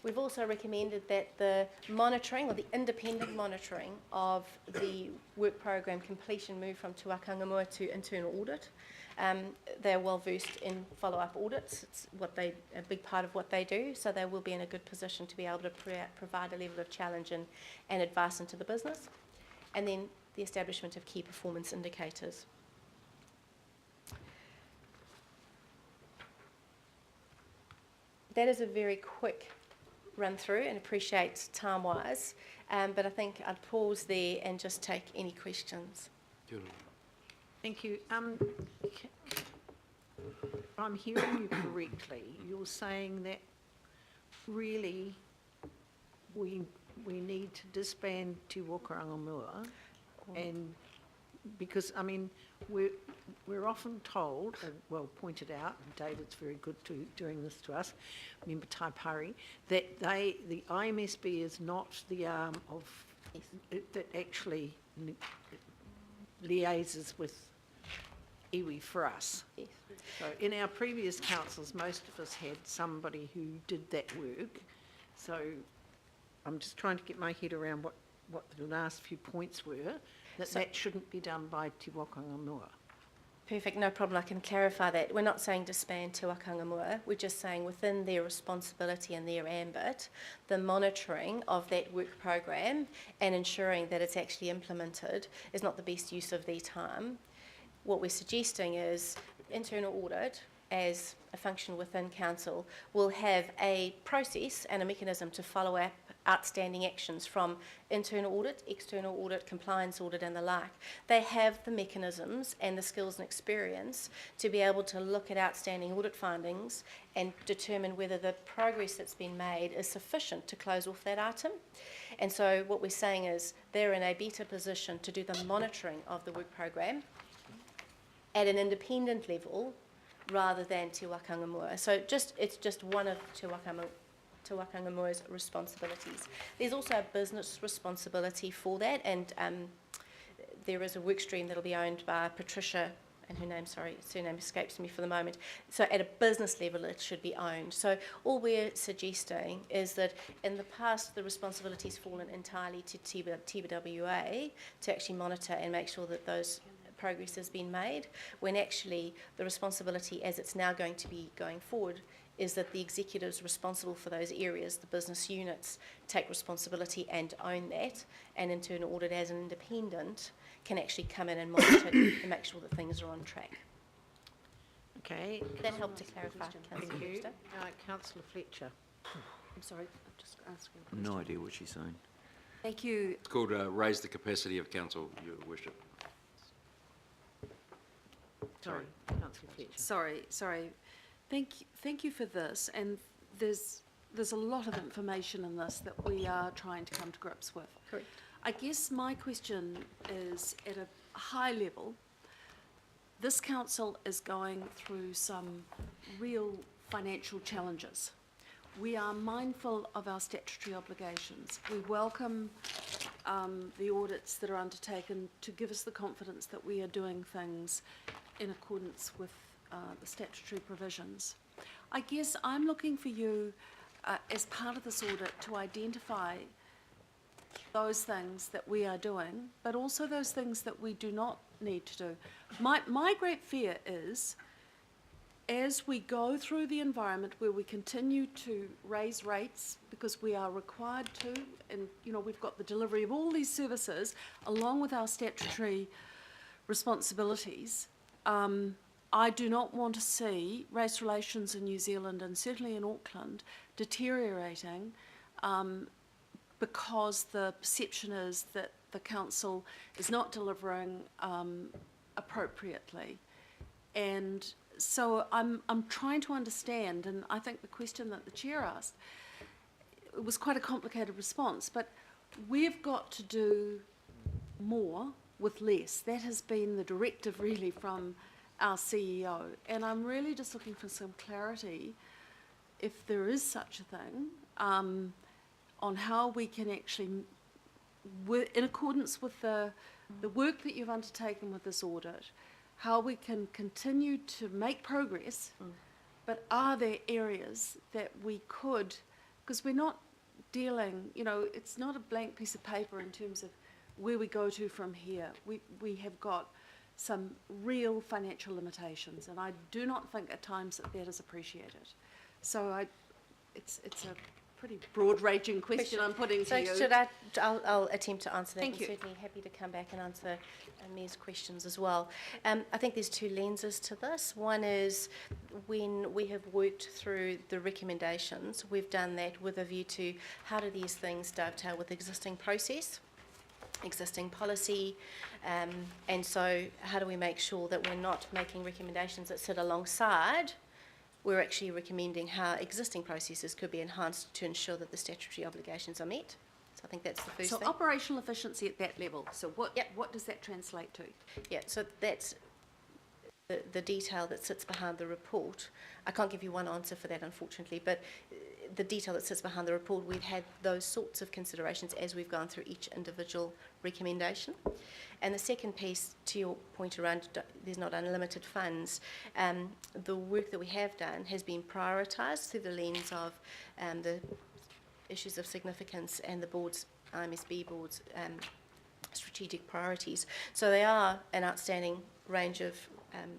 We've also recommended that the monitoring, or the independent monitoring of the work program completion move from Te Wakangamua to internal audit. They're well versed in follow-up audits. It's a big part of what they do, so they will be in a good position to be able to provide a level of challenge and advice into the business. And then the establishment of key performance indicators. That is a very quick run through, and appreciate time-wise, but I think I'd pause there and just take any questions. Thank you. If I'm hearing you correctly, you're saying that really we need to disband Te Wakarangamua, and because, I mean, we're often told, and well pointed out, and David's very good to doing this to us, Member Taipari, that the IMSB is not the arm of, that actually liaises with iwi for us. Yes. So in our previous councils, most of us had somebody who did that work. So I'm just trying to get my head around what the last few points were, that shouldn't be done by Te Wakarangamua. Perfect, no problem. I can clarify that. We're not saying disband Te Wakarangamua. We're just saying within their responsibility and their ambit, the monitoring of that work program and ensuring that it's actually implemented is not the best use of their time. What we're suggesting is internal audit as a function within council will have a process and a mechanism to follow up outstanding actions from internal audit, external audit, compliance audit and the like. They have the mechanisms and the skills and experience to be able to look at outstanding audit findings and determine whether the progress that's been made is sufficient to close off that item. And so what we're saying is they're in a better position to do the monitoring of the work program at an independent level rather than Te Wakarangamua. So it's just one of Te Wakarangamua's responsibilities. There's also a business responsibility for that, and there is a work stream that will be owned by Patricia, and her surname escapes me for the moment. So at a business level, it should be owned. So all we're suggesting is that in the past, the responsibility's fallen entirely to TBWA to actually monitor and make sure that those progress has been made, when actually the responsibility as it's now going to be going forward is that the executives responsible for those areas, the business units, take responsibility and own that, and internal audit as an independent can actually come in and monitor and make sure that things are on track. Okay. That helped to clarify, Councillor Thank you. Webster. Councillor Fletcher. I'm sorry, I'm just asking. No idea what she's saying. Thank you. It's called raise the capacity of council, Your Worship. Sorry, Councillor Fletcher. Sorry. Thank you for this. And there's a lot of information in this that we are trying to come to grips with. Correct. I guess my question is, at a high level, this council is going through some real financial challenges. We are mindful of our statutory obligations. We welcome the audits that are undertaken to give us the confidence that we are doing things in accordance with the statutory provisions. I guess I'm looking for you as part of this audit to identify those things that we are doing, but also those things that we do not need to do. My great fear is, as we go through the environment where we continue to raise rates because we are required to, and we've got the delivery of all these services along with our statutory responsibilities, I do not want to see race relations in New Zealand and certainly in Auckland deteriorating because the perception is that the council is not delivering appropriately. And so I'm trying to understand, and I think the question that the chair asked, it was quite a complicated response, but we've got to do more with less. That has been the directive really from our CEO, and I'm really just looking for some clarity, if there is such a thing, on how we can actually, in accordance with the work that you've undertaken with this audit, how we can continue to make progress, but are there areas that we could, because we're not dealing, it's not a blank piece of paper in terms of where we go to from here. We have got some real financial limitations, and I do not think at times that is appreciated. So it's a pretty broad-ranging question I'm putting to you. So I'll attempt to answer that. Thank you. I'm certainly happy to come back and answer Mayor's questions as well. I think there's two lenses to this. One is when we have worked through the recommendations, we've done that with a view to how do these things dovetail with existing process. existing policy. And so how do we make sure that we're not making recommendations that sit alongside? We're actually recommending how existing processes could be enhanced to ensure that the statutory obligations are met. So I think that's the first So thing. operational efficiency at that level. So what does that translate to? Yeah, so that's the detail that sits behind the report. I can't give you one answer for that, unfortunately, but the detail that sits behind the report, we've had those sorts of considerations as we've gone through each individual recommendation. And the second piece, to your point around there's not unlimited funds, the work that we have done has been prioritised through the lens of the issues of significance and the board's, IMSB board's strategic priorities. So they are an outstanding range of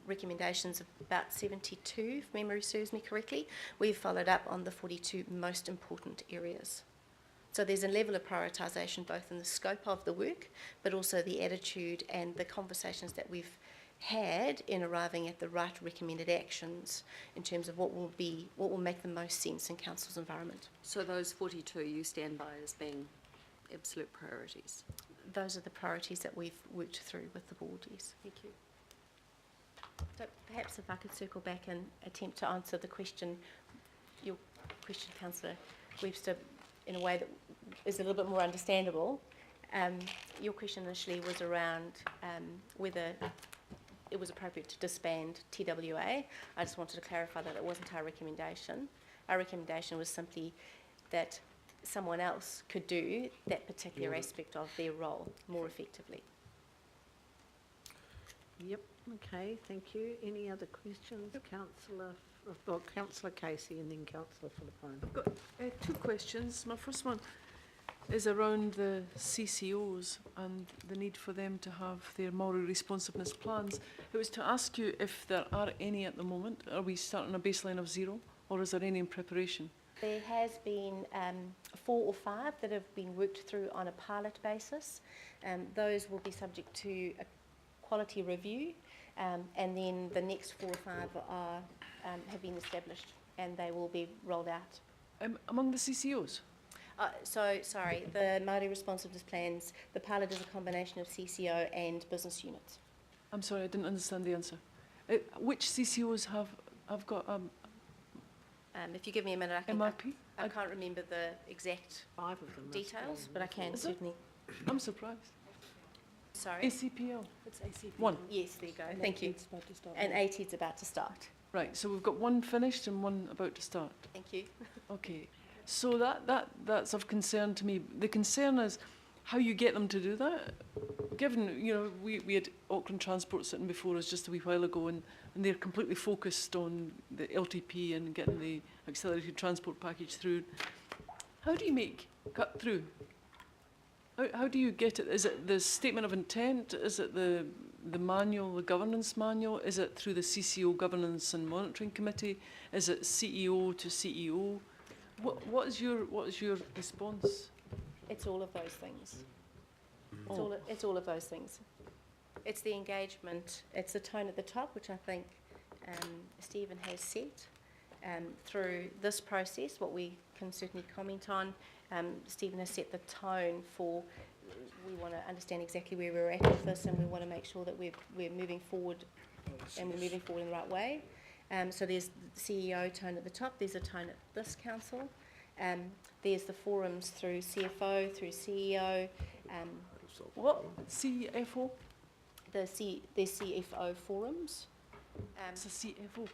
recommendations, of about 72, if memory serves me correctly. We've followed up on the 42 most important areas. So there's a level of prioritisation both in the scope of the work, but also the attitude and the conversations that we've had in arriving at the right recommended actions in terms of what will make the most sense in council's environment. So those 42 you stand by as being absolute priorities? Those are the priorities that we've worked through with the board, yes. Thank you. So perhaps if I could circle back and attempt to answer the question, your question, Councillor Webster, in a way that is a little bit more understandable. Your question initially was around whether it was appropriate to disband TWA. I just wanted to clarify that it wasn't our recommendation. Our recommendation was simply that someone else could do that particular aspect of their role more effectively. Yep, okay, thank you. Any other questions? Councillor Casey and then Councillor Philippine. I've got 2 questions. My first one is around the CCOs and the need for them to have their moral responsiveness plans. It was to ask you if there are any at the moment. Are we starting a baseline of 0, or is there any in preparation? There has been 4 or 5 that have been worked through on a pilot basis. Those will be subject to a quality review, and then the next 4 or 5 are, have been established and they will be rolled out. Among the CCOs? Sorry, the Māori responsiveness plans, the pilot is a combination of CCO and business units. I'm sorry, I didn't understand the answer. Which CCOs have got if you give me a minute, MRP? I can't remember the exact 5 of them details, but I can certainly. I'm surprised. Sorry? ACPL? It's ACPL. 1? Yes, there you go. Thank you. And 80 is about to start. Right, so we've got 1 finished and 1 about to start. Thank you. Okay, so that's of concern to me. The concern is how you get them to do that. Given, you know, we had Auckland Transport sitting before us just a wee while ago, and they're completely focused on the LTP and getting the accelerated transport package through. How do you cut through? How do you get it? Is it the statement of intent? Is it the manual, the governance manual? Is it through the CCO Governance and Monitoring Committee? Is it CEO to CEO? What is your response? It's all of those things. It's all of those things. It's the engagement, it's the tone at the top, which I think Stephen has set through this process. What we can certainly comment on, Stephen has set the tone for, we want to understand exactly where we're at with this, and we want to make sure that we're moving forward, and we're moving forward in the right way. So there's the CEO tone at the top, there's a tone at this council, there's the forums through CFO, through CEO. What? CFO? The CFO forums. It's a CFO?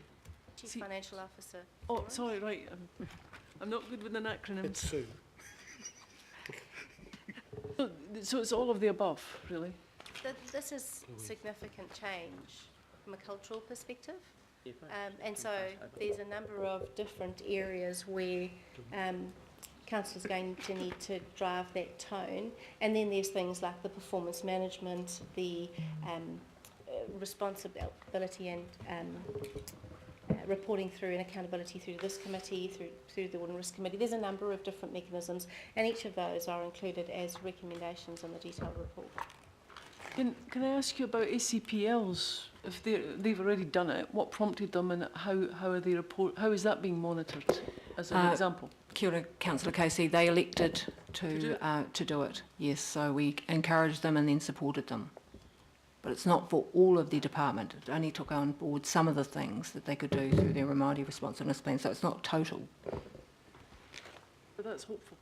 Chief Financial Officer. Oh, sorry, right. I'm not good with an acronym. It's Sue. So it's all of the above, really? This is significant change from a cultural perspective. And so there's a number of different areas where council's going to need to drive that tone. And then there's things like the performance management, the responsibility and reporting through and accountability through this committee, through the Audit and Risk Committee. There's a number of different mechanisms, and each of those are included as recommendations in the detailed report. Can I ask you about ACPLs? If they've already done it, what prompted them, and how is that being monitored, as an example? Kia ora, Councillor Casey. They elected to do it, yes. So we encouraged them and then supported them. But it's not for all of the department. It only took on board some of the things that they could do through their Māori responsiveness plan, so it's not total. But that's hopeful.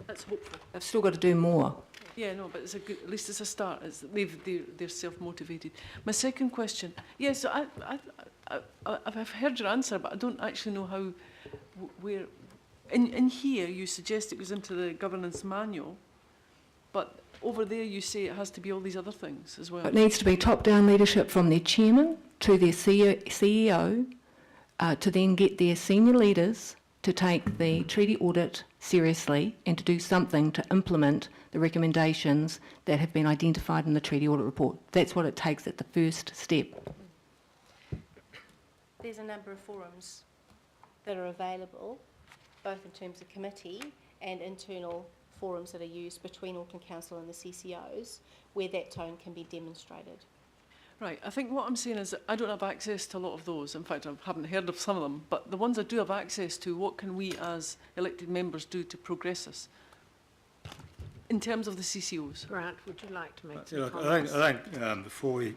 That's hopeful. They've still got to do more. Yeah, no, but it's a good, at least it's a start. They're self-motivated. My second question, yes, I've heard your answer, but I don't actually know how, where, in here you suggest it was into the governance manual, but over there you say it has to be all these other things as well. It needs to be top-down leadership from their chairman to their CEO, to then get their senior leaders to take the treaty audit seriously and to do something to implement the recommendations that have been identified in the treaty audit report. That's what it takes at the first step. There's a number of forums that are available, both in terms of committee and internal forums that are used between Auckland Council and the CCOs, where that tone can be demonstrated. Right, I think what I'm saying is that I don't have access to a lot of those. In fact, I haven't heard of some of them. But the ones I do have access to, what can we as elected members do to progress us? In terms of the CCOs. Grant, would you like to make some Look, comments? I think before we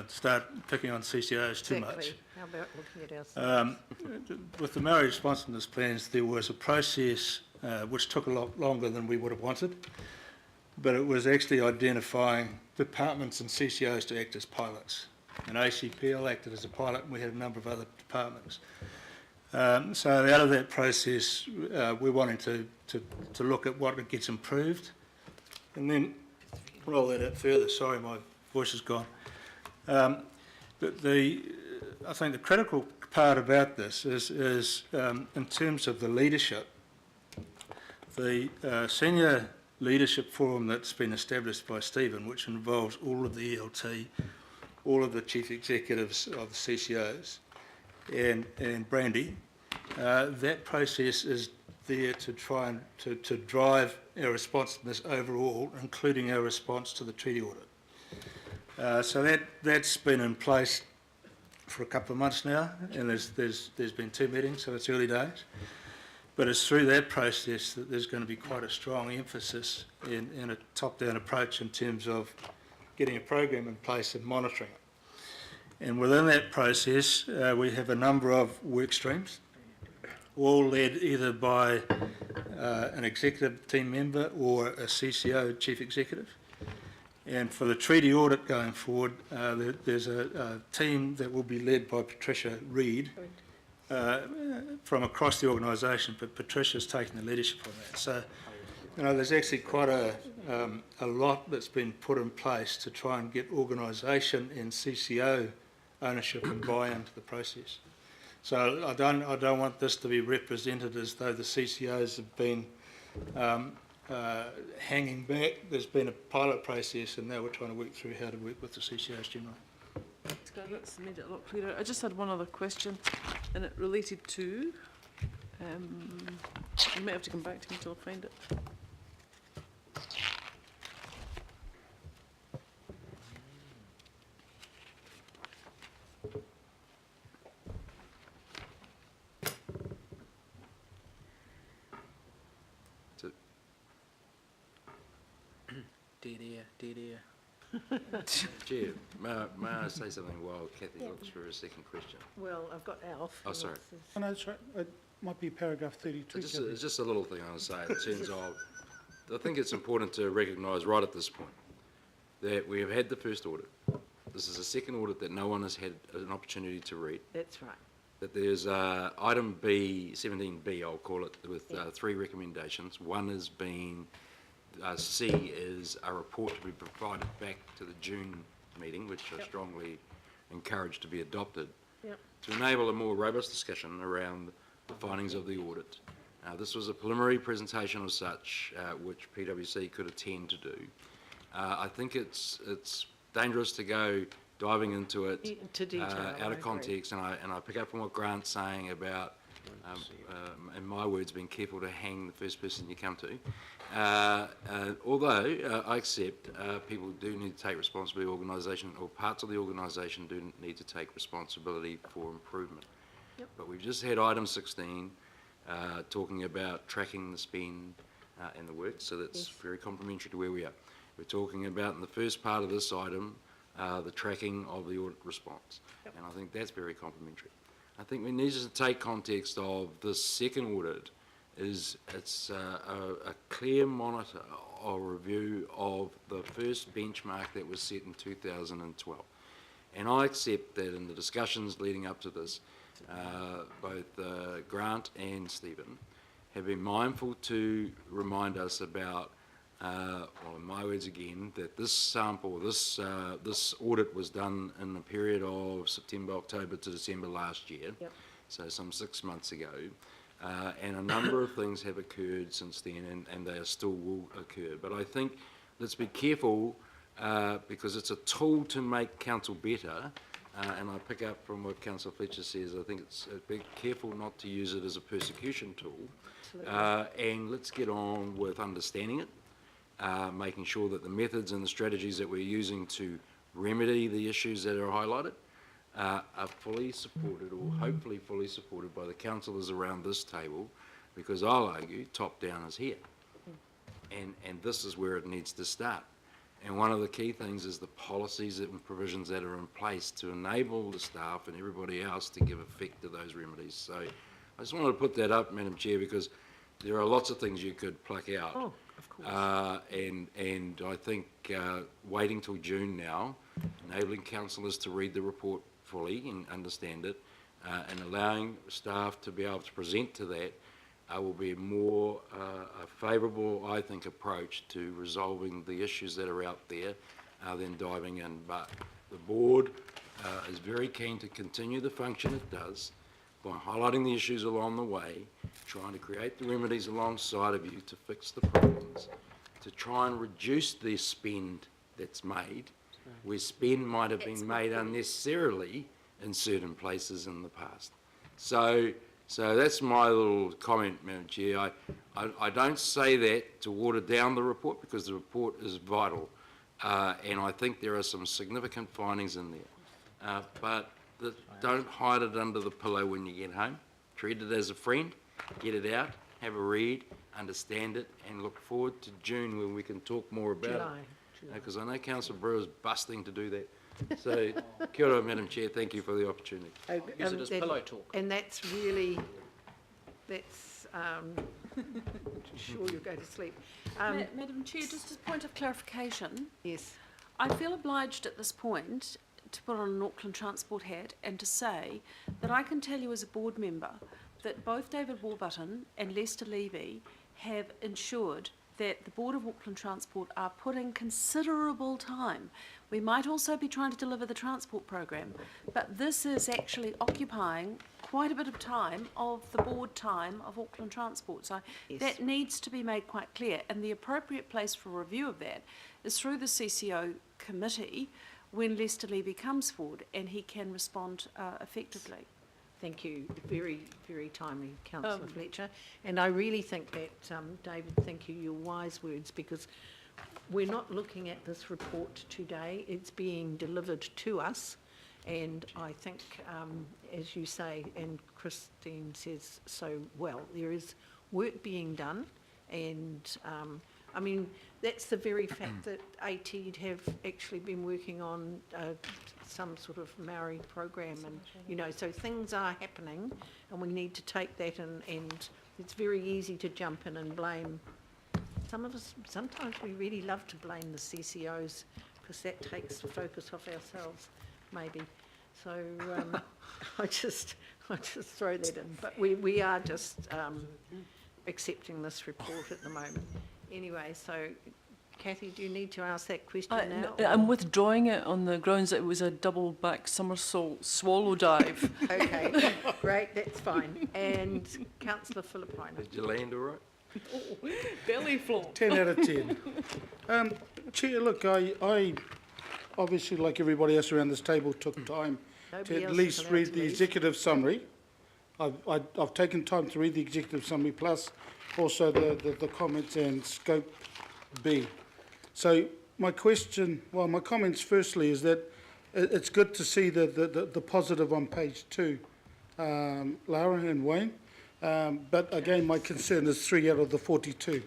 start picking on CCOs too much, How about looking at ourselves? with the Maori responsiveness plans, there was a process which took a lot longer than we would have wanted, but it was actually identifying departments and CCOs to act as pilots. And ACPL acted as a pilot, and we had a number of other departments. So out of that process, we're wanting to look at what gets improved, and then roll that out further. Sorry, my voice is gone. I think the critical part about this is in terms of the leadership, the senior leadership forum that's been established by Stephen, which involves all of the ELT, all of the chief executives of the CCOs, and Brandy, that process is there to try and to drive our responsiveness overall, including our response to the treaty audit. So that's been in place for a couple of months now, and there's been 2 meetings, so it's early days. But it's through that process that there's going to be quite a strong emphasis in a top-down approach in terms of getting a program in place and monitoring it. And within that process, we have a number of work streams, all led either by an executive team member or a CCO chief executive. And for the treaty audit going forward, there's a team that will be led by Patricia Reid from across the organisation, but Patricia's taking the leadership on that. So, there's actually quite a lot that's been put in place to try and get organisation and CCO ownership and buy-in to the process. So I don't want this to be represented as though the CCOs have been hanging back. There's been a pilot process, and now we're trying to work through how to work with the CCOs generally. That's made it a lot clearer. I just had one other question, and it related to, you might have to come back to me until I find it. Dead air. Chair, may I say something while Kathy looks for a second question? Well, I've got Alf. Oh, sorry. Oh, no, that's right. It might be paragraph 32. It's just a little thing I want to say in terms of, I think it's important to recognise right at this point that we have had the first audit. This is a second audit that no one has had an opportunity to read. That's right. That there's item B, 17B, I'll call it, with 3 recommendations. One has been, C is a report to be provided back to the June meeting, which I strongly encourage to be adopted, to enable a more robust discussion around the findings of the audit. This was a preliminary presentation of such, which PwC could attend to do. I think it's dangerous to go diving into it out of context, and I pick up on what Grant's saying about, in my words, being careful to hang the first person you come to. Although I accept people do need to take responsibility, organisation or parts of the organisation do need to take responsibility for improvement. Yep. But we've just had item 16, talking about tracking the spend and the work, so that's very complementary to where we are. We're talking about, in the first part of this item, the tracking of the audit response. Yep. And I think that's very complementary. I think we need to take context of this second audit it's a clear monitor or review of the first benchmark that was set in 2012. And I accept that in the discussions leading up to this, both Grant and Stephen have been mindful to remind us about, well, in my words again, that this sample, this audit was done in the period of September, October to December last year, yep. So some 6 months ago, and a number of things have occurred since then, and they still will occur. But I think let's be careful, because it's a tool to make council better, and I pick up from what Councillor Fletcher says. I think it's be careful not to use it as a persecution tool, and let's get on with understanding it, making sure that the methods and the strategies that we're using to remedy the issues that are highlighted are fully supported, or hopefully fully supported, by the councillors around this table, because I'll argue top down is here, and this is where it needs to start. And one of the key things is the policies and provisions that are in place to enable the staff and everybody else to give effect to those remedies. So I just wanted to put that up, Madam Chair, because there are lots of things you could pluck out. Oh, of course. And I think waiting till June now, enabling councillors to read the report fully and understand it, and allowing staff to be able to present to that will be more a favourable, I think, approach to resolving the issues that are out there than diving in. But the board is very keen to continue the function it does by highlighting the issues along the way, trying to create the remedies alongside of you to fix the problems, to try and reduce the spend that's made, where spend might have been made unnecessarily in certain places in the past. So that's my little comment, Madam Chair. I don't say that to water down the report, because the report is vital, and I think there are some significant findings in there. But don't hide it under the pillow when you get home. Treat it as a friend, get it out, have a read, understand it, and look forward to June when we can talk more about it. Because I know Councillor Brewer's busting to do that. So, kia ora, Madam Chair, thank you for the opportunity. Use it as pillow talk. And that's really, that's, sure you'll go to sleep. Madam Chair, just as a point of clarification. Yes. I feel obliged at this point to put on an Auckland Transport hat and to say that I can tell you as a board member that both David Warburton and Lester Levy have ensured that the Board of Auckland Transport are putting considerable time. We might also be trying to deliver the transport program, but this is actually occupying quite a bit of time of the board time of Auckland Transport. So that needs to be made quite clear, and the appropriate place for review of that is through the CCO committee when Lester Levy comes forward and he can respond effectively. Thank you. Very, very timely, Councillor Fletcher. And I really think that, David, thank you, your wise words, because we're not looking at this report today. It's being delivered to us. And I think, as you say, and Christine says so well, there is work being done. And, I mean, that's the very fact that ATED have actually been working on some sort of Maori program, and you know, so things are happening, and we need to take that and it's very easy to jump in and blame. Some of us, sometimes we really love to blame the CCOs because that takes the focus off ourselves, maybe. So I just throw that in, but we are just accepting this report at the moment. Anyway, so Kathy, do you need to ask that question now? I'm withdrawing it on the grounds that it was a double back somersault swallow dive. Okay, great, that's fine. And Councillor Philippine. Did you land all right? Oh, belly flop. 10 out of 10. Chair, look, I obviously, like everybody else around this table, took time to at least read the executive summary. I've taken time to read the executive summary, plus also the comments and scope B. So my comments firstly is that it's good to see the positive on page 2, Lara and Wayne. But again, my concern is 3 out of the 42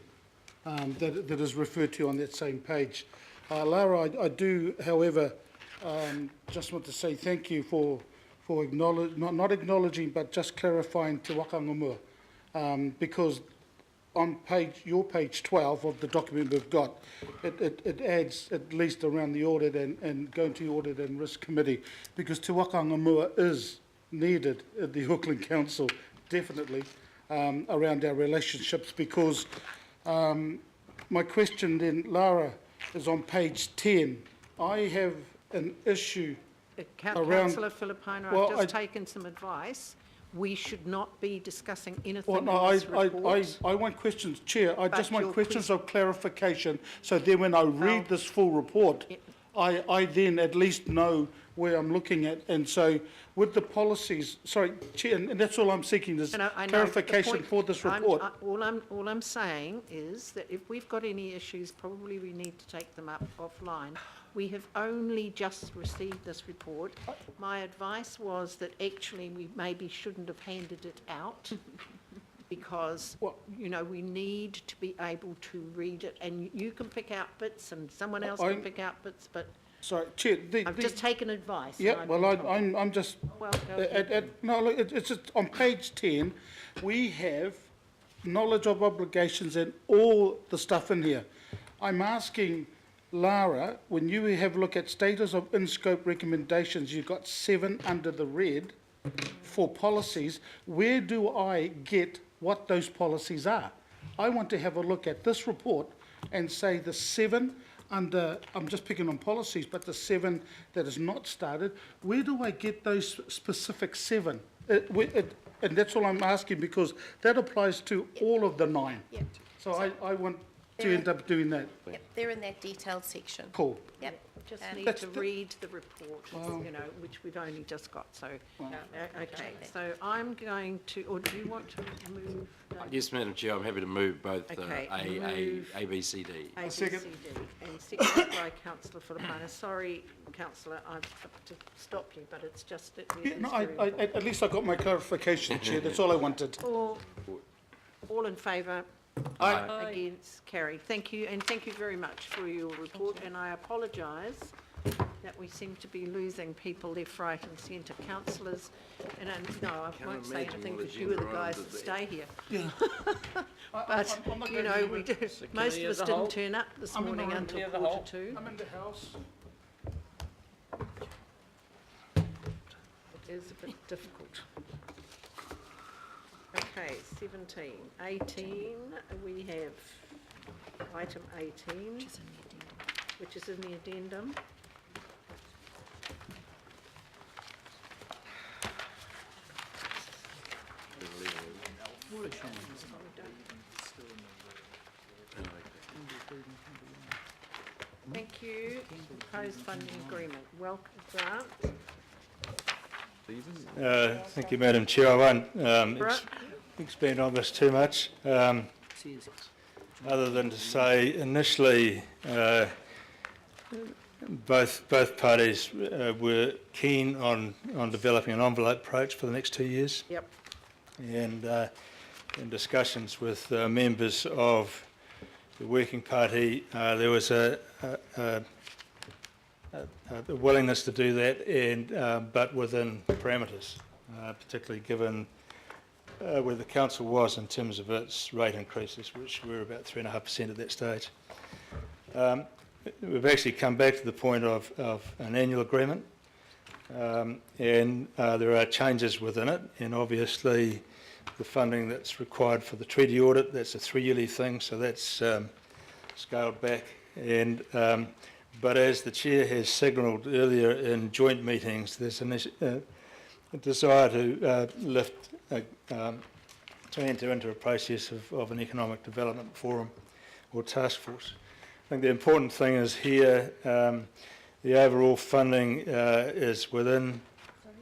that is referred to on that same page. Lara, I do, however, just want to say thank you for not acknowledging, but just clarifying Te Waka Ngamua, because on your page 12 of the document we've got, it adds at least around the audit and going to the audit and risk committee, because Te Waka Ngamua is needed at the Auckland Council, definitely, around our relationships, because my question then, Lara, is on page 10. I have an issue around... Councillor Filipaina, Well, I've just taken some advice. We should not be discussing anything Well, no, in this report. I want questions, Chair. I But just want your questions of clarification, so then when I read this full report, I then at least know where I'm looking at. And so with the policies, sorry, Chair, and that's all I'm seeking is I know, the clarification point- for this report. All I'm saying is that if we've got any issues, probably we need to take them up offline. We have only just received this report. My advice was that actually we maybe shouldn't have handed it out because, you know, we need to be able to read it, and you can pick out bits and someone else can pick out bits, but Sorry, Chair. I've just taken advice. Yeah, well, I'm just... Well, go ahead. No, look, it's just on page 10, we have knowledge of obligations and all the stuff in here. I'm asking Lara, when you have a look at status of in-scope recommendations, you've got 7 under the red for policies. Where do I get what those policies are? I want to have a look at this report and say the 7 under, I'm just picking on policies, but the 7 that is not started, where do I get those specific 7? And that's all I'm asking, because that applies to all of the 9. Yep. So I want to end up doing that. Yep, they're in that detailed section. Cool. Yep. Just And need to read the report, you know, which we've only just got, so, okay. So I'm going to, or do you want to move? Yes, Madam Chair, I'm happy to move both Okay, A, B, C, D. A, B, C, D, and seconded by councillor Filipaina. Sorry, councillor, I've got to stop you, but it's just that it Yeah, is no, very at least I got my clarification, Chair. That's all I wanted. All in favour? Aye. Against? Carried. Thank you, and thank you very much for your report, and I apologise that we seem to be losing people left, right and centre. Councillors, and no, I won't say anything because you are the guys that stay here. Yeah. But, I'm not you gonna know, move we it. do, most of us didn't turn up this morning until 2:45. I'm in the house. It is a bit difficult. Okay, 17. 18, we have item 18, which is in the addendum. Thank you. Proposed funding agreement. Welcome, Grant. Thank you, Madam Chair. I won't Right. expand on this too much, other than to say initially both parties were keen on developing an envelope approach for the next 2 years. Yep. And in discussions with members of the working party, there was a willingness to do that, and but within parameters, particularly given where the council was in terms of its rate increases, which were about 3.5% at that stage. We've actually come back to the point of an annual agreement, and there are changes within it, and obviously the funding that's required for the treaty audit, that's a 3-yearly thing, so that's scaled back. And but as the Chair has signalled earlier in joint meetings, there's a desire to to enter into a process of an economic development forum or task force. I think the important thing is here, the overall funding is within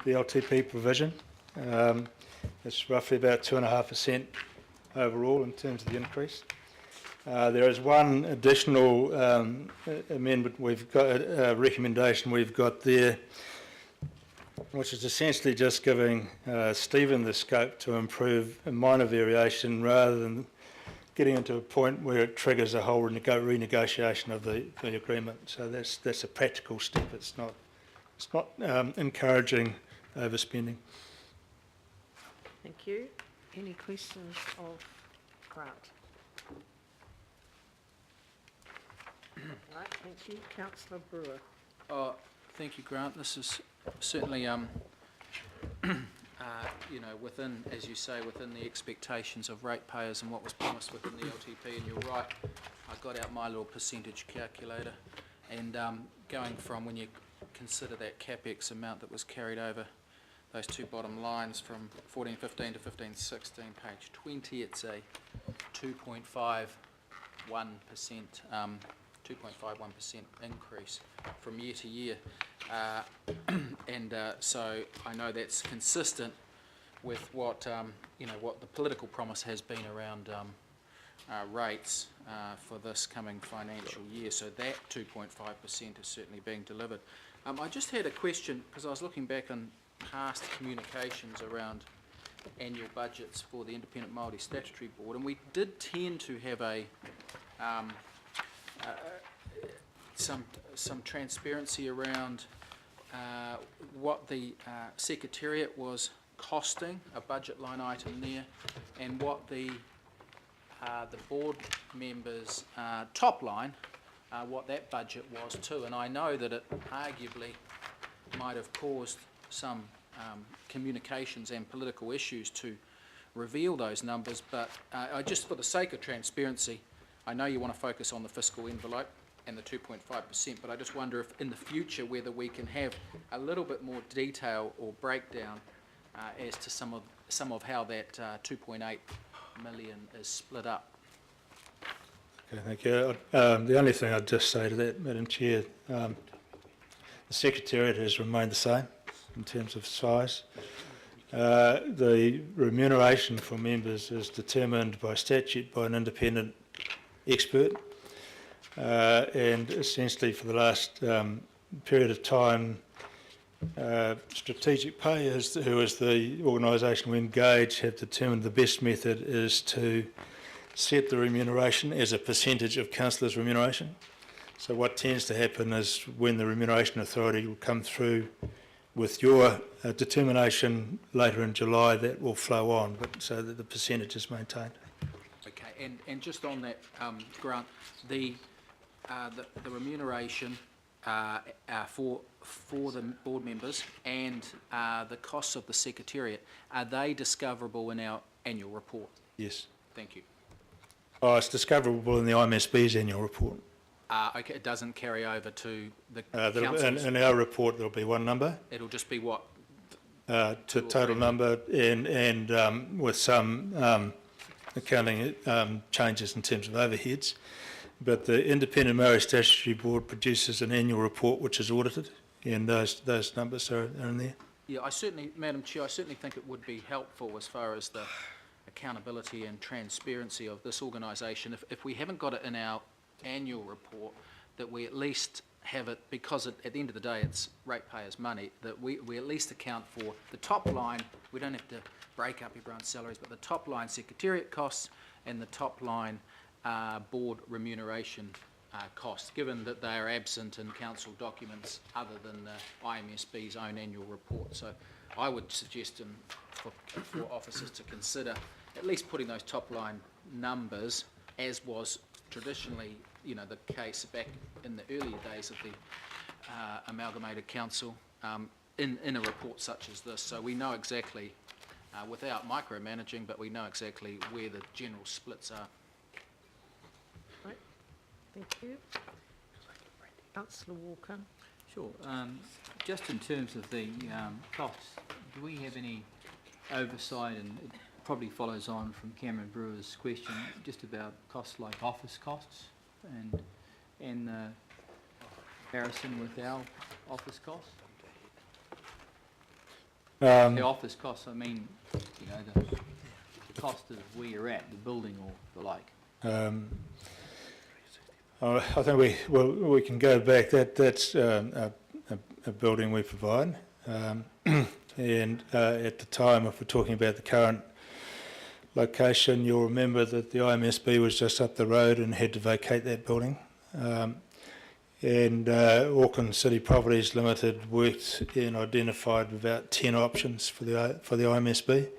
the LTP provision. It's roughly about 2.5% overall in terms of the increase. There is one additional amendment we've got, recommendation we've got there, which is essentially just giving Stephen the scope to improve a minor variation rather than getting into a point where it triggers a whole renegotiation of the agreement. So that's a practical step. It's not encouraging overspending. Thank you. Any questions of Grant? Right, thank you. Councillor Brewer. Thank you, Grant. This is certainly, you know, within, as you say, within the expectations of ratepayers and what was promised within the LTP. And you're right, I got out my little percentage calculator, and going from, when you consider that CapEx amount that was carried over, those two bottom lines from 14-15 to 15-16, page 20, it's a 2.51%. 2.51% increase from year to year, so I know that's consistent with what you know, what the political promise has been around rates for this coming financial year. So that 2.5% is certainly being delivered. I just had a question, because I was looking back on past communications around annual budgets for the Independent Māori Statutory Board, and we did tend to have a some transparency around what the Secretariat was costing, a budget line item there, and what the board members' top line, what that budget was too. And I know that it arguably might have caused some communications and political issues to reveal those numbers, but just for the sake of transparency, I know you want to focus on the fiscal envelope and the 2.5%, but I just wonder if in the future whether we can have a little bit more detail or breakdown as to some of how that 2.8 million is split up. Okay, thank you. The only thing I'd just say to that, Madam Chair, the Secretariat has remained the same in terms of size. The remuneration for members is determined by statute by an independent expert, and essentially for the last period of time, Strategic Pay, who is the organisation we engage, have determined the best method is to set the remuneration as a percentage of councillors' remuneration. So what tends to happen is when the Remuneration Authority will come through with your determination later in July, that will flow on, but so that the percentage is maintained. Okay, and just on that, Grant, the remuneration for the board members and the costs of the Secretariat, are they discoverable in our annual report? Yes. Thank you. Oh, it's discoverable in the IMSB's annual report. Okay, it doesn't carry over to the councils? In our report, there'll be one number. It'll just be what? To total number, and with some accounting changes in terms of overheads. But the Independent Māori Statutory Board produces an annual report which is audited, and those numbers are in there. Yeah, I certainly, Madam Chair, I certainly think it would be helpful as far as the accountability and transparency of this organisation. If we haven't got it in our annual report, that we at least have it, because at the end of the day it's ratepayers' money, that we at least account for the top line. We don't have to break up everyone's salaries, but the top line Secretariat costs and the top line board remuneration costs, given that they are absent in council documents other than the IMSB's own annual report. So I would suggest for officers to consider at least putting those top line numbers, as was traditionally, you know, the case back in the earlier days of the amalgamated council, in a report such as this, so we know exactly, without micromanaging, but we know exactly where the general splits are. Right. Thank you. Councillor Walker. Sure. Just in terms of the costs, do we have any oversight, and it probably follows on from Cameron Brewer's question, just about costs like office costs and comparison with our office costs? The office costs, I mean, you know, the cost of where you're at, the building or the like. I think we can go back. That's a building we provide. And at the time, if we're talking about the current location, you'll remember that the IMSB was just up the road and had to vacate that building. And Auckland City Properties Limited worked and identified about 10 options for the IMSB,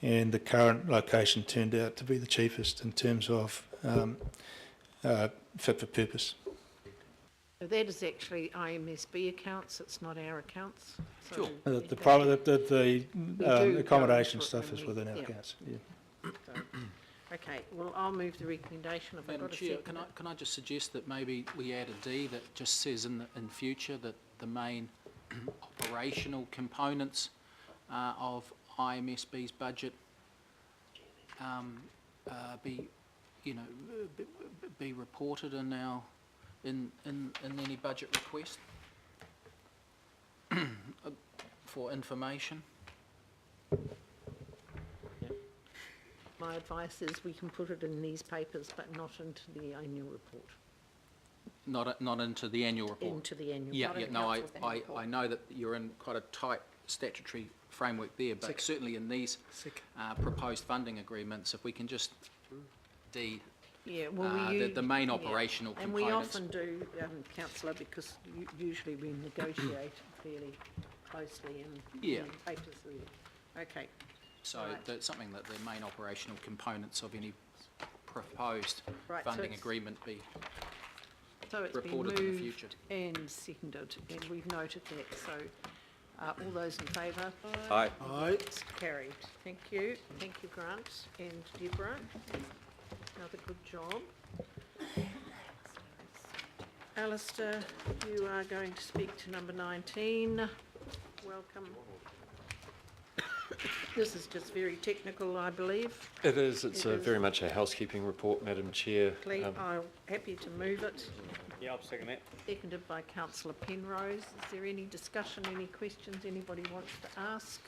and the current location turned out to be the cheapest in terms of fit for purpose. So that is actually IMSB accounts, it's not our accounts. So Sure. we The do accommodation go stuff through is it within and our we- accounts. Yeah. So, okay, well, I'll move the recommendation. If I've Madam got a Chair, second. can I just suggest that maybe we add a D that just says in future that the main operational components of IMSB's budget be reported in our in any budget request for information. My advice is we can put it in these papers, but not into the annual report. Not into the annual report. Into the annual. Yeah, not yeah. in No, council's annual report. I know that you're in quite a tight statutory framework there, but certainly in these proposed funding agreements, if we can just Yeah, well, the main operational and components. we often do, councillor, because usually we negotiate fairly closely and Yeah. the papers really. Okay. So Right. that's something that the main operational components of any proposed Right, so funding it's- agreement be So it's been reported in the future. moved and seconded, and we've noted that, so all those in favour? Aye. Aye. It's carried. Thank you. Thank you, Grant and Deborah. Another good job. Alistair, you are going to speak to number 19. Welcome. This is just very technical, I believe. It is. It's It is. very much a housekeeping report, Madam Chair. I'm happy to move it. Yeah, I'll second that. Seconded by councillor Penrose. Is there any discussion, any questions anybody wants to ask?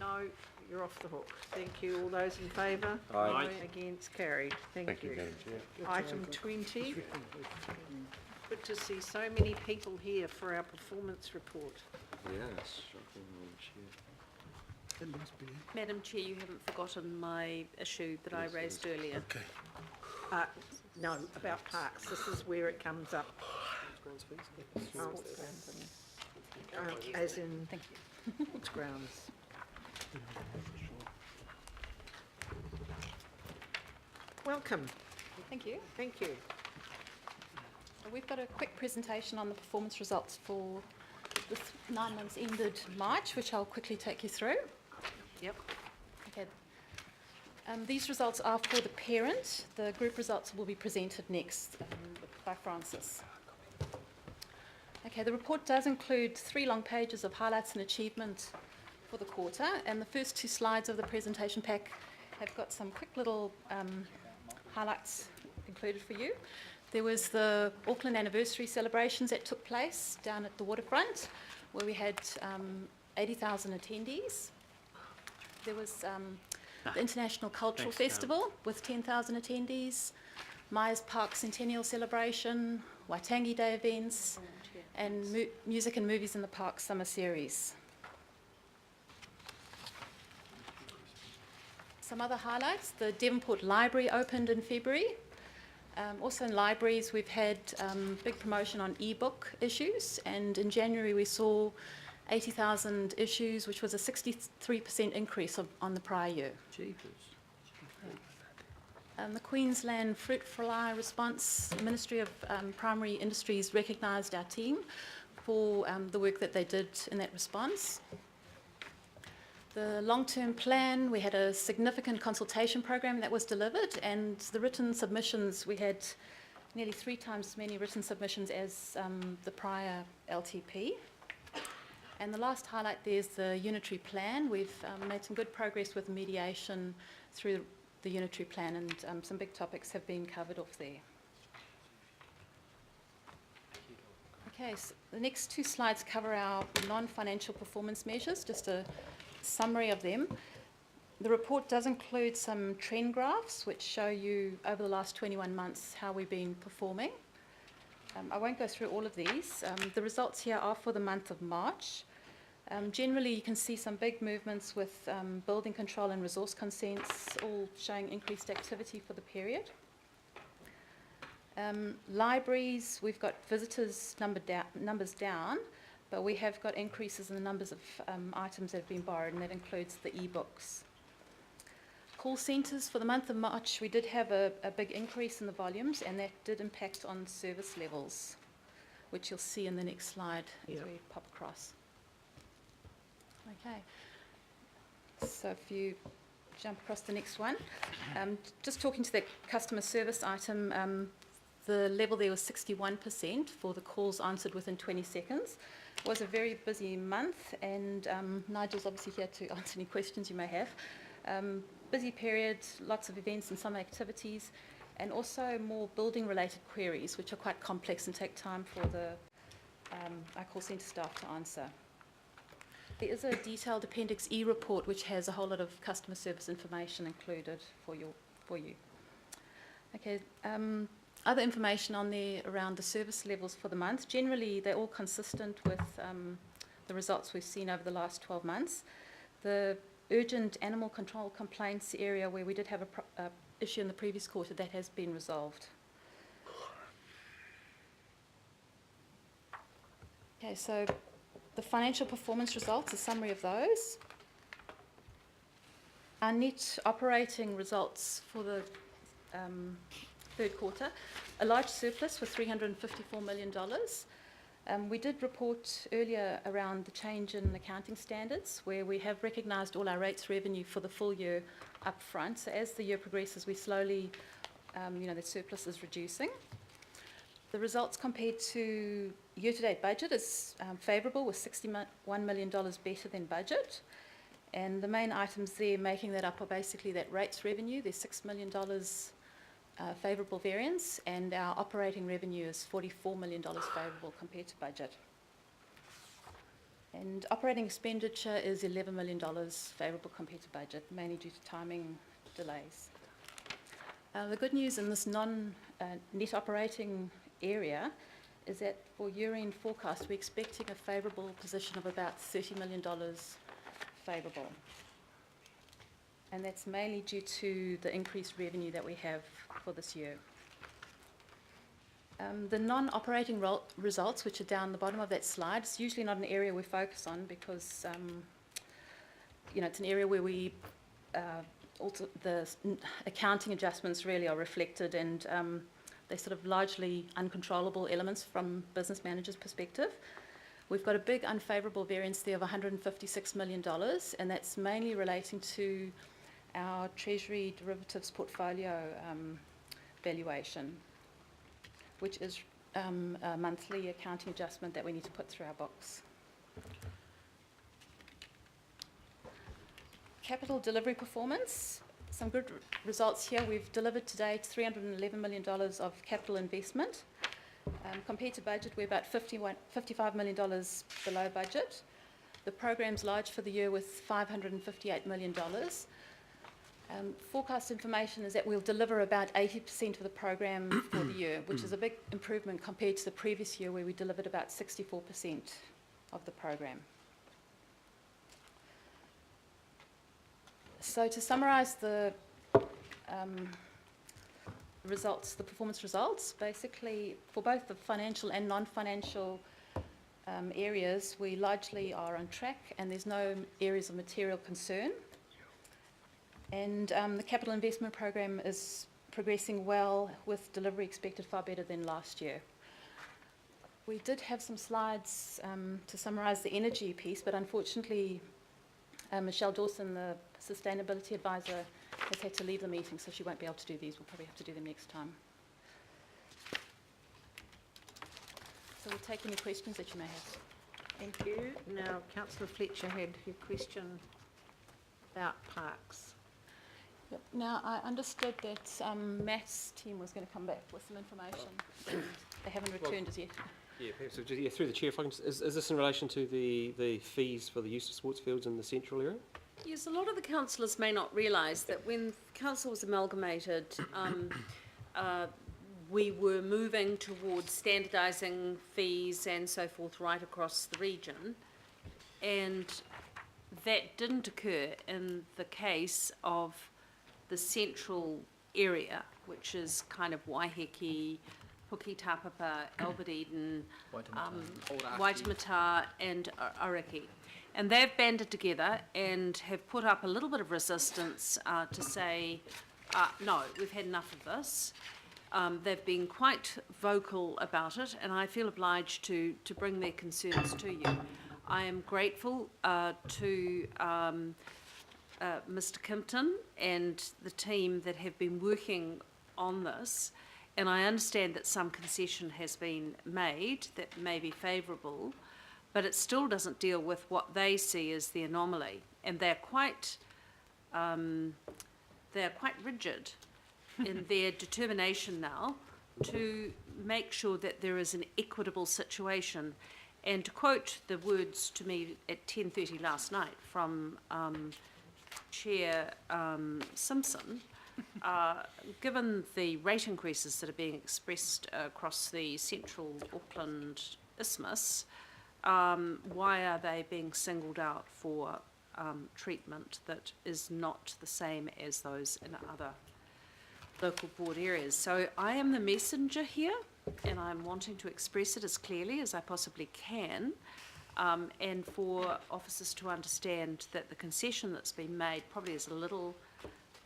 No, you're off the hook. Thank you. All those in favour? Aye. Against, carried. Thank you. Madam Chair. Item 20. Good to see so many people here for our performance report. Yes, shocking, Madam Chair. Madam Chair, you haven't forgotten my issue that I raised earlier. Okay. No, about parks. This is where it comes up. As in sports grounds. Welcome. Thank you. Thank you. We've got a quick presentation on the performance results for the 9 months ended March, which I'll quickly take you through. Yep. Okay. These results are for the parent. The group results will be presented next by Francis. Okay, the report does include 3 long pages of highlights and achievement for the quarter, and the first 2 slides of the presentation pack have got some quick little highlights included for you. There was the Auckland anniversary celebrations that took place down at the waterfront, where we had 80,000 attendees. There was the International Cultural Festival with 10,000 attendees, Myers Park Centennial Celebration, Waitangi Day events, and Music and Movies in the Park Summer Series. Some other highlights: the Devonport Library opened in February. Also in libraries, we've had big promotion on e-book issues, and in January we saw 80,000 issues, which was a 63% increase on the prior year. The Queensland Fruit Fly Response Ministry of Primary Industries recognised our team for the work that they did in that response. The long-term plan, we had a significant consultation program that was delivered, and the written submissions, we had nearly 3 times as many written submissions as the prior LTP. And the last highlight there is the unitary plan. We've made some good progress with mediation through the unitary plan, and some big topics have been covered off there. Okay, so the next 2 slides cover our non-financial performance measures, just a summary of them. The report does include some trend graphs which show you over the last 21 months how we've been performing. I won't go through all of these. The results here are for the month of March. Generally, you can see some big movements with building control and resource consents, all showing increased activity for the period. Libraries, we've got visitors numbers down, but we have got increases in the numbers of items that have been borrowed, and that includes the e-books. Call centres, for the month of March, we did have a big increase in the volumes, and that did impact on service levels, which you'll see in the next slide as we pop across. Okay, so if you jump across the next one, just talking to that customer service item, the level there was 61% for the calls answered within 20 seconds. It was a very busy month, and Nigel's obviously here to answer any questions you may have. Busy period, lots of events and summer activities, and also more building-related queries, which are quite complex and take time for the our call centre staff to answer. There is a detailed Appendix E report which has a whole lot of customer service information included for you. Okay, other information on there around the service levels for the month. Generally, they're all consistent with the results we've seen over the last 12 months. The urgent animal control complaints area, where we did have a issue in the previous quarter, that has been resolved. Okay, so the financial performance results, a summary of those. Our net operating results for the third quarter, a large surplus with $354 million. We did report earlier around the change in accounting standards, where we have recognised all our rates revenue for the full year up front. So as the year progresses, we slowly, the surplus is reducing. The results compared to year-to-date budget is favourable, with $61 million better than budget. And the main items there making that up are basically that rates revenue. There's $6 million favourable variance, and our operating revenue is $44 million favourable compared to budget. And operating expenditure is $11 million favourable compared to budget, mainly due to timing delays. The good news in this non-net operating area is that for year-end forecast, we're expecting a favourable position of about $30 million favourable. And that's mainly due to the increased revenue that we have for this year. The non-operating results, which are down the bottom of that slide, it's usually not an area we focus on because, it's an area where we, also the accounting adjustments really are reflected, and they're sort of largely uncontrollable elements from business managers' perspective. We've got a big unfavourable variance there of $156 million, and that's mainly relating to our Treasury derivatives portfolio valuation, which is a monthly accounting adjustment that we need to put through our books. Capital delivery performance, some good results here. We've delivered to date $311 million of capital investment. Compared to budget, we're about $55 million below budget. The program's large for the year with $558 million. Forecast information is that we'll deliver about 80% of the program for the year, which is a big improvement compared to the previous year, where we delivered about 64% of the program. So to summarise the results, the performance results, basically for both the financial and non-financial areas, we largely are on track, and there's no areas of material concern. And the capital investment program is progressing well, with delivery expected far better than last year. We did have some slides to summarise the energy piece, but unfortunately Michelle Dawson, the sustainability advisor, has had to leave the meeting, so she won't be able to do these. We'll probably have to do them next time. So we'll take any questions that you may have. Thank you. Now, Councillor Fletcher had your question about parks. Yep. Now, I understood that Matt's team was going to come back with some information. They haven't returned as yet. Yeah, so just, through the chair, if I can is this in relation to the fees for the use of sports fields in the central area? Yes, a lot of the councillors may not realise that when council was amalgamated, we were moving towards standardising fees and so forth right across the region, and that didn't occur in the case of the central area, which is kind of Waiheke, Puki Tapapa, Albert Eden, Waitemata and Ariki. And they've banded together and have put up a little bit of resistance to say, no, we've had enough of this. They've been quite vocal about it, and I feel obliged to bring their concerns to you. I am grateful to Mr. Kimpton and the team that have been working on this, and I understand that some concession has been made that may be favourable, but it still doesn't deal with what they see as the anomaly, and they're quite rigid in their determination now to make sure that there is an equitable situation. And to quote the words to me at 10:30 last night from Chair Simpson, given the rate increases that are being expressed across the central Auckland isthmus, why are they being singled out for treatment that is not the same as those in other local board areas? So I am the messenger here, and I'm wanting to express it as clearly as I possibly can, and for officers to understand that the concession that's been made probably is a little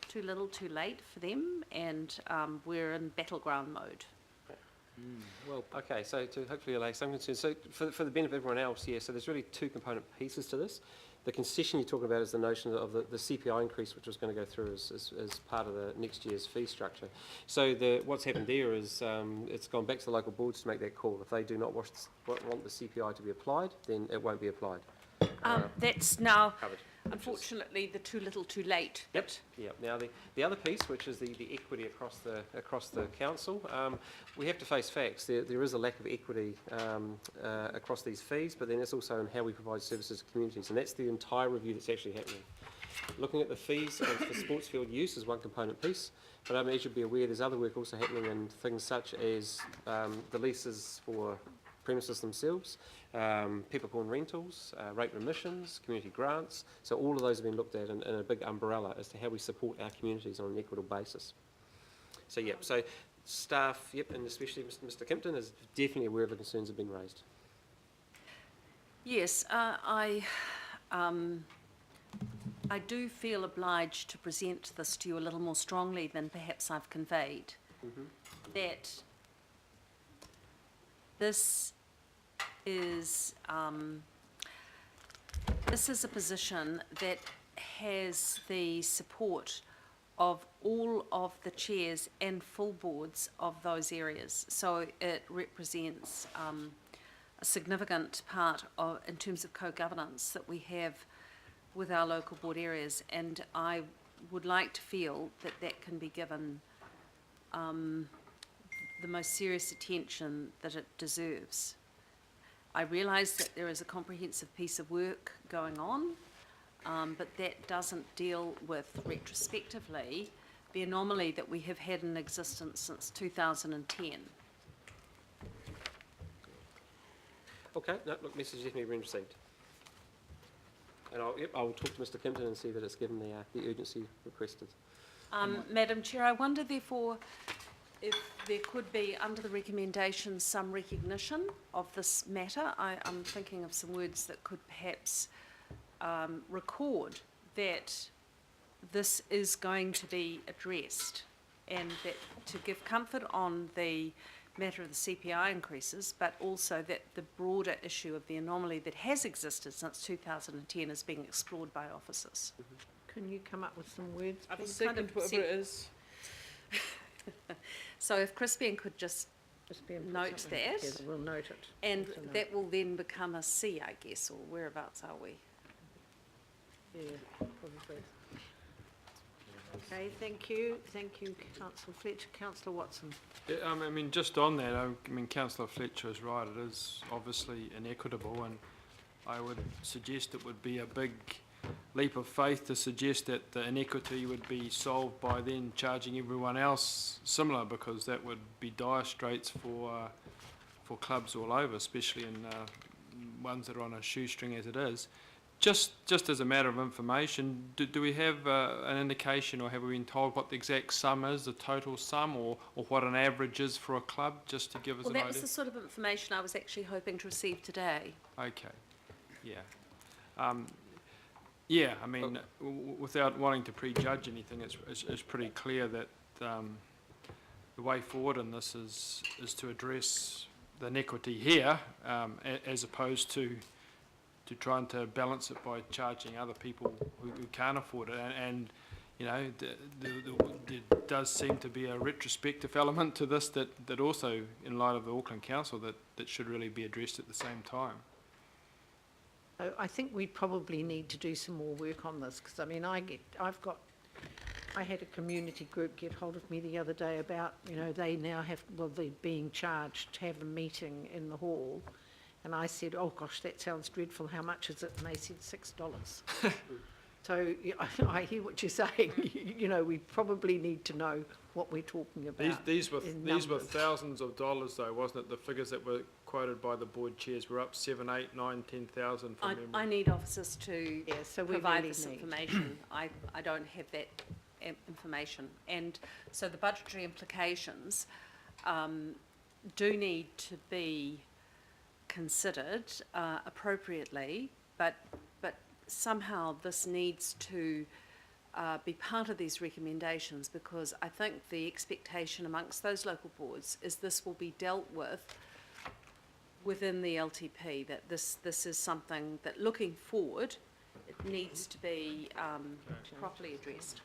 too late for them, and we're in battleground mode. Well, okay, so to hopefully allay some concerns, so for the benefit of everyone else, yeah, so there's really two component pieces to this. The concession you're talking about is the notion of the CPI increase, which was going to go through as part of the next year's fee structure. So what's happened there is it's gone back to the local boards to make that call. If they do not want the CPI to be applied, then it won't be applied. That's now, covered. unfortunately, the too little too late. Yep. Yep. Now the other piece, which is the equity across the council, we have to face facts. There is a lack of equity across these fees, but then it's also in how we provide services to communities, and that's the entire review that's actually happening. Looking at the fees for sports field use is one component piece, but as you'll be aware, there's other work also happening in things such as the leases for premises themselves, peppercorn rentals, rate remissions, community grants. So all of those have been looked at in a big umbrella as to how we support our communities on an equitable basis. So yep, so staff, yep, and especially Mr. Kimpton is definitely aware of the concerns that have been raised. Yes, I do feel obliged to present this to you a little more strongly than perhaps I've conveyed. Mm-hmm. That this is a position that has the support of all of the chairs and full boards of those areas. So it represents a significant part of, in terms of co-governance that we have with our local board areas, and I would like to feel that that can be given the most serious attention that it deserves. I realise that there is a comprehensive piece of work going on, but that doesn't deal with retrospectively the anomaly that we have had in existence since 2010. Okay, no, look, message is definitely been received. And I'll talk to Mr. Kimpton and see that it's given the urgency requested. Madam Chair, I wonder therefore if there could be, under the recommendations, some recognition of this matter. I'm thinking of some words that could perhaps record that this is going to be addressed, and that to give comfort on the matter of the CPI increases, but also that the broader issue of the anomaly that has existed since 2010 is being explored by officers. Mm-hmm. Can you come up with some words? I'll second whatever it is. So if Crispian could just note that, Yes, we'll note it. and that will then become a C, I guess, or whereabouts are we? Yeah, probably. Okay, thank you, Councillor Fletcher. Councillor Watson. Yeah, I mean, just on that, I mean, Councillor Fletcher is right. It is obviously inequitable, and I would suggest it would be a big leap of faith to suggest that the inequity would be solved by then charging everyone else similar, because that would be dire straits for clubs all over, especially in ones that are on a shoestring as it is. Just as a matter of information, do we have an indication, or have we been told what the exact sum is, the total sum, or what an average is for a club, just to give us Well, an that idea? was the sort of information I was actually hoping to receive today. Okay, yeah. Yeah, I mean, without wanting to prejudge anything, it's pretty clear that the way forward in this is to address the inequity here, as opposed to trying to balance it by charging other people who can't afford it. And you know, there does seem to be a retrospective element to this that also, in light of the Auckland Council, that should really be addressed at the same time. I think we probably need to do some more work on this, because I mean, I had a community group get hold of me the other day about, you know, they now have, well, they're being charged to have a meeting in the hall. And I said, oh gosh, that sounds dreadful, how much is it? And they said $6. So yeah, I hear what you're saying. You know, we probably need to know what we're talking about. These were thousands of dollars, though, wasn't it? The figures that were quoted by the board chairs were up 7, 8, 9, 10,000 from memory. I need officers to so we provide really this need. information. I don't have that information. And so the budgetary implications do need to be considered appropriately, but somehow this needs to be part of these recommendations, because I think the expectation amongst those local boards is this will be dealt with within the LTP, that this is something that, looking forward, it needs to be properly addressed.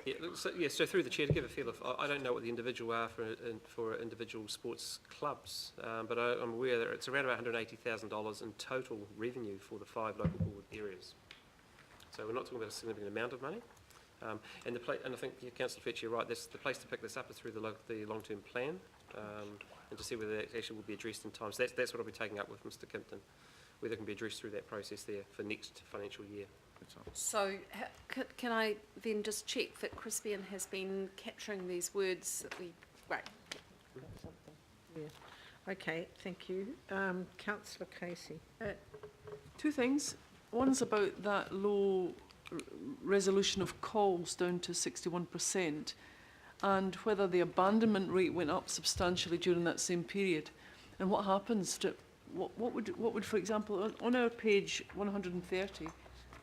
Yeah, so through the chair, to give a feel of, I don't know what the individual are for individual sports clubs, but I'm aware that it's around about $180,000 in total revenue for the 5 local board areas. So we're not talking about a significant amount of money. And I think Councillor Fletcher, you're right, the place to pick this up is through the long-term plan, and to see whether that actually will be addressed in time. So that's what I'll be taking up with Mr. Kimpton, whether it can be addressed through that process there for next financial year. So can I then just check that Crispian has been capturing these words that we... Right. Yeah. Okay, thank you. Councillor Casey. 2 things. One's about that low resolution of calls down to 61%, and whether the abandonment rate went up substantially during that same period, and what happens to what would, for example, on our page 130,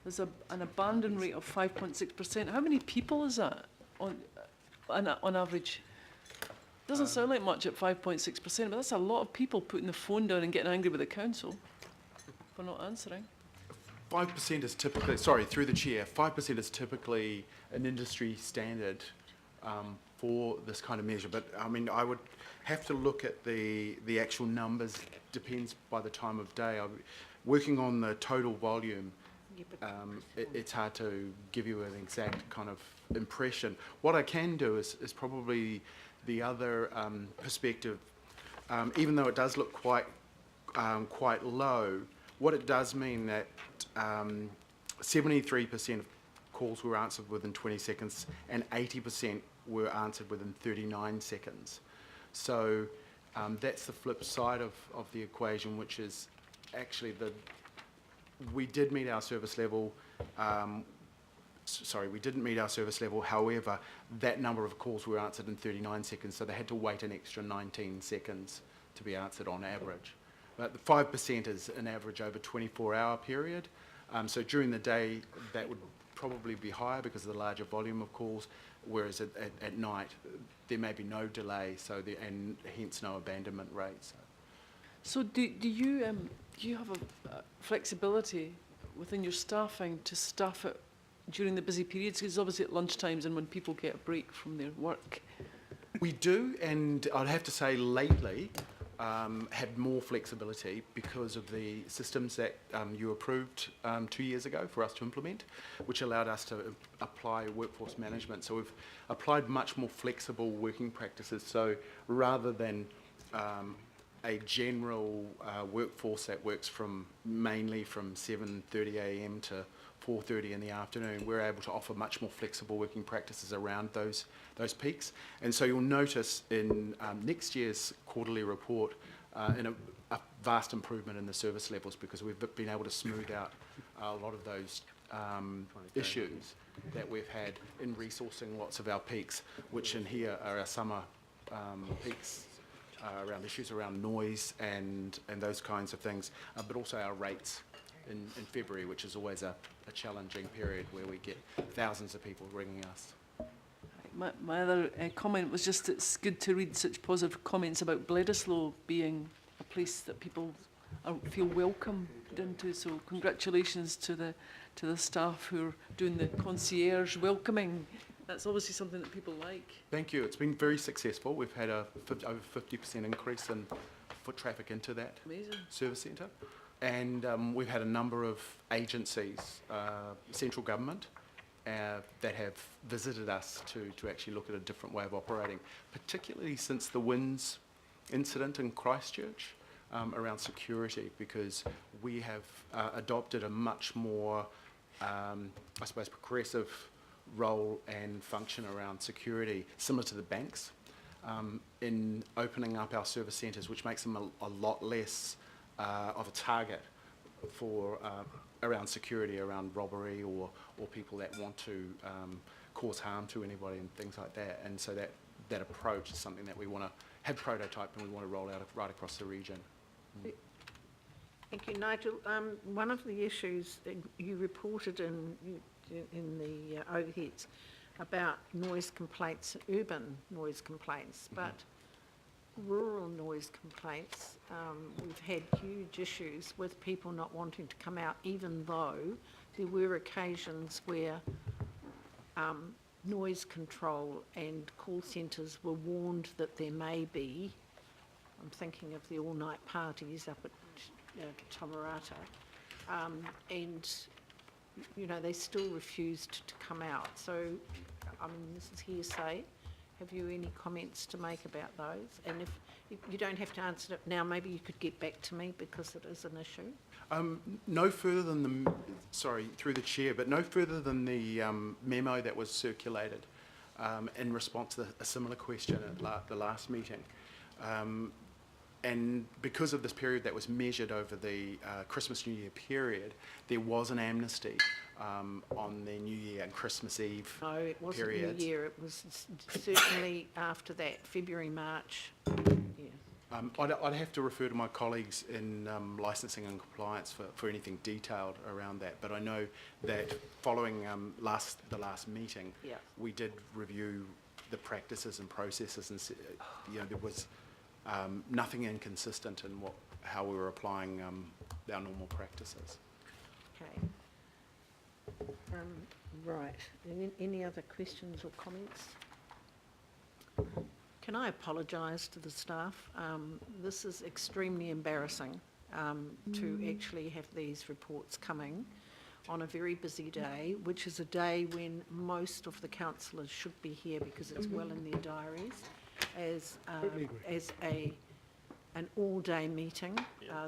there's an abandon rate of 5.6%. How many people is that on average? Doesn't sound like much at 5.6%, but that's a lot of people putting the phone down and getting angry with the council for not answering. 5% is typically, sorry, through the chair, 5% is typically an industry standard for this kind of measure. But I mean, I would have to look at the actual numbers, depends by the time of day. I'm working on the total volume. It's hard to give you an exact kind of impression. What I can do is probably the other perspective. Even though it does look quite low, what it does mean that 73% of calls were answered within 20 seconds and 80% were answered within 39 seconds. So that's the flip side of the equation, which is actually we did meet our service level. We didn't meet our service level. However, that number of calls were answered in 39 seconds, so they had to wait an extra 19 seconds to be answered on average. But the 5% is an average over 24-hour period. So during the day, that would probably be higher because of the larger volume of calls, whereas at night, there may be no delay, and hence no abandonment rates. So do you have a flexibility within your staffing to staff it during the busy periods? Because obviously at lunchtimes and when people get a break from their work. We do, and I'd have to say lately had more flexibility because of the systems that you approved 2 years ago for us to implement, which allowed us to apply workforce management. So we've applied much more flexible working practices. So rather than a general workforce that works mainly from 7:30 a.m. to 4:30 in the afternoon, we're able to offer much more flexible working practices around those peaks. And so you'll notice in next year's quarterly report a vast improvement in the service levels, because we've been able to smooth out a lot of those issues that we've had in resourcing lots of our peaks, which in here are our summer peaks, around issues around noise and those kinds of things, but also our rates in February, which is always a challenging period where we get thousands of people ringing us. My other comment was just it's good to read such positive comments about Bledisloe being a place that people feel welcomed into. So congratulations to the staff who are doing the concierge welcoming. That's obviously something that people like. Thank you. It's been very successful. We've had over 50% increase in foot traffic into that service centre. And we've had a number of agencies, central government, that have visited us to actually look at a different way of operating, particularly since the winds incident in Christchurch around security, because we have adopted a much more, I suppose, progressive role and function around security, similar to the banks, in opening up our service centres, which makes them a lot less of a target for around security, around robbery or people that want to cause harm to anybody and things like that. And so that approach is something that we want to have prototyped and we want to roll out right across the region. Thank you, Nigel. One of the issues that you reported in the overheads about noise complaints, urban noise complaints, but rural noise complaints, we've had huge issues with people not wanting to come out, even though there were occasions where noise control and call centres were warned that there may be, I'm thinking of the all-night parties up at Tamarata, and you know, they still refused to come out. So, I mean, this is hearsay. Have you any comments to make about those? And if you don't have to answer it now, maybe you could get back to me because it is an issue. No further than sorry, through the chair, but no further than the memo that was circulated in response to a similar question at the last meeting. And because of this period that was measured over the Christmas New Year period, there was an amnesty on the New Year and Christmas Eve No, it wasn't periods. New Year. It was certainly after that, February, March. Yeah. I'd have to refer to my colleagues in licensing and compliance for anything detailed around that. But I know that following the last meeting, we did review the practices and processes, and there was nothing inconsistent in how we were applying our normal practices. Okay. Right. Any other questions or comments? Can I apologise to the staff? This is extremely embarrassing to actually have these reports coming on a very busy day, which is a day when most of the councillors should be here because it's well in their diaries, as an all-day meeting.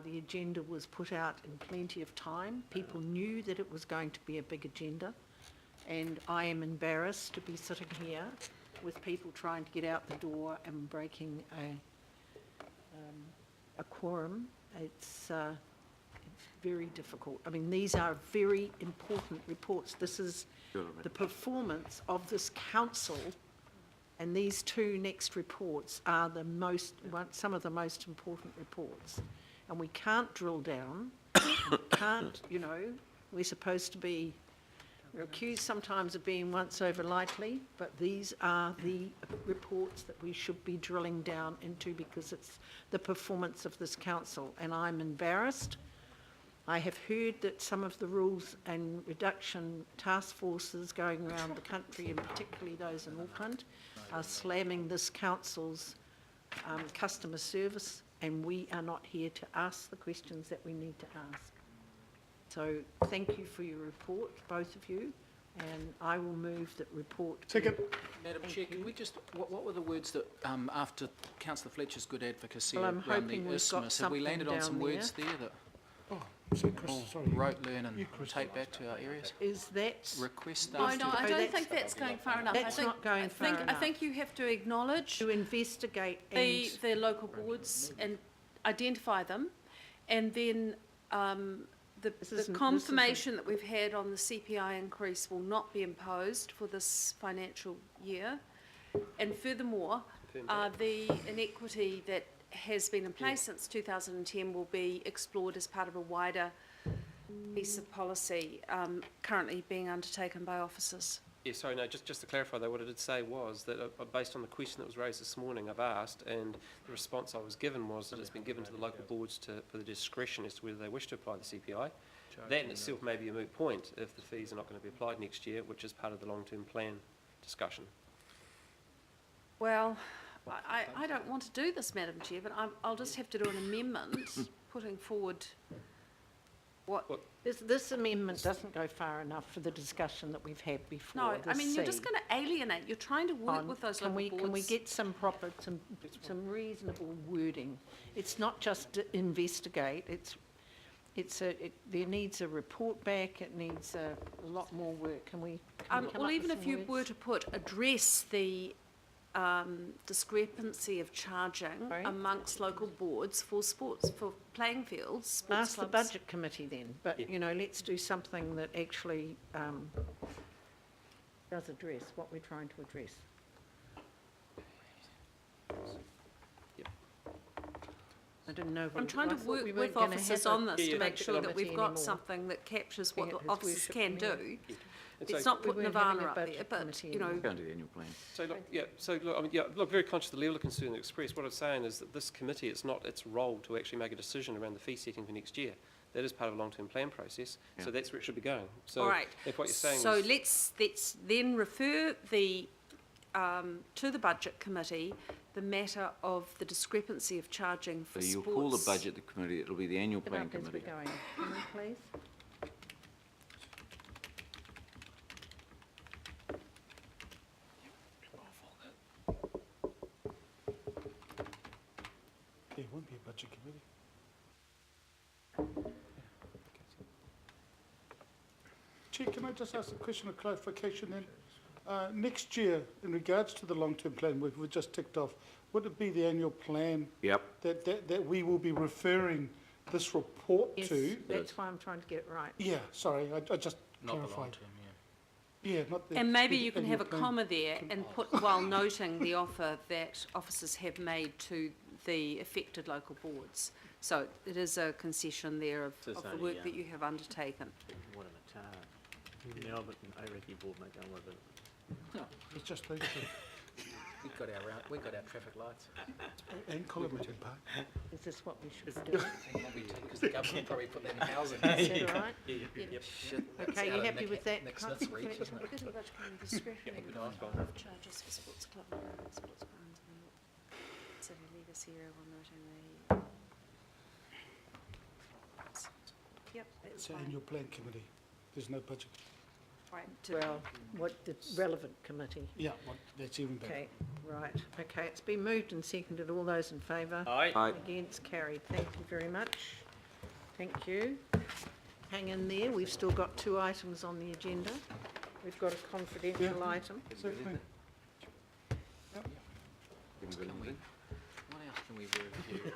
The agenda was put out in plenty of time. People knew that it was going to be a big agenda, and I am embarrassed to be sitting here with people trying to get out the door and breaking a quorum. It's very difficult. I mean, these are very important reports. This is the performance of this council, and these two next reports are some of the most important reports. And we can't drill down, we can't, we're supposed to be, we're accused sometimes of being once over lightly, but these are the reports that we should be drilling down into because it's the performance of this council. And I'm embarrassed. I have heard that some of the rules and reduction task forces going around the country, and particularly those in Auckland, are slamming this council's customer service, and we are not here to ask the questions that we need to ask. So thank you for your report, both of you. And I will move that report. Second. Madam Chair, can we just, what were the words that, after Councillor Fletcher's good advocacy Well, I'm around hoping the we've got isthmus, have we landed on something some down words there that Oh, so Chris, sorry. wrote, learn and take back to our areas? Is that? Request No, staff no, to- I don't think that's going far enough. That's not going far I enough. think you have to acknowledge To investigate the, and the local boards and identify them, and then the isn't- confirmation that we've had on the CPI increase will not be imposed for this financial year. And furthermore, the inequity that has been in place since 2010 will be explored as part of a wider piece of policy currently being undertaken by officers. Yeah, sorry, no, just to clarify though, what I did say was that based on the question that was raised this morning, I've asked, and the response I was given was that it's been given to the local boards for the discretion as to whether they wish to apply the CPI. That in itself may be a moot point if the fees are not going to be applied next year, which is part of the long-term plan discussion. Well, I don't want to do this, Madam Chair, but I'll just have to do an amendment putting forward what... This amendment doesn't go far enough for the discussion that we've had before. No, I mean, you're just going to alienate. You're trying to work with those local boards. Can we get some reasonable wording? It's not just to investigate, there needs a report back, it needs a lot more work. Can we come well, up even with if some you words? were to address the discrepancy of charging amongst local boards for sports, for playing fields, sports Ask the clubs. budget committee then, but, you know, let's do something that actually does address what we're trying to address. I didn't know. I'm trying to work with officers on this to make sure that we've got something that captures what the officers can do. It's not put Nirvana up there, but, you know... Go into the annual plan. So look, I mean, look, very conscious of the level of concern expressed. What I'm saying is that this committee, it's not its role to actually make a decision around the fee setting for next year. That is part of a long-term plan process, so that's where it should be going. So All right. if what you're saying so is... let's then refer the to the budget committee the matter of the discrepancy of charging for So you'll sports. call the budget committee, it'll be the annual Get plan up as we're committee. going. Can we please? There won't be a budget committee. Chair, can I just ask a question of clarification then? Next year, in regards to the long-term plan we've just ticked off, would it be the annual plan Yep. that we will be referring this report Yes, to? that's why I'm trying to get it right. Yeah, sorry, I just Not the clarified. long term, Yeah, not the... And maybe the you can annual have a plan. comma there and put, while noting the offer that officers have made to the affected local boards. So it is a concession there of the work that you have undertaken. One of the Melbourne and Oregon board make one of it. It's just those two. We've got our traffic lights. And Colombian Park. Is this what we should do? Because the government will probably put that in housing. Is that all right? Yep. Shit, Okay, it's you out of happy with that? Next Can't Smith's think of reach, it. isn't it? Good budget committee discretionary Yeah, we'll do of charges for sports club and sports grounds and city leaders here while noting the... Yep, that's It's an fine. annual plan committee. There's no budget. Right, Well, what the relevant committee? Yeah, well, that's even better. Okay, right. Okay, it's been moved and seconded. All those in favour? Aye. Aye. Against, carried. Thank you very much. Thank you. Hang in there. We've still got 2 items on the agenda. We've got a confidential item. Certainly. What else can we review?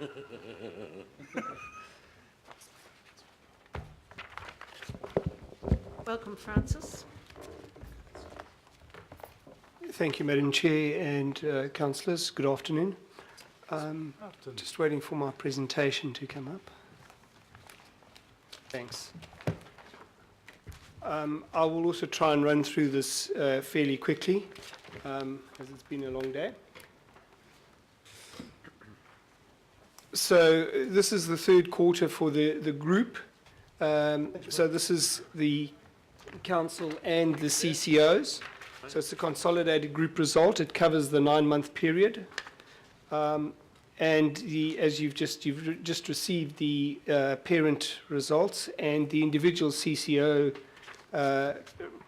Welcome, Francis. Thank you, Madam Chair and councillors. Good afternoon. Just waiting for my presentation to come up. Thanks. I will also try and run through this fairly quickly, as it's been a long day. So this is the third quarter for the group. So this is the council and the CCOs. So it's a consolidated group result. It covers the 9-month period. And as you've just received the parent results, and the individual CCO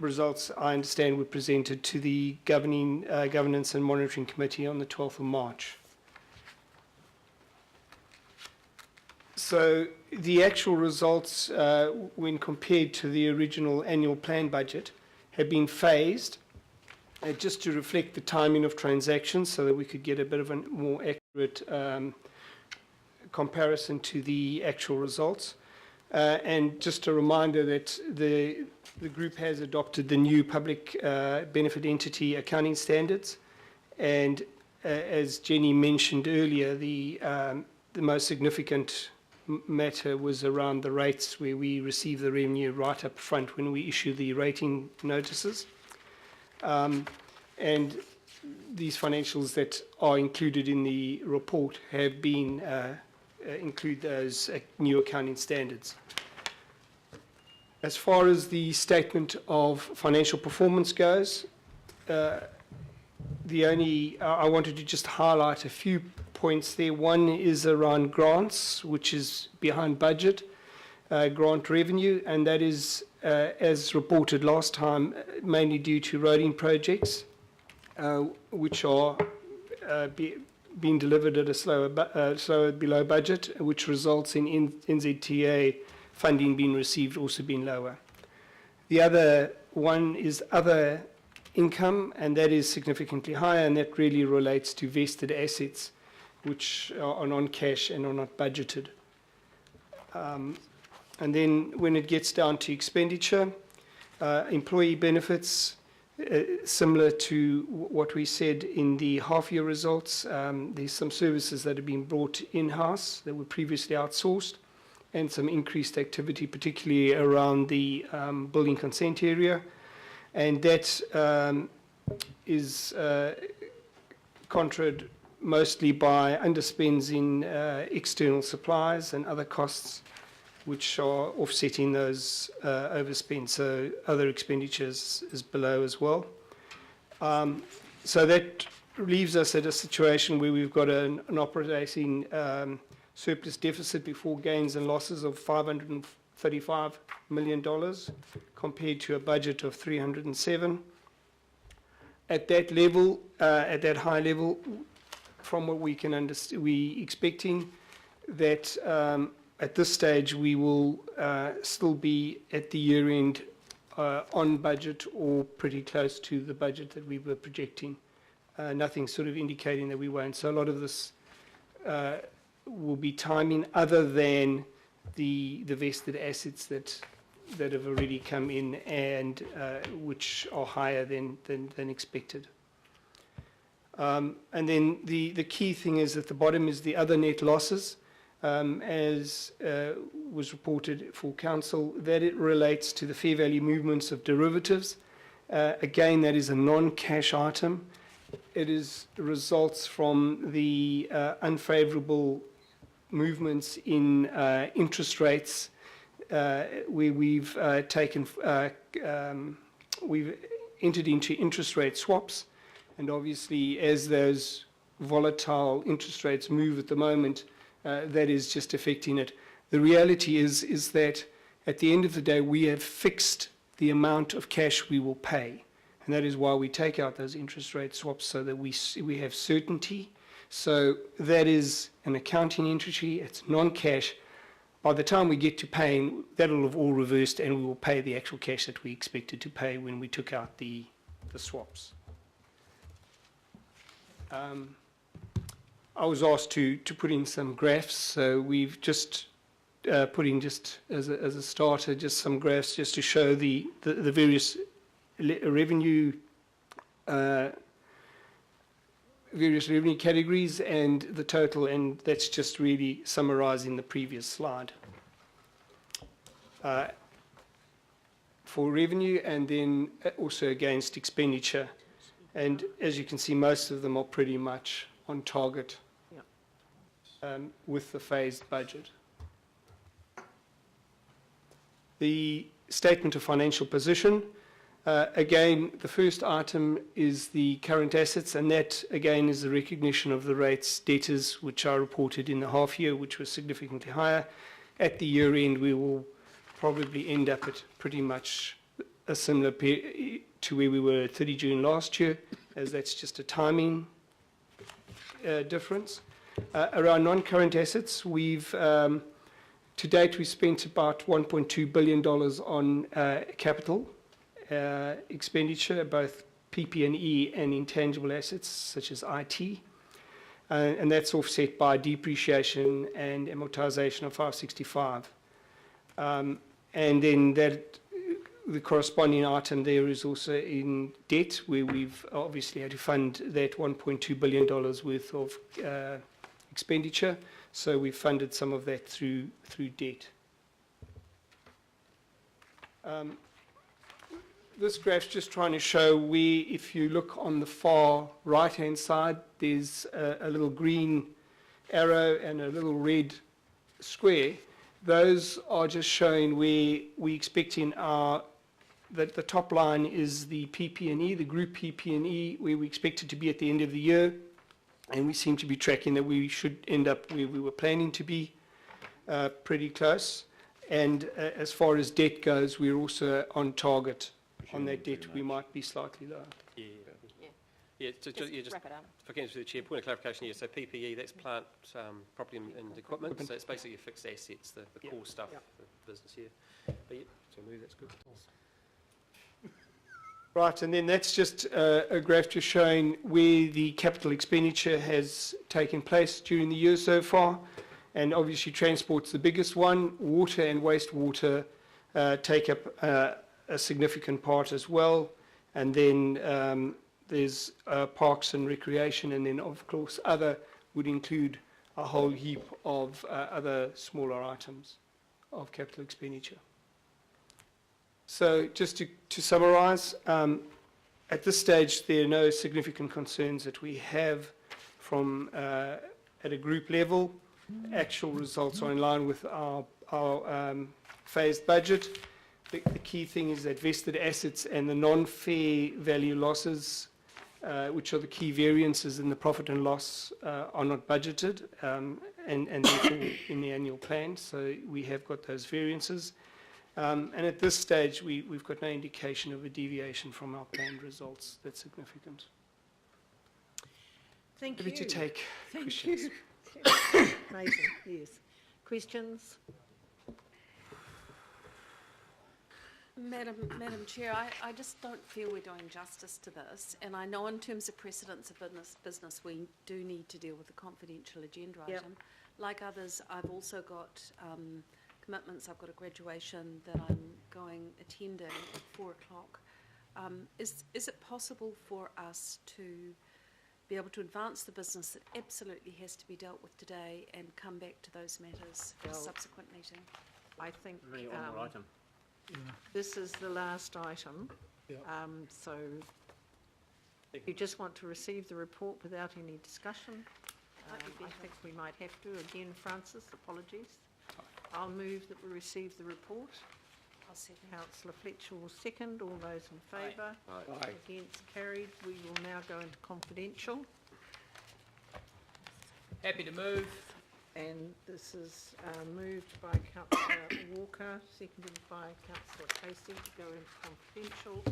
results, I understand, were presented to the Governance and Monitoring Committee on the 12th of March. So the actual results, when compared to the original annual plan budget, have been phased just to reflect the timing of transactions so that we could get a bit of a more accurate comparison to the actual results. And just a reminder that the group has adopted the new public benefit entity accounting standards. And as Jenny mentioned earlier, the most significant matter was around the rates, where we receive the revenue right up front when we issue the rating notices. And these financials that are included in the report have been include those new accounting standards. As far as the statement of financial performance goes, I wanted to just highlight a few points there. One is around grants, which is behind budget, grant revenue, and that is, as reported last time, mainly due to roading projects, which are being delivered at a slower below budget, which results in NZTA funding being received also being lower. The other one is other income, and that is significantly higher, and that really relates to vested assets, which are non-cash and are not budgeted. And then when it gets down to expenditure, employee benefits, similar to what we said in the half-year results, there's some services that have been brought in-house that were previously outsourced, and some increased activity, particularly around the building consent area. And that is contrared mostly by underspends in external supplies and other costs, which are offsetting those overspends. So other expenditures is below as well. So that leaves us at a situation where we've got an operating surplus deficit before gains and losses of $535 million compared to a budget of 307. At that level, at that high level, from what we can understand, we expecting that at this stage we will still be at the year end on budget or pretty close to the budget that we were projecting. Nothing sort of indicating that we won't. So a lot of this will be timing, other than the vested assets that have already come in and which are higher than expected. And then the key thing is at the bottom is the other net losses, as was reported for council, that it relates to the fair value movements of derivatives. Again, that is a non-cash item. It results from the unfavourable movements in interest rates, where we've we've entered into interest rate swaps, and obviously as those volatile interest rates move at the moment, that is just affecting it. The reality is that at the end of the day we have fixed the amount of cash we will pay, and that is why we take out those interest rate swaps, so that we have certainty. So that is an accounting entry, it's non-cash. By the time we get to paying, that'll have all reversed, and we will pay the actual cash that we expected to pay when we took out the swaps. I was asked to put in some graphs, so we've just put in, just as a starter, just some graphs just to show the various revenue categories and the total, and that's just really summarising the previous slide. For revenue, and then also against expenditure. And as you can see, most of them are pretty much on target with the phased budget. The statement of financial position. Again, the first item is the current assets, and that again is the recognition of the rates debtors which are reported in the half year, which was significantly higher. At the year end, we will probably end up at pretty much a similar to where we were at 30 June last year, as that's just a timing difference. Around non-current assets, we've to date we spent about $1.2 billion on capital expenditure, both PP&E and intangible assets such as IT, and that's offset by depreciation and amortization of 565. And then the corresponding item there is also in debt, where we've obviously had to fund that $1.2 billion worth of expenditure. So we've funded some of that through debt. This graph's just trying to show where, if you look on the far right-hand side, there's a little green arrow and a little red square. Those are just showing where we're expecting that the top line is the PP&E, the group PP&E, where we expect it to be at the end of the year. And we seem to be tracking that we should end up where we were planning to be, pretty close. And as far as debt goes, we're also on target on that debt. We might be slightly lower. Just for Councillor the Chair, point of clarification here. So PPE, that's plant, property and equipment. So it's basically your fixed assets, the core stuff for the business here. But so move, that's good. Right, and then that's just a graph just showing where the capital expenditure has taken place during the year so far. And obviously transport's the biggest one. Water and wastewater take up a significant part as well. And then there's parks and recreation, and then of course other would include a whole heap of other smaller items of capital expenditure. So just to summarise, at this stage there are no significant concerns that we have from at a group level. Actual results are in line with our phased budget. The key thing is that vested assets and the non-fair value losses, which are the key variances in the profit and loss, are not budgeted and therefore in the annual plan. So we have got those variances. And at this stage, we've got no indication of a deviation from our planned results that's significant. Thank you. Happy to take questions. Amazing, yes. Questions? Madam Chair, I just don't feel we're doing justice to this, and I know in terms of precedence of business we do need to deal with the confidential agenda item. Like others, I've also got commitments. I've got a graduation that I'm attending at 4 o'clock. Is it possible for us to be able to advance the business that absolutely has to be dealt with today and come back to those matters for a subsequent meeting? I think Really one more item. this is the last item. So if you just want to receive the report without any discussion, I think we might have to. Again, Francis, apologies. I'll move that we receive the report. I'll second. Councillor Fletcher will second. All those in favour? Aye. Against? Carried. We will now go into confidential. Happy to move. And this is moved by Councillor Walker, seconded by Councillor Casey to go into confidential.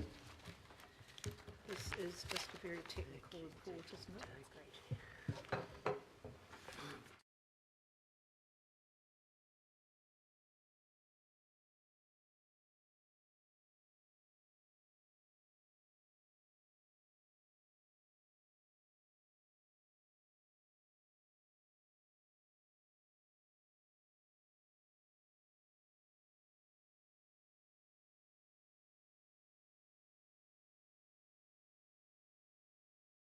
This is just a very technical report, isn't it?